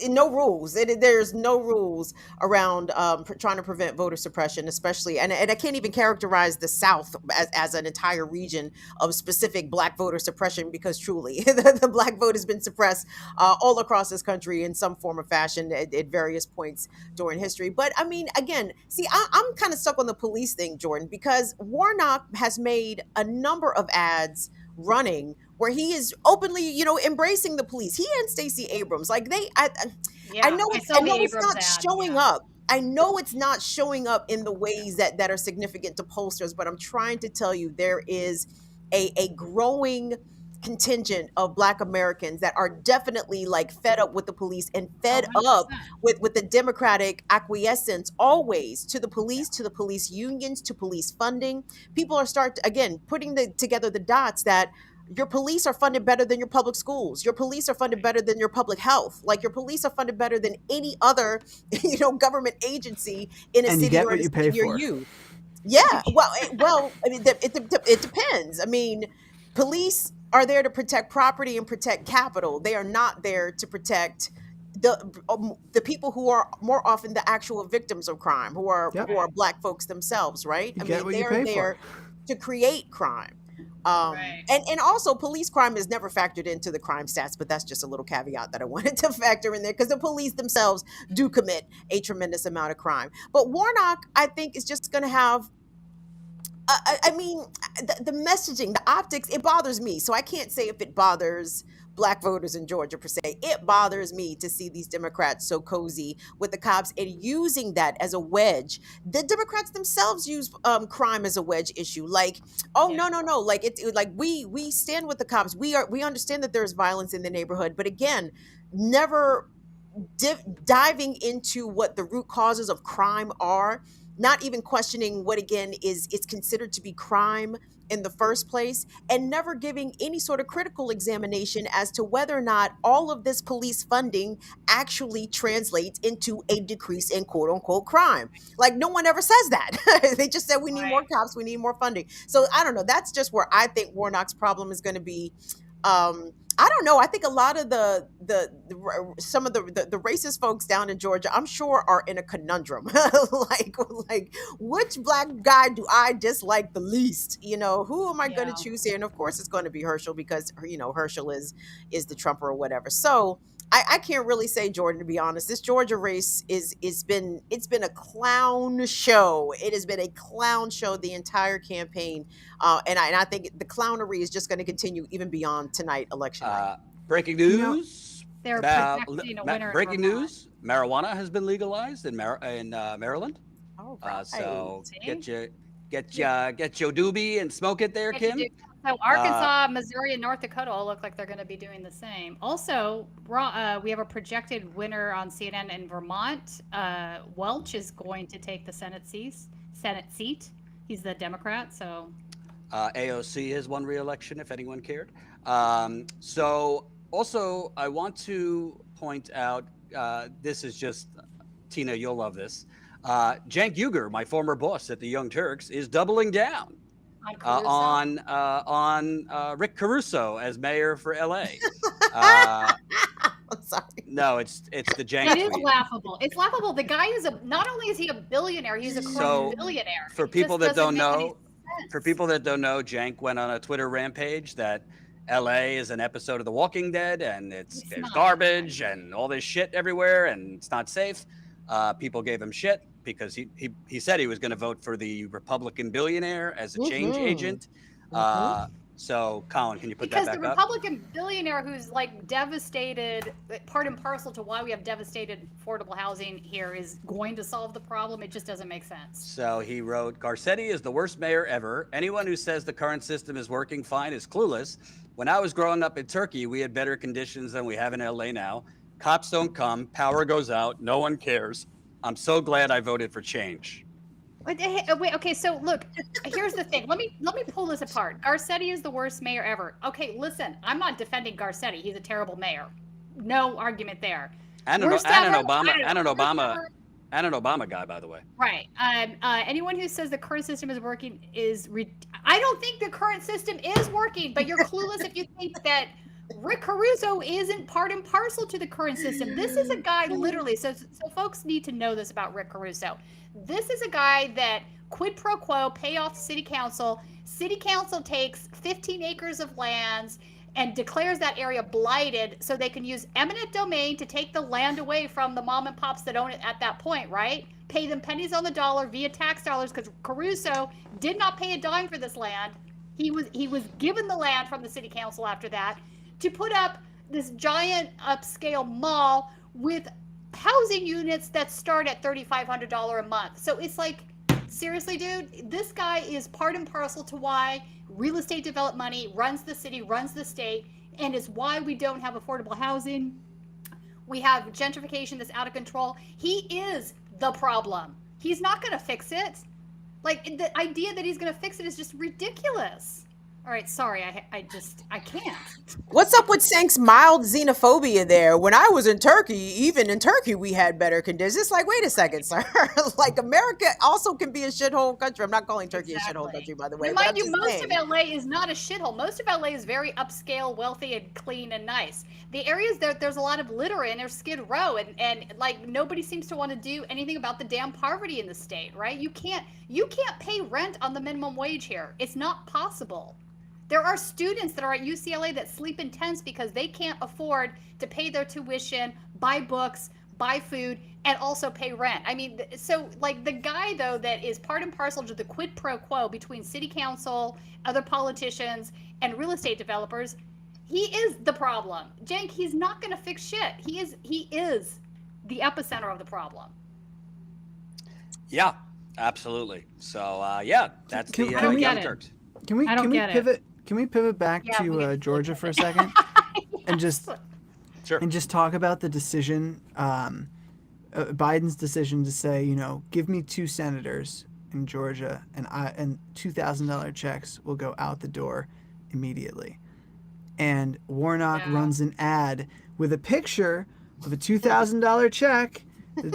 no rules. There's no rules around trying to prevent voter suppression, especially, and I can't even characterize the South as an entire region of specific Black voter suppression, because truly the Black vote has been suppressed all across this country in some form or fashion at various points during history. But I mean, again, see, I'm kind of stuck on the police thing, Jordan, because Warnock has made a number of ads running where he is openly, embracing the police. He and Stacey Abrams, like I know it's not showing up. I know it's not showing up in the ways that are significant to pollsters, but I'm trying to tell you there is a growing contingent of Black Americans that are definitely like fed up with the police and fed 100%. up with the Democratic acquiescence always to the police unions, to police funding. People are putting together the dots that your police are funded better than your public schools. Your police are funded better than your public health. Like, your police are funded better than any other, government agency in a And city you get or what in a you city pay near for. you. Yeah. Well, I mean, it depends. I mean, police are there to protect property and protect capital. They are not there to protect the people who are more often the actual victims of crime, who are Black folks themselves, right? You get what you they're pay there to create crime. Right. And also, police crime is never factored into the crime stats, but that's just a little caveat that I wanted to factor in there, because the police themselves do commit a tremendous amount of crime. But Warnock, I think, is just going to have, I mean, the messaging, the optics, it bothers me. So I can't say if it bothers Black voters in Georgia per se. It bothers me to see these Democrats so cozy with the cops and using that as a wedge. The Democrats themselves use crime as a wedge issue. Like, no. Like, like we stand with the cops. We understand that there's violence in the neighborhood, but again, never diving into what the root causes of crime are. Not even questioning what, again, is considered to be crime in the first place, and never giving any sort of critical examination as to whether or not all of this police funding actually translates into a decrease in quote unquote crime. Like, no one ever says that. They just said we need more cops, we need more funding. So I don't know. That's just where I think Warnock's problem is going to be. I don't know. I think a lot of some of the racist folks down in Georgia, I'm sure, are in a conundrum. like which Black guy do I dislike the least? Who am I going to choose here? And of course, it's going to be Herschel, because Herschel is the Trumper or whatever. So I can't really say Jordan, to be honest. This Georgia race it's been a clown show. It has been a clown show the entire campaign, and I think the clownery is just going to continue even beyond tonight, election night. Breaking You know, news. They're projecting a winner in Breaking Vermont. news. Marijuana has been legalized in Maryland. All right. So See? get your doobie and smoke it there, Get to Kim. do- So Arkansas, Missouri, and North Dakota all look like they're going to be doing the same. Also, we have a projected winner on CNN in Vermont. Welch is going to take the Senate seat. He's the Democrat, so. AOC has won re-election, if anyone cared. So also, I want to point out, this is just, Tina, you'll love this. Cenk Uygur, my former boss at the Young Turks, is doubling down on Rick Caruso as mayor for LA. I'm sorry. No, it's the Cenk. It is tweet. laughable. It's laughable. The guy is not only is he a billionaire, he's a corrupt billionaire. For It people just that don't doesn't make any know, sense. Cenk went on a Twitter rampage that LA is an episode of The Walking Dead and there's not. garbage and all this shit everywhere and it's not safe. People gave him shit because he said he was going to vote for the Republican billionaire as a change agent. So, Colin, can you put that Because back the up? Republican billionaire who's like devastated, part and parcel to why we have devastated affordable housing here, is going to solve the problem. It just doesn't make sense. So he wrote, Garcetti is the worst mayor ever. Anyone who says the current system is working fine is clueless. When I was growing up in Turkey, we had better conditions than we have in LA now. Cops don't come, power goes out, no one cares. I'm so glad I voted for change. Wait, okay, so look, here's the thing. Let me pull this apart. Garcetti is the worst mayor ever. Okay, listen, I'm not defending Garcetti. He's a terrible mayor. No argument there. And an Obama guy, by the way. Right. Anyone who says the current system is working I don't think the current system is working, but you're clueless if you think that Rick Caruso isn't part and parcel to the current system. This is a guy literally, so folks need to know this about Rick Caruso. This is a guy that quid pro quo, pay off city council. City council takes 15 acres of lands and declares that area blighted so they can use eminent domain to take the land away from the mom and pops that own it at that point, right? Pay them pennies on the dollar via tax dollars because Caruso did not pay a dime for this land. He was given the land from the city council after that to put up this giant upscale mall with housing units that start at $3,500 a month. So it's like, seriously, dude, this guy is part and parcel to why real estate development money runs the city, runs the state, and is why we don't have affordable housing. We have gentrification that's out of control. He is the problem. He's not going to fix it. Like, the idea that he's going to fix it is just ridiculous. All right, sorry, I can't. What's up with Cenk's mild xenophobia there? When I was in Turkey, even in Turkey, we had better conditions. It's like, wait a second, sir. Like, America also can be a shithole country. I'm not calling Turkey a shithole country, by the way. And mind you, most of LA is not a shithole. Most of LA is very upscale, wealthy, and clean and nice. The areas there's a lot of litter in are Skid Row, and like nobody seems to want to do anything about the damn poverty in the state, right? You can't pay rent on the minimum wage here. It's not possible. There are students that are at UCLA that sleep in tents because they can't afford to pay their tuition, buy books, buy food, and also pay rent. I mean, so like the guy though that is part and parcel to the quid pro quo between city council, other politicians, and real estate developers, he is the problem. Cenk, he's not going to fix shit. He is the epicenter of the problem. Yeah, absolutely. So yeah, that's Can the we Young get it? Turks. Can we get it. pivot? Can we pivot back Yeah, we to can Georgia for a second and just Sure. and just talk about the decision, Biden's decision to say, you know, give me 2 senators in Georgia, and $2,000 checks will go out the door immediately. And Warnock runs an ad with a picture of a $2,000 check.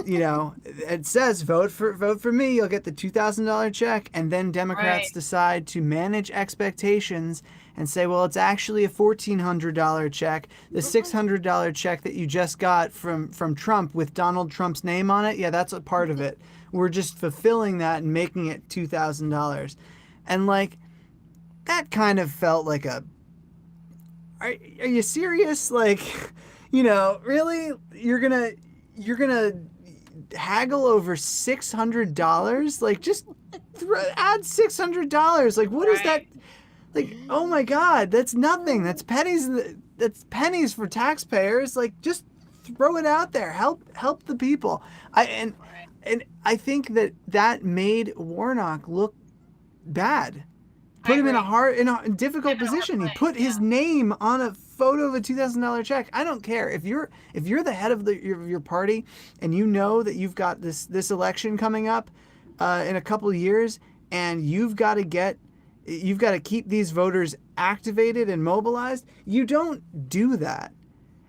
You know, it says vote for me, you'll get the $2,000 check, and then Democrats decide to manage expectations and say, well, it's actually a $1,400 check. The $600 check that you just got from Trump with Donald Trump's name on it, yeah, that's a part of it. We're just fulfilling that and making it $2,000. And like, that kind of felt like are you serious? Like, You know, really, you're gonna haggle over $600? Like, just add $600. Like, what is that? Like, oh my God, that's nothing. That's pennies. That's pennies for taxpayers. Like, just throw it out there. Help the people. And I think that made Warnock look bad. Put him in a difficult position. He put his name on a photo of a $2,000 check. I don't care if you're the head of your party and you know that you've got this election coming up in a couple of years, and you've got to keep these voters activated and mobilized. You don't do that.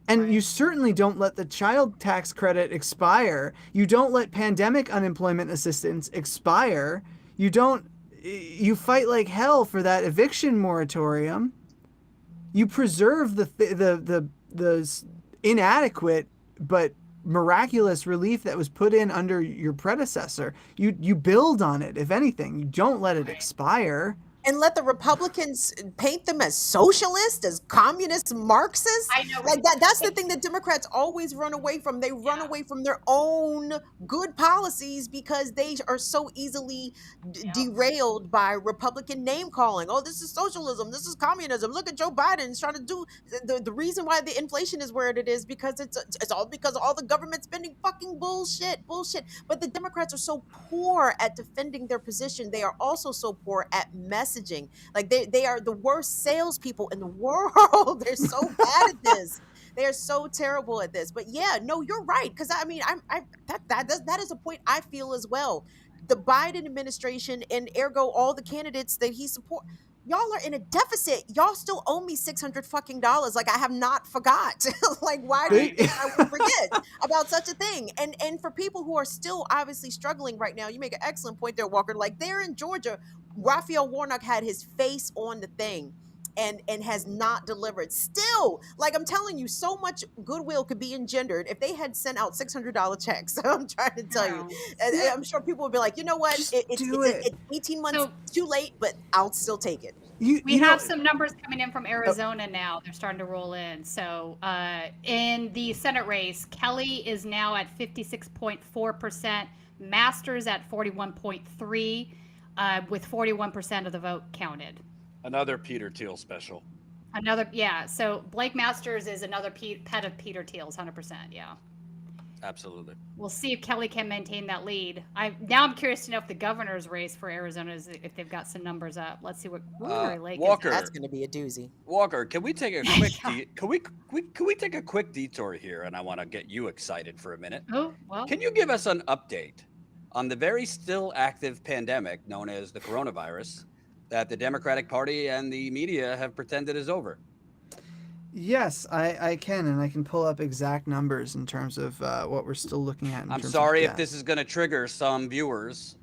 And you certainly don't let the child tax credit expire. You don't let pandemic unemployment assistance expire. You fight like hell for that eviction moratorium. You preserve the inadequate but miraculous relief that was put in under your predecessor. You build on it, if anything. You don't let it expire. And let the Republicans paint them as socialists, as communists, Marxists. I know. Like that's the thing that Democrats always run away from. They run away from their own good policies because they are so easily derailed by Republican name calling. Oh, this is socialism. This is communism. Look at Joe Biden's trying to do the reason why the inflation is where it is because it's all because of all the government spending. Fucking bullshit. But the Democrats are so poor at defending their position. They are also so poor at messaging. Like they are the worst salespeople in the world. They're so bad at this. They are so terrible at this. But yeah, no, you're right. Because I mean, that is a point I feel as well. The Biden administration and ergo all the candidates that he support. Y'all are in a deficit. Y'all still owe me $600 fucking dollars. Like I have not forgot. Like why do you think I would forget about such a thing? And for people who are still obviously struggling right now, you make an excellent point there, Walker. Like they're in Georgia. Raphael Warnock had his face on the thing and has not delivered. Still, like I'm telling you, so much goodwill could be engendered if they had sent out $600 checks. I'm trying to tell you. And I'm sure people would be like, you know what? It's 18 months too late, but I'll still take it. We have some numbers coming in from Arizona now. They're starting to roll in. So in the Senate race, Kelly is now at 56.4%, Masters at 41.3%. With 41% of the vote counted. Another Peter Thiel special. So Blake Masters is another pet of Peter Thiel's, 100%. Yeah. Absolutely. We'll see if Kelly can maintain that lead. I'm curious to know if the governor's race for Arizona is if they've got some numbers up. Let's see what Lake Walker. That's going to be a doozy. Walker, can we take a quick can we take a quick detour here? And I want to get you excited for a minute. Oh well. Can you give us an update on the very still active pandemic known as the coronavirus that the Democratic Party and the media have pretended is over? Yes, I can, and I can pull up exact numbers in terms of what we're still looking at. I'm sorry if this is going to trigger some viewers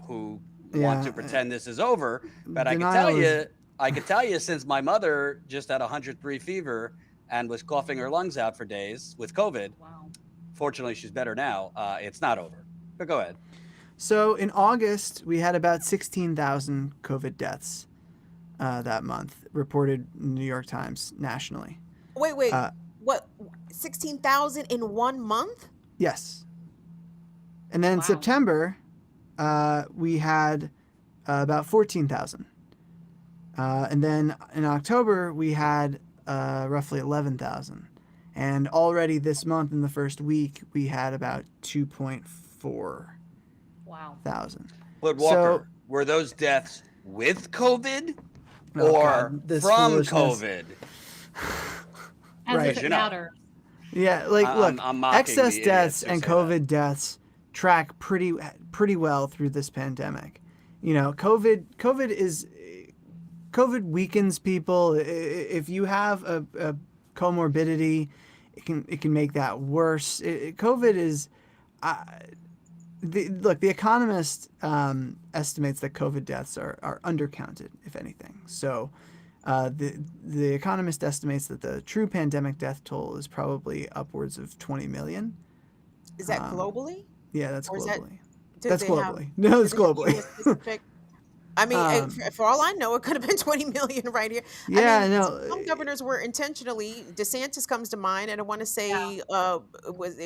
who want to pretend this is over, but I can tell you since my mother just had 103 fever and was coughing her lungs out for days with COVID. Wow. Fortunately, she's better now. It's not over. But go ahead. So in August, we had about 16,000 COVID deaths that month, reported in the New York Times nationally. Wait. What? 16,000 in 1 month? Yes. And then in September, we had about 14,000. And then in October, we had roughly 11,000. And already this month, in the first week, we had about 2.4 thousand. But Walker, were those deaths with COVID or from COVID? As if it matters. Yeah, like look, excess deaths and COVID deaths track pretty well through this pandemic. You know, COVID weakens people. If you have a comorbidity, it can make that worse. COVID is. The Economist estimates that COVID deaths are undercounted, if anything. So the Economist estimates that the true pandemic death toll is probably upwards of 20 million. Is that globally? Yeah, that's globally. That's globally. No, it's globally. I mean, Um, for all I know, it could have been 20 million right here. I yeah, mean, no, some governors were intentionally. DeSantis comes to mind, and I want to Yeah. say,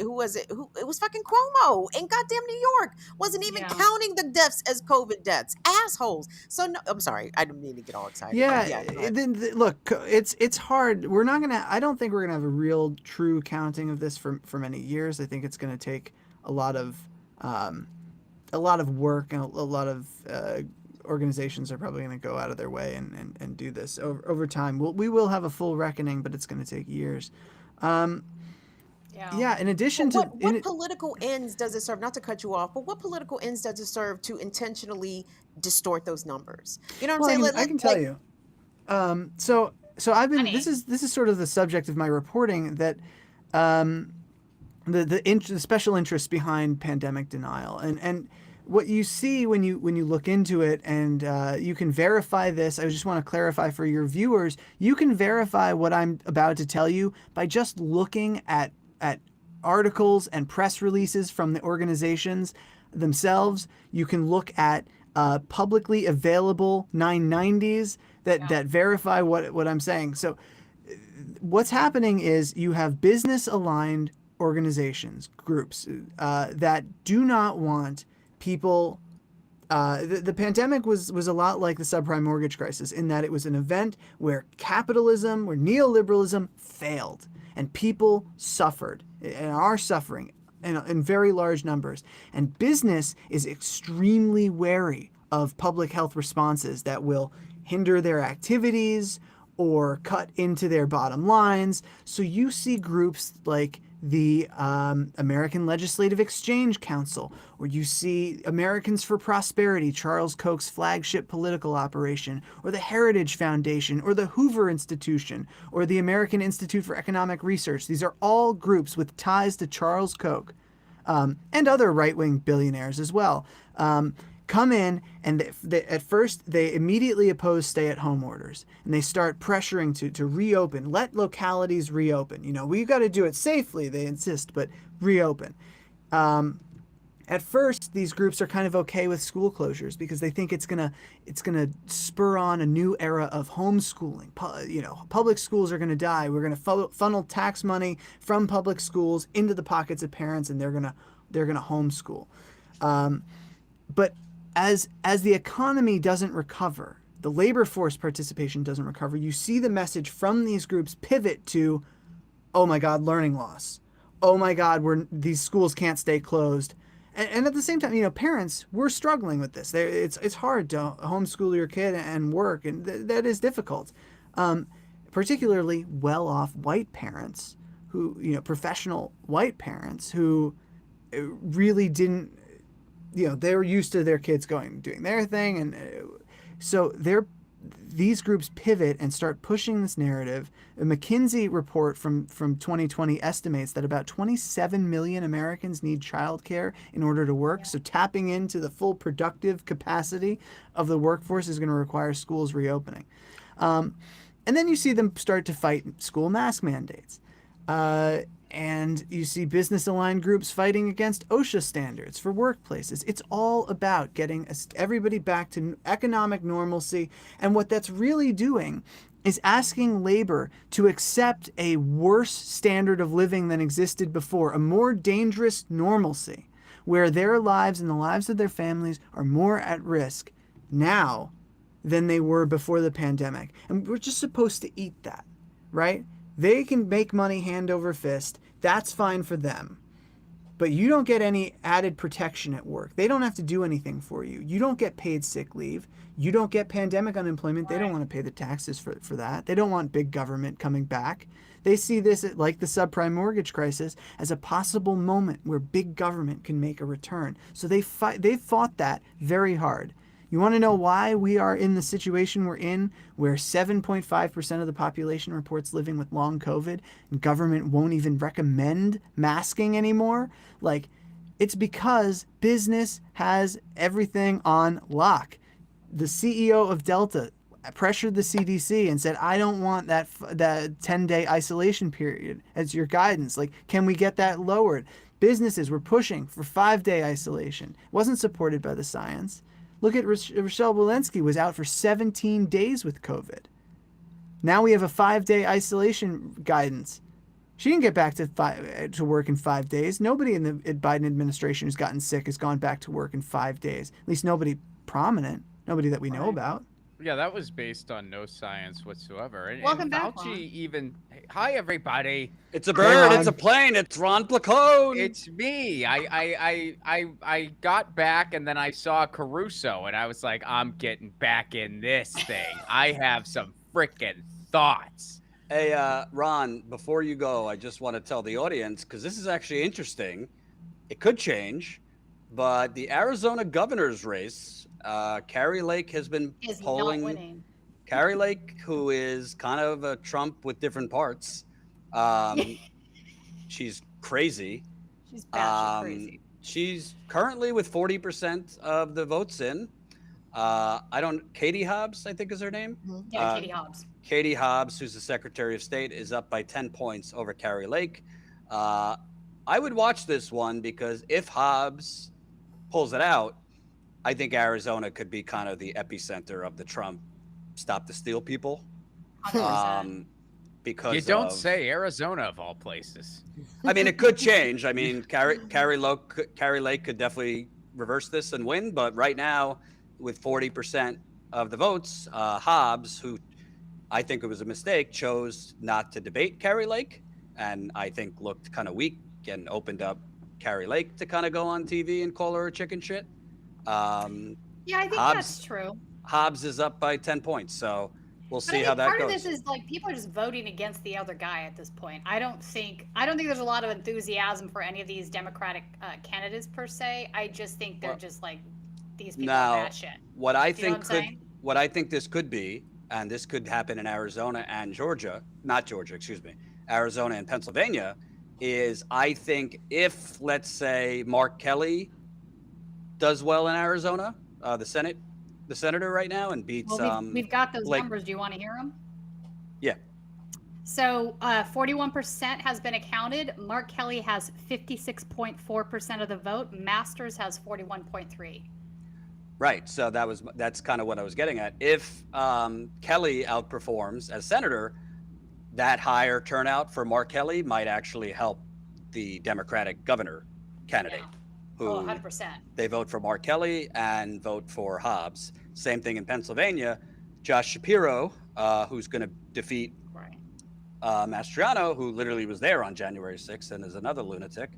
who was it? Who it was fucking Cuomo in goddamn New York. Wasn't even Yeah. counting the deaths as COVID deaths. Assholes. So no, I'm sorry, I didn't mean to get all excited. yeah. But yeah, go ahead. Look, it's hard. We're not gonna. I don't think we're gonna have a real true counting of this for many years. I think it's gonna take a lot of work, and a lot of organizations are probably going to go out of their way and do this over time. We will have a full reckoning, but it's going to take years. Yeah. In addition But to what political ends does it serve? Not to cut you off, but what political ends does it serve to intentionally distort those numbers? You know what I'm saying? I can tell you. So I've been. Honey. This is sort of the subject of my reporting, that the special interests behind pandemic denial, and what you see when you look into it, and you can verify this. I just want to clarify for your viewers: you can verify what I'm about to tell you by just looking at articles and press releases from the organizations themselves. You can look at publicly available 990s that verify what I'm saying. So what's happening is you have business aligned organizations, groups that do not want people. The pandemic was a lot like the subprime mortgage crisis, in that it was an event where capitalism, where neoliberalism failed, and people suffered and are suffering in very large numbers. And business is extremely wary of public health responses that will hinder their activities or cut into their bottom lines. So you see groups like the American Legislative Exchange Council, or you see Americans for Prosperity, Charles Koch's flagship political operation, or the Heritage Foundation, or the Hoover Institution, or the American Institute for Economic Research. These are all groups with ties to Charles Koch, and other right-wing billionaires as well. Come in, and at first they immediately oppose stay-at-home orders, and they start pressuring to reopen, let localities reopen. We got to do it safely, they insist, but reopen. At first, these groups are kind of okay with school closures because they think it's gonna spur on a new era of homeschooling. Public schools are gonna die. We're gonna funnel tax money from public schools into the pockets of parents, and they're gonna homeschool. But as the economy doesn't recover, the labor force participation doesn't recover, you see the message from these groups pivot to, oh my God, learning loss. Oh my God, these schools can't stay closed. And at the same time, parents, we're struggling with this. It's hard to homeschool your kid and work, and that is difficult. Particularly well-off white parents professional white parents who really didn't, they were used to their kids doing their thing, and so these groups pivot and start pushing this narrative. A McKinsey report from 2020 estimates that about 27 million Americans need childcare in order to work. So tapping into the full productive capacity of the workforce is going to require schools reopening. And then you see them start to fight school mask mandates. And you see business-aligned groups fighting against OSHA standards for workplaces. It's all about getting everybody back to economic normalcy. And what that's really doing is asking labor to accept a worse standard of living than existed before, a more dangerous normalcy, where their lives and the lives of their families are more at risk now than they were before the pandemic. And we're just supposed to eat that, right? They can make money hand over fist. That's fine for them. But you don't get any added protection at work. They don't have to do anything for you. You don't get paid sick leave. You don't get pandemic unemployment. They don't want to pay the taxes for that. They don't want big government coming back. They see this, like the subprime mortgage crisis, as a possible moment where big government can make a return. So they fought that very hard. You want to know why we are in the situation we're in, where 7.5% of the population reports living with long COVID, and government won't even recommend masking anymore? It's because business has everything on lock. The CEO of Delta pressured the CDC and said, I don't want that 10-day isolation period as your guidance. Can we get that lowered? Businesses were pushing for 5-day isolation. It wasn't supported by the science. Look at Rochelle Walensky was out for 17 days with COVID. Now we have a 5-day isolation guidance. She didn't get back to work in 5 days. Nobody in the Biden administration who's gotten sick has gone back to work in 5 days. At least nobody prominent, nobody that we know about. Yeah, that was based on no science whatsoever. And, Welcome and back, Fauci Ron. even. Hi, everybody. It's a bird. Ron. It's a plane. It's Ron Placone. It's me. I got back and then I saw Caruso and I was like, I'm getting back in this thing. I have some freaking thoughts. Hey, Ron, before you go, I just want to tell the audience, because this is actually interesting. It could change, but the Arizona governor's race, Carrie Lake has been Is not polling. winning. Carrie Lake, who is kind of a Trump with different parts. She's crazy. She's batshit crazy. She's currently with 40% of the votes in. Katie Hobbs, I think is her name. Yeah, Katie Hobbs. Katie Hobbs, who's the Secretary of State, is up by 10 points over Carrie Lake. I would watch this one because if Hobbs pulls it out, I think Arizona could be kind of the epicenter of the Trump stop the steal people. 100%. Because You don't say, Arizona of all places. I mean, it could change. I mean, Carrie Lake could definitely reverse this and win, but right now, with 40% of the votes, Hobbs, who I think it was a mistake, chose not to debate Carrie Lake, and I think looked kind of weak and opened up Carrie Lake to kind of go on TV and call her a chicken shit. Yeah, I think that's true. Hobbs is up by 10 points, so we'll But see I how think that part goes. of this is like people are just voting against the other guy at this point. I don't think there's a lot of enthusiasm for any of these Democratic candidates per se. I just think they're just like these people Now, are batshit. what I You know think what I'm saying? what I think this could be, and this could happen in Arizona and Arizona and Pennsylvania, is I think if, let's say, Mark Kelly does well in Arizona, the senator right now, and beats Well, we've got those Blake. numbers. Do you want to hear them? Yeah. So 41% has been accounted. Mark Kelly has 56.4% of the vote. Masters has 41.3%. Right. So that's kind of what I was getting at. If Kelly outperforms as senator, that higher turnout for Mark Kelly might actually help the Democratic governor candidate. Who 100%. they vote for Mark Kelly and vote for Hobbs. Same thing in Pennsylvania. Josh Shapiro, who's going to defeat Mastriano, who literally was there on January 6th and is another lunatic.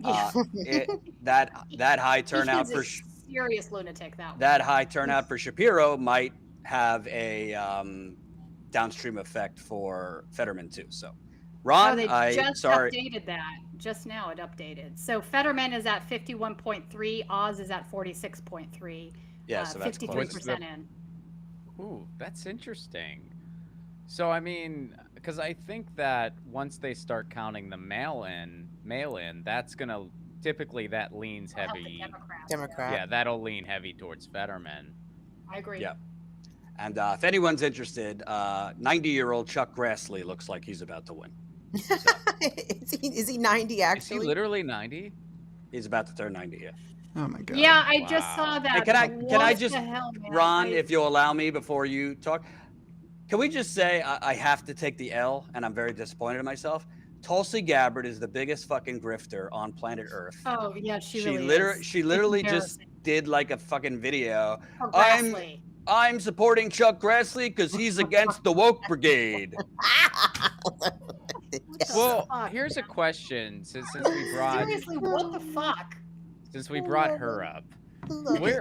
That high turnout for serious lunatic. That high turnout for Shapiro might have a downstream effect for Fetterman too. So, Ron, updated that just now. It updated. So Fetterman is at 51.3. Oz is at 46.3. Yeah, so that's 53% in. Ooh, that's interesting. So I mean, because I think that once they start counting the mail-in, that's gonna typically that leans heavy. Democrat. Yeah, that'll lean heavy towards Fetterman. I agree. Yeah. And if anyone's interested, 90-year-old Chuck Grassley looks like he's about to win. So, is he 90 actually? Is he literally 90? He's about to turn 90. Yeah. Oh my god. Yeah, I just saw that. Hey, can I just, the hell, man? Ron, if you'll allow me before you talk, can we just say I have to take the L, and I'm very disappointed in myself. Tulsi Gabbard is the biggest fucking grifter on planet Earth. Oh yeah, she literally just did like a fucking video. Oh, Grassley. I'm supporting Chuck Grassley because he's against the woke brigade. Well, here's a question since we brought Seriously, what the fuck? Since we brought her up,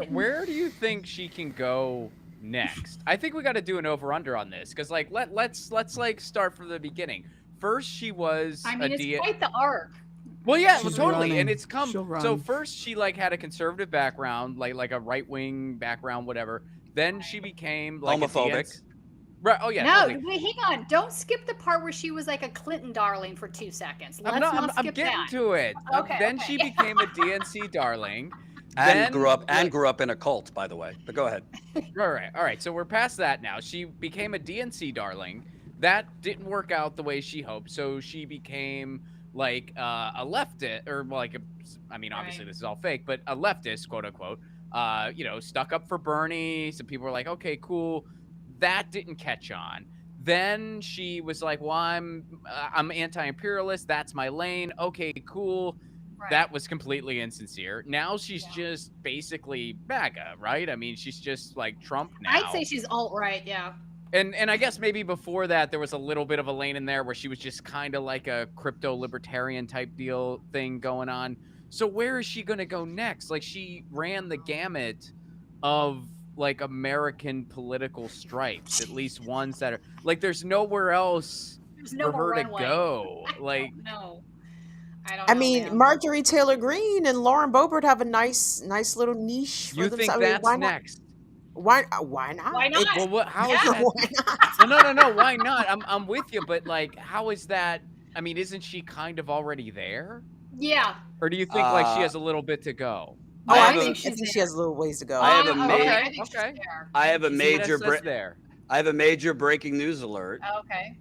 where do you think she can go next? I think we got to do an over/under on this because like let's like start from the beginning. First, she was. I mean, it's quite the arc. Well, yeah, She's totally, running. and it's come. She'll run. So first, she like had a conservative background, like a right-wing background, whatever. Then she became like homophobic. Right. Oh yeah. No, totally. wait, hang on. Don't skip the part where she was like a Clinton darling for 2 seconds. Let's not I'm skip getting that. to it. Okay, Then okay. she became a DNC darling. And Then, grew up in a cult, by the way. But go ahead. All right. So we're past that now. She became a DNC darling. That didn't work out the way she hoped. So she became like a leftist, or like I mean, obviously this is all fake, but a leftist, quote unquote. stuck up for Bernie. Some people were like, okay, cool. That didn't catch on. Then she was like, well, I'm anti-imperialist. That's my lane. Okay, cool. Right. That was completely insincere. Now she's just basically MAGA, right? I mean, she's just like Trump now. I'd say she's alt-right, yeah. And I guess maybe before that, there was a little bit of a lane in there where she was just kind of like a crypto libertarian type deal thing going on. So where is she going to go next? Like, she ran the gamut of like American political stripes, at least ones that are like, there's nowhere else for her to go. Like, no, I don't know. I mean, Marjorie Taylor Greene and Lauren Boebert have a nice little niche for you themselves. think that's next? Why not? Why not? Well, how is that? Why not? Well, no. Why not? I'm with you, but like, how is that? I mean, isn't she kind of already there? Yeah. Or do you think like she has a little bit to go? Oh, I think she has a little ways to go. I have a I have a major there. I have a major breaking news alert. Okay.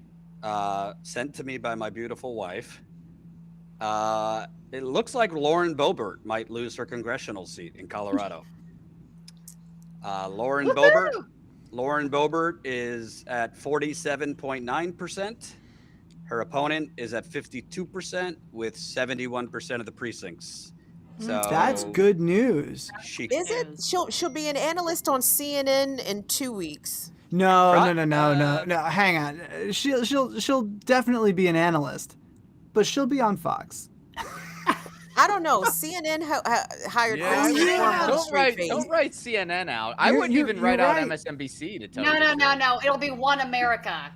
Sent to me by my beautiful wife. It looks like Lauren Boebert might lose her congressional seat in Colorado. Lauren Boebert is at 47.9%. Her opponent is at 52% with 71% of the precincts. So that's good news. Is it? She'll be an analyst on CNN in 2 weeks. No. Hang on. She'll definitely be an analyst, but she'll be on Fox. I don't know. CNN hired. Don't write CNN out. I wouldn't even write out MSNBC to tell you. No. It'll be One America.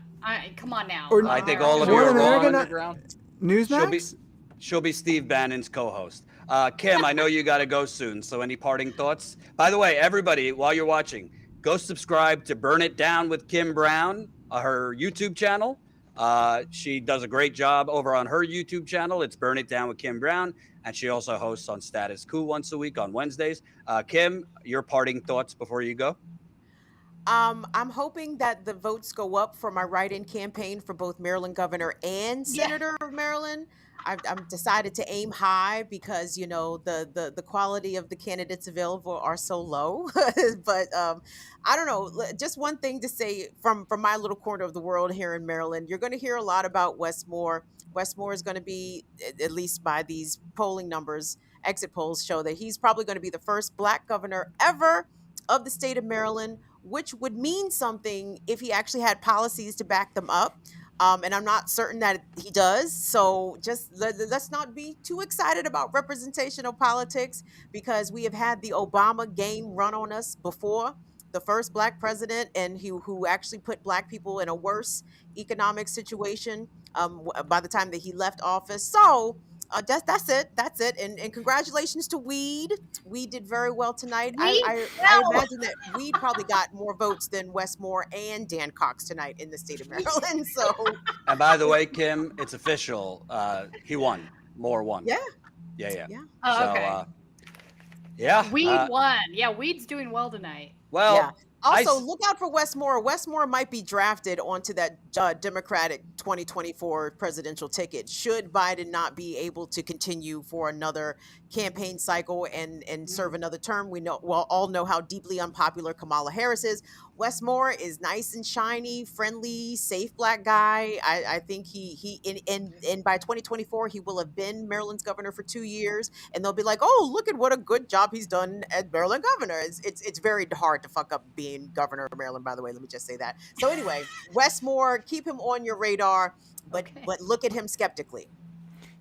Come on now. I think all of you are wrong. Newsmax? She'll be Steve Bannon's co-host. Kim, I know you got to go soon. So any parting thoughts? By the way, everybody, while you're watching, go subscribe to Burn It Down with Kim Brown, her YouTube channel. She does a great job over on her YouTube channel. It's Burn It Down with Kim Brown. And she also hosts on Status Coup once a week on Wednesdays. Kim, your parting thoughts before you go? I'm hoping that the votes go up for my write-in campaign for both Maryland governor and senator of Maryland. I've decided to aim high because, the quality of the candidates available are so low. But I don't know. Just one thing to say from my little corner of the world here in Maryland, you're going to hear a lot about Wes Moore. Wes Moore is going to be, at least by these polling numbers, exit polls show that he's probably going to be the first Black governor ever of the state of Maryland, which would mean something if he actually had policies to back them up. And I'm not certain that he does. So just let's not be too excited about representational politics, because we have had the Obama game run on us before. The first Black president, and who actually put Black people in a worse economic situation by the time that he left office. So that's it. And congratulations to Weed. Weed did very well tonight. I imagine that Weed probably got more votes than Wes Moore and Dan Cox tonight in the state of Maryland. So. And by the way, Kim, it's official. He won. Moore won. Yeah. Oh, okay. So, yeah. Weed won. Yeah, Weed's doing well tonight. Well. Yeah. Also, look out for Wes Moore. Wes Moore might be drafted onto that Democratic 2024 presidential ticket should Biden not be able to continue for another campaign cycle and serve another term. We'll all know how deeply unpopular Kamala Harris is. Wes Moore is nice and shiny, friendly, safe Black guy. I think he by 2024 he will have been Maryland's governor for 2 years, and they'll be like, oh, look at what a good job he's done as Maryland governor. It's very hard to fuck up being governor of Maryland, by the way. Let me just say that. So anyway, Wes Moore, keep him on your radar, but look at him skeptically.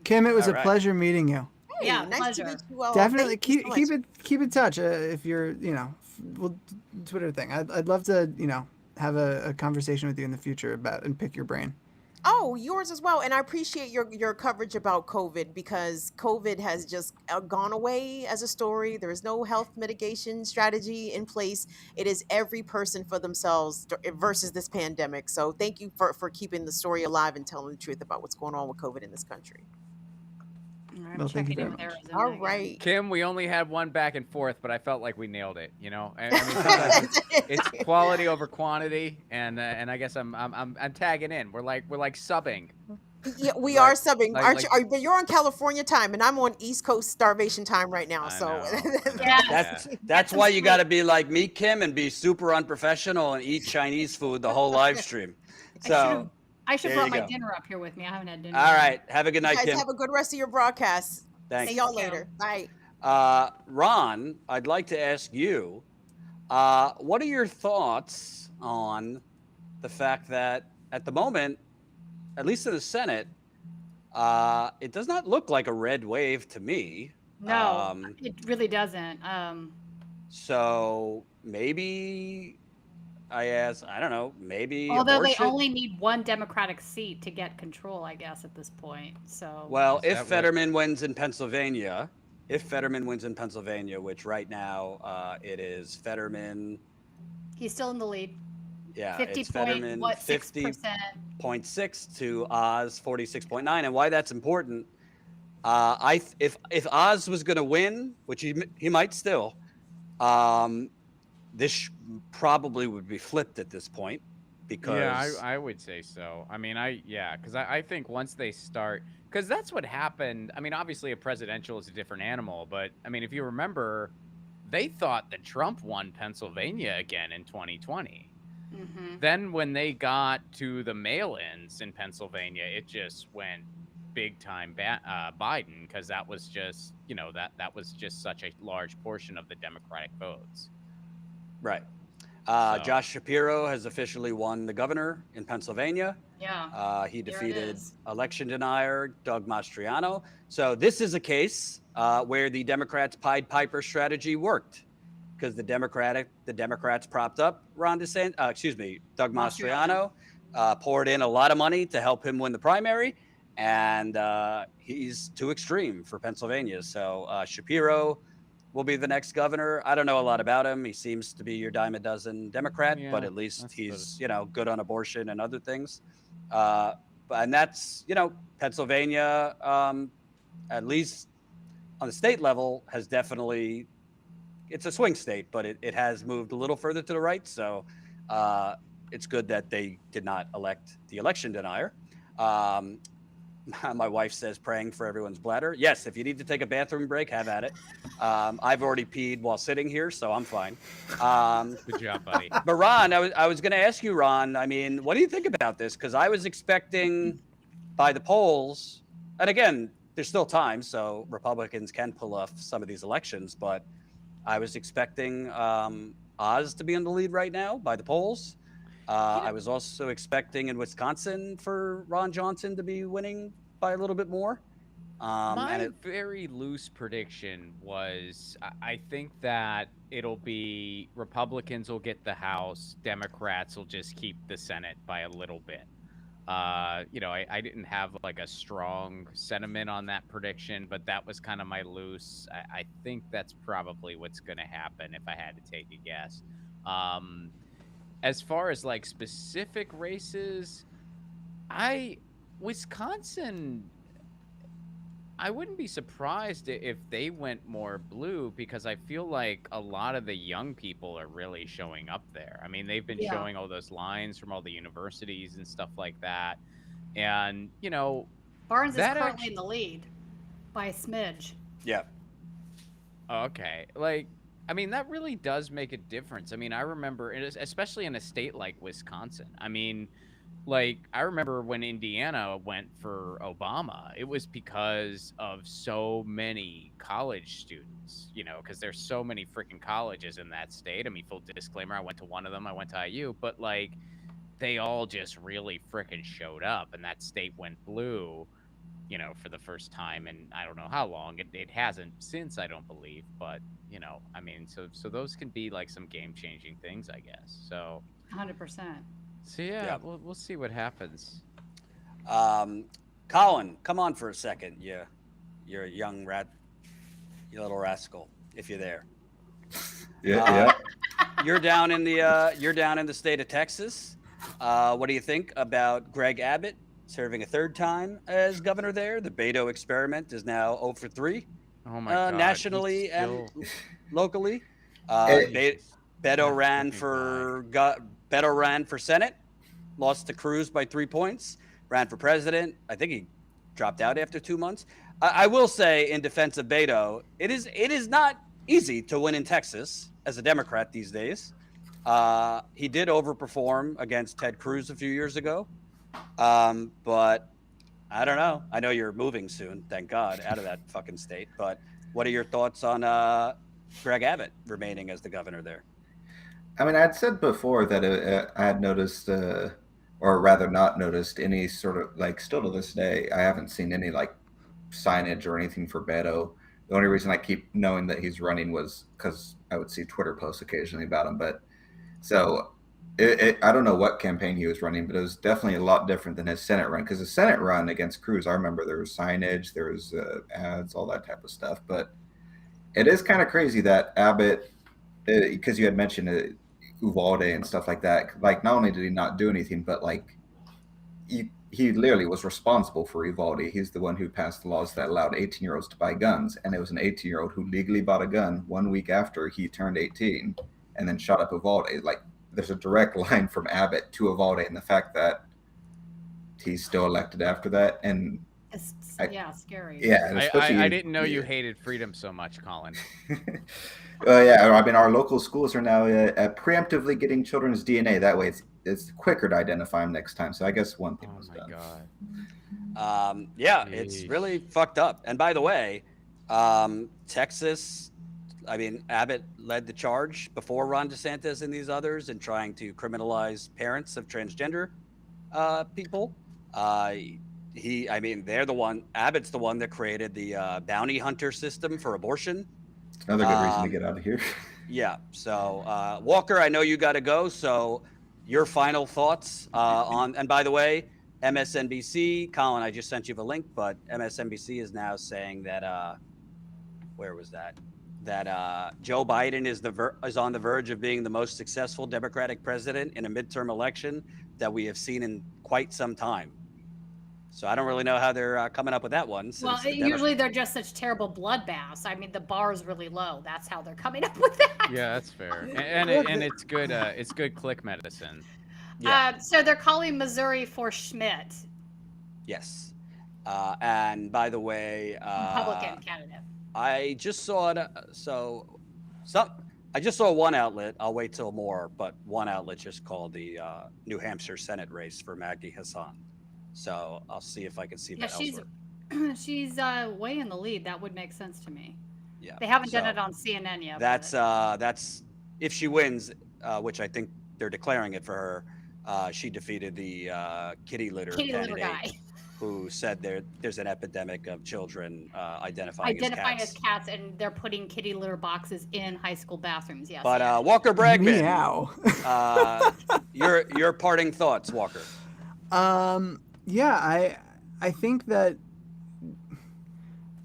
Kim, it was a pleasure meeting you. Hey, yeah, nice pleasure. to meet you all. Definitely Thank you so much. keep in touch if you're we'll Twitter thing. I'd love to have a conversation with you in the future about and pick your brain. Oh, yours as well. And I appreciate your coverage about COVID, because COVID has just gone away as a story. There is no health mitigation strategy in place. It is every person for themselves versus this pandemic. So thank you for keeping the story alive and telling the truth about what's going on with COVID in this country. Well, thank you very much. All right. Kim, we only had one back and forth, but I felt like we nailed it. I mean, sometimes it's quality over quantity, and I guess I'm tagging in. We're like subbing. Yeah, we Like- are subbing. like- Aren't you? like- But you're on California time, and I'm on East Coast starvation time right now. I So know, I know. Yeah. That's why you got to be like me, Kim, and be super unprofessional and eat Chinese food the whole live stream. So, I should there brought you my go. dinner up here with me. I haven't had dinner. all yet. right. Have a good you night, guys Kim. have a good rest of your broadcast. Thanks. See y'all Thank you. later. Bye. Ron, I'd like to ask you, what are your thoughts on the fact that at the moment, at least in the Senate, it does not look like a red wave to me. No, it really doesn't. So maybe I don't know, maybe Although abortion. they only need one Democratic seat to get control, I guess, at this point. So Well, Is if that what- Fetterman wins in Pennsylvania, which right now it is Fetterman. he's still in the lead. Yeah, 50 it's point, Fetterman what, 6%? 50.6 to Oz 46.9, and why that's important. If Oz was going to win, which he might still, this probably would be flipped at this point because Yeah, I would say so. I mean, because I think once they start, because that's what happened. I mean, obviously a presidential is a different animal, but I mean, if you remember, they thought that Trump won Pennsylvania again in 2020. Mm-hmm. Then when they got to the mail-ins in Pennsylvania, it just went big time Biden, because that was just, that was just such a large portion of the Democratic votes. right. So- Josh Shapiro has officially won the governor in Pennsylvania. Yeah. He There it defeated is. election denier Doug Mastriano. So this is a case where the Democrats' Pied Piper strategy worked, because the Democrats propped up Doug Mastriano, poured in a lot of money to help him win the primary, and he's too extreme for Pennsylvania. So Shapiro will be the next governor. I don't know a lot about him. He seems to be your dime a dozen Democrat, but Yeah, at least that's he's good on abortion and other things. And that's Pennsylvania, at least on the state level, has definitely, it's a swing state, but it has moved a little further to the right. So it's good that they did not elect the election denier. My wife says praying for everyone's bladder. Yes, if you need to take a bathroom break, have at it. I've already peed while sitting here, so I'm fine. Good job, buddy. But Ron, I was going to ask you, Ron, I mean, what do you think about this? Because I was expecting by the polls, and again, there's still time, so Republicans can pull off some of these elections, but I was expecting Oz to be in the lead right now by the polls. I was also expecting in Wisconsin for Ron Johnson to be winning by a little bit more. My very loose prediction was I think that it'll be Republicans will get the House, Democrats will just keep the Senate by a little bit. I didn't have like a strong sentiment on that prediction, but that was kind of my loose. I think that's probably what's going to happen if I had to take a guess. As far as like specific races, Wisconsin, I wouldn't be surprised if they went more blue, because I feel like a lot of the young people are really showing up there. I mean, they've been Yeah. showing all those lines from all the universities and stuff like that. And, Barnes is That currently in the lead by a smidge. Yeah. okay, like, I mean, that really does make a difference. I mean, I remember, especially in a state like Wisconsin. I mean, like, I remember when Indiana went for Obama, it was because of so many college students, because there's so many freaking colleges in that state. I mean, full disclaimer, I went to one of them. I went to IU, but like, they all just really freaking showed up, and that state went blue, for the first time in I don't know how long. It hasn't since, I don't believe, but I mean, so those can be like some game-changing things, I guess. So 100%. So yeah, Yeah. We'll see what happens. Colin, come on for a second. You're a young rat, you little rascal, if you're there. Yeah. You're down in the state of Texas. What do you think about Greg Abbott serving a third time as governor there? The Beto experiment is now 0 for 3 Oh my god! nationally he's and still- locally. Hey. Beto ran fucking for Senate, lost to Cruz by 3 points. ran for president. I think he dropped out after 2 months. I will say, in defense of Beto, it is not easy to win in Texas as a Democrat these days. He did overperform against Ted Cruz a few years ago, but I don't know. I know you're moving soon, thank God, out of that fucking state. But what are your thoughts on Greg Abbott remaining as the governor there? I mean, I'd said before that I had noticed, or rather not noticed, any sort of, like, still to this day, I haven't seen any, like, signage or anything for Beto. The only reason I keep knowing that he's running was because I would see Twitter posts occasionally about him. But so I don't know what campaign he was running, but it was definitely a lot different than his Senate run. Because the Senate run against Cruz, I remember there was signage, there was ads, all that type of stuff. But it is kind of crazy that Abbott, because you had mentioned Uvalde and stuff like that. Like, not only did he not do anything, but like he literally was responsible for Uvalde. He's the one who passed the laws that allowed 18-year-olds to buy guns, and it was an 18-year-old who legally bought a gun 1 week after he turned 18, and then shot up Uvalde. Like, there's a direct line from Abbott to Uvalde, and the fact that he's still elected after that, and scary. Yeah, and I didn't know you hated freedom so much, Colin. Yeah, I mean, our local schools are now preemptively getting children's DNA. That way, it's quicker to identify them next time. So I guess one thing was done. God. Yeah, it's really fucked up. And by the way, Texas, I mean, Abbott led the charge before Ron DeSantis and these others in trying to criminalize parents of transgender people. They're the one, Abbott's the one that created the bounty hunter system for abortion. Another good reason to get out of here. Yeah. So, Walker, I know you got to go. So your final thoughts on, and by the way, MSNBC, Colin, I just sent you the link, but MSNBC is now saying that, where was that? That Joe Biden is on the verge of being the most successful Democratic president in a midterm election that we have seen in quite some time. So I don't really know how they're coming up with that one. Well, usually they're just such terrible bloodbaths. I mean, the bar is really low. That's how they're coming up with that. Yeah, that's fair, and it's good. It's good click medicine. Yeah. So they're calling Missouri for Schmidt. Yes. And by the way, Republican candidate. I just saw it. I just saw one outlet. I'll wait till more, but one outlet just called the New Hampshire Senate race for Maggie Hassan. So I'll see if I can see that elsewhere. She's way in the lead. That would make sense to me. Yeah. They haven't done it on CNN yet. That's if she wins, which I think they're declaring it for her. She defeated the kitty litter candidate guy who said there's an epidemic of children identifying as cats, and they're putting kitty litter boxes in high school bathrooms. Yes. But Walker Bragman, meow. your parting thoughts, Walker. Yeah, I think that,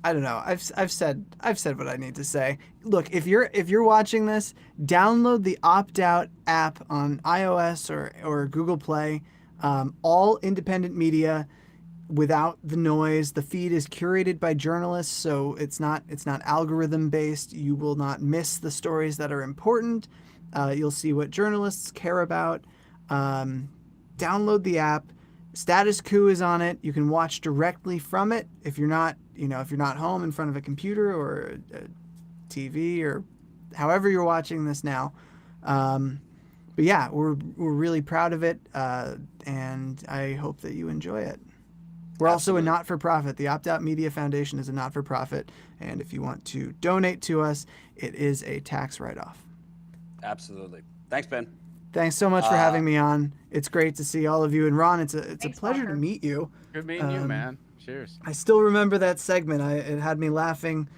I don't know. I've said what I need to say. Look, if you're watching this, download the opt-out app on iOS or Google Play. All independent media without the noise. The feed is curated by journalists, so it's not algorithm based. You will not miss the stories that are important. You'll see what journalists care about. Download the app. Status Coup is on it. You can watch directly from it if you're not home in front of a computer or a TV or however you're watching this now. But yeah, we're really proud of it, and I hope that you enjoy it. We're also a not-for-profit. The Opt-Out Media Foundation is a not-for-profit, and if you want to donate to us, it is a tax write-off. Absolutely. Thanks, Ben. Thanks so much for having me on. It's great to see all of you. And Ron, it's a pleasure Walker. to meet you. Good meeting you, man. Cheers. I still remember that segment. It had me laughing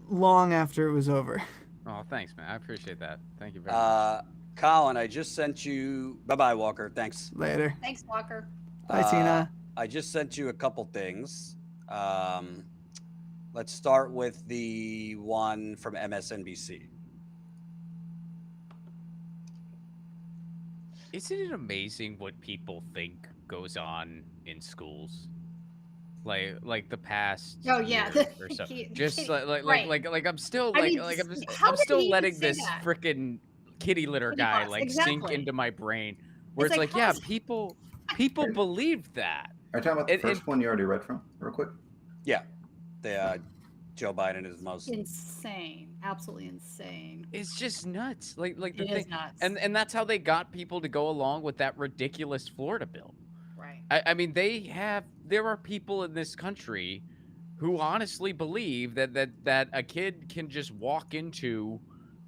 long after it was over. Oh, thanks, man. I appreciate that. Thank you very much. Colin, I just sent you. Bye-bye, Walker. Thanks. Later. Thanks, Walker. Bye, Tina. I just sent you a couple things. Let's start with the one from MSNBC. Isn't it amazing what people think goes on in schools? Like the past Oh yeah. year or so. Just like I'm still I'm still letting this freaking kitty litter guy sink into my brain. Where it's like, yeah, people believe that. Are you talking about the first one you already read from, real quick? Yeah, the Joe Biden is most Insane, absolutely insane. It's just nuts. Like the It thing, is nuts. and that's how they got people to go along with that ridiculous Florida bill. Right. I mean, there are people in this country who honestly believe that a kid can just walk into,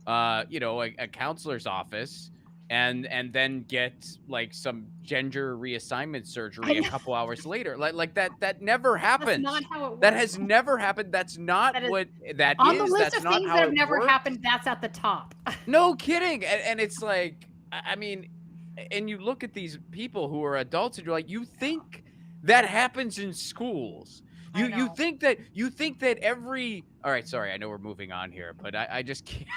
a counselor's office and then get like some gender reassignment surgery a couple hours later. Like that never happens. That's not how it works. That has never happened. That's not That is- what that On is. the list That's of not things how that have it never works. happened, that's at the top. No kidding. And it's like, I mean, and you look at these people who are adults and you're like, you think that happens in schools. You think that every, all right, sorry, I know we're moving on here, but I just can't.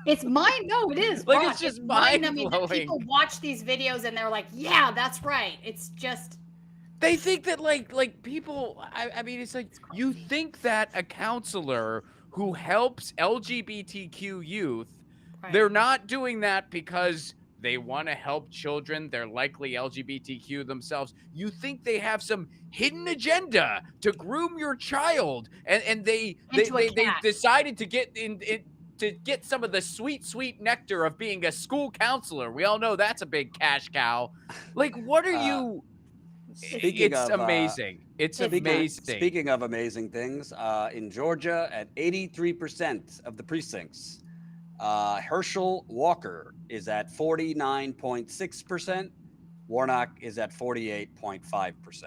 It's mind. No, it is. Like, Rock. it's just mind-numbing that mind-blowing. people watch these videos and they're like, "Yeah, that's right." It's just They think that like people, I mean, it's like, you think that a counselor who helps LGBTQ youth, right. they're not doing that because they want to help children. They're likely LGBTQ themselves. You think they have some hidden agenda to groom your child, and they decided to get to get some of the sweet nectar of being a school counselor. We all know that's a big cash cow. Like, what are you? It's amazing. It's amazing. Speaking of amazing things, in Georgia, at 83% of the precincts, Herschel Walker is at 49.6%. Warnock is at 48.5%.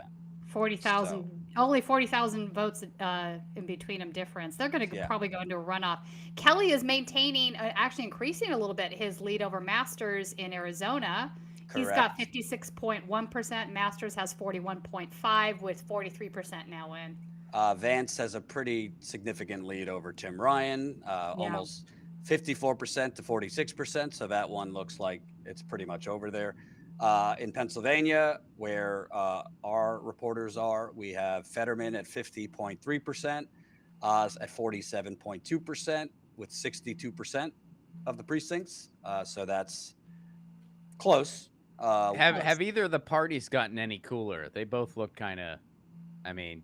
40,000, only 40,000 votes in between them difference. They're going to probably go into a runoff. Kelly is maintaining, actually increasing a little bit his lead over Masters in Arizona. Correct. He's got 56.1%. Masters has 41.5 with 43% now in. Vance has a pretty significant lead over Tim Ryan, almost 54% to 46%. So that one looks like it's pretty much over there. In Pennsylvania, where our reporters are, we have Fetterman at 50.3%, Oz at 47.2%, with 62% of the precincts. So that's close. Have either of the parties gotten any cooler? They both look kind of, I mean,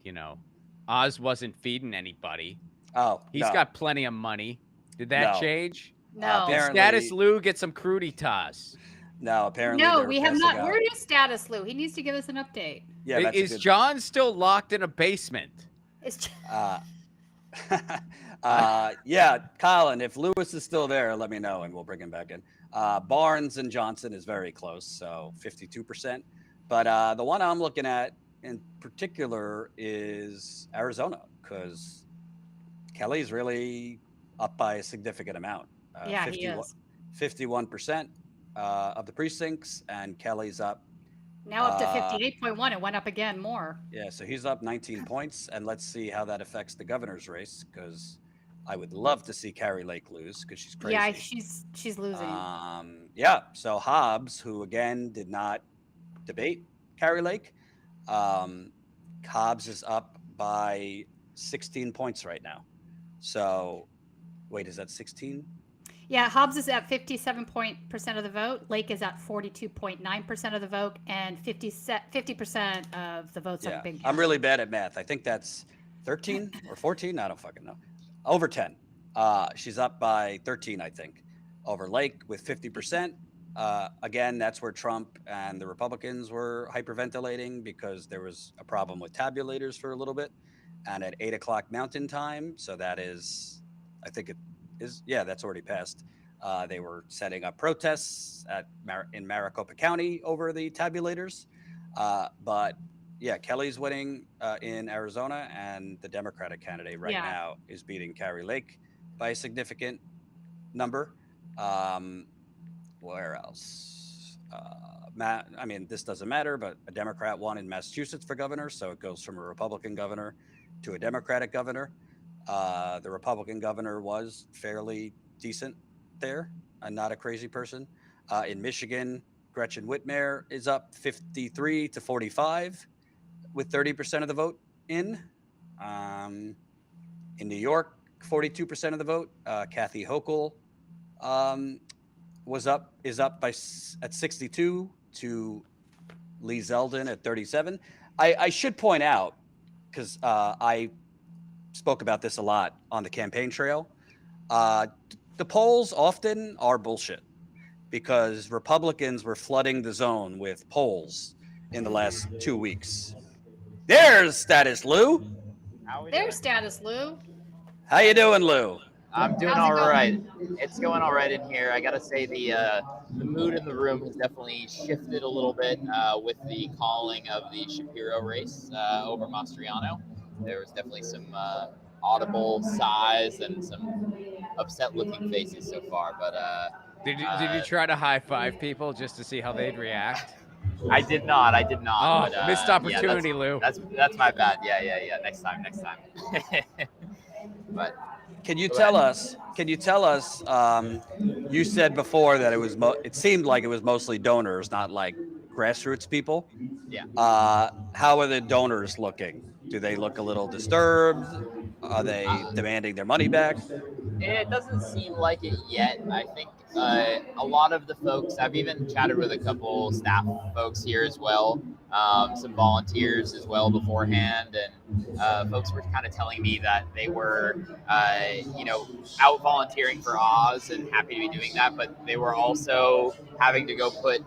Oz wasn't feeding anybody. Oh, he's got plenty of money. Did that change? No. Did Status Lou get some cruditas? No, apparently. No, we have not. Where is Status Lou? He needs to give us an update. Yeah, is John still locked in a basement? Yeah, Colin, if Lewis is still there, let me know and we'll bring him back in. Barnes and Johnson is very close, so 52%. But the one I'm looking at in particular is Arizona, because Kelly's really up by a significant amount. Yeah, he is. 51% of the precincts, and Kelly's up. Now up to 58.1. It went up again more. Yeah, so he's up 19 points, and let's see how that affects the governor's race, because I would love to see Carrie Lake lose, because she's crazy. Yeah, she's losing. Yeah, so Hobbs, who again did not debate Carrie Lake, Hobbs is up by 16 points right now. So, wait, is that 16? Yeah, Hobbs is at 57% of the vote. Lake is at 42.9% of the vote, and 50% of the votes have been. I'm really bad at math. I think that's 13 or 14. I don't fucking know. Over 10. She's up by 13, I think, over Lake with 50%. Again, that's where Trump and the Republicans were hyperventilating because there was a problem with tabulators for a little bit. And at 8 o'clock Mountain Time, so that is, I think it is, that's already passed. They were setting up protests in Maricopa County over the tabulators. But yeah, Kelly's winning in Arizona, and the Democratic candidate now is beating Carrie Lake by a significant number. Where else? I mean, this doesn't matter, but a Democrat won in Massachusetts for governor, so it goes from a Republican governor to a Democratic governor. The Republican governor was fairly decent there and not a crazy person. In Michigan, Gretchen Whitmer is up 53 to 45 with 30% of the vote in. In New York, 42% of the vote. Kathy Hochul is up at 62 to Lee Zeldin at 37. I should point out, because I spoke about this a lot on the campaign trail, the polls often are bullshit because Republicans were flooding the zone with polls in the last 2 weeks. There's Status Lou. There's Status Lou. How you doing, Lou? I'm doing How's it all going? right. It's going all right in here. I gotta say the mood in the room has definitely shifted a little bit with the calling of the Shapiro race over Mastriano. There was definitely some audible sighs and some upset-looking faces so far. But Did you try to high five people just to see how they'd react? I did not. Oh, but, missed opportunity, Lou. That's my bad. Yeah. Next time. But Can you tell us? You said before that it seemed like it was mostly donors, not like grassroots people. yeah. How are the donors looking? Do they look a little disturbed? Are they demanding their money back? It doesn't seem like it yet. I think a lot of the folks, I've even chatted with a couple staff folks here as well, some volunteers as well beforehand, and folks were kind of telling me that they were, out volunteering for Oz and happy to be doing that, but they were also having to go put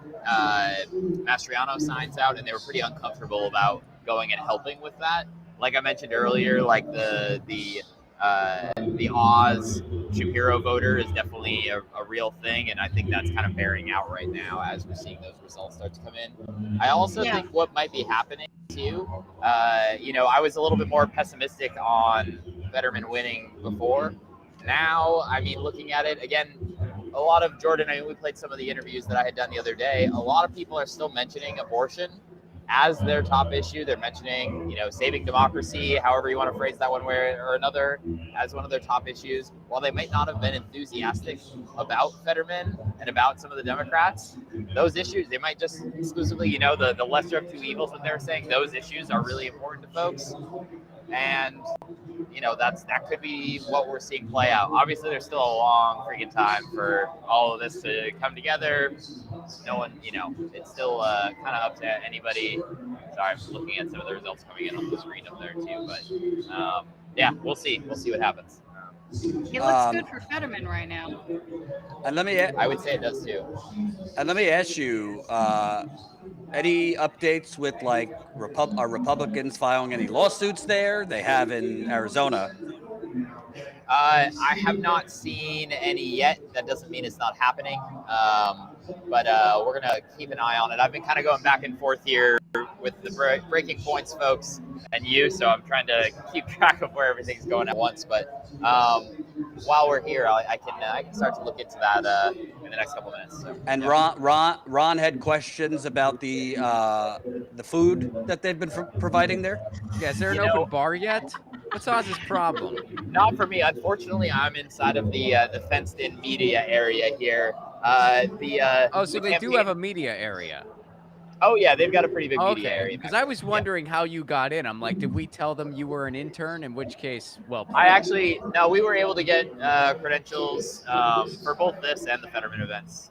Mastriano signs out, and they were pretty uncomfortable about going and helping with that. Like I mentioned earlier, like the Oz Shapiro voter is definitely a real thing, and I think that's kind of bearing out right now as we're seeing those results start to come in. I also think what might be happening too, I was a little bit more pessimistic on Fetterman winning before. Now, I mean, looking at it again, a lot of Jordan, we played some of the interviews that I had done the other day. A lot of people are still mentioning abortion as their top issue. They're mentioning, saving democracy, however you want to phrase that one way or another, as one of their top issues. While they might not have been enthusiastic about Fetterman and about some of the Democrats, those issues, they might just exclusively, the lesser of two evils that they're saying, those issues are really important to folks. And, that could be what we're seeing play out. Obviously, there's still a long freaking time for all of this to come together. No one, it's still kind of up to anybody. Sorry, I'm looking at some of the results coming in on the screen up there too. But we'll see. We'll see what happens. It looks good for Fetterman right now. And I would say it does too. And let me ask you, any updates with are Republicans filing any lawsuits there? They have in Arizona. I have not seen any yet. That doesn't mean it's not happening. But we're going to keep an eye on it. I've been kind of going back and forth here with the Breaking Points folks and you, so I'm trying to keep track of where everything's going at once. But while we're here, I can start to look into that in the next couple minutes. So, and Ron had questions about the food that they've been providing there. Yeah, is there an open bar yet? What's Oz's problem? Not for me. Unfortunately, I'm inside of the fenced-in media area here. So they do have a media area. Oh yeah, they've got a pretty big media area. Because I was wondering how you got in. I'm like, did we tell them you were an intern? In which case, well, we were able to get credentials for both this and the Fetterman events.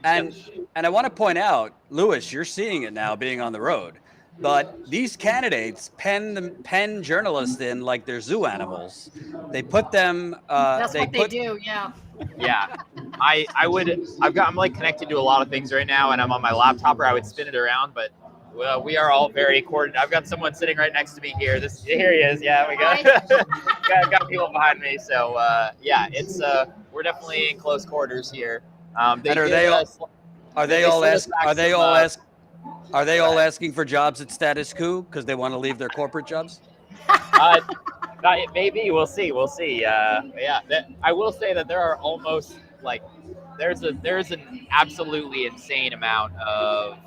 And I want to point out, Lewis, you're seeing it now being on the road. But these candidates pen journalists in like they're zoo animals. They put them. That's what they do. Yeah. Yeah, I'm like connected to a lot of things right now, and I'm on my laptop, or I would spin it around. But we are all very coordinated. I've got someone sitting right next to me here. Here he is. Yeah, we got got people behind me. So it's we're definitely in close quarters here. Are they all asking for jobs at Status Coup because they want to leave their corporate jobs? Maybe we'll see. I will say that there are almost there's an absolutely insane amount of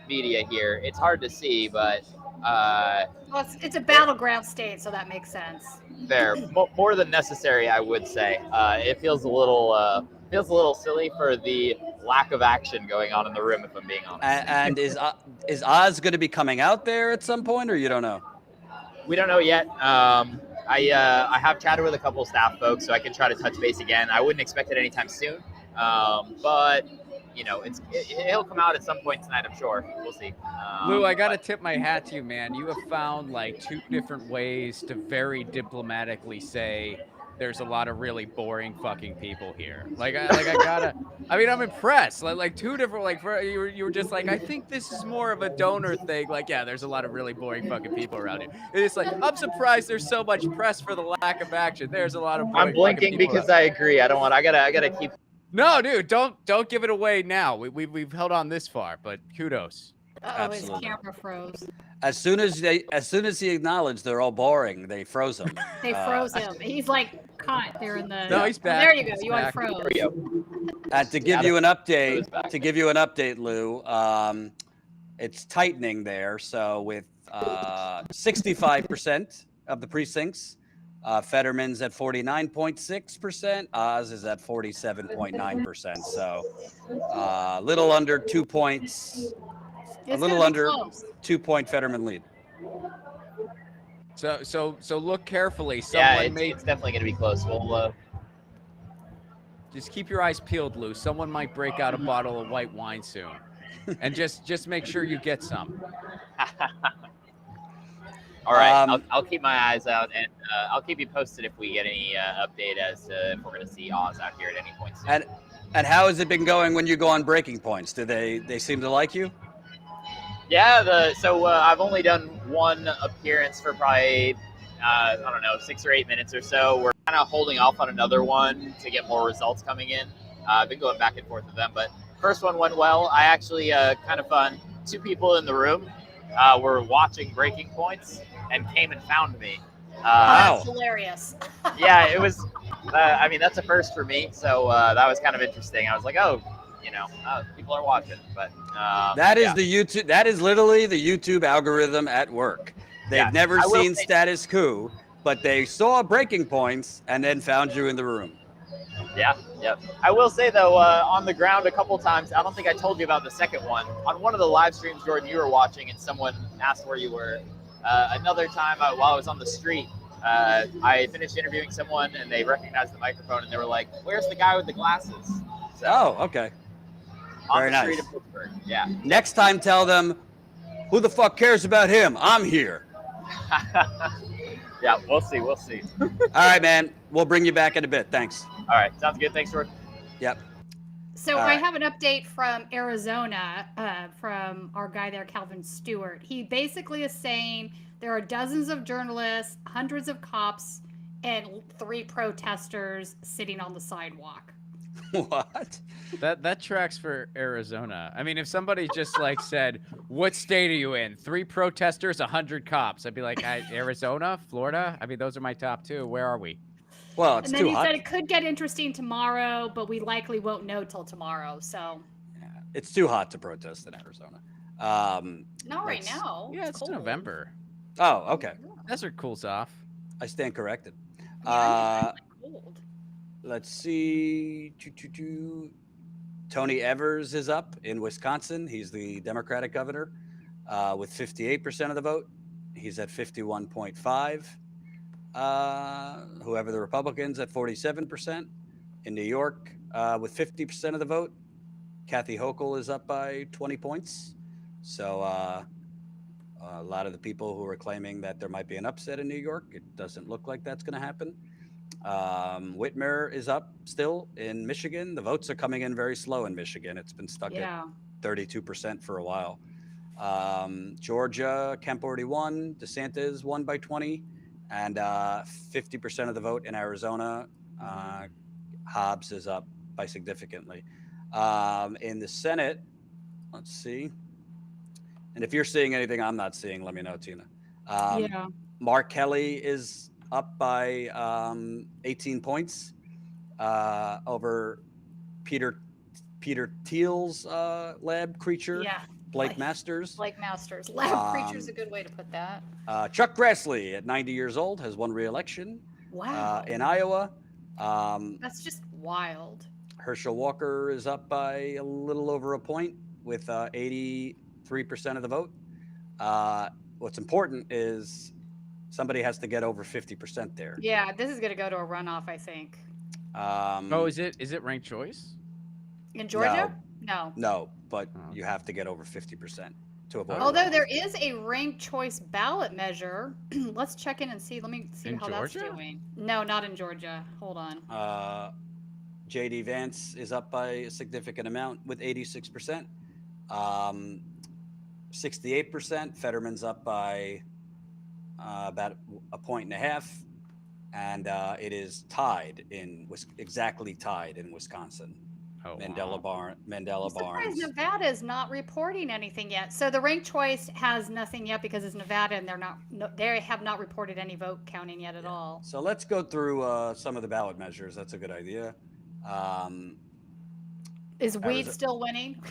media here. It's hard to see, but it's a battleground state, so that makes sense. Fair, more than necessary, I would say. It feels a little silly for the lack of action going on in the room, if I'm being honest. And is Oz going to be coming out there at some point, or you don't know? We don't know yet. I have chatted with a couple of staff folks, so I can try to touch base again. I wouldn't expect it anytime soon, but he'll come out at some point tonight, I'm sure. We'll see. Lou, I gotta tip my hat to you, man. You have found like 2 different ways to very diplomatically say there's a lot of really boring fucking people here. I mean, I'm impressed. Like 2 different, you were just like, I think this is more of a donor thing. Like, yeah, there's a lot of really boring fucking people around here. And it's like, I'm surprised there's so much press for the lack of action. There's a lot of boring I'm blinking fucking people because around. I agree. I gotta keep. No, dude, don't give it away now. We've held on this far, but kudos. Oh, his camera froze. As soon as he acknowledged they're all boring, they froze him. They froze him. He's like caught there in the. No, he's back. There you go. He's You back. unfroze. And to give you an update, Lou, it's tightening there. So with 65% of the precincts, Fetterman's at 49.6%. Oz is at 47.9%. So a little under 2 points. A little under 2-point Fetterman lead. So look carefully. It's definitely gonna be close. We'll just keep your eyes peeled, Lou. Someone might break out a bottle of white wine soon, and just make sure you get some. All right, I'll keep my eyes out, and I'll keep you posted if we get any update as to if we're gonna see Oz out here at any point soon. And how has it been going when you go on breaking points? Do they seem to like you? Yeah, I've only done one appearance for probably, 6 or 8 minutes or so. We're kind of holding off on another one to get more results coming in. I've been going back and forth with them, but first one went well. I actually, kind of fun, 2 people in the room were watching breaking points and came and found me. Wow. That's hilarious. Yeah, it was, that's a first for me, so that was kind of interesting. I was like, people are watching, but that is literally the YouTube algorithm at work. They've never seen Status Coup, but they saw breaking points and then found you in the room. Yeah. I will say though, on the ground a couple times, I don't think I told you about the second one. On one of the live streams, Jordan, you were watching and someone asked where you were. Another time while I was on the street, I finished interviewing someone and they recognized the microphone and they were like, "Where's the guy with the glasses?" So, okay. On Very the nice. street of Pittsburgh. Yeah. Next time, tell them, who the fuck cares about him? I'm here. Yeah, we'll see. All right, man. We'll bring you back in a bit. Thanks. All right. Sounds good. Thanks, Jordan. Yep. So All I right. have an update from Arizona from our guy there, Calvin Stewart. He basically is saying there are dozens of journalists, hundreds of cops, and 3 protesters sitting on the sidewalk. What? That tracks for Arizona. I mean, if somebody just like said, "What state are you in?" 3 protesters, 100 cops. I'd be like, Arizona, Florida. I mean, those are my top 2. Where are we? Well, it's And then too he hot. said it could get interesting tomorrow, but we likely won't know till tomorrow. So It's too hot to protest in Arizona. not right Let's- now. Yeah, it's cold. November. Oh, okay. Desert cools off. I stand corrected. Yeah, it's cold. Let's see. Tony Evers is up in Wisconsin. He's the Democratic governor with 58% of the vote. He's at 51.5. Whoever the Republicans at 47%. In New York with 50% of the vote, Kathy Hochul is up by 20 points. So a lot of the people who are claiming that there might be an upset in New York, it doesn't look like that's going to happen. Whitmer is up still in Michigan. The votes are coming in very slow in Michigan. It's been stuck at 32% for a while. Georgia, Kemp already won. DeSantis won by 20, and 50% of the vote in Arizona. Hobbs is up by significantly. In the Senate, let's see. And if you're seeing anything I'm not seeing, let me know, Tina. Mark Kelly is up by 18 points over Peter Thiel's lab creature, Blake Masters. Blake Masters. Lab creature's a good way to put that. Chuck Grassley, at 90 years old, has won re-election. Wow. In Iowa. That's just wild. Herschel Walker is up by a little over a point with 83% of the vote. What's important is somebody has to get over 50% there. Yeah, this is going to go to a runoff, I think. Is it ranked choice? In Georgia? No. No, but Oh. you have to get over 50% to avoid. Oh. a Although runoff. there is a ranked choice ballot measure. Let's check in and see. Let me see In how Georgia? that's doing. No, not in Georgia. Hold on. JD Vance is up by a significant amount with 86%. 68%. Fetterman's up by about a point and a half. And it is tied exactly tied in Wisconsin. Oh, Mandela wow. Mandela I'm surprised Barnes. Nevada is not reporting anything yet. So the ranked choice has nothing yet because it's Nevada, and they have not reported any vote counting yet at all. So let's go through some of the ballot measures. That's a good idea. Is weed still winning?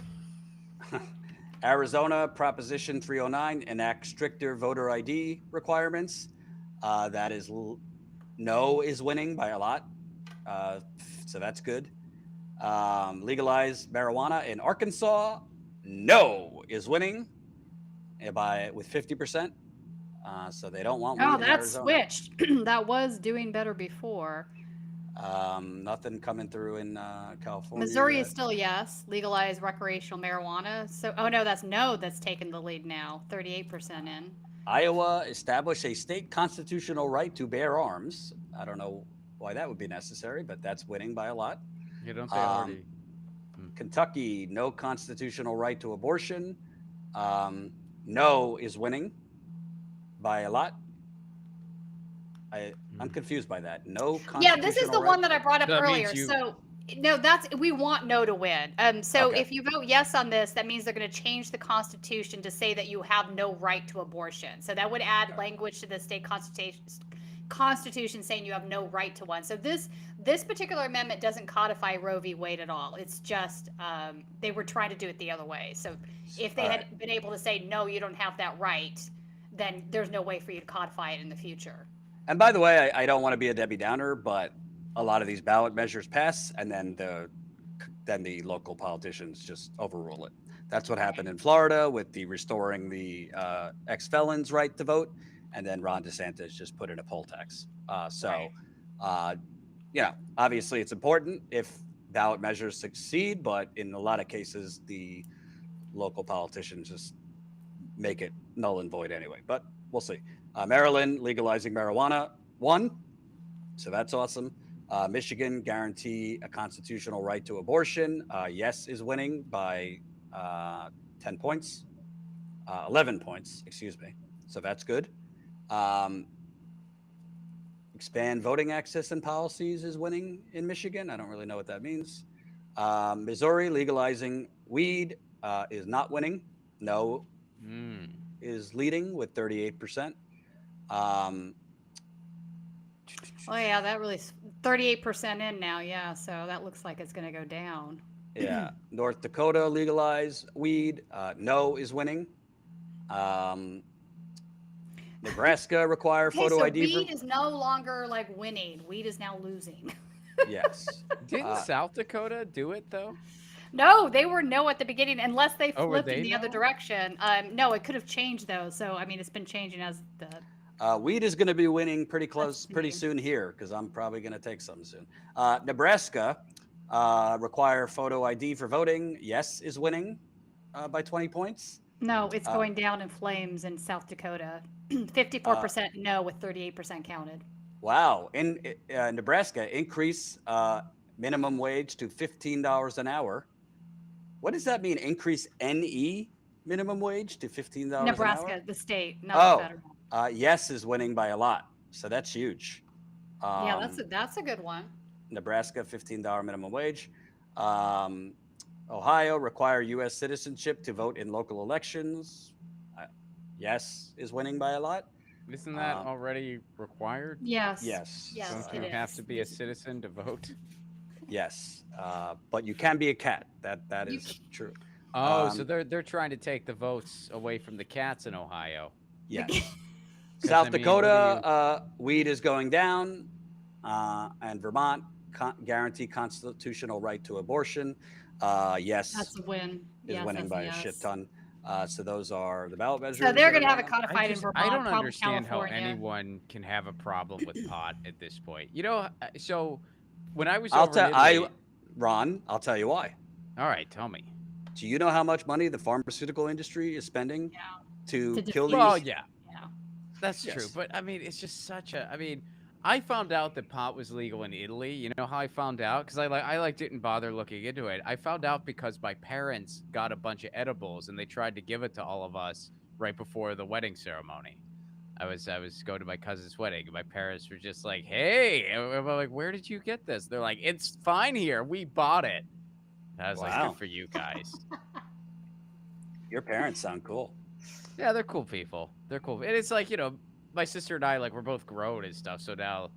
Arizona Proposition 309 enacts stricter voter ID requirements. That is no is winning by a lot. So that's good. Legalize marijuana in Arkansas. No is winning with 50%. So they don't want weed in that's Arizona. switched. That was doing better before. Nothing coming through in California. Missouri yet. is still yes. Legalize recreational marijuana. So, no, that's taken the lead now. 38% in. Iowa established a state constitutional right to bear arms. I don't know why that would be necessary, but that's winning by a lot. You don't say already. Kentucky, no constitutional right to abortion. No is winning by a lot. I'm confused by that. No constitutional Yeah, this is the right. one that I brought up That means earlier. you- So no, we want no to win. So Okay. if you vote yes on this, that means they're going to change the Constitution to say that you have no right to abortion. So that would add language to the state constitution saying you have no right to one. So this particular amendment doesn't codify Roe v. Wade at all. It's just they were trying to do it the other way. So if they had been able to say no, you don't have that right, then there's no way for you to codify it in the future. And by the way, I don't want to be a Debbie Downer, but a lot of these ballot measures pass, and then the local politicians just overrule it. That's what happened in Florida with the restoring the ex-felons' right to vote, and then Ron DeSantis just put in a poll tax. Obviously it's important if ballot measures succeed, but in a lot of cases, the local politicians just make it null and void anyway. But we'll see. Maryland legalizing marijuana won, so that's awesome. Michigan guarantee a constitutional right to abortion. Yes is winning by 10 points, 11 points, excuse me. So that's good. Expand voting access and policies is winning in Michigan. I don't really know what that means. Missouri legalizing weed is not winning. No is leading with 38%. Oh yeah, that really 38% in now. Yeah, so that looks like it's going to go down. Yeah, North Dakota legalize weed. No is winning. Nebraska require photo so ID. Weed is no longer like winning. Weed is now losing. Yes. Didn't South Dakota do it though? No, they were no at the beginning, unless they Oh, were flipped they in the other no? direction. No, it could have changed though. So I mean, it's been changing as the. Weed is going to be winning pretty neat. soon here because I'm probably going to take some soon. Nebraska require photo ID for voting. Yes is winning by 20 points. No, it's going down in flames in South Dakota. 54% no, with 38% counted. Wow. In Nebraska, increase minimum wage to $15 an hour. What does that mean? Increase NE minimum wage to $15 an hour? Nebraska, the state, not the federal. Yes is winning by a lot. So that's huge. Yeah, that's a good one. Nebraska, $15 minimum wage. Ohio, require U.S. citizenship to vote in local elections. Yes is winning by a lot. Isn't that already required? Yes. Yes. Yes, Don't you have to be a citizen to vote? Yes, but you can be a cat. That is true. Oh, so they're trying to take the votes away from the cats in Ohio. Yes. 'Cause, South I mean, Dakota, weed is going down, and Vermont guarantee constitutional right to abortion. Yes, That's a win. is Yes, winning that's by a a shit yes. ton. So those are the ballot measures. So they're that going to are have it going on. codified in Vermont. I don't probably understand how California. anyone can have a problem with pot at this point. You know, so when I was I'll over in tell Italy, Ron. I'll tell you why. all right, tell me. Do you know how much money the pharmaceutical industry is spending to kill defeat- Well, these? yeah, Yeah. that's true. Yes. But I mean, it's just such a. I mean, I found out that pot was legal in Italy. You know how I found out? Because I didn't bother looking into it. I found out because my parents got a bunch of edibles and they tried to give it to all of us right before the wedding ceremony. I was going to my cousin's wedding, and my parents were just like, "Hey," and I'm like, "Where did you get this?" They're like, "It's fine here. We bought it." And I was like, Wow. "Good for you guys." Your parents sound cool. Yeah, they're cool people. They're cool. And it's like, my sister and I, like, we're both grown and stuff. So now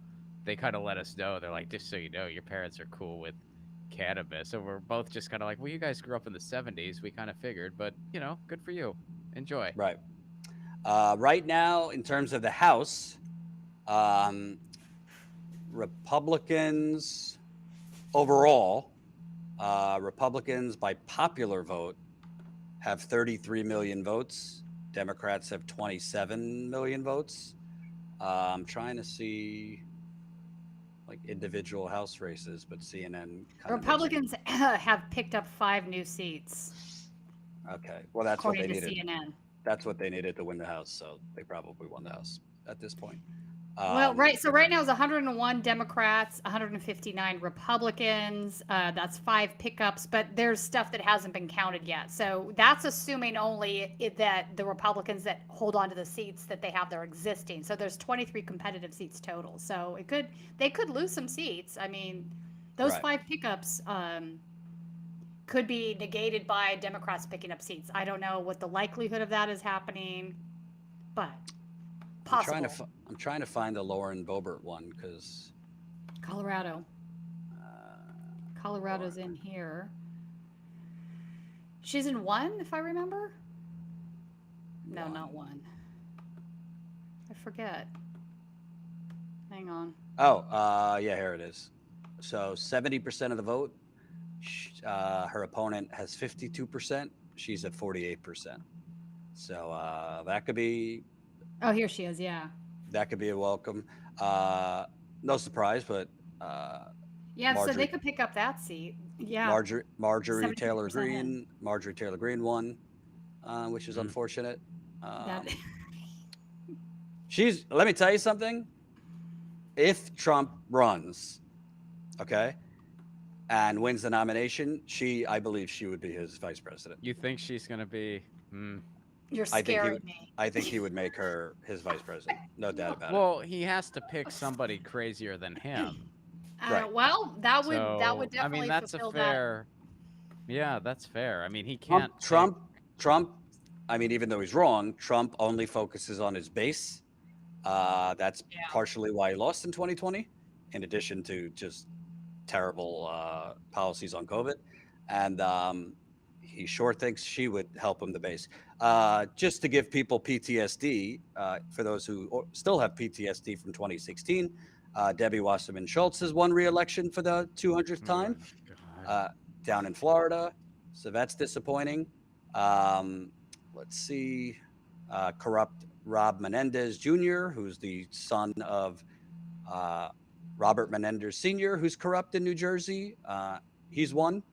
they kind of let us know. They're like, just so you know, your parents are cool with cannabis. So we're both just kind of like, well, you guys grew up in the 70s. We kind of figured, but, good for you. Enjoy. Right. Right now, in terms of the House, Republicans overall, Republicans by popular vote have 33 million votes. Democrats have 27 million votes. I'm trying to see like individual House races, but CNN kind Republicans have picked up 5 new seats, Okay, well that's what according they to needed. CNN. That's what they needed to win the House, so they probably won the House at this point. Well, right. So right now it's 101 Democrats, 159 Republicans. That's 5 pickups, but there's stuff that hasn't been counted yet. So that's assuming only that the Republicans that hold on to the seats that they have their existing. So there's 23 competitive seats total. So they could lose some seats. I mean, those Right. 5 pickups could be negated by Democrats picking up seats. I don't know what the likelihood of that is happening, but possible. I'm trying to find the Lauren Boebert one because Colorado. Colorado's in here. She's in 1, if I remember. No, not 1. I forget. Hang on. Oh, yeah, here it is. So 70% of the vote. Her opponent has 52%. She's at 48%. So that could be. Oh, here she is. Yeah. That could be a welcome. No surprise, but Yeah. So they Marjorie- could pick up that seat. Yeah. Marjorie 72% Taylor in. Greene. Marjorie Taylor Greene won, which is unfortunate. That- Let me tell you something. If Trump runs, okay, and wins the nomination, I believe she would be his vice president. You think she's going to be. You're I think he scaring would- me. I think he would make her his vice president. No doubt about it. Well, he has to pick somebody crazier than him. Right. Well, that would So, definitely I mean, that's a fulfill fair. Yeah, that's fair. I mean, he can't. Trump. I mean, even though he's wrong, Trump only focuses on his base. That's partially why he lost in 2020, in addition to just terrible policies on COVID. And he sure thinks she would help him the base. Just to give people PTSD, for those who still have PTSD from 2016, Debbie Wasserman Schultz has won re-election for the 200th time down in Florida. So that's disappointing. Let's see. Corrupt Rob Menendez Jr., who's the son of Robert Menendez Sr., who's corrupt in New Jersey. He's won.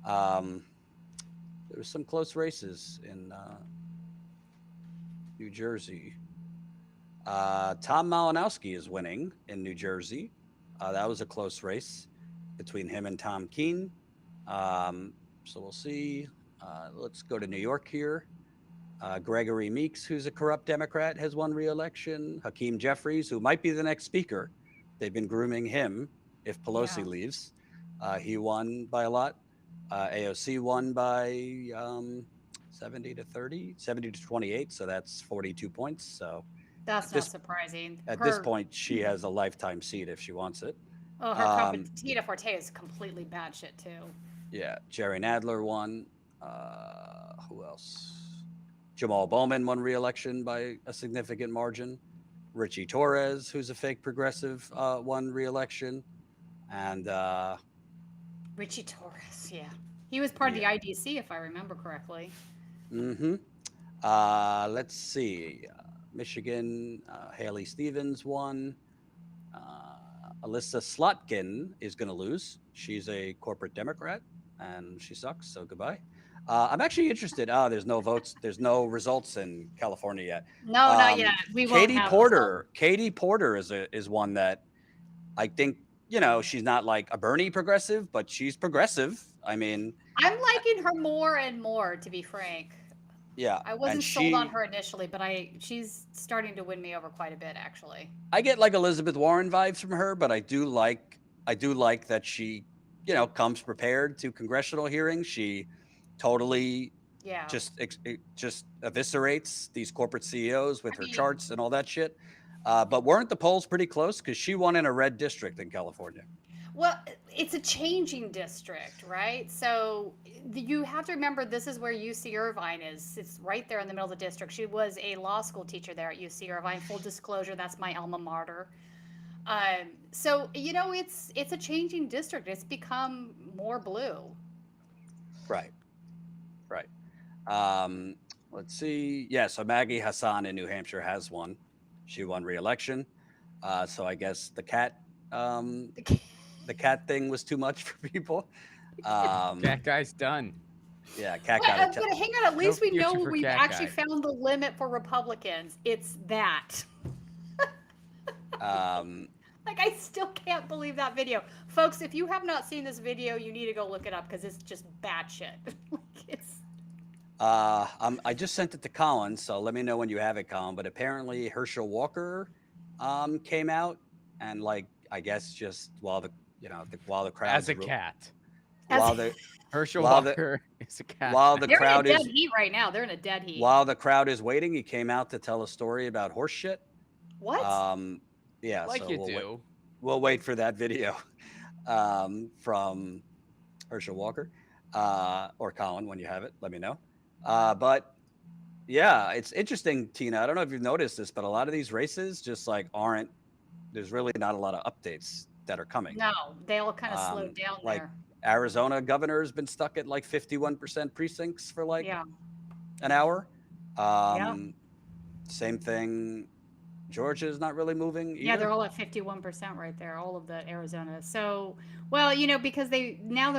There were some close races in New Jersey. Tom Malinowski is winning in New Jersey. That was a close race between him and Tom Keene. So we'll see. Let's go to New York here. Gregory Meeks, who's a corrupt Democrat, has won re-election. Hakeem Jeffries, who might be the next speaker. They've been grooming him if Pelosi leaves. He won by a lot. AOC won by 70 to 28. So that's 42 points. So That's not surprising. At this point, she has a lifetime seat if she wants it. Oh, her company, Tina Forte, is completely batshit too. Yeah, Jerry Nadler won. Who else? Jamal Bowman won re-election by a significant margin. Richie Torres, who's a fake progressive, won re-election. And Richie Torres, yeah. He was part of the IDC, if I remember correctly. Mm-hmm. Let's see. Michigan, Haley Stevens won. Alyssa Slotkin is going to lose. She's a corporate Democrat, and she sucks, so goodbye. I'm actually interested. There's no votes. There's no results in California yet. No, not yet. We won't Katie have Porter. Katie Porter is one that I think, she's not like a Bernie progressive, but she's progressive. I mean, I'm liking her more and more, to be frank. yeah. I wasn't sold on her initially, but she's starting to win me over quite a bit, actually. I get like Elizabeth Warren vibes from her, but I do like that she, comes prepared to congressional hearings. She totally just eviscerates these corporate CEOs with her charts and all that shit. But weren't the polls pretty close? Because she won in a red district in California. Well, it's a changing district, right? So you have to remember this is where UC Irvine is. It's right there in the middle of the district. She was a law school teacher there at UC Irvine. Full disclosure, that's my alma mater. So it's a changing district. It's become more blue. Right. Let's see. Yeah, so Maggie Hassan in New Hampshire has won. She won re-election. So I guess the cat thing was too much for people. Cat guy's done. Yeah, cat But got hang on, at least we know future for we've cat actually guy. found the limit for Republicans. It's that. Like, I still can't believe that video. Folks, if you have not seen this video, you need to go look it up because it's just batshit. I just sent it to Colin, so let me know when you have it, Colin. But apparently Herschel Walker came out and, like, I guess just while the crowd As a cat. Herschel while the- Walker is a cat. while the They're crowd in a is dead heat right now. They're in a dead heat. while the crowd is waiting, he came out to tell a story about horse shit. What? Yeah, Like so you do. We'll wait for that video from Herschel Walker or Colin when you have it. Let me know. But yeah, it's interesting, Tina. I don't know if you've noticed this, but a lot of these races just like aren't. There's really not a lot of updates that are coming. No, they all kind of slowed down like there. Arizona governor has been stuck at like 51% precincts for like an hour. Same thing. Georgia's not really moving either. Yeah, they're all at 51% right there, all of the Arizona. So, well, because they're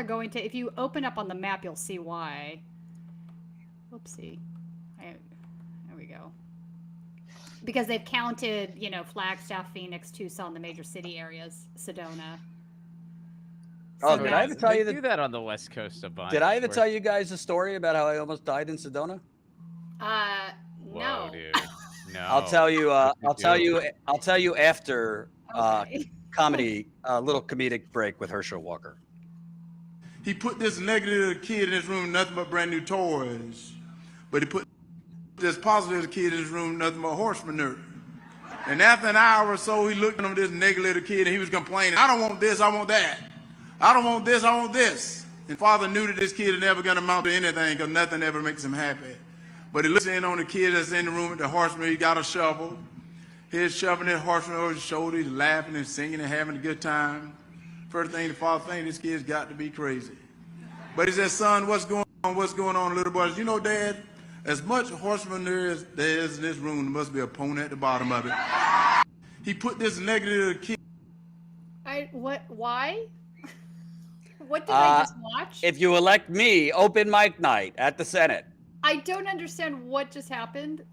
going to, if you open up on the map, you'll see why. Whoopsie. There we go. Because they've counted, Flagstaff, Phoenix, Tucson, the major city areas, Sedona. Oh, did I ever tell you do that on the West Coast a bunch? Did I ever tell you guys a story about how I almost died in Sedona? No. Whoa, dude. No. I'll tell you. I'll tell you after comedy, little comedic break with Herschel Walker. He put this negative kid in his room, nothing but brand new toys. But he put this positive kid in his room, nothing but horse manure. And after an hour or so, he looked at this negative kid and he was complaining, I don't want this, I want that. I don't want this, I want this. And father knew that this kid is never gonna amount to anything because nothing ever makes him happy. But he looks in on the kid that's in the room with the horseman. He got a shovel. He's shoving his horseman over his shoulder. He's laughing and singing and having a good time. First thing the father thinks, this kid's got to be crazy. But he said, son, what's going on? What's going on? Little boy says, Dad, as much horseman there is in this room, there must be a pony at the bottom of it. He put this negative kid. Why? What did I just watch? If you elect me, open mic night at the Senate. I don't understand what just happened.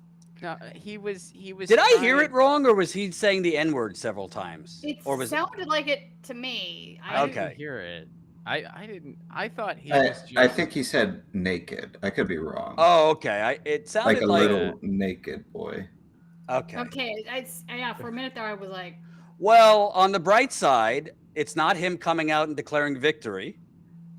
No, he was. Did I hear it wrong, or was he saying the N-word several times? It or was sounded like it to me. I didn't hear it. I didn't. I thought he was. Just... I think he said naked. I could be wrong. Oh, okay. It sounded like a little naked boy. Okay. Okay. For a minute there, I was like. Well, on the bright side, it's not him coming out and declaring victory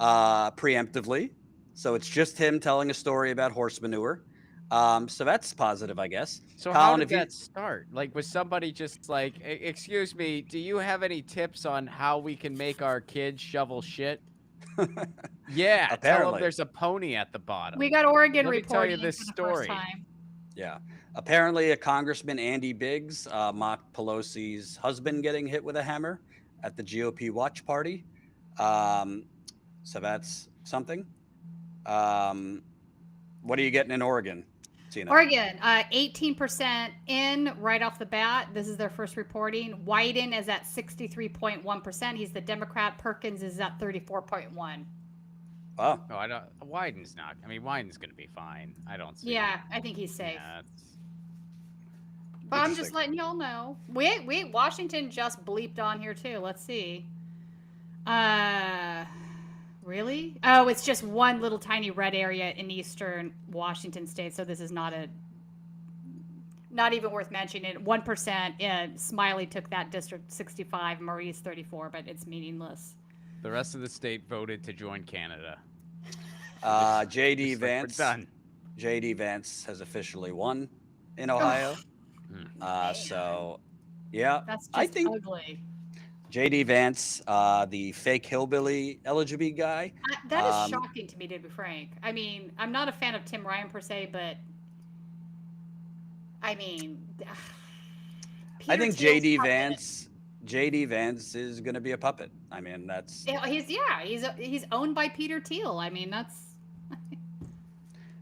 preemptively. So it's just him telling a story about horse manure. So that's positive, I guess. So Colin, how did that start? Like, was somebody just like, excuse me, do you have any tips on how we can make our kids shovel shit? Yeah, apparently. Tell them there's a pony at the bottom. We got Oregon Let me reporting tell you this for the story. first time. Yeah. Apparently, a Congressman, Andy Biggs, mocked Pelosi's husband getting hit with a hammer at the GOP watch party. So that's something. What are you getting in Oregon, Tina? Oregon, 18% in right off the bat. This is their first reporting. Wyden is at 63.1%. He's the Democrat. Perkins is at 34.1%. Wow. Oh, I don't. Wyden's not. I mean, Wyden's going to be fine. I don't see. Yeah, I think he's safe. Yeah, But I'm just Interesting. letting y'all know. Wait, Washington just bleeped on here too. Let's see. Really? Oh, it's just one little tiny red area in eastern Washington state, so this is not even worth mentioning. 1%. Smiley took that district 65, Maurice 34, but it's meaningless. the rest of the state voted to join Canada. JD Just like, we're Vance. done. JD Vance has officially won in Ohio. So, yeah, That's just I think ugly. JD Vance, the fake hillbilly LGBT guy. That is shocking to me, to be frank. I mean, I'm not a fan of Tim Ryan per se, but I mean, I think Peter Thiel's JD Vance is going to be a puppet. I mean, that's he's owned by Peter Thiel. I mean, that's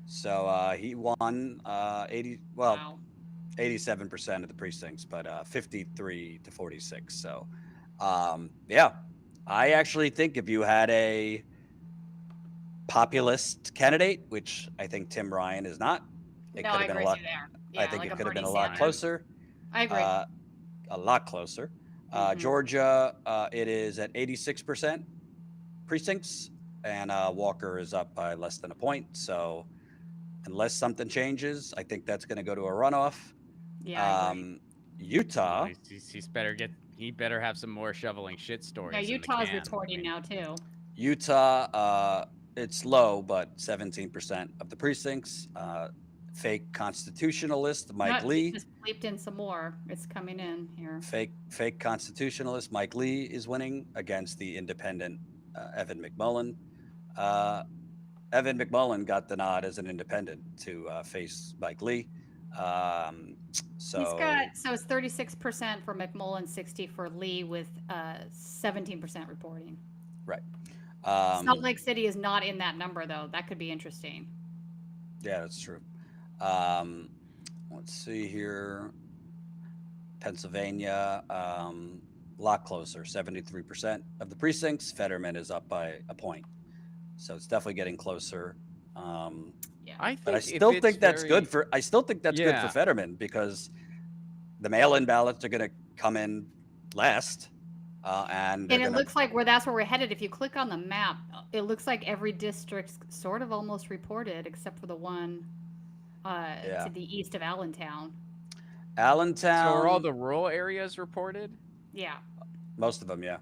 so he won 87% of the precincts, but 53 to 46. So, yeah, I actually think if you had a populist candidate, which I think Tim Ryan is not, it could have been a lot. I think it could have been a lot closer. I agree. A lot closer. Georgia, it is at 86% precincts, and Walker is up by less than a point. So, unless something changes, I think that's going to go to a runoff. Yeah, I agree. Utah. He better have some more shoveling shit stories. Yeah, in the Utah's can. reporting now too. Utah, it's low, but 17% of the precincts. Fake constitutionalist Mike Lee. Just bleeped in some more. It's coming in here. Fake constitutionalist Mike Lee is winning against the independent Evan McMullen. Evan McMullen got the nod as an independent to face Mike Lee. So it's 36% for McMullen, 60 for Lee, with 17% reporting. Right. Salt Lake City is not in that number though. That could be interesting. Yeah, that's true. Let's see here. Pennsylvania, a lot closer, 73% of the precincts. Fetterman is up by a point. So it's definitely getting closer. But I still think that's good for good for Fetterman, because the mail-in ballots are going to come in last. And it looks like that's where we're headed. If you click on the map, it looks like every district's sort of almost reported, except for the one to the east of Allentown. So are all the rural areas reported? Yeah. Most of them, yeah.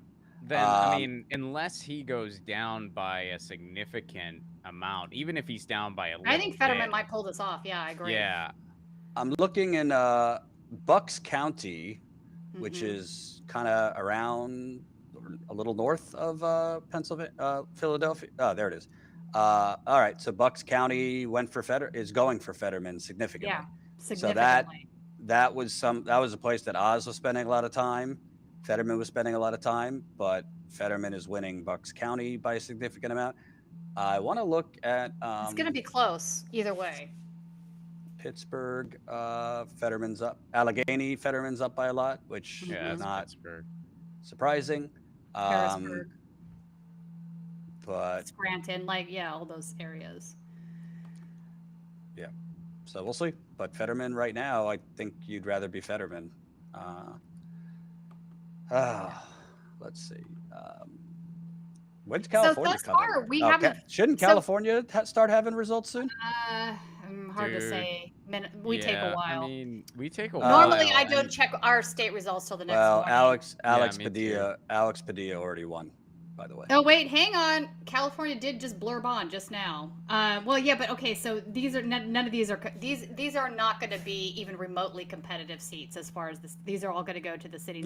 Then, I mean, unless he goes down by a significant amount, even if he's down by a little I think Fetterman might pull this off. Yeah, I agree. Yeah. I'm looking in Bucks County, which is kind of around a little north of Pennsylvania, Philadelphia. Oh, there it is. All right, so Bucks County is going for Fetterman significantly. Yeah, significantly. So that was a place that Oz was spending a lot of time. Fetterman was spending a lot of time, but Fetterman is winning Bucks County by a significant amount. I want to look at. It's going to be close either way. Pittsburgh, Fetterman's up. Allegheny, Fetterman's up by a lot, which is not surprising. Harrisburg. But Scranton, all those areas. Yeah, so we'll see. But Fetterman right now, I think you'd rather be Fetterman. Let's see. When's California coming? Shouldn't California start having results soon? Hard to say. We take a while. I mean, we take a while. Normally, I don't check our state results till the next morning. Alex Padilla already won, by the way. Oh wait, hang on. California did just blurb on just now. But okay. So these are none of these are these are not going to be even remotely competitive seats as far as this. These are all going to go to the city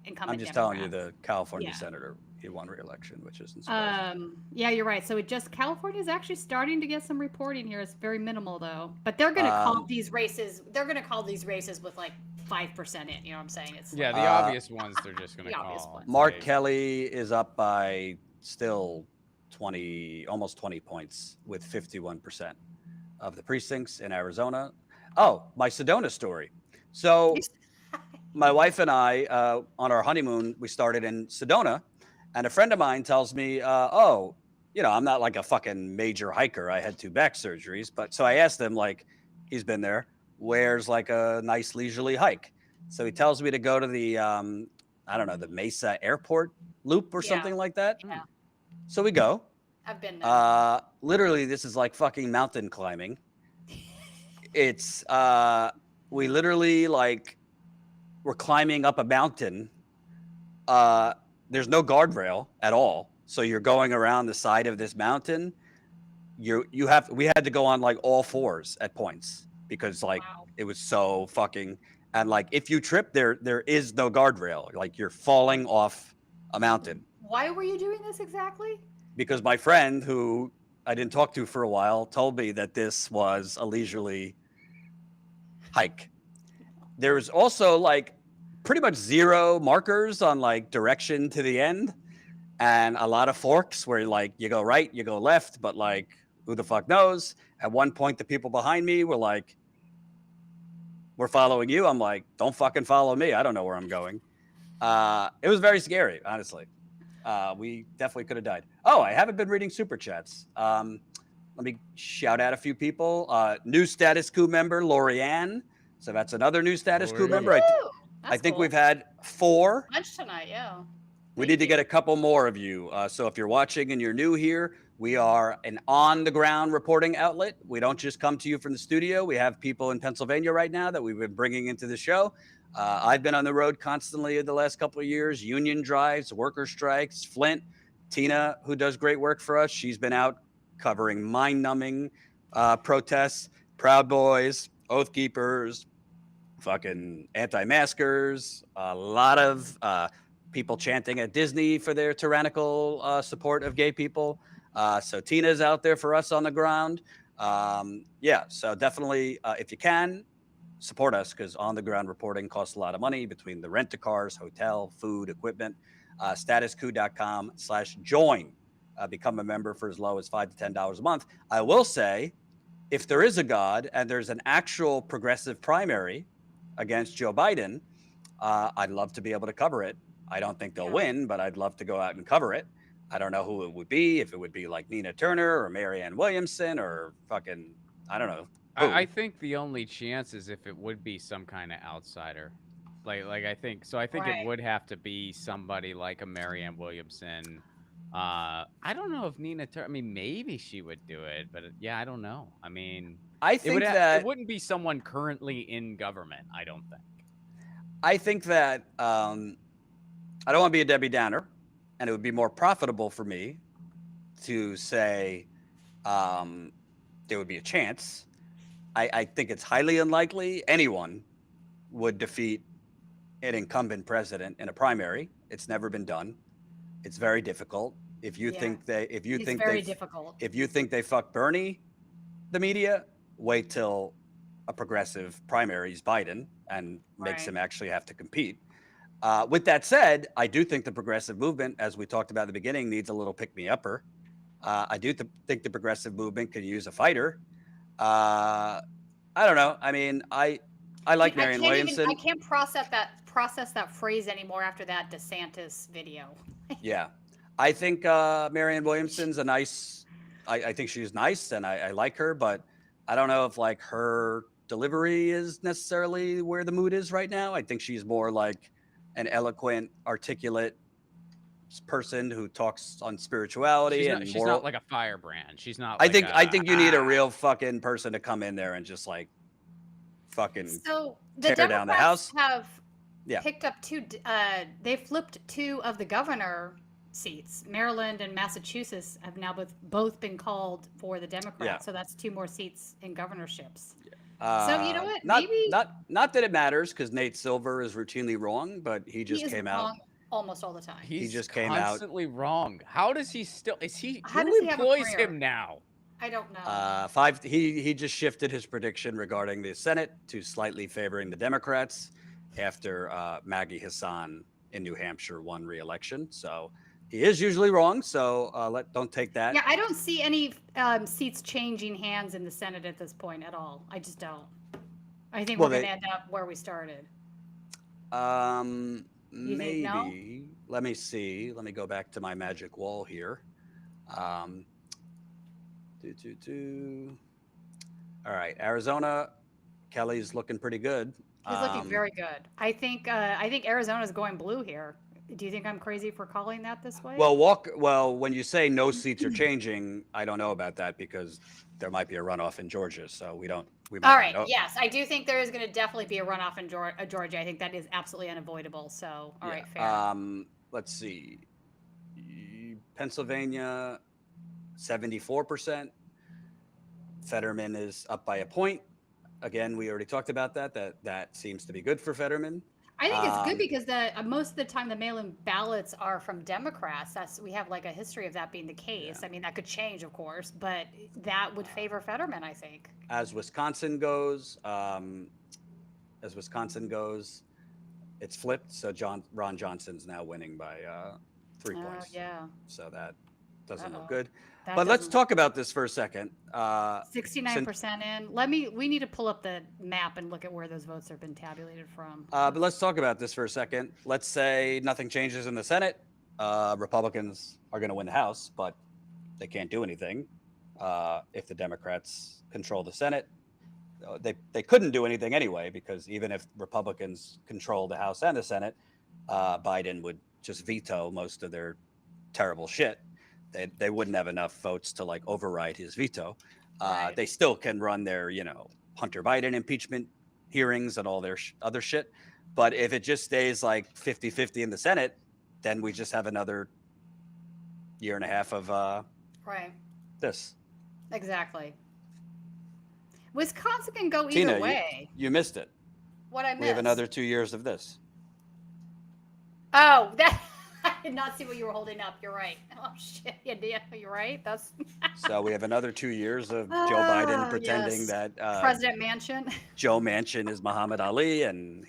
incumbent. I'm just telling you, the California senator, he won re-election, which isn't surprising. Yeah, you're right. So California is actually starting to get some reporting here. It's very minimal though, but they're going to call these races. They're going to call these races with 5% in. You know what I'm saying? It's the obvious ones. They're just going to call. Mark Kelly is up by still 20, almost 20 points with 51% of the precincts in Arizona. Oh, my Sedona story. So my wife and I, on our honeymoon, we started in Sedona, and a friend of mine tells me, you know, I'm not like a fucking major hiker. I had 2 back surgeries, but so I asked him, like, he's been there, where's like a nice leisurely hike? So he tells me to go to the, I don't know, the Mesa Airport loop or Yeah. something like that. Yeah. So we go. I've been there. Literally, this is like fucking mountain climbing. It's we literally like we're climbing up a mountain. There's no guardrail at all, so you're going around the side of this mountain. We had to go on like all 4s at points because like Wow. it was so fucking, and like if you trip there is no guardrail, like you're falling off a mountain. Why were you doing this exactly? Because my friend, who I didn't talk to for a while, told me that this was a leisurely hike. There's also like pretty much 0 markers on like direction to the end, and a lot of forks where like you go right, you go left, but like who the fuck knows? At one point, the people behind me were like, "We're following you." I'm like, "Don't fucking follow me. I don't know where I'm going." It was very scary, honestly. We definitely could have died. Oh, I haven't been reading super chats. Let me shout out a few people. New Status Coup member, Lorianne. So that's another new Status Coup member. Woo! I That's think cool. we've had 4. Lunch tonight, yeah. We need to get a couple more of you. So if you're watching and you're new here, we are an on-the-ground reporting outlet. We don't just come to you from the studio. We have people in Pennsylvania right now that we've been bringing into the show. I've been on the road constantly the last couple of years. Union drives, worker strikes, Flint. Tina, who does great work for us, she's been out covering mind-numbing protests, Proud Boys, Oath Keepers, fucking anti-maskers, a lot of people chanting at Disney for their tyrannical support of gay people. So Tina's out there for us on the ground. Yeah, so definitely, if you can, support us, because on the ground reporting costs a lot of money between the rent-a-cars, hotel, food, equipment. StatusCoup.com/join. Become a member for as low as $5 to $10 a month. I will say, if there is a God and there's an actual progressive primary against Joe Biden, I'd love to be able to cover it. I don't think they'll win, but I'd love to go out and cover it. I don't know who it would be, if it would be like Nina Turner or Marianne Williamson or fucking, I don't know. I think the only chance is if it would be some kind of outsider. I think Right. it would have to be somebody like a Marianne Williamson. I don't know if Nina Turner, I mean, maybe she would do it, but yeah, I don't know. I mean, I think that it wouldn't be someone currently in government, I don't think. I think that I don't want to be a Debbie Downer, and it would be more profitable for me to say there would be a chance. I think it's highly unlikely anyone would defeat an incumbent president in a primary. It's never been done. It's very difficult. If you think they, if you It's think very they, difficult. if you think they fuck Bernie, the media, wait till a progressive primaries Biden and makes Right. him actually have to compete. With that said, I do think the progressive movement, as we talked about at the beginning, needs a little pick-me-upper. I do think the progressive movement could use a fighter. I don't know. I mean, I like Marianne Williamson. I can't process that phrase anymore after that DeSantis video. Yeah, I think Marianne Williamson's a nice. I think she's nice, and I like her, but I don't know if like her delivery is necessarily where the mood is right now. I think she's more like an eloquent, articulate person who talks on spirituality and She's moral. not like a firebrand. She's not. I like think you need a real fucking person to come in there and just like fucking So the tear down the Democrats house. have Yeah. picked up they flipped 2 of the governor seats. Maryland and Massachusetts have now both been called for the Democrats. Yeah. So that's 2 more seats in governorships. So you know what? Not, Maybe not that it matters, because Nate Silver is routinely wrong, but he just he is came out. wrong almost all the time. He's just came out. constantly wrong. How does he still? Is he? How Who does he have a employs career? him now? I don't know. He just shifted his prediction regarding the Senate to slightly favoring the Democrats after Maggie Hassan in New Hampshire won re-election. So he is usually wrong. So don't take that. Yeah, I don't see any seats changing hands in the Senate at this point at all. I just don't. I think Well, we're they- going to end up where we started. You think Maybe. no? Let me see. Let me go back to my magic wall here. All right, Arizona. Kelly's looking pretty good. He's looking very good. I think Arizona's going blue here. Do you think I'm crazy for calling that this way? Well, when you say no seats are changing, I don't know about that because there might be a runoff in Georgia. So we might All not right. know. Yes, I do think there is going to definitely be a runoff in Georgia. I think that is absolutely unavoidable. So, all right, fair. Let's see. Pennsylvania, 74%. Fetterman is up by a point. Again, we already talked about that. That seems to be good for Fetterman. I think it's good because most of the time the mail-in ballots are from Democrats. We have like a history of that being the case. Yeah. I mean, that could change, of course, but that would favor Fetterman, I think. As Wisconsin goes, it's flipped. So Ron Johnson's now winning by 3 points. Yeah. So that doesn't look Uh-oh. good. That But let's doesn't- talk about this for a second. 69% in. We need to pull up the map and look at where those votes have been tabulated from. But let's talk about this for a second. Let's say nothing changes in the Senate. Republicans are going to win the House, but they can't do anything if the Democrats control the Senate. They couldn't do anything anyway, because even if Republicans control the House and the Senate, Biden would just veto most of their terrible shit. They wouldn't have enough votes to like override his veto. Right. They still can run their, Hunter Biden impeachment hearings and all their other shit. But if it just stays like 50-50 in the Senate, then we just have another year and a half of Right. this. Exactly. Wisconsin can go either Tina, way. you missed it. What I missed? We have another 2 years of this. Oh, that I did not see what you were holding up. You're right. Oh shit. Yeah, you're right. That's So we have another 2 years of Joe Biden pretending yes. that President Manchin. Joe Manchin is Muhammad Ali, and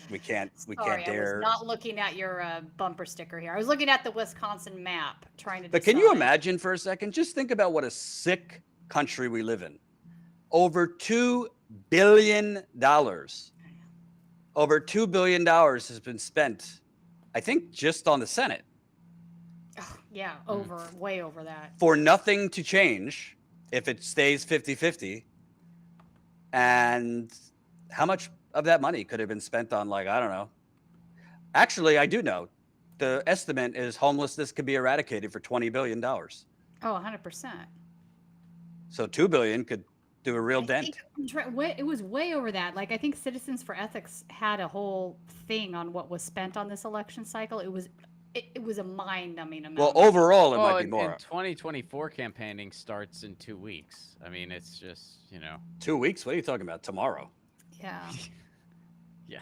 we can't Sorry, dare. I was not looking at your bumper sticker here. I was looking at the Wisconsin map, trying to. But can you decide. imagine for a second? Just think about what a sick country we live in. Over $2 billion. Over $2 billion has been spent, I think, just on the Senate. Oh, yeah, way over that. For nothing to change if it stays 50-50. And how much of that money could have been spent on, like, I don't know. Actually, I do know. The estimate is homelessness could be eradicated for $20 billion. Oh, 100%. So $2 billion could do a real dent. It was way over that. Like, I think Citizens for Ethics had a whole thing on what was spent on this election cycle. It was a mind-numbing amount. Well, overall, it might be and more. 2024 campaigning starts in 2 weeks. I mean, it's just, 2 weeks? What are you talking about? Tomorrow? Yeah. yeah.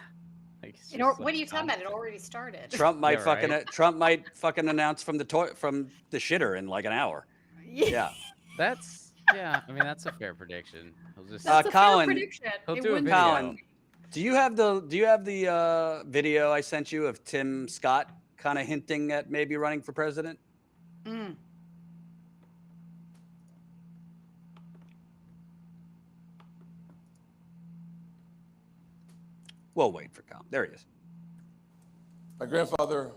Like, it's What just, are like, you talking about? It already started. Trump might Yeah, Trump might fucking announce from the shitter in like an hour. Yeah. Yeah, I mean, that's a fair prediction. He'll just, That's a Colin, fair prediction. he'll It do a wouldn't- video. Colin, do you have the video I sent you of Tim Scott kind of hinting at maybe running for president? Mm. We'll wait for Colin. There he is. My grandfather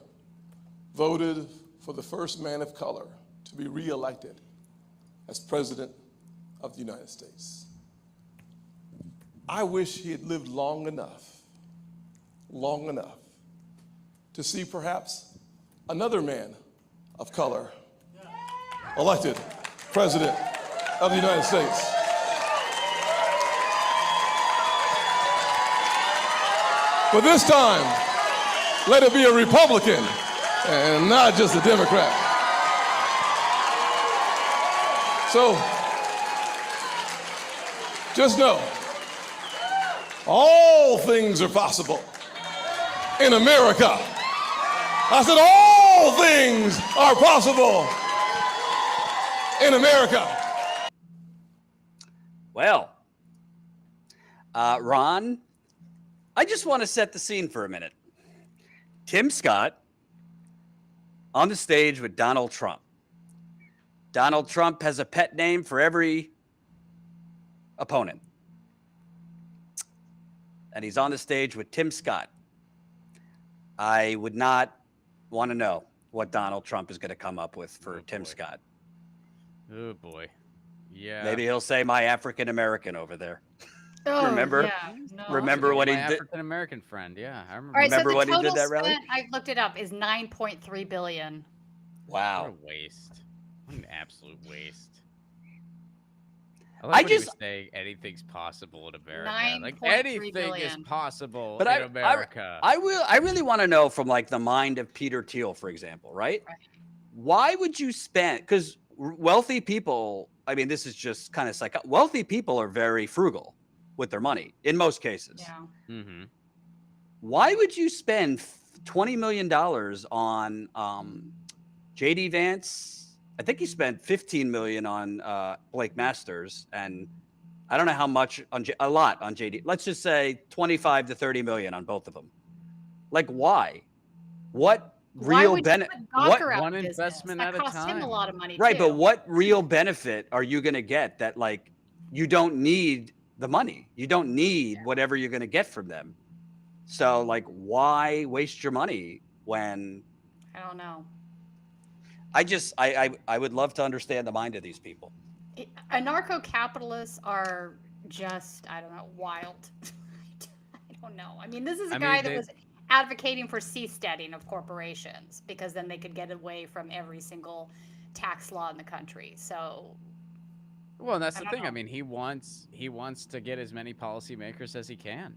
voted for the first man of color to be reelected as president of the United States. I wish he had lived long enough to see perhaps another man of color elected president of the United States. But this time, let it be a Republican and not just a Democrat. So, just know, all things are possible in America. I said all things are possible in America. Well, Ron, I just want to set the scene for a minute. Tim Scott on the stage with Donald Trump. Donald Trump has a pet name for every opponent. And he's on the stage with Tim Scott. I would not want to know what Donald Trump is going to come up with for Oh, Tim boy. Scott. Oh boy. Yeah. Maybe he'll say my African American over there. Oh, Remember? yeah. No. Remember what he my did? African American friend. Yeah, I remember. All right, Remember so the when he did total that rally? spent, I looked it up, is 9.3 billion. What Wow. a waste. What an absolute waste. I I like when he was just- saying anything's possible in America. Like 9.3 anything is billion. possible But in America. I really want to know from like the mind of Peter Thiel, for example, right? Why would you spend? Because wealthy people, I mean, this is just kind of wealthy people are very frugal with their money in most cases. Yeah. Mm-hmm. Why would you spend $20 million on JD Vance? I think he spent $15 million on Blake Masters, and I don't know how much on a lot on JD. Let's just say 25 to 30 million on both of them. Like, why? What Why real would you benefit? put Gawker out one of business? investment That at a cost him a time. lot of money, Right, too. but what real benefit are you going to get that, like, you don't need the money? You don't need whatever you're going to get from them. So, like, why waste your money when I don't know. I would love to understand the mind of these people. Anarcho-capitalists are just, I don't know, wild. I don't know. I mean, this is a I guy mean, that they- was advocating for seasteading of corporations because then they could get away from every single tax law in the country. So, Well, and that's I the don't thing. I know. mean, he wants to get as many policymakers as he can.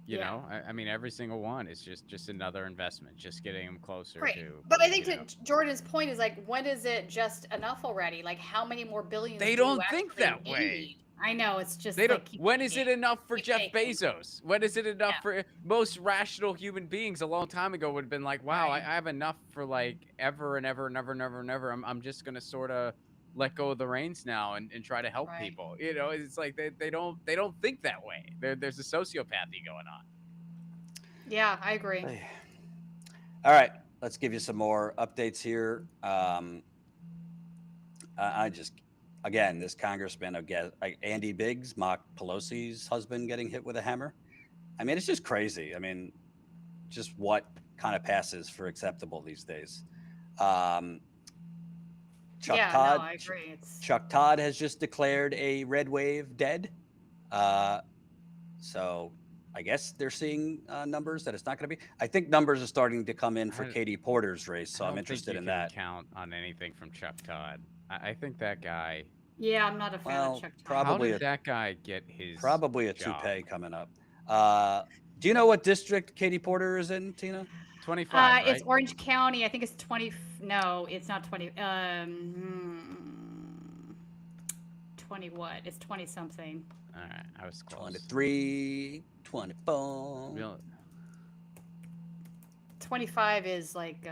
You Yeah. know, I mean, every single one is just another investment, just getting him closer right. to. But I think you to know. Jordan's point is like, when is it just enough already? Like, how many more billions They do you don't think actually that way. need? I know. It's just They don't. like, keep When is it taking. enough for Keep Jeff taking. Bezos? When is it enough Yeah. for most rational human beings? A long time ago would have been like, wow, Right. I have enough for like ever and ever and ever and ever and ever. I'm just gonna sort of let go of the reins now and try to help Right. people. You know, it's like they don't think that way. There's a sociopathy going on. Yeah, I agree. All right, let's give you some more updates here. I just, again, this congressman, Andy Biggs, Mark Pelosi's husband, getting hit with a hammer. I mean, it's just crazy. I mean, just what kind of passes for acceptable these days. Chuck Yeah, Todd. no, I agree. It's Chuck Todd has just declared a red wave dead. So I guess they're seeing numbers that it's not going to be. I think numbers are starting to come in for Katie Porter's race, so I I'm don't interested think in you can that. count on anything from Chuck Todd. I think that guy. yeah, I'm not a fan Well, of Chuck Todd. probably How did a- that guy get his? Probably a job? toupee coming up. Do you know what district Katie Porter is in, Tina? 25, right? It's Orange County. I think it's 20. No, it's not 20. 20 what? It's 20 something. All right, I was close. 23, 24. Real- 25 is like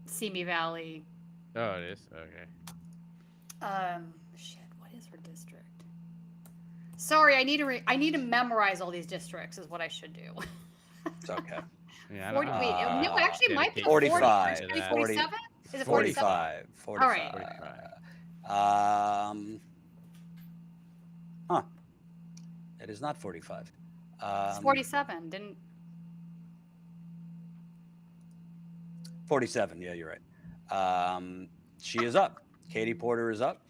Simi Valley. Oh, it is okay. Shit. What is her district? Sorry, I need to memorize all these districts. Is what I should do. It's okay. Yeah, I 40, don't- wait, no, actually, it might be 45. 40. 40. 47? Is it 47? 45. All right. 45. Huh. It is not 45. It's 47. Didn't 47. Yeah, you're right. She is up. Katie Porter is up.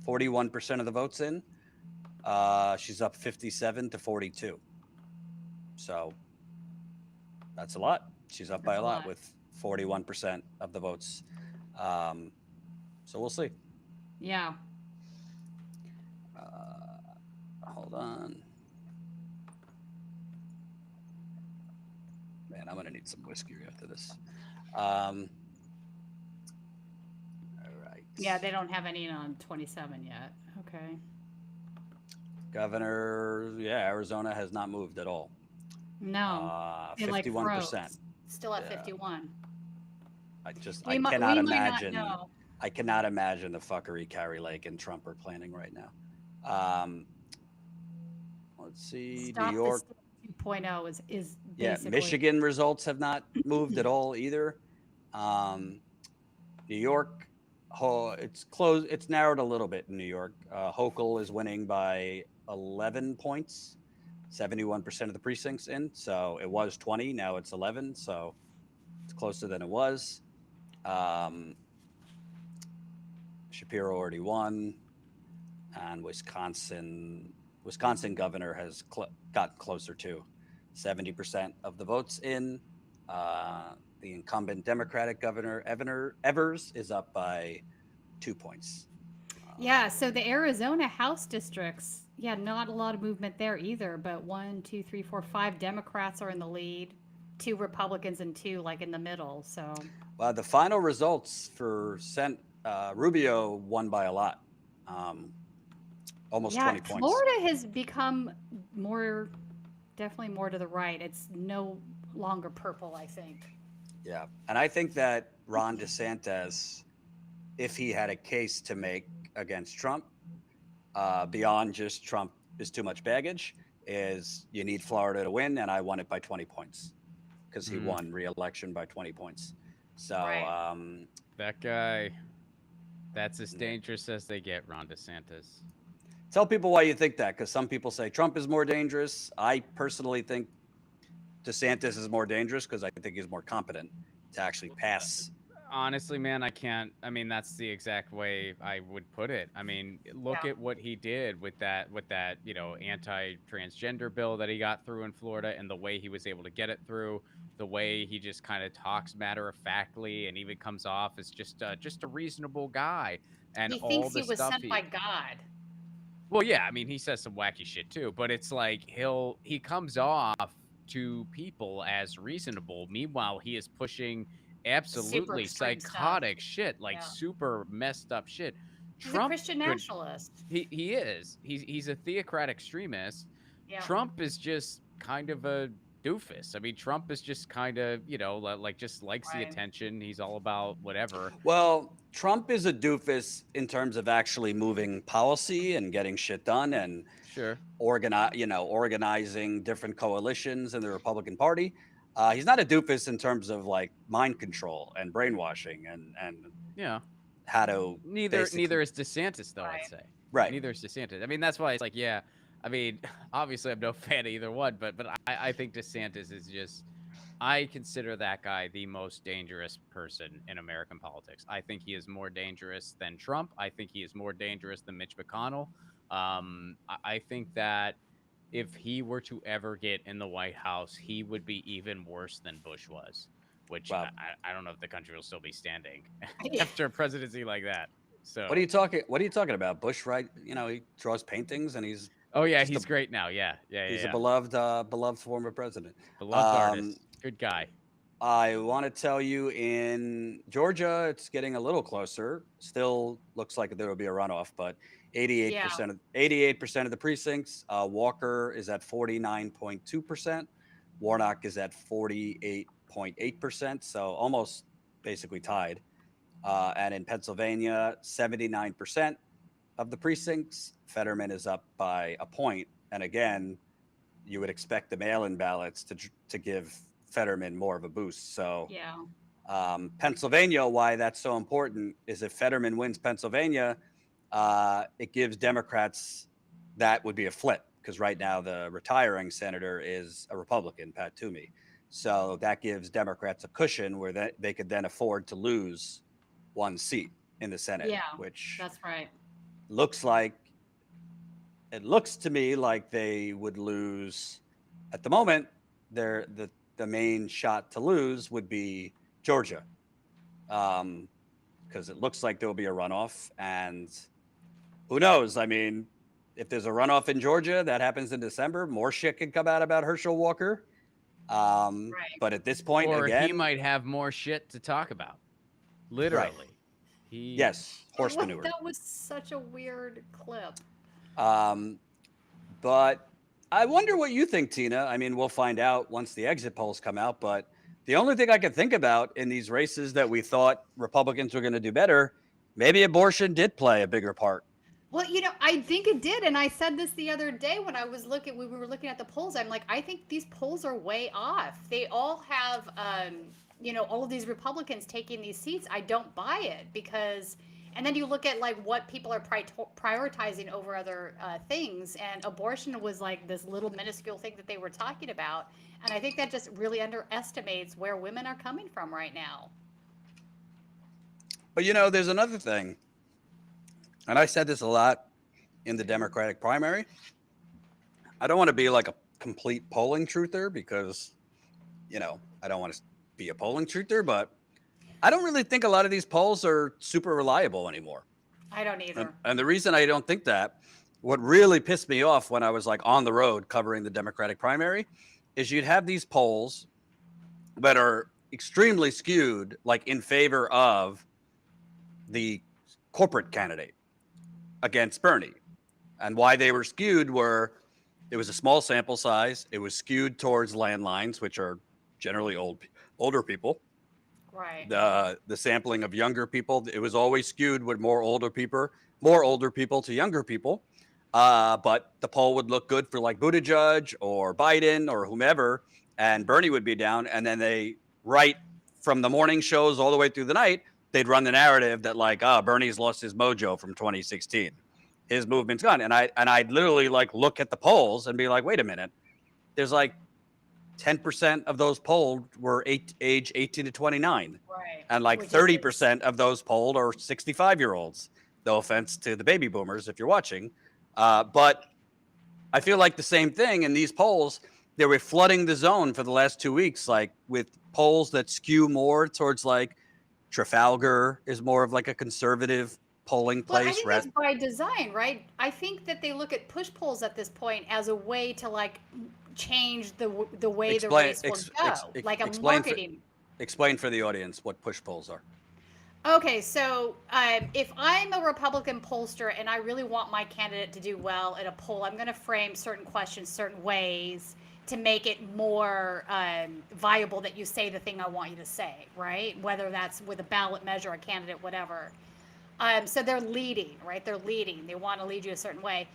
41% of the votes in. She's up 57 to 42. So that's a lot. She's up by That's a a lot lot. with 41% of the votes. So we'll see. Yeah. Hold on. Man, I'm going to need some whiskey after this. All right. Yeah, they don't have any on 27 yet. Okay. Governor, Arizona has not moved at all. No. They, like, 51%. froze. Still at Yeah. 51. I We cannot might not imagine. know. I cannot imagine the fuckery Carrie Lake and Trump are planning right now. Let's see, Stop New York. This 2.0 is Yeah, basically Michigan results have not moved at all either. New York, it's closed. It's narrowed a little bit in New York. Hochul is winning by 11 points, 71% of the precincts in. So it was 20, now it's 11. So it's closer than it was. Shapiro already won, and Wisconsin governor has gotten closer to 70% of the votes in. The incumbent Democratic governor Evers is up by 2 points. Yeah, so the Arizona House districts, yeah, not a lot of movement there either, but 1, 2, 3, 4, 5 Democrats are in the lead, 2 Republicans and 2 like in the middle. So The final results for Rubio won by a lot, almost 20 points. Florida has become definitely more to the right. It's no longer purple, I think. Yeah, and I think that Ron DeSantis, if he had a case to make against Trump, beyond just Trump is too much baggage, is you need Florida to win, and I won it by 20 points because he won re-election by 20 points. So that guy, that's as dangerous as they get, Ron DeSantis. Tell people why you think that, because some people say Trump is more dangerous. I personally think DeSantis is more dangerous because I think he's more competent to actually pass. Honestly, man, I mean, that's the exact way I would put it. I mean, look at what he did with that, you know, anti-transgender bill that he got through in Florida, and the way he was able to get it through, the way he just kind of talks matter-of-factly and even comes off as just a reasonable guy. And he all thinks the he was stuff sent by God. Well, yeah, I mean, he says some wacky shit too, but it's like he comes off to people as reasonable. Meanwhile, he is pushing absolutely psychotic shit, like super messed up shit. He's a Christian nationalist. He is. He's a theocratic extremist. Yeah. Trump is just kind of a doofus. I mean, Trump is just kind of, you know, like just likes the attention. He's all about whatever. Well, Trump is a doofus in terms of actually moving policy and getting shit done and organizing different coalitions in the Republican Party. He's not a doofus in terms of like mind control and brainwashing and how to neither is DeSantis though, I'd say. Right. Neither is DeSantis. I mean, that's why it's like, yeah, I mean, obviously I'm no fan of either one, but I think DeSantis is just, I consider that guy the most dangerous person in American politics. I think he is more dangerous than Trump. I think he is more dangerous than Mitch McConnell. I think that if he were to ever get in the White House, he would be even worse than Bush was, which I don't know if the country will still be standing after a presidency like that. So what are you talking about? Bush, right? You know, he draws paintings and he's he's great now. He's a beloved former president. Beloved artist. Good guy. I want to tell you, in Georgia, it's getting a little closer. Still looks like there will be a runoff, but 88% of the precincts. Walker is at 49.2%. Warnock is at 48.8%. So almost basically tied. And in Pennsylvania, 79% of the precincts. Fetterman is up by a point. And again, you would expect the mail-in ballots to give Fetterman more of a boost. So Pennsylvania, why that's so important is if Fetterman wins Pennsylvania, it gives Democrats, that would be a flip, because right now the retiring senator is a Republican, Pat Toomey. So that gives Democrats a cushion where they could then afford to lose one seat in the Senate, which that's right. It looks to me like they would lose. At the moment, the main shot to lose would be Georgia, because it looks like there will be a runoff, and who knows? I mean, if there's a runoff in Georgia that happens in December, more shit can come out about Herschel Walker. But at this point, or again, he might have more shit to talk about. Literally. Yes, horse manure. That was such a weird clip. But I wonder what you think, Tina. I mean, we'll find out once the exit polls come out, but the only thing I could think about in these races that we thought Republicans were going to do better, maybe abortion did play a bigger part. Well, you know, I think it did. And I said this the other day when we were looking at the polls. I'm like, I think these polls are way off. They all have, all of these Republicans taking these seats. I don't buy it because, and then you look at like what people are prioritizing over other things. And abortion was like this little minuscule thing that they were talking about. And I think that just really underestimates where women are coming from right now. But there's another thing, and I said this a lot in the Democratic primary. I don't want to be like a complete polling truther because, I don't want to be a polling truther, but I don't really think a lot of these polls are super reliable anymore. I don't either. And the reason I don't think that, what really pissed me off when I was like on the road covering the Democratic primary, is you'd have these polls that are extremely skewed, like in favor of the corporate candidate against Bernie. And why they were skewed were it was a small sample size. It was skewed towards landlines, which are generally older people. Right. The sampling of younger people, it was always skewed with more older people to younger people. But the poll would look good for like Buttigieg or Biden or whomever, and Bernie would be down. And then they, right from the morning shows all the way through the night, they'd run the narrative that like, Bernie's lost his mojo from 2016. His movement's gone. And I'd literally like look at the polls and be like, wait a minute, there's like 10% of those polled were age 18 to 29. Right. And like 30% of those polled are 65-year-olds. No offense to the baby boomers if you're watching. But I feel like the same thing in these polls, they were flooding the zone for the last 2 weeks, like with polls that skew more towards like Trafalgar is more of like a conservative polling But I place. think that's by design, right? I think that they look at push polls at this point as a way to like change the way the race will go, like a marketing. Explain for the audience what push polls are. Okay, so if I'm a Republican pollster and I really want my candidate to do well in a poll, I'm going to frame certain questions certain ways to make it more viable that you say the thing I want you to say, right? Whether that's with a ballot measure, a candidate, whatever. So they're leading, right? They're leading. They want to lead you a certain way.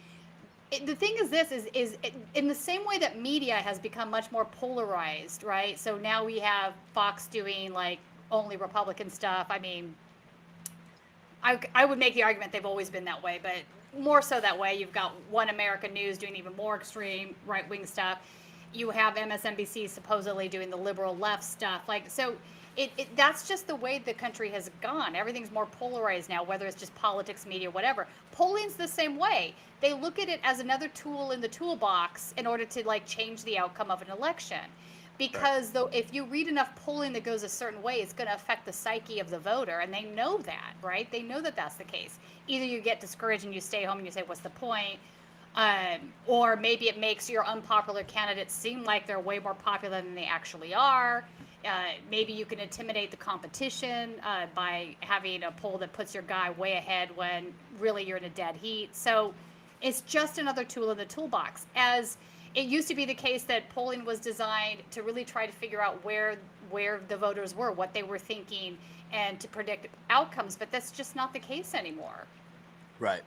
The thing is this is in the same way that media has become much more polarized, right? So now we have Fox doing like only Republican stuff. I mean, I would make the argument they've always been that way, but more so that way. You've got One American News doing even more extreme right-wing stuff. You have MSNBC supposedly doing the liberal left stuff. Like, so that's just the way the country has gone. Everything's more polarized now, whether it's just politics, media, whatever. Polling's the same way. They look at it as another tool in the toolbox in order to like change the outcome of an election. Because though, if you read enough polling that goes a certain way, it's going to affect the psyche of the voter, and they know that, right? They know that that's the case. Either you get discouraged and you stay home and you say, "What's the point?" Or maybe it makes your unpopular candidates seem like they're way more popular than they actually are. Maybe you can intimidate the competition by having a poll that puts your guy way ahead when really you're in a dead heat. So it's just another tool in the toolbox. As it used to be the case that polling was designed to really try to figure out where the voters were, what they were thinking, and to predict outcomes. But that's just not the case anymore. Right.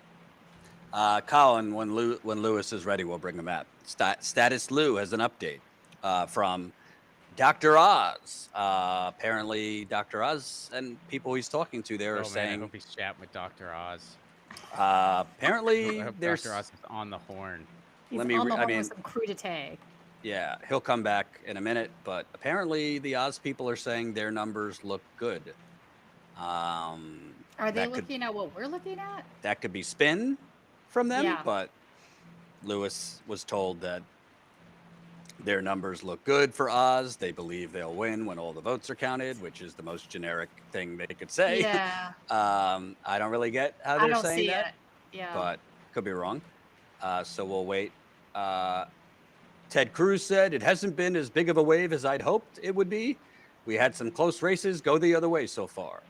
Colin, when Lewis is ready, we'll bring him up. Status Lou has an update from Dr. Oz. Apparently, Dr. Oz and people he's talking to there are saying. I hope he's chatting with Dr. Oz. Apparently, there's. Dr. Oz is on the horn. He's on the horn with some crudité. Yeah, he'll come back in a minute, but apparently the Oz people are saying their numbers look good. Are they looking at what we're looking at? That could be spin from them, Yeah. But Lewis was told that their numbers look good for Oz. They believe they'll win when all the votes are counted, which is the most generic thing they could say. Yeah. I don't really get how they're saying that, Yeah. but could be wrong. So we'll wait. Ted Cruz said, "It hasn't been as big of a wave as I'd hoped it would be. We had some close races go the other way so far."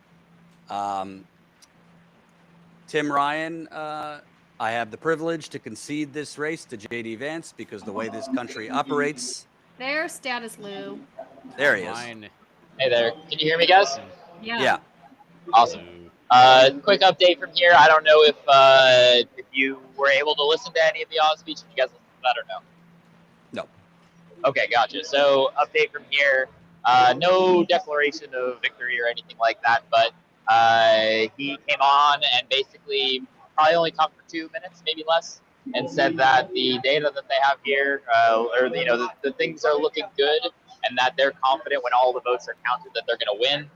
Tim Ryan, I have the privilege to concede this race to J.D. Vance because the way this country operates. There's Status Lou. There he is. Hey there. Can you hear me, guys? Yeah. Awesome. Quick update from here. I don't know if you were able to listen to any of the Oz speech. Did you guys listen to that or no? No. Okay, gotcha. So update from here. No declaration of victory or anything like that, but he came on and basically probably only talked for 2 minutes, maybe less, and said that the data that they have here, the things are looking good, and that they're confident when all the votes are counted that they're going to win.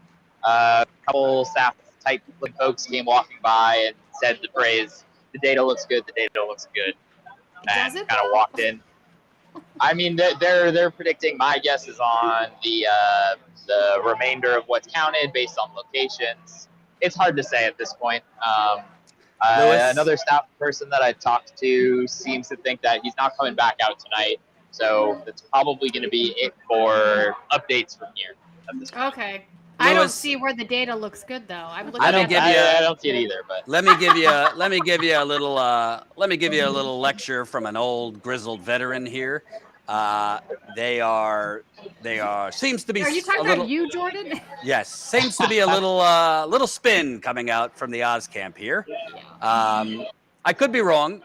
A couple stats type folks came walking by and said the phrase, "The data looks good. The data looks good," and kind of walked in. I mean, they're predicting. My guess is on the remainder of what's counted based on locations. It's hard to say at this point. Another staff person that I talked to seems to think that he's not coming back out tonight, so that's probably going to be it for updates from here at this point. Okay. I don't see where the data looks good though. I'm looking I don't see it either, but let me give you a little lecture from an old grizzled veteran here. They are seems to be. Are you talking about you, Jordan? Yes, seems to be a little spin coming out from the Oz camp here. I could be wrong,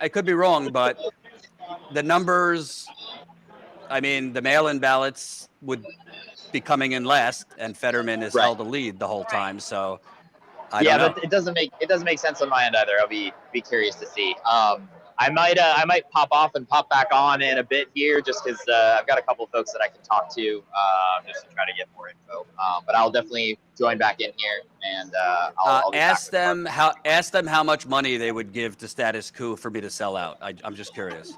but the numbers. I mean, the mail-in ballots would be coming in last, and Fetterman has held the lead the whole time. So, I don't know. But it doesn't make sense on my end either. I'll be curious to see. I might pop off and pop back on in a bit here, just because I've got a couple of folks that I can talk to, just to try to get more info. But I'll definitely join back in here, and I'll ask them how much money they would give to Status Coup for me to sell out. I'm just curious.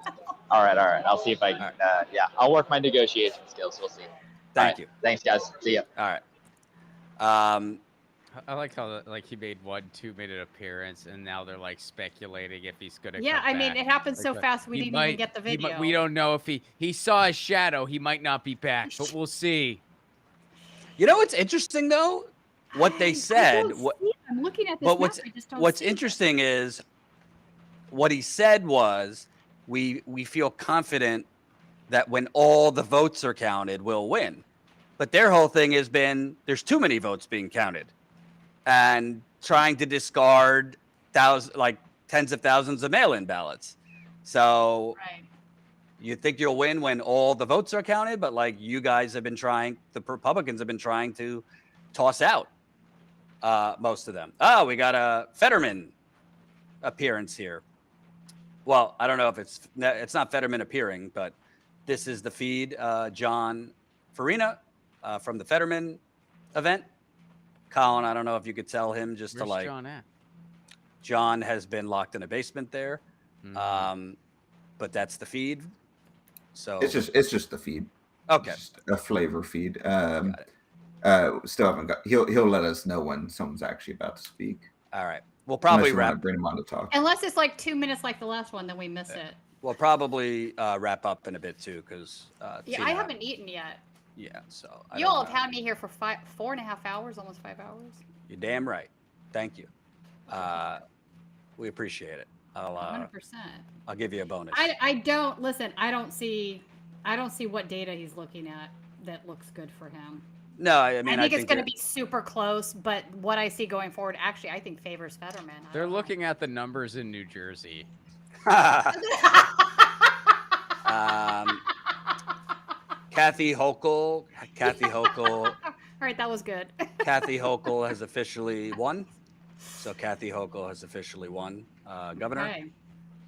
All right. I'll see if I can. I'll work my negotiation skills. We'll see. Thank you. Thanks, guys. See ya. All right. I like how he made 1-2 made an appearance, and now they're like speculating if he's gonna. Yeah, come I mean, back. it happened so fast we didn't even get the video. We don't know if he saw a shadow. He might not be back, but we'll see. You know what's interesting though? What they said. I'm looking at this. But map, I just don't what's see interesting is what he said was we feel confident that when all the votes are counted, we'll win. But their whole thing has been there's too many votes being counted, and trying to discard tens of thousands of mail-in ballots. So you think you'll win when all the votes are counted, but like you guys have been trying, the Republicans have been trying to toss out most of them. Oh, we got a Fetterman appearance here. Well, I don't know if it's not Fetterman appearing, but this is the feed. John Farina from the Fetterman event. Colin, I don't know if you could tell him just Where's to like. John at? John has been locked in a basement there, but that's the feed. So it's just the feed. Okay, it's just a flavor feed. Still haven't got. He'll let us know when someone's actually about to speak. All right, we'll probably bring him on to talk. Unless it's like 2 minutes like the last one, then we miss it. We'll probably wrap up in a bit too, because I haven't eaten yet. Yeah, so you all have had me here for 4.5 hours, almost 5 hours. You're damn right. Thank you. We appreciate it. 100%. I'll give you a bonus. I don't listen. I don't see what data he's looking at that looks good for him. No, I mean I think it's going to be super close, but what I see going forward, actually, I think favors Fetterman. They're looking at the numbers in New Jersey. Kathy Hochul. All right, that was good. Kathy Hochul has officially won. So Kathy Hochul has officially won governor. Okay.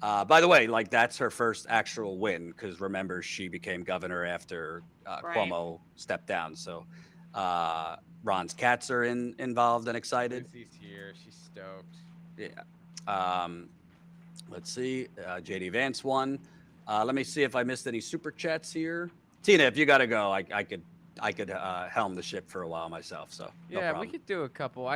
By the way, like that's her first actual win, because remember she became governor after Cuomo stepped down. So Ron's cats are involved and excited. Lucy's here. She's stoked. Yeah. Let's see. JD Vance won. Let me see if I missed any super chats here. Tina, if you got to go, I could helm the ship for a while myself. So no yeah, problem. we could do a couple.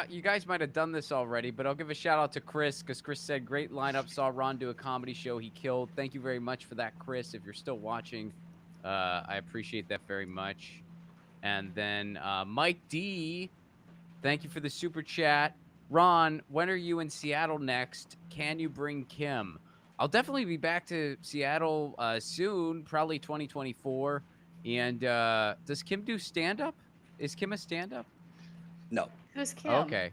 You guys might have done this already, but I'll give a shout out to Chris, because Chris said great lineup. Saw Ron do a comedy show. He killed. Thank you very much for that, Chris. If you're still watching, I appreciate that very much. And then Mike D, thank you for the super chat. Ron, when are you in Seattle next? Can you bring Kim? I'll definitely be back to Seattle soon, probably 2024. And does Kim do stand-up? Is Kim a stand-up? No. Who's Kim? Okay.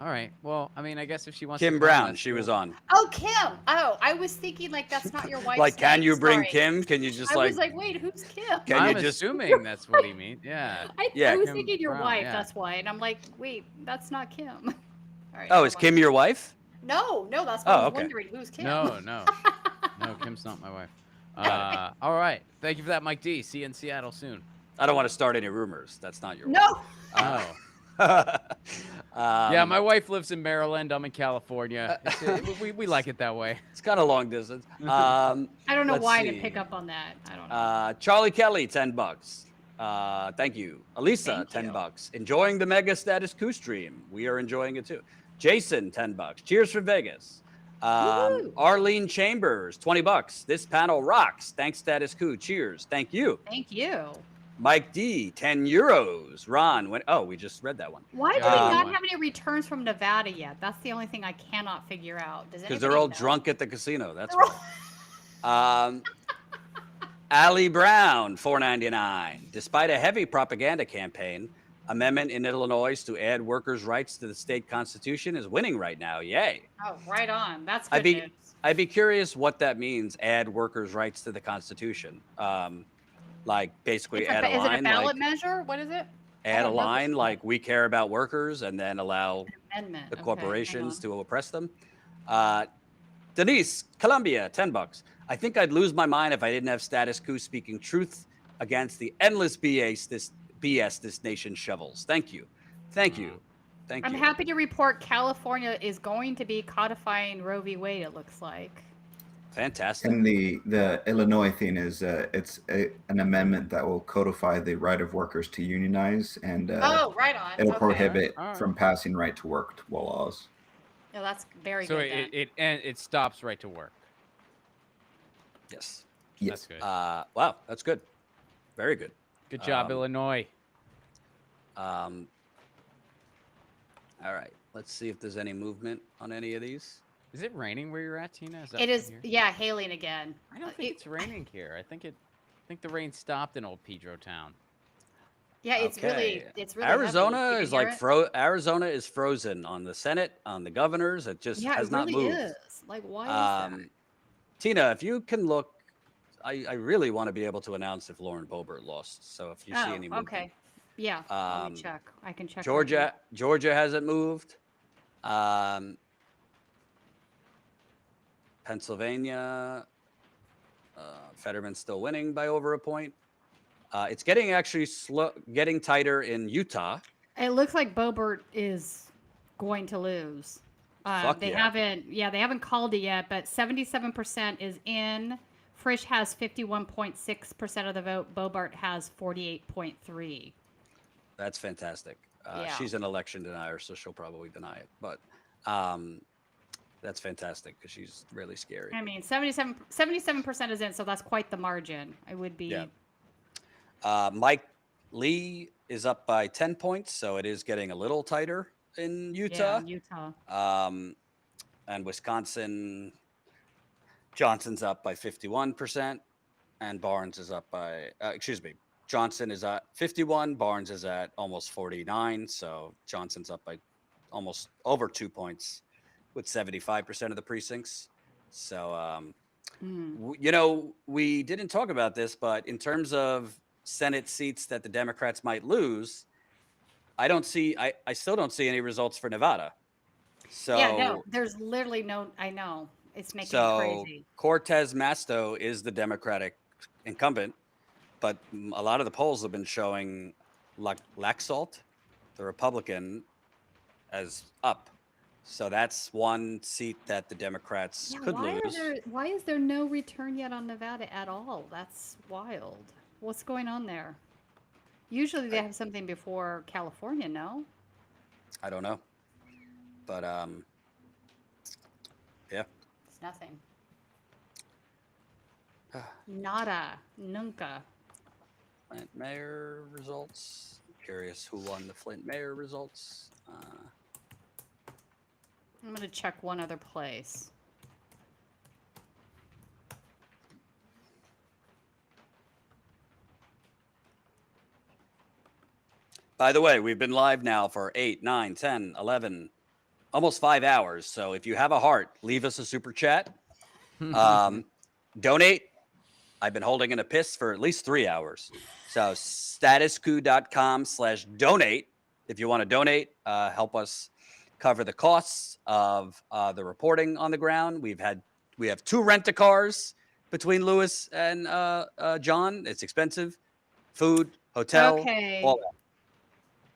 All right. Well, I mean, I guess if she wants Kim to Brown, she was on. Oh, Kim. Oh, I was thinking like that's not your wife's Like, can name. you bring Sorry. Kim? Can you just I was like, wait, who's Kim? Can I'm you just assuming that's what he means. Yeah. I was Kim thinking your Brown, wife. yeah. That's why, and I'm like, wait, that's not Kim. All right. Oh, is Kim your wife? No, that's why I was wondering who's Kim. No, Kim's not my wife. All right. Thank you for that, Mike D. See you in Seattle soon. I don't want to start any rumors. That's not your No. wife. Oh. Yeah, my wife lives in Maryland. I'm in California. We like it that way. It's kind of long distance. I don't know let's why I see. didn't pick up on that. I don't know. Charlie Kelly, $10. Thank you. Elisa, Thank you. $10. Enjoying the mega Status Coup stream. We are enjoying it too. Jason, $10. Cheers from Vegas. Woohoo. Arlene Chambers, $20. This panel rocks. Thanks, Status Coup. Cheers. Thank you. Thank you. Mike D, €10. Ron, we just read that one. Why do we not have any returns from Nevada yet? That's the only thing I cannot figure out. Because they're all drunk at the casino. That's why. Allie Brown, $4.99. Despite a heavy propaganda campaign, amendment in Illinois to add workers' rights to the state constitution is winning right now. Yay. Oh, right on. That's good news. I'd be curious what that means, add workers' rights to the constitution. Like basically add a line. Is it a ballot measure? What is it? Add a line like we care about workers and then allow Amendment. the Okay, corporations to oppress them. Denise, Columbia, $10. I think I'd lose my mind if I didn't have Status Coup speaking truth against the endless BS this nation shovels. Thank you. Thank you. Thank you. I'm happy to report California is going to be codifying Roe v. Wade, it looks like. Fantastic. And the Illinois thing is an amendment that will codify the right of workers to unionize, and right on. it'll Okay. prohibit from passing right to work laws. No, that's very So good. it stops right to work. Yes. That's good. Wow, that's good. Very good. Good job, Illinois. All right. Let's see if there's any movement on any of these. Is it raining where you're at, Tina? Is that It is, here? yeah, hailing again. I don't think it's raining here. I think the rain stopped in old Pedro Town. Yeah, it's really Arizona heavy. is like Arizona is frozen on the Senate, on the governors. It just has not moved. Is. Like, why is that? Tina, if you can look, I really want to be able to announce if Lauren Boebert lost. So if you see any movement. Okay. Yeah, let me check. I can check. Georgia hasn't moved. Pennsylvania, Fetterman's still winning by over a point. It's getting getting tighter in Utah. It looks like Boebert is going to lose. They haven't called it yet, but 77% is in. Frisch has 51.6% of the vote. Boebert has 48.3%. That's fantastic. Yeah. She's an election denier, so she'll probably deny it. But that's fantastic because she's really scary. I mean, 77% is in, so that's quite the margin. It would be. Yeah. Mike Lee is up by 10 points, so it is getting a little tighter in Utah. Yeah, Utah. And Wisconsin, Johnson's up by 51%, and Barnes is up by, Johnson is at 51, Barnes is at almost 49, so Johnson's up by almost over 2 points with 75% of the precincts. So, we didn't talk about this, but in terms of Senate seats that the Democrats might lose, I still don't see any results for Nevada. So yeah, no, there's literally no, I know. It's making it crazy. Cortez Masto is the Democratic incumbent, but a lot of the polls have been showing Laxalt, the Republican, as up. So that's one seat that the Democrats could lose. Why is there no return yet on Nevada at all? That's wild. What's going on there? Usually they have something before California, no? I don't know. But, yeah. It's nothing. Nada. Nunca. Flint mayor results. Curious who won the Flint mayor results. I'm going to check one other place. By the way, we've been live now for 8, 9, 10, 11, almost 5 hours. So if you have a heart, leave us a super chat. Donate. I've been holding in a piss for at least 3 hours. So statuscoup.com/donate. If you want to donate, help us cover the costs of the reporting on the ground. We have 2 rent-a-cars between Lewis and John. It's expensive. Food, hotel, all that.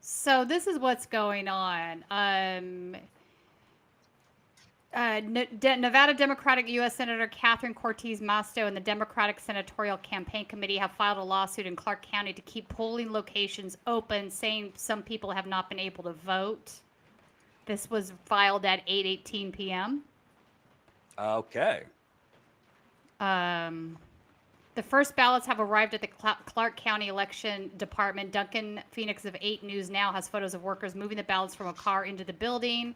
So this is what's going on. Nevada Democratic U.S. Senator Catherine Cortez Masto and the Democratic Senatorial Campaign Committee have filed a lawsuit in Clark County to keep polling locations open, saying some people have not been able to vote. This was filed at 8:18 p.m. Okay. The first ballots have arrived at the Clark County Election Department. Duncan Phoenix of 8 News Now has photos of workers moving the ballots from a car into the building,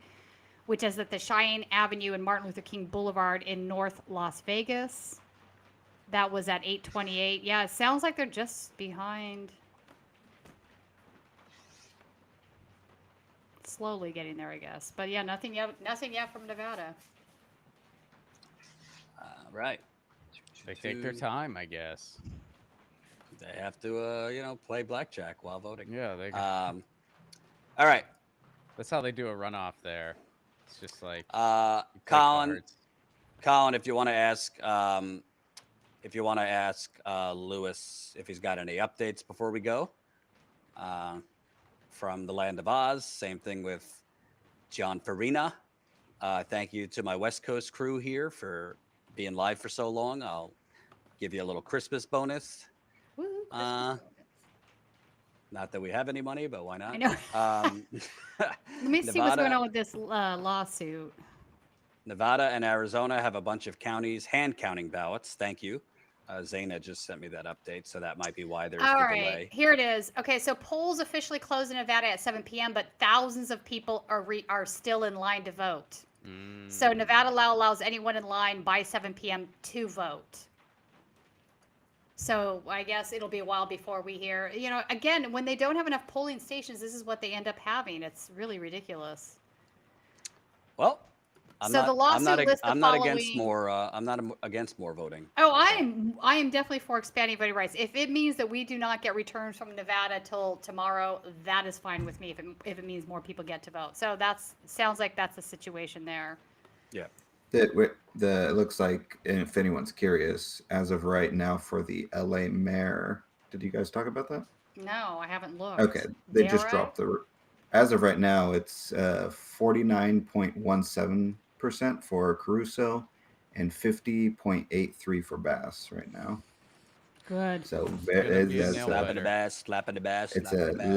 which is at the Cheyenne Avenue and Martin Luther King Boulevard in North Las Vegas. That was at 8:28. Yeah, it sounds like they're just behind. Slowly getting there, I guess. But yeah, nothing yet from Nevada. Right. They take their time, I guess. They have to, play blackjack while voting. Yeah, they. All right. That's how they do a runoff there. It's just like. Colin, if you want to ask, Lewis if he's got any updates before we go, from the land of Oz. Same thing with John Farina. Thank you to my West Coast crew here for being live for so long. I'll give you a little Christmas bonus. Woo, Not that we have any money, but why not? I know. Let me see what's going on with this lawsuit. Nevada and Arizona have a bunch of counties hand counting ballots. Thank you. Zaina just sent me that update, so that might be why there's All the right, delay. here it is. Okay, so polls officially closed in Nevada at 7 p.m., but thousands of people are still in line to vote. So Nevada law allows anyone in line by 7 p.m. to vote. So I guess it'll be a while before we hear. Again, when they don't have enough polling stations, this is what they end up having. It's really ridiculous. Well, I'm So the lawsuit lists the I'm not following- against more. I'm not against more voting. Oh, I am definitely for expanding voting rights. If it means that we do not get returns from Nevada till tomorrow, that is fine with me. If it means more people get to vote, so sounds like that's the situation there. Yeah. It looks like, if anyone's curious, as of right now for the LA mayor, did you guys talk about that? No, I haven't looked. Okay, they just Dare I? dropped as of right now, it's 49.17% for Caruso and 50.83 for Bass right now. Good. So Good, it's Slapping the bass, slapping the bass. it's slapping the bass.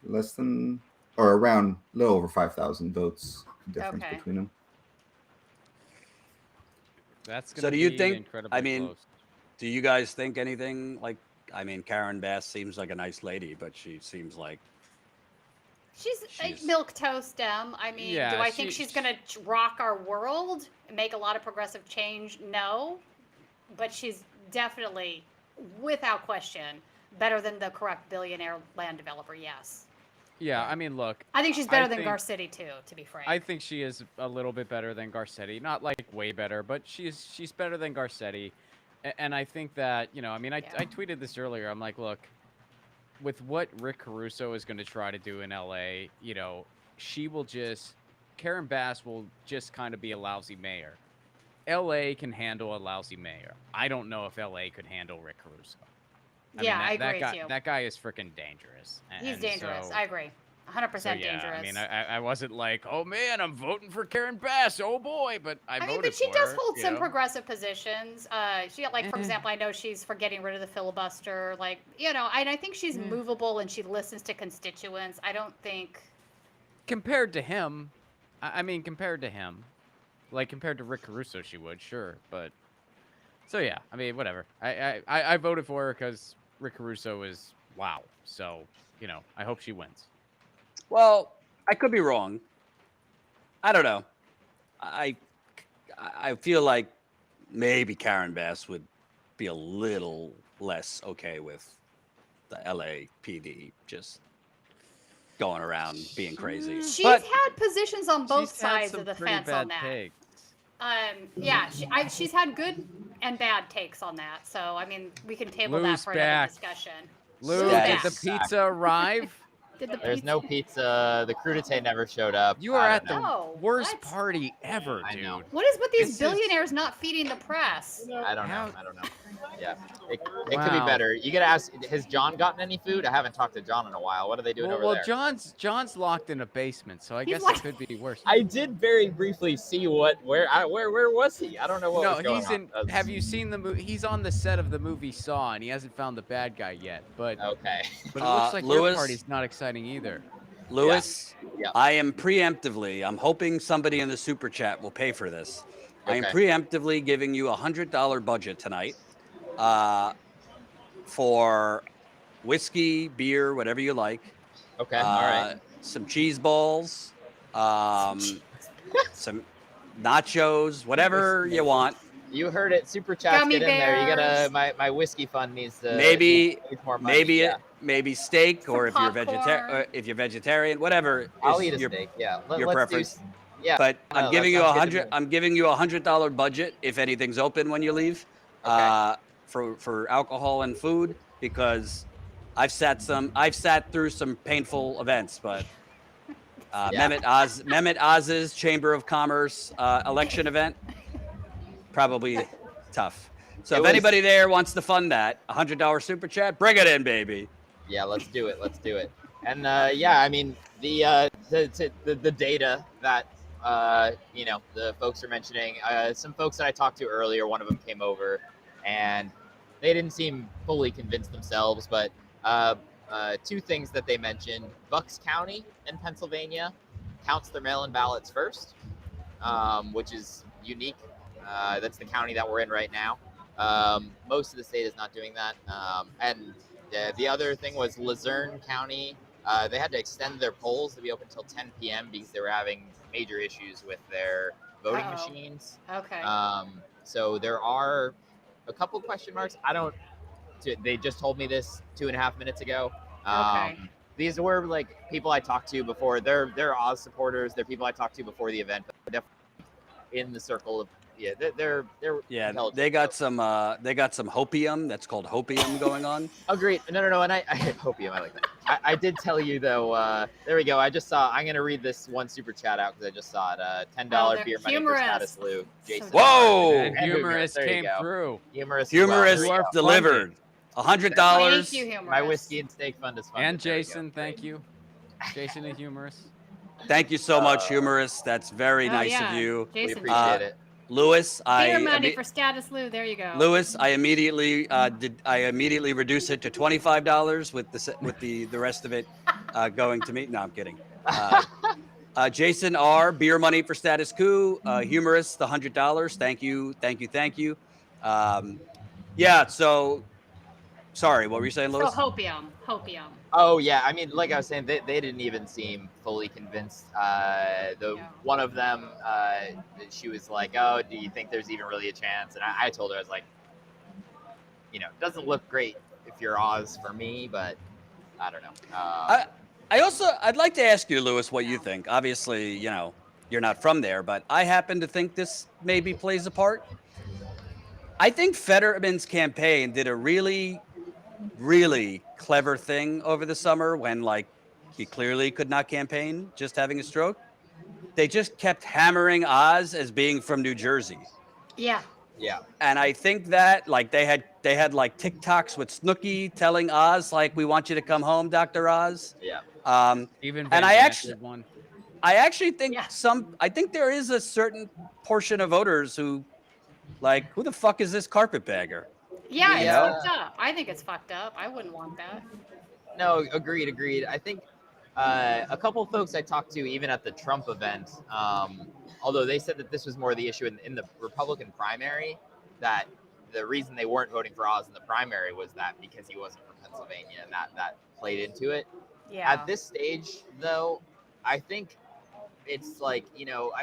less than or around a little over 5,000 votes difference Okay. between them. That's gonna So do you be think? incredibly I mean, close. do you guys think anything like? I mean, Karen Bass seems like a nice lady, but she seems like She's She's- milk toast dem. I mean, Yeah, do I think she's gonna rock our world and make a lot of progressive change? No, but she's definitely, without question, better than the corrupt billionaire land developer. Yes, Yeah, I mean, look. I think she's better I than think- Garcetti too. To be frank, I think she is a little bit better than Garcetti. Not like way better, but she's better than Garcetti. And I think that, I mean, I tweeted this earlier. I'm like, look, with what Rick Caruso is going to try to do in LA, Karen Bass will just kind of be a lousy mayor. LA can handle a lousy mayor. I don't know if LA could handle Rick Caruso. I agree guy, with you. That guy is freaking dangerous. He's And dangerous. so- I agree. 100% yeah, dangerous. I mean, I wasn't like, oh man, I'm voting for Karen Bass. Oh boy, but I voted but she for does her, hold you some know? progressive positions. She for example, I know she's for getting rid of the filibuster. And I think she's movable and she listens to constituents. I don't think. Compared to him, compared to Rick Caruso, she would, sure, but so yeah, I mean, whatever. I voted for her because Rick Caruso is wow. So I hope she wins. Well, I could be wrong. I don't know. I feel like maybe Karen Bass would be a little less okay with the LAPD just going around being crazy. She's But had positions on both She's had sides some of the pretty fence bad on that. takes. She's had good and bad takes on that. So I mean, we can table that Lou's for back. another discussion. Lou, Lou's did back. the pizza arrive? Did the There's pizza? no pizza. The crudité never showed up. You are I at don't the know. No, worst what? party ever, I dude. know. What is with these This is- billionaires not feeding the press? I don't know. How- I don't know. Yeah, it could be Wow. better. You gotta ask. Has John gotten any food? I haven't talked to John in a while. What are they doing over there? John's locked in a basement, so I He's guess like- it could be worse. I did very briefly see where was he? I don't know what No, was going he's on. in. Have you seen the movie? He's on the set of the movie Saw, and he hasn't found the bad guy yet. But Okay. but it looks like your Lewis- party's not exciting either. Lewis, Yeah. I am preemptively, I'm hoping somebody in the super chat will pay for this. I am Okay. preemptively giving you $100 budget tonight for whiskey, beer, whatever you like. Okay. All right. Some cheese balls, some nachos, whatever you want. You heard it. Super chats, Gummy get in there. You bears. gotta. My whiskey fund needs to. Maybe needs more money. maybe yeah. maybe steak, or Some if you're vegetarian, whatever. I'll is eat a your, steak. Yeah. your let's preference. Do, yeah. But No, I'm that giving you sounds good to me. I'm giving you $100 budget if anything's open when you leave, for alcohol and food, because I've sat through some painful events, but Yeah. Mehmet Oz's Chamber of Commerce election event, probably tough. So It if was- anybody there wants to fund that, $100 super chat, bring it in, baby. Yeah, let's do it. Let's do it. And yeah, I mean the data that the folks are mentioning. Some folks that I talked to earlier, one of them came over, and they didn't seem fully convinced themselves. But two things that they mentioned: Bucks County in Pennsylvania counts their mail-in ballots first, which is unique. That's the county that we're in right now. Most of the state is not doing that. And the other thing was Luzerne County. They had to extend their polls to be open until 10 p.m. because they were having major issues with their voting Uh-oh. machines. Okay. So there are a couple question marks. They just told me this 2.5 minutes ago. Okay. These were like people I talked to before. They're Oz supporters. They're people I talked to before the event, but definitely in the circle of they're Yeah, intelligent they got folks. some hopium. That's called hopium going on. Agreed. No. And I hopium. I like that. I did tell you though. There we go. I'm gonna read this one super chat out because I just saw it. $10 Oh, beer money humorous. for Status Lou. Jason. Whoa! And And humorous there you came go. through. Humorous. Humorous Well, there we go. delivered. $100. Thank you, humorous. My whiskey and steak fund is funded. And There we go. Jason, thank you. Jason and humorous. Thank you so much, humorous. That's very Oh, nice yeah. of you. We Jason. appreciate it. Lewis, Beer money for Status Lou. There you go. Lewis, I immediately reduced it to $25 with the rest of it going to me. No, I'm kidding. Jason R, beer money for Status Coup. Humorous, the $100. Thank you. Yeah. So, sorry, what were you saying, So Lewis? hopium. Oh yeah, I mean, like I was saying, they didn't even seem fully convinced. One of them, she was like, "Oh, do you think there's even really a chance?" And I told her, I was like, it doesn't look great if you're Oz for me, but I don't know. I'd like to ask you, Lewis, what you think. Obviously, you're not from there, but I happen to think this maybe plays a part. I think Fetterman's campaign did a really, really clever thing over the summer when, he clearly could not campaign, just having a stroke. They just kept hammering Oz as being from New Jersey. Yeah. Yeah. And I think that, they had TikToks with Snooki telling Oz, we want you to come home, Dr. Oz. Yeah. Even and Van I Zant actually, did one. I actually think I think there is a certain portion of voters who, who the fuck is this carpetbagger? Yeah, Yeah. it's fucked up. I think it's fucked up. I wouldn't want that. No, agreed. I think a couple of folks I talked to, even at the Trump event, although they said that this was more the issue in the Republican primary, that the reason they weren't voting for Oz in the primary was that because he wasn't from Pennsylvania, and that played into it. Yeah. At this stage, though, I think it's I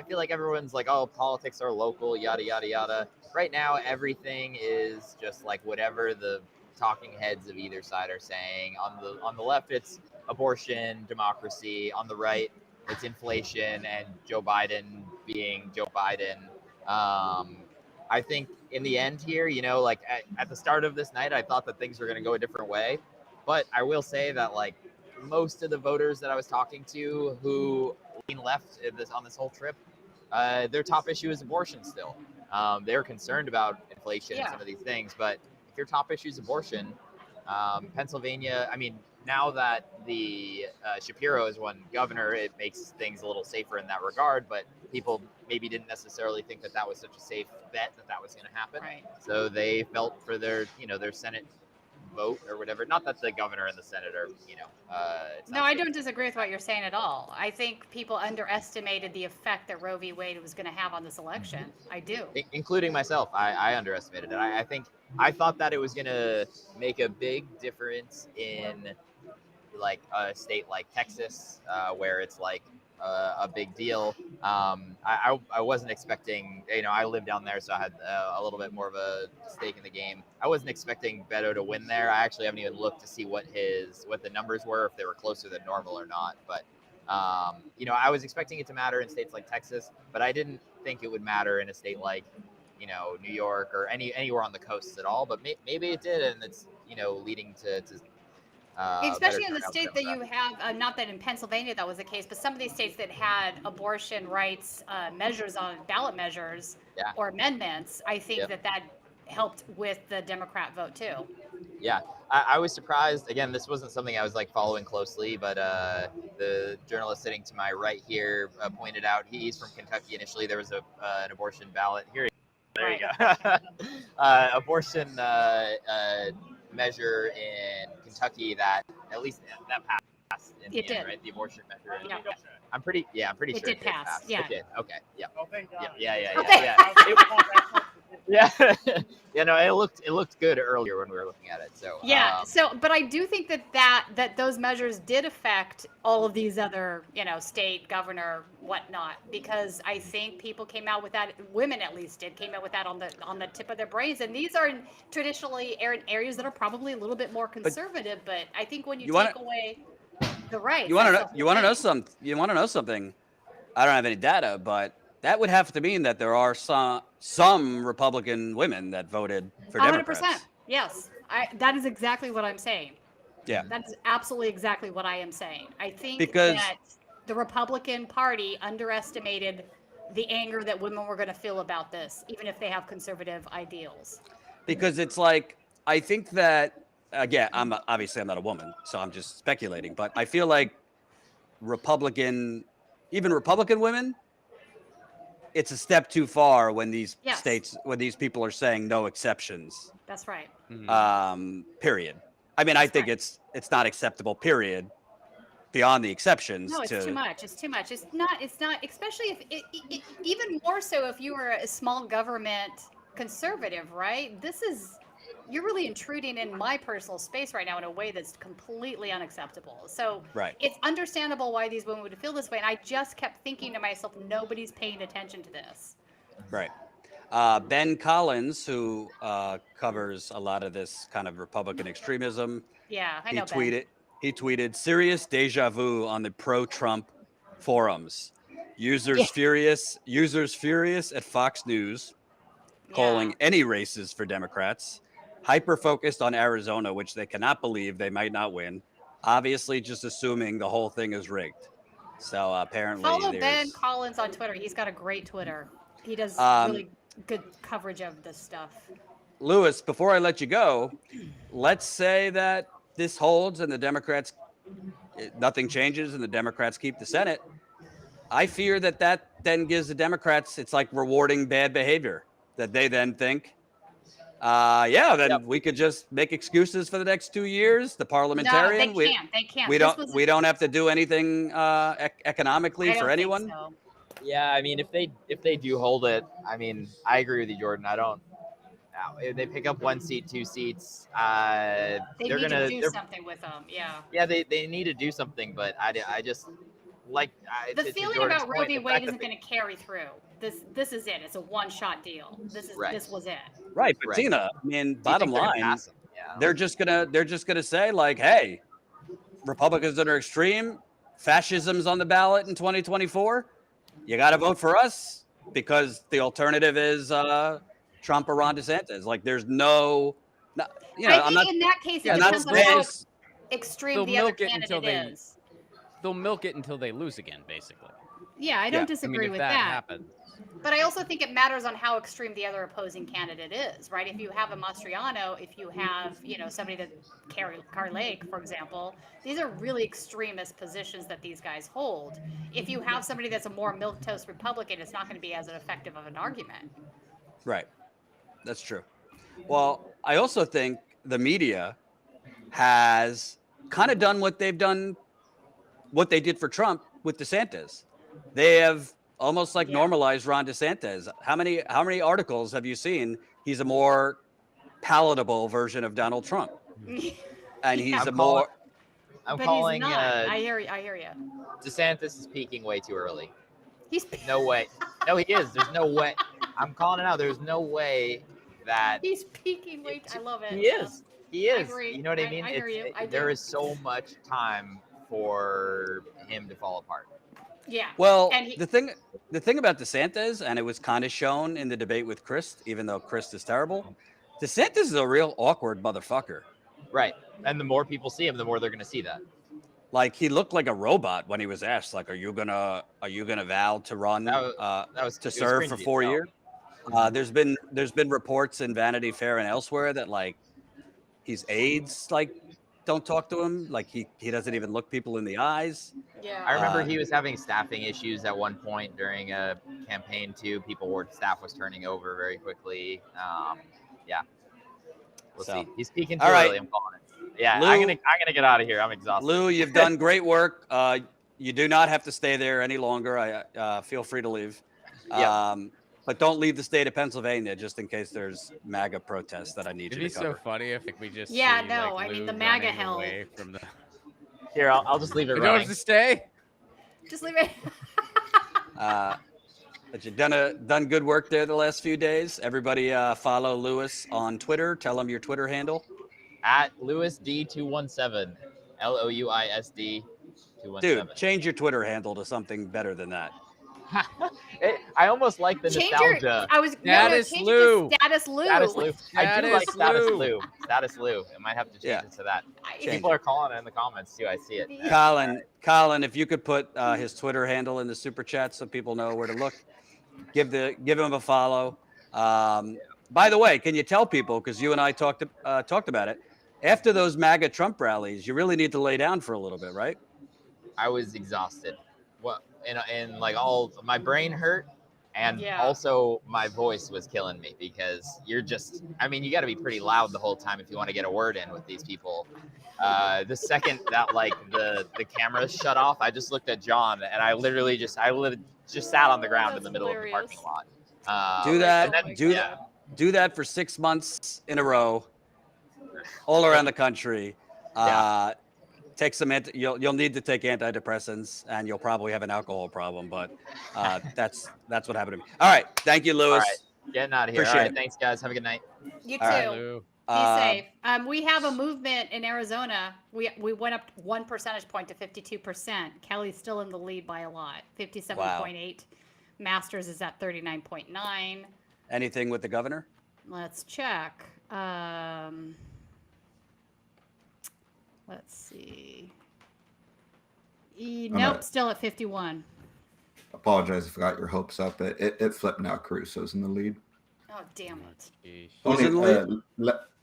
feel like everyone's like, oh, politics are local, yada, yada, yada. Right now, everything is just whatever the talking heads of either side are saying. On the left, it's abortion, democracy. On the right, it's inflation and Joe Biden being Joe Biden. I think in the end here, at the start of this night, I thought that things were going to go a different way. But I will say that most of the voters that I was talking to who lean left on this whole trip, their top issue is abortion still. They're concerned about inflation and some of these things, but if your top issue is abortion, Pennsylvania, I mean, now that the Shapiro has won governor, it makes things a little safer in that regard, but people maybe didn't necessarily think that that was such a safe bet that was going to happen. Right. So they felt for their, their Senate vote or whatever. Not that the governor and the Senate are, No, I don't disagree with what you're saying at all. I think people underestimated the effect that Roe v. Wade was going to have on this election. I do. Including myself. I underestimated it. I thought that it was going to make a big difference in like a state like Texas, where it's like a big deal. I wasn't expecting, I live down there, so I had a little bit more of a stake in the game. I wasn't expecting Beto to win there. I actually haven't even looked to see what the numbers were, if they were closer than normal or not. But, I was expecting it to matter in states like Texas, but I didn't think it would matter in a state like, New York or anywhere on the coasts at all. But maybe it did, and it's, leading to especially in the state that you have, not that in Pennsylvania that was the case, but some of these states that had abortion rights measures on ballot measures or amendments, I think that helped with the Democrat vote too. Yeah, I was surprised. Again, this wasn't something I was like following closely, but the journalist sitting to my right here pointed out he's from Kentucky. Initially, there was an abortion ballot. There you go. Abortion measure in Kentucky that at least that passed in the end, right? The abortion measure. Yeah. I'm pretty sure it did pass. Yeah. It did. Okay. Yeah. Oh, thank God. Yeah. No, it looked good earlier when we were looking at it. So but I do think that those measures did affect all of these other, state governor whatnot, because I think people came out with that. Women at least came out with that on the tip of their brains, and these are traditionally areas that are probably a little bit more conservative. But I think when you take away the rights, you want to know something? I don't have any data, but that would have to mean that there are some Republican women that voted for Democrats. 100%. Yes, that is exactly what I'm saying. Yeah, that is absolutely exactly what I am saying. I think because that the Republican Party underestimated the anger that women were going to feel about this, even if they have conservative ideals. Because it's like, I think that, again, I'm not a woman, so I'm just speculating, but I feel like Republican women, it's a step too far when these when these people are saying no exceptions. That's right. Period. I mean, I think it's not acceptable, period, beyond the exceptions. No, it's too much. It's too much. It's not, especially if even more so if you were a small government conservative, right? You're really intruding in my personal space right now in a way that's completely unacceptable. So it's understandable why these women would feel this way. And I just kept thinking to myself, nobody's paying attention to this. Right. Ben Collins, who covers a lot of this kind of Republican extremism. Yeah, I know He tweeted, serious deja vu on the pro-Trump forums. Users furious at Fox News, calling any races for Democrats. Hyper-focused on Arizona, which they cannot believe they might not win. Obviously just assuming the whole thing is rigged. So apparently follow Ben Collins on Twitter. He's got a great Twitter. He does really good coverage of this stuff. Lewis, before I let you go, let's say that this holds and the Democrats, nothing changes and the Democrats keep the Senate. I fear that then gives the Democrats, it's like rewarding bad behavior, that they then think, we could just make excuses for the next 2 years. The parliamentarian, no, they can't. We don't have to do anything economically for anyone. So. Yeah, I mean, if they do hold it, I mean, I agree with you, Jordan. If they pick up 1 seat, 2 seats, they're going to do something with them. Yeah. Yeah, they need to do something, but I just like the feeling about Roe v. Wade isn't going to carry through. This is it. It's a one-shot deal. This was it. Right, but Tina, I mean, bottom line, they're just gonna say like, hey, Republicans that are extreme, fascism's on the ballot in 2024. You got to vote for us because the alternative is Trump or Ron DeSantis. Like, there's no, I think in that case, extreme they'll the other milk it until candidate is. they'll milk it until they lose again, basically. Yeah, I Yeah. don't I disagree mean, if with that that. happens. But I also think it matters on how extreme the other opposing candidate is, right? If you have a Mastriano, if you have, somebody that Carlake, for example, these are really extremist positions that these guys hold. If you have somebody that's a more milquetoast Republican, it's not going to be as effective of an argument. Right. That's true. Well, I also think the media has kind of done what they did for Trump with DeSantis. They have almost like normalized Ron DeSantis. How many articles have you seen? He's a more palatable version of Donald Trump, and he's I'm more. I'm But calling he's not. I hear you. DeSantis is peaking way too early. He's No way. No, he is. There's no way. I'm calling it out. There's no way that He's peaking. Wait, I love it. he is. He I is. agree. You know what I mean? I hear you. I there do. is so much time for him to fall apart. Yeah. Well, And he, the thing about DeSantis, and it was kind of shown in the debate with Christ, even though Christ is terrible, DeSantis is a real awkward motherfucker. Right. And the more people see him, the more they're going to see that. Like, he looked like a robot when he was asked, like, are you gonna vow to run to serve for 4 years? There's been reports in Vanity Fair and elsewhere that like his aides like don't talk to him, like he doesn't even look people in the eyes. yeah. I remember he was having staffing issues at one point during a campaign too. Staff was turning over very quickly. Yeah. We'll see. He's peaking too early. I'm calling it. Yeah, Lou, I'm gonna get out of here. I'm exhausted. Lou, you've done great work. You do not have to stay there any longer. I feel free to leave. Yeah. But don't leave the state of Pennsylvania just in case there's MAGA protests that I need It'd you be to cover. so funny if we just Yeah, see, no, like, I mean, Lou the MAGA running hell. away from the. Here, I'll just leave it You don't running. have to stay. Just leave it. But you've done good work there the last few days. Everybody follow Lewis on Twitter. Tell him your Twitter handle. At LewisD217. LOUISD 217. Dude, change your Twitter handle to something better than that. I almost like the Change nostalgia. Status change Lou. it to Status Lou. Status Lou. I do like Status Status Lou. Lou. Status Lou. I might have to change it to that. People are calling it in the comments too. I see it. Colin, if you could put his Twitter handle in the super chat so people know where to look, give him a follow. By the way, can you tell people, because you and I talked about it, after those MAGA Trump rallies, you really need to lay down for a little bit, right? I was exhausted. And like all my brain hurt, and also my voice was killing me because you got to be pretty loud the whole time if you want to get a word in with these people. The second that like the cameras shut off, I just looked at John and I literally just sat on the ground in the middle of the parking lot. Do that for 6 months in a row, all around the country. Take some you'll need to take antidepressants, and you'll probably have an alcohol problem, but that's what happened to me. All right, thank you, Lewis. All right, getting out of here. Appreciate All right, it. thanks guys. Have a good night. You too. All right, Lou. Be safe. We have a movement in Arizona. We went up 1 percentage point to 52%. Kelly's still in the lead by a lot, 57.8. Masters is at 39.9. Anything with the governor? Let's check. Let's see. Nope, still at 51. Apologize if I got your hopes up. It flipped now. Caruso's in the lead. Oh, damn it. Only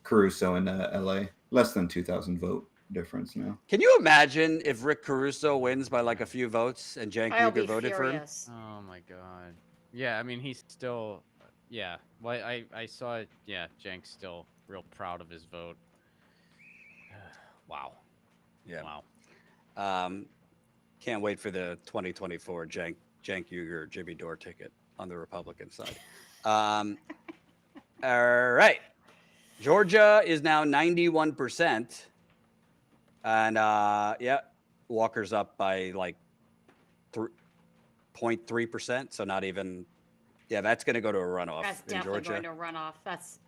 Caruso in LA. Less than 2,000 vote difference now. Can you imagine if Rick Caruso wins by like a few votes and Cenk Uygur voted for him? Oh my god. Yeah, I mean he's still. Yeah. Well, I saw it. Yeah, Cenk's still real proud of his vote. Wow. Yeah. Wow. Can't wait for the 2024 Cenk Uygur Jimmy Dore ticket on the Republican side. All right. Georgia is now 91%. And Walker's up by like 0.3%. So not even, that's going to go to a runoff That's in definitely Georgia. going to runoff. That's,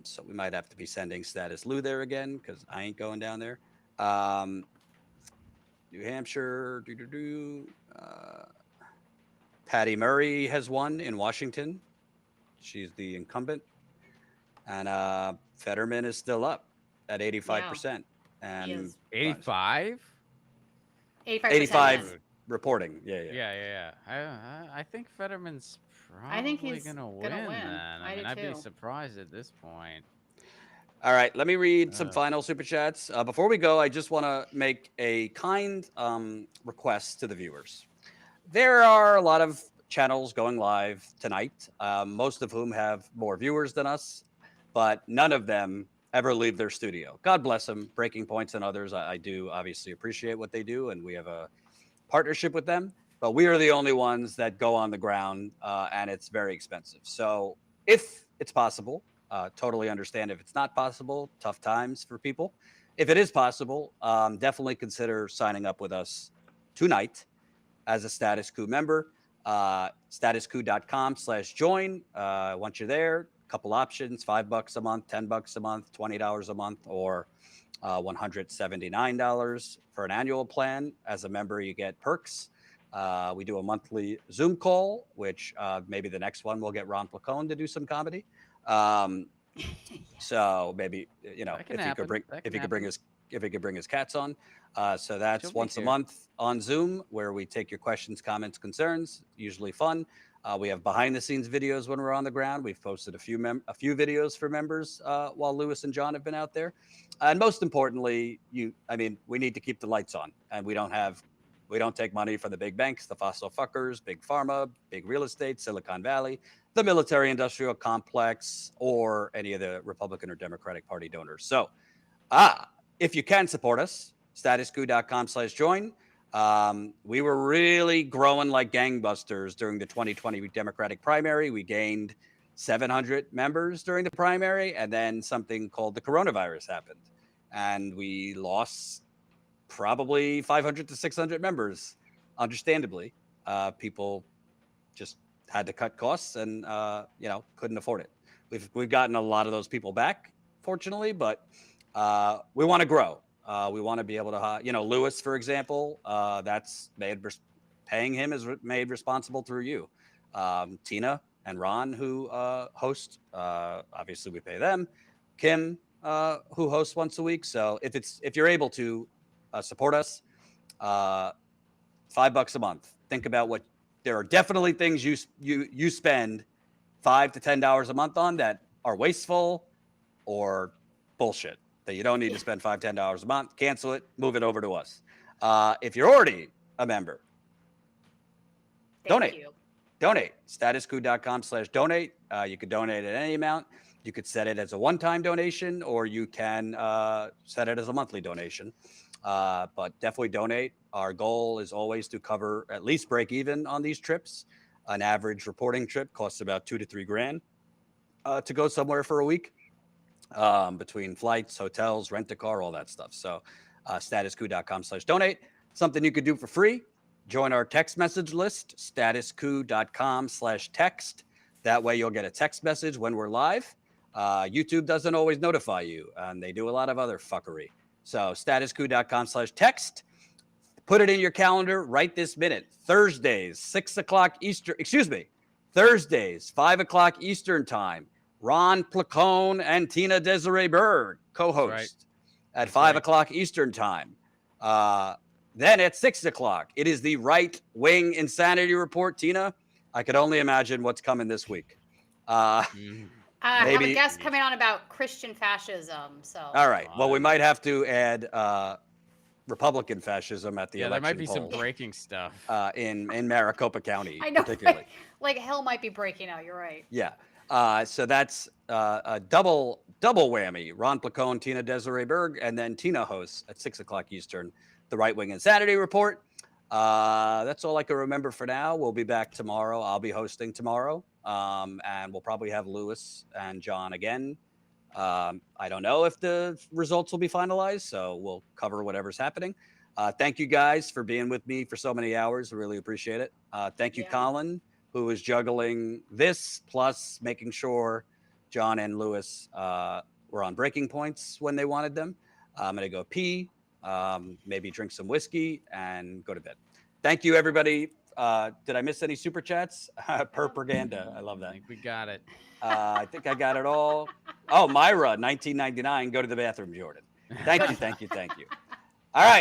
So we might have to be sending Status Lou there again because I ain't going down there. New Hampshire, Patty Murray has won in Washington. She's the incumbent. And Fetterman is still up at 85%. And is. 85? 85%. 85 Yes. reporting. Yeah. I think Fetterman's I think probably he's gonna gonna win. win. Then I do I'd be too. surprised at this point. All right, let me read some final super chats. Before we go, I just want to make a kind request to the viewers. There are a lot of channels going live tonight, most of whom have more viewers than us, but none of them ever leave their studio. God bless them. Breaking Points and others, I do obviously appreciate what they do, and we have a partnership with them. But we are the only ones that go on the ground, and it's very expensive. So if it's possible, totally understand if it's not possible. Tough times for people. If it is possible, definitely consider signing up with us tonight as a Status Coup member. StatusCoup.com/join. Once you're there, a couple options: $5 a month, $10 a month, $20 a month, or $179 for an annual plan. As a member, you get perks. We do a monthly Zoom call, which maybe the next one we'll get Ron Placone to do some comedy. So maybe if he could bring his cats on. So that's once a month on Zoom, where we take your questions, comments, concerns. Usually fun. We have behind the scenes videos when we're on the ground. We've posted a few videos for members while Lewis and John have been out there. And most importantly, we need to keep the lights on, and we don't take money from the big banks, the fossil fuckers, big pharma, big real estate, Silicon Valley, the military industrial complex, or any of the Republican or Democratic Party donors. So if you can support us, StatusCoup.com/join. We were really growing like gangbusters during the 2020 Democratic primary. We gained 700 members during the primary, and then something called the coronavirus happened, and we lost probably 500 to 600 members. Understandably, people just had to cut costs and couldn't afford it. We've gotten a lot of those people back, fortunately, but we want to grow. We want to be able to, Lewis, for example, paying him is made responsible through you. Tina and Ron, who host, obviously we pay them. Kim, who hosts once a week. So if you're able to support us, $5 a month. Think about what there are definitely things you spend $5 to $10 a month on that are wasteful or bullshit that you don't need to spend $5, $10 a month. Cancel it, move it over to us. If you're already a member, donate. StatusCoup.com/donate. You could donate at any amount. You could set it as a one-time donation, or you can set it as a monthly donation. But definitely donate. Our goal is always to cover at least break even on these trips. An average reporting trip costs about $2 to $3 grand to go somewhere for a week, between flights, hotels, rent a car, all that stuff. So StatusCoup.com/donate. Something you could do for free. Join our text message list, StatusCoup.com/text. That way you'll get a text message when we're live. YouTube doesn't always notify you, and they do a lot of other fuckery. So StatusCoup.com/text. Put it in your calendar right this minute. Thursdays, 6 o'clock Eastern. Thursdays, 5 o'clock Eastern time. Ron Placone and Tina Desiree Berg co-host at 5 o'clock Eastern time. Then at 6 o'clock, it is the Right Wing Insanity Report. Tina, I could only imagine what's coming this week. I have a guest coming on about Christian fascism. So all right. Well, we might have to add Republican fascism at the election. There might be polls, some breaking stuff in Maricopa County, I know, particularly. like hell might be breaking out. You're right. Yeah. So that's a double whammy. Ron Placone, Tina Desiree Berg, and then Tina hosts at 6 o'clock Eastern, the Right Wing Insanity Report. That's all I can remember for now. We'll be back tomorrow. I'll be hosting tomorrow, and we'll probably have Lewis and John again. I don't know if the results will be finalized, so we'll cover whatever's happening. Thank you guys for being with me for so many hours. I really appreciate it. Thank you, Colin, who is juggling this plus making sure John and Lewis were on breaking points when they wanted them. I'm going to go pee, maybe drink some whiskey, and go to bed. Thank you, everybody. Did I miss any super chats? Propaganda. I love that. I think we got it. I think I got it all. Oh, Myra, 1999. Go to the bathroom, Jordan. Thank you. All right.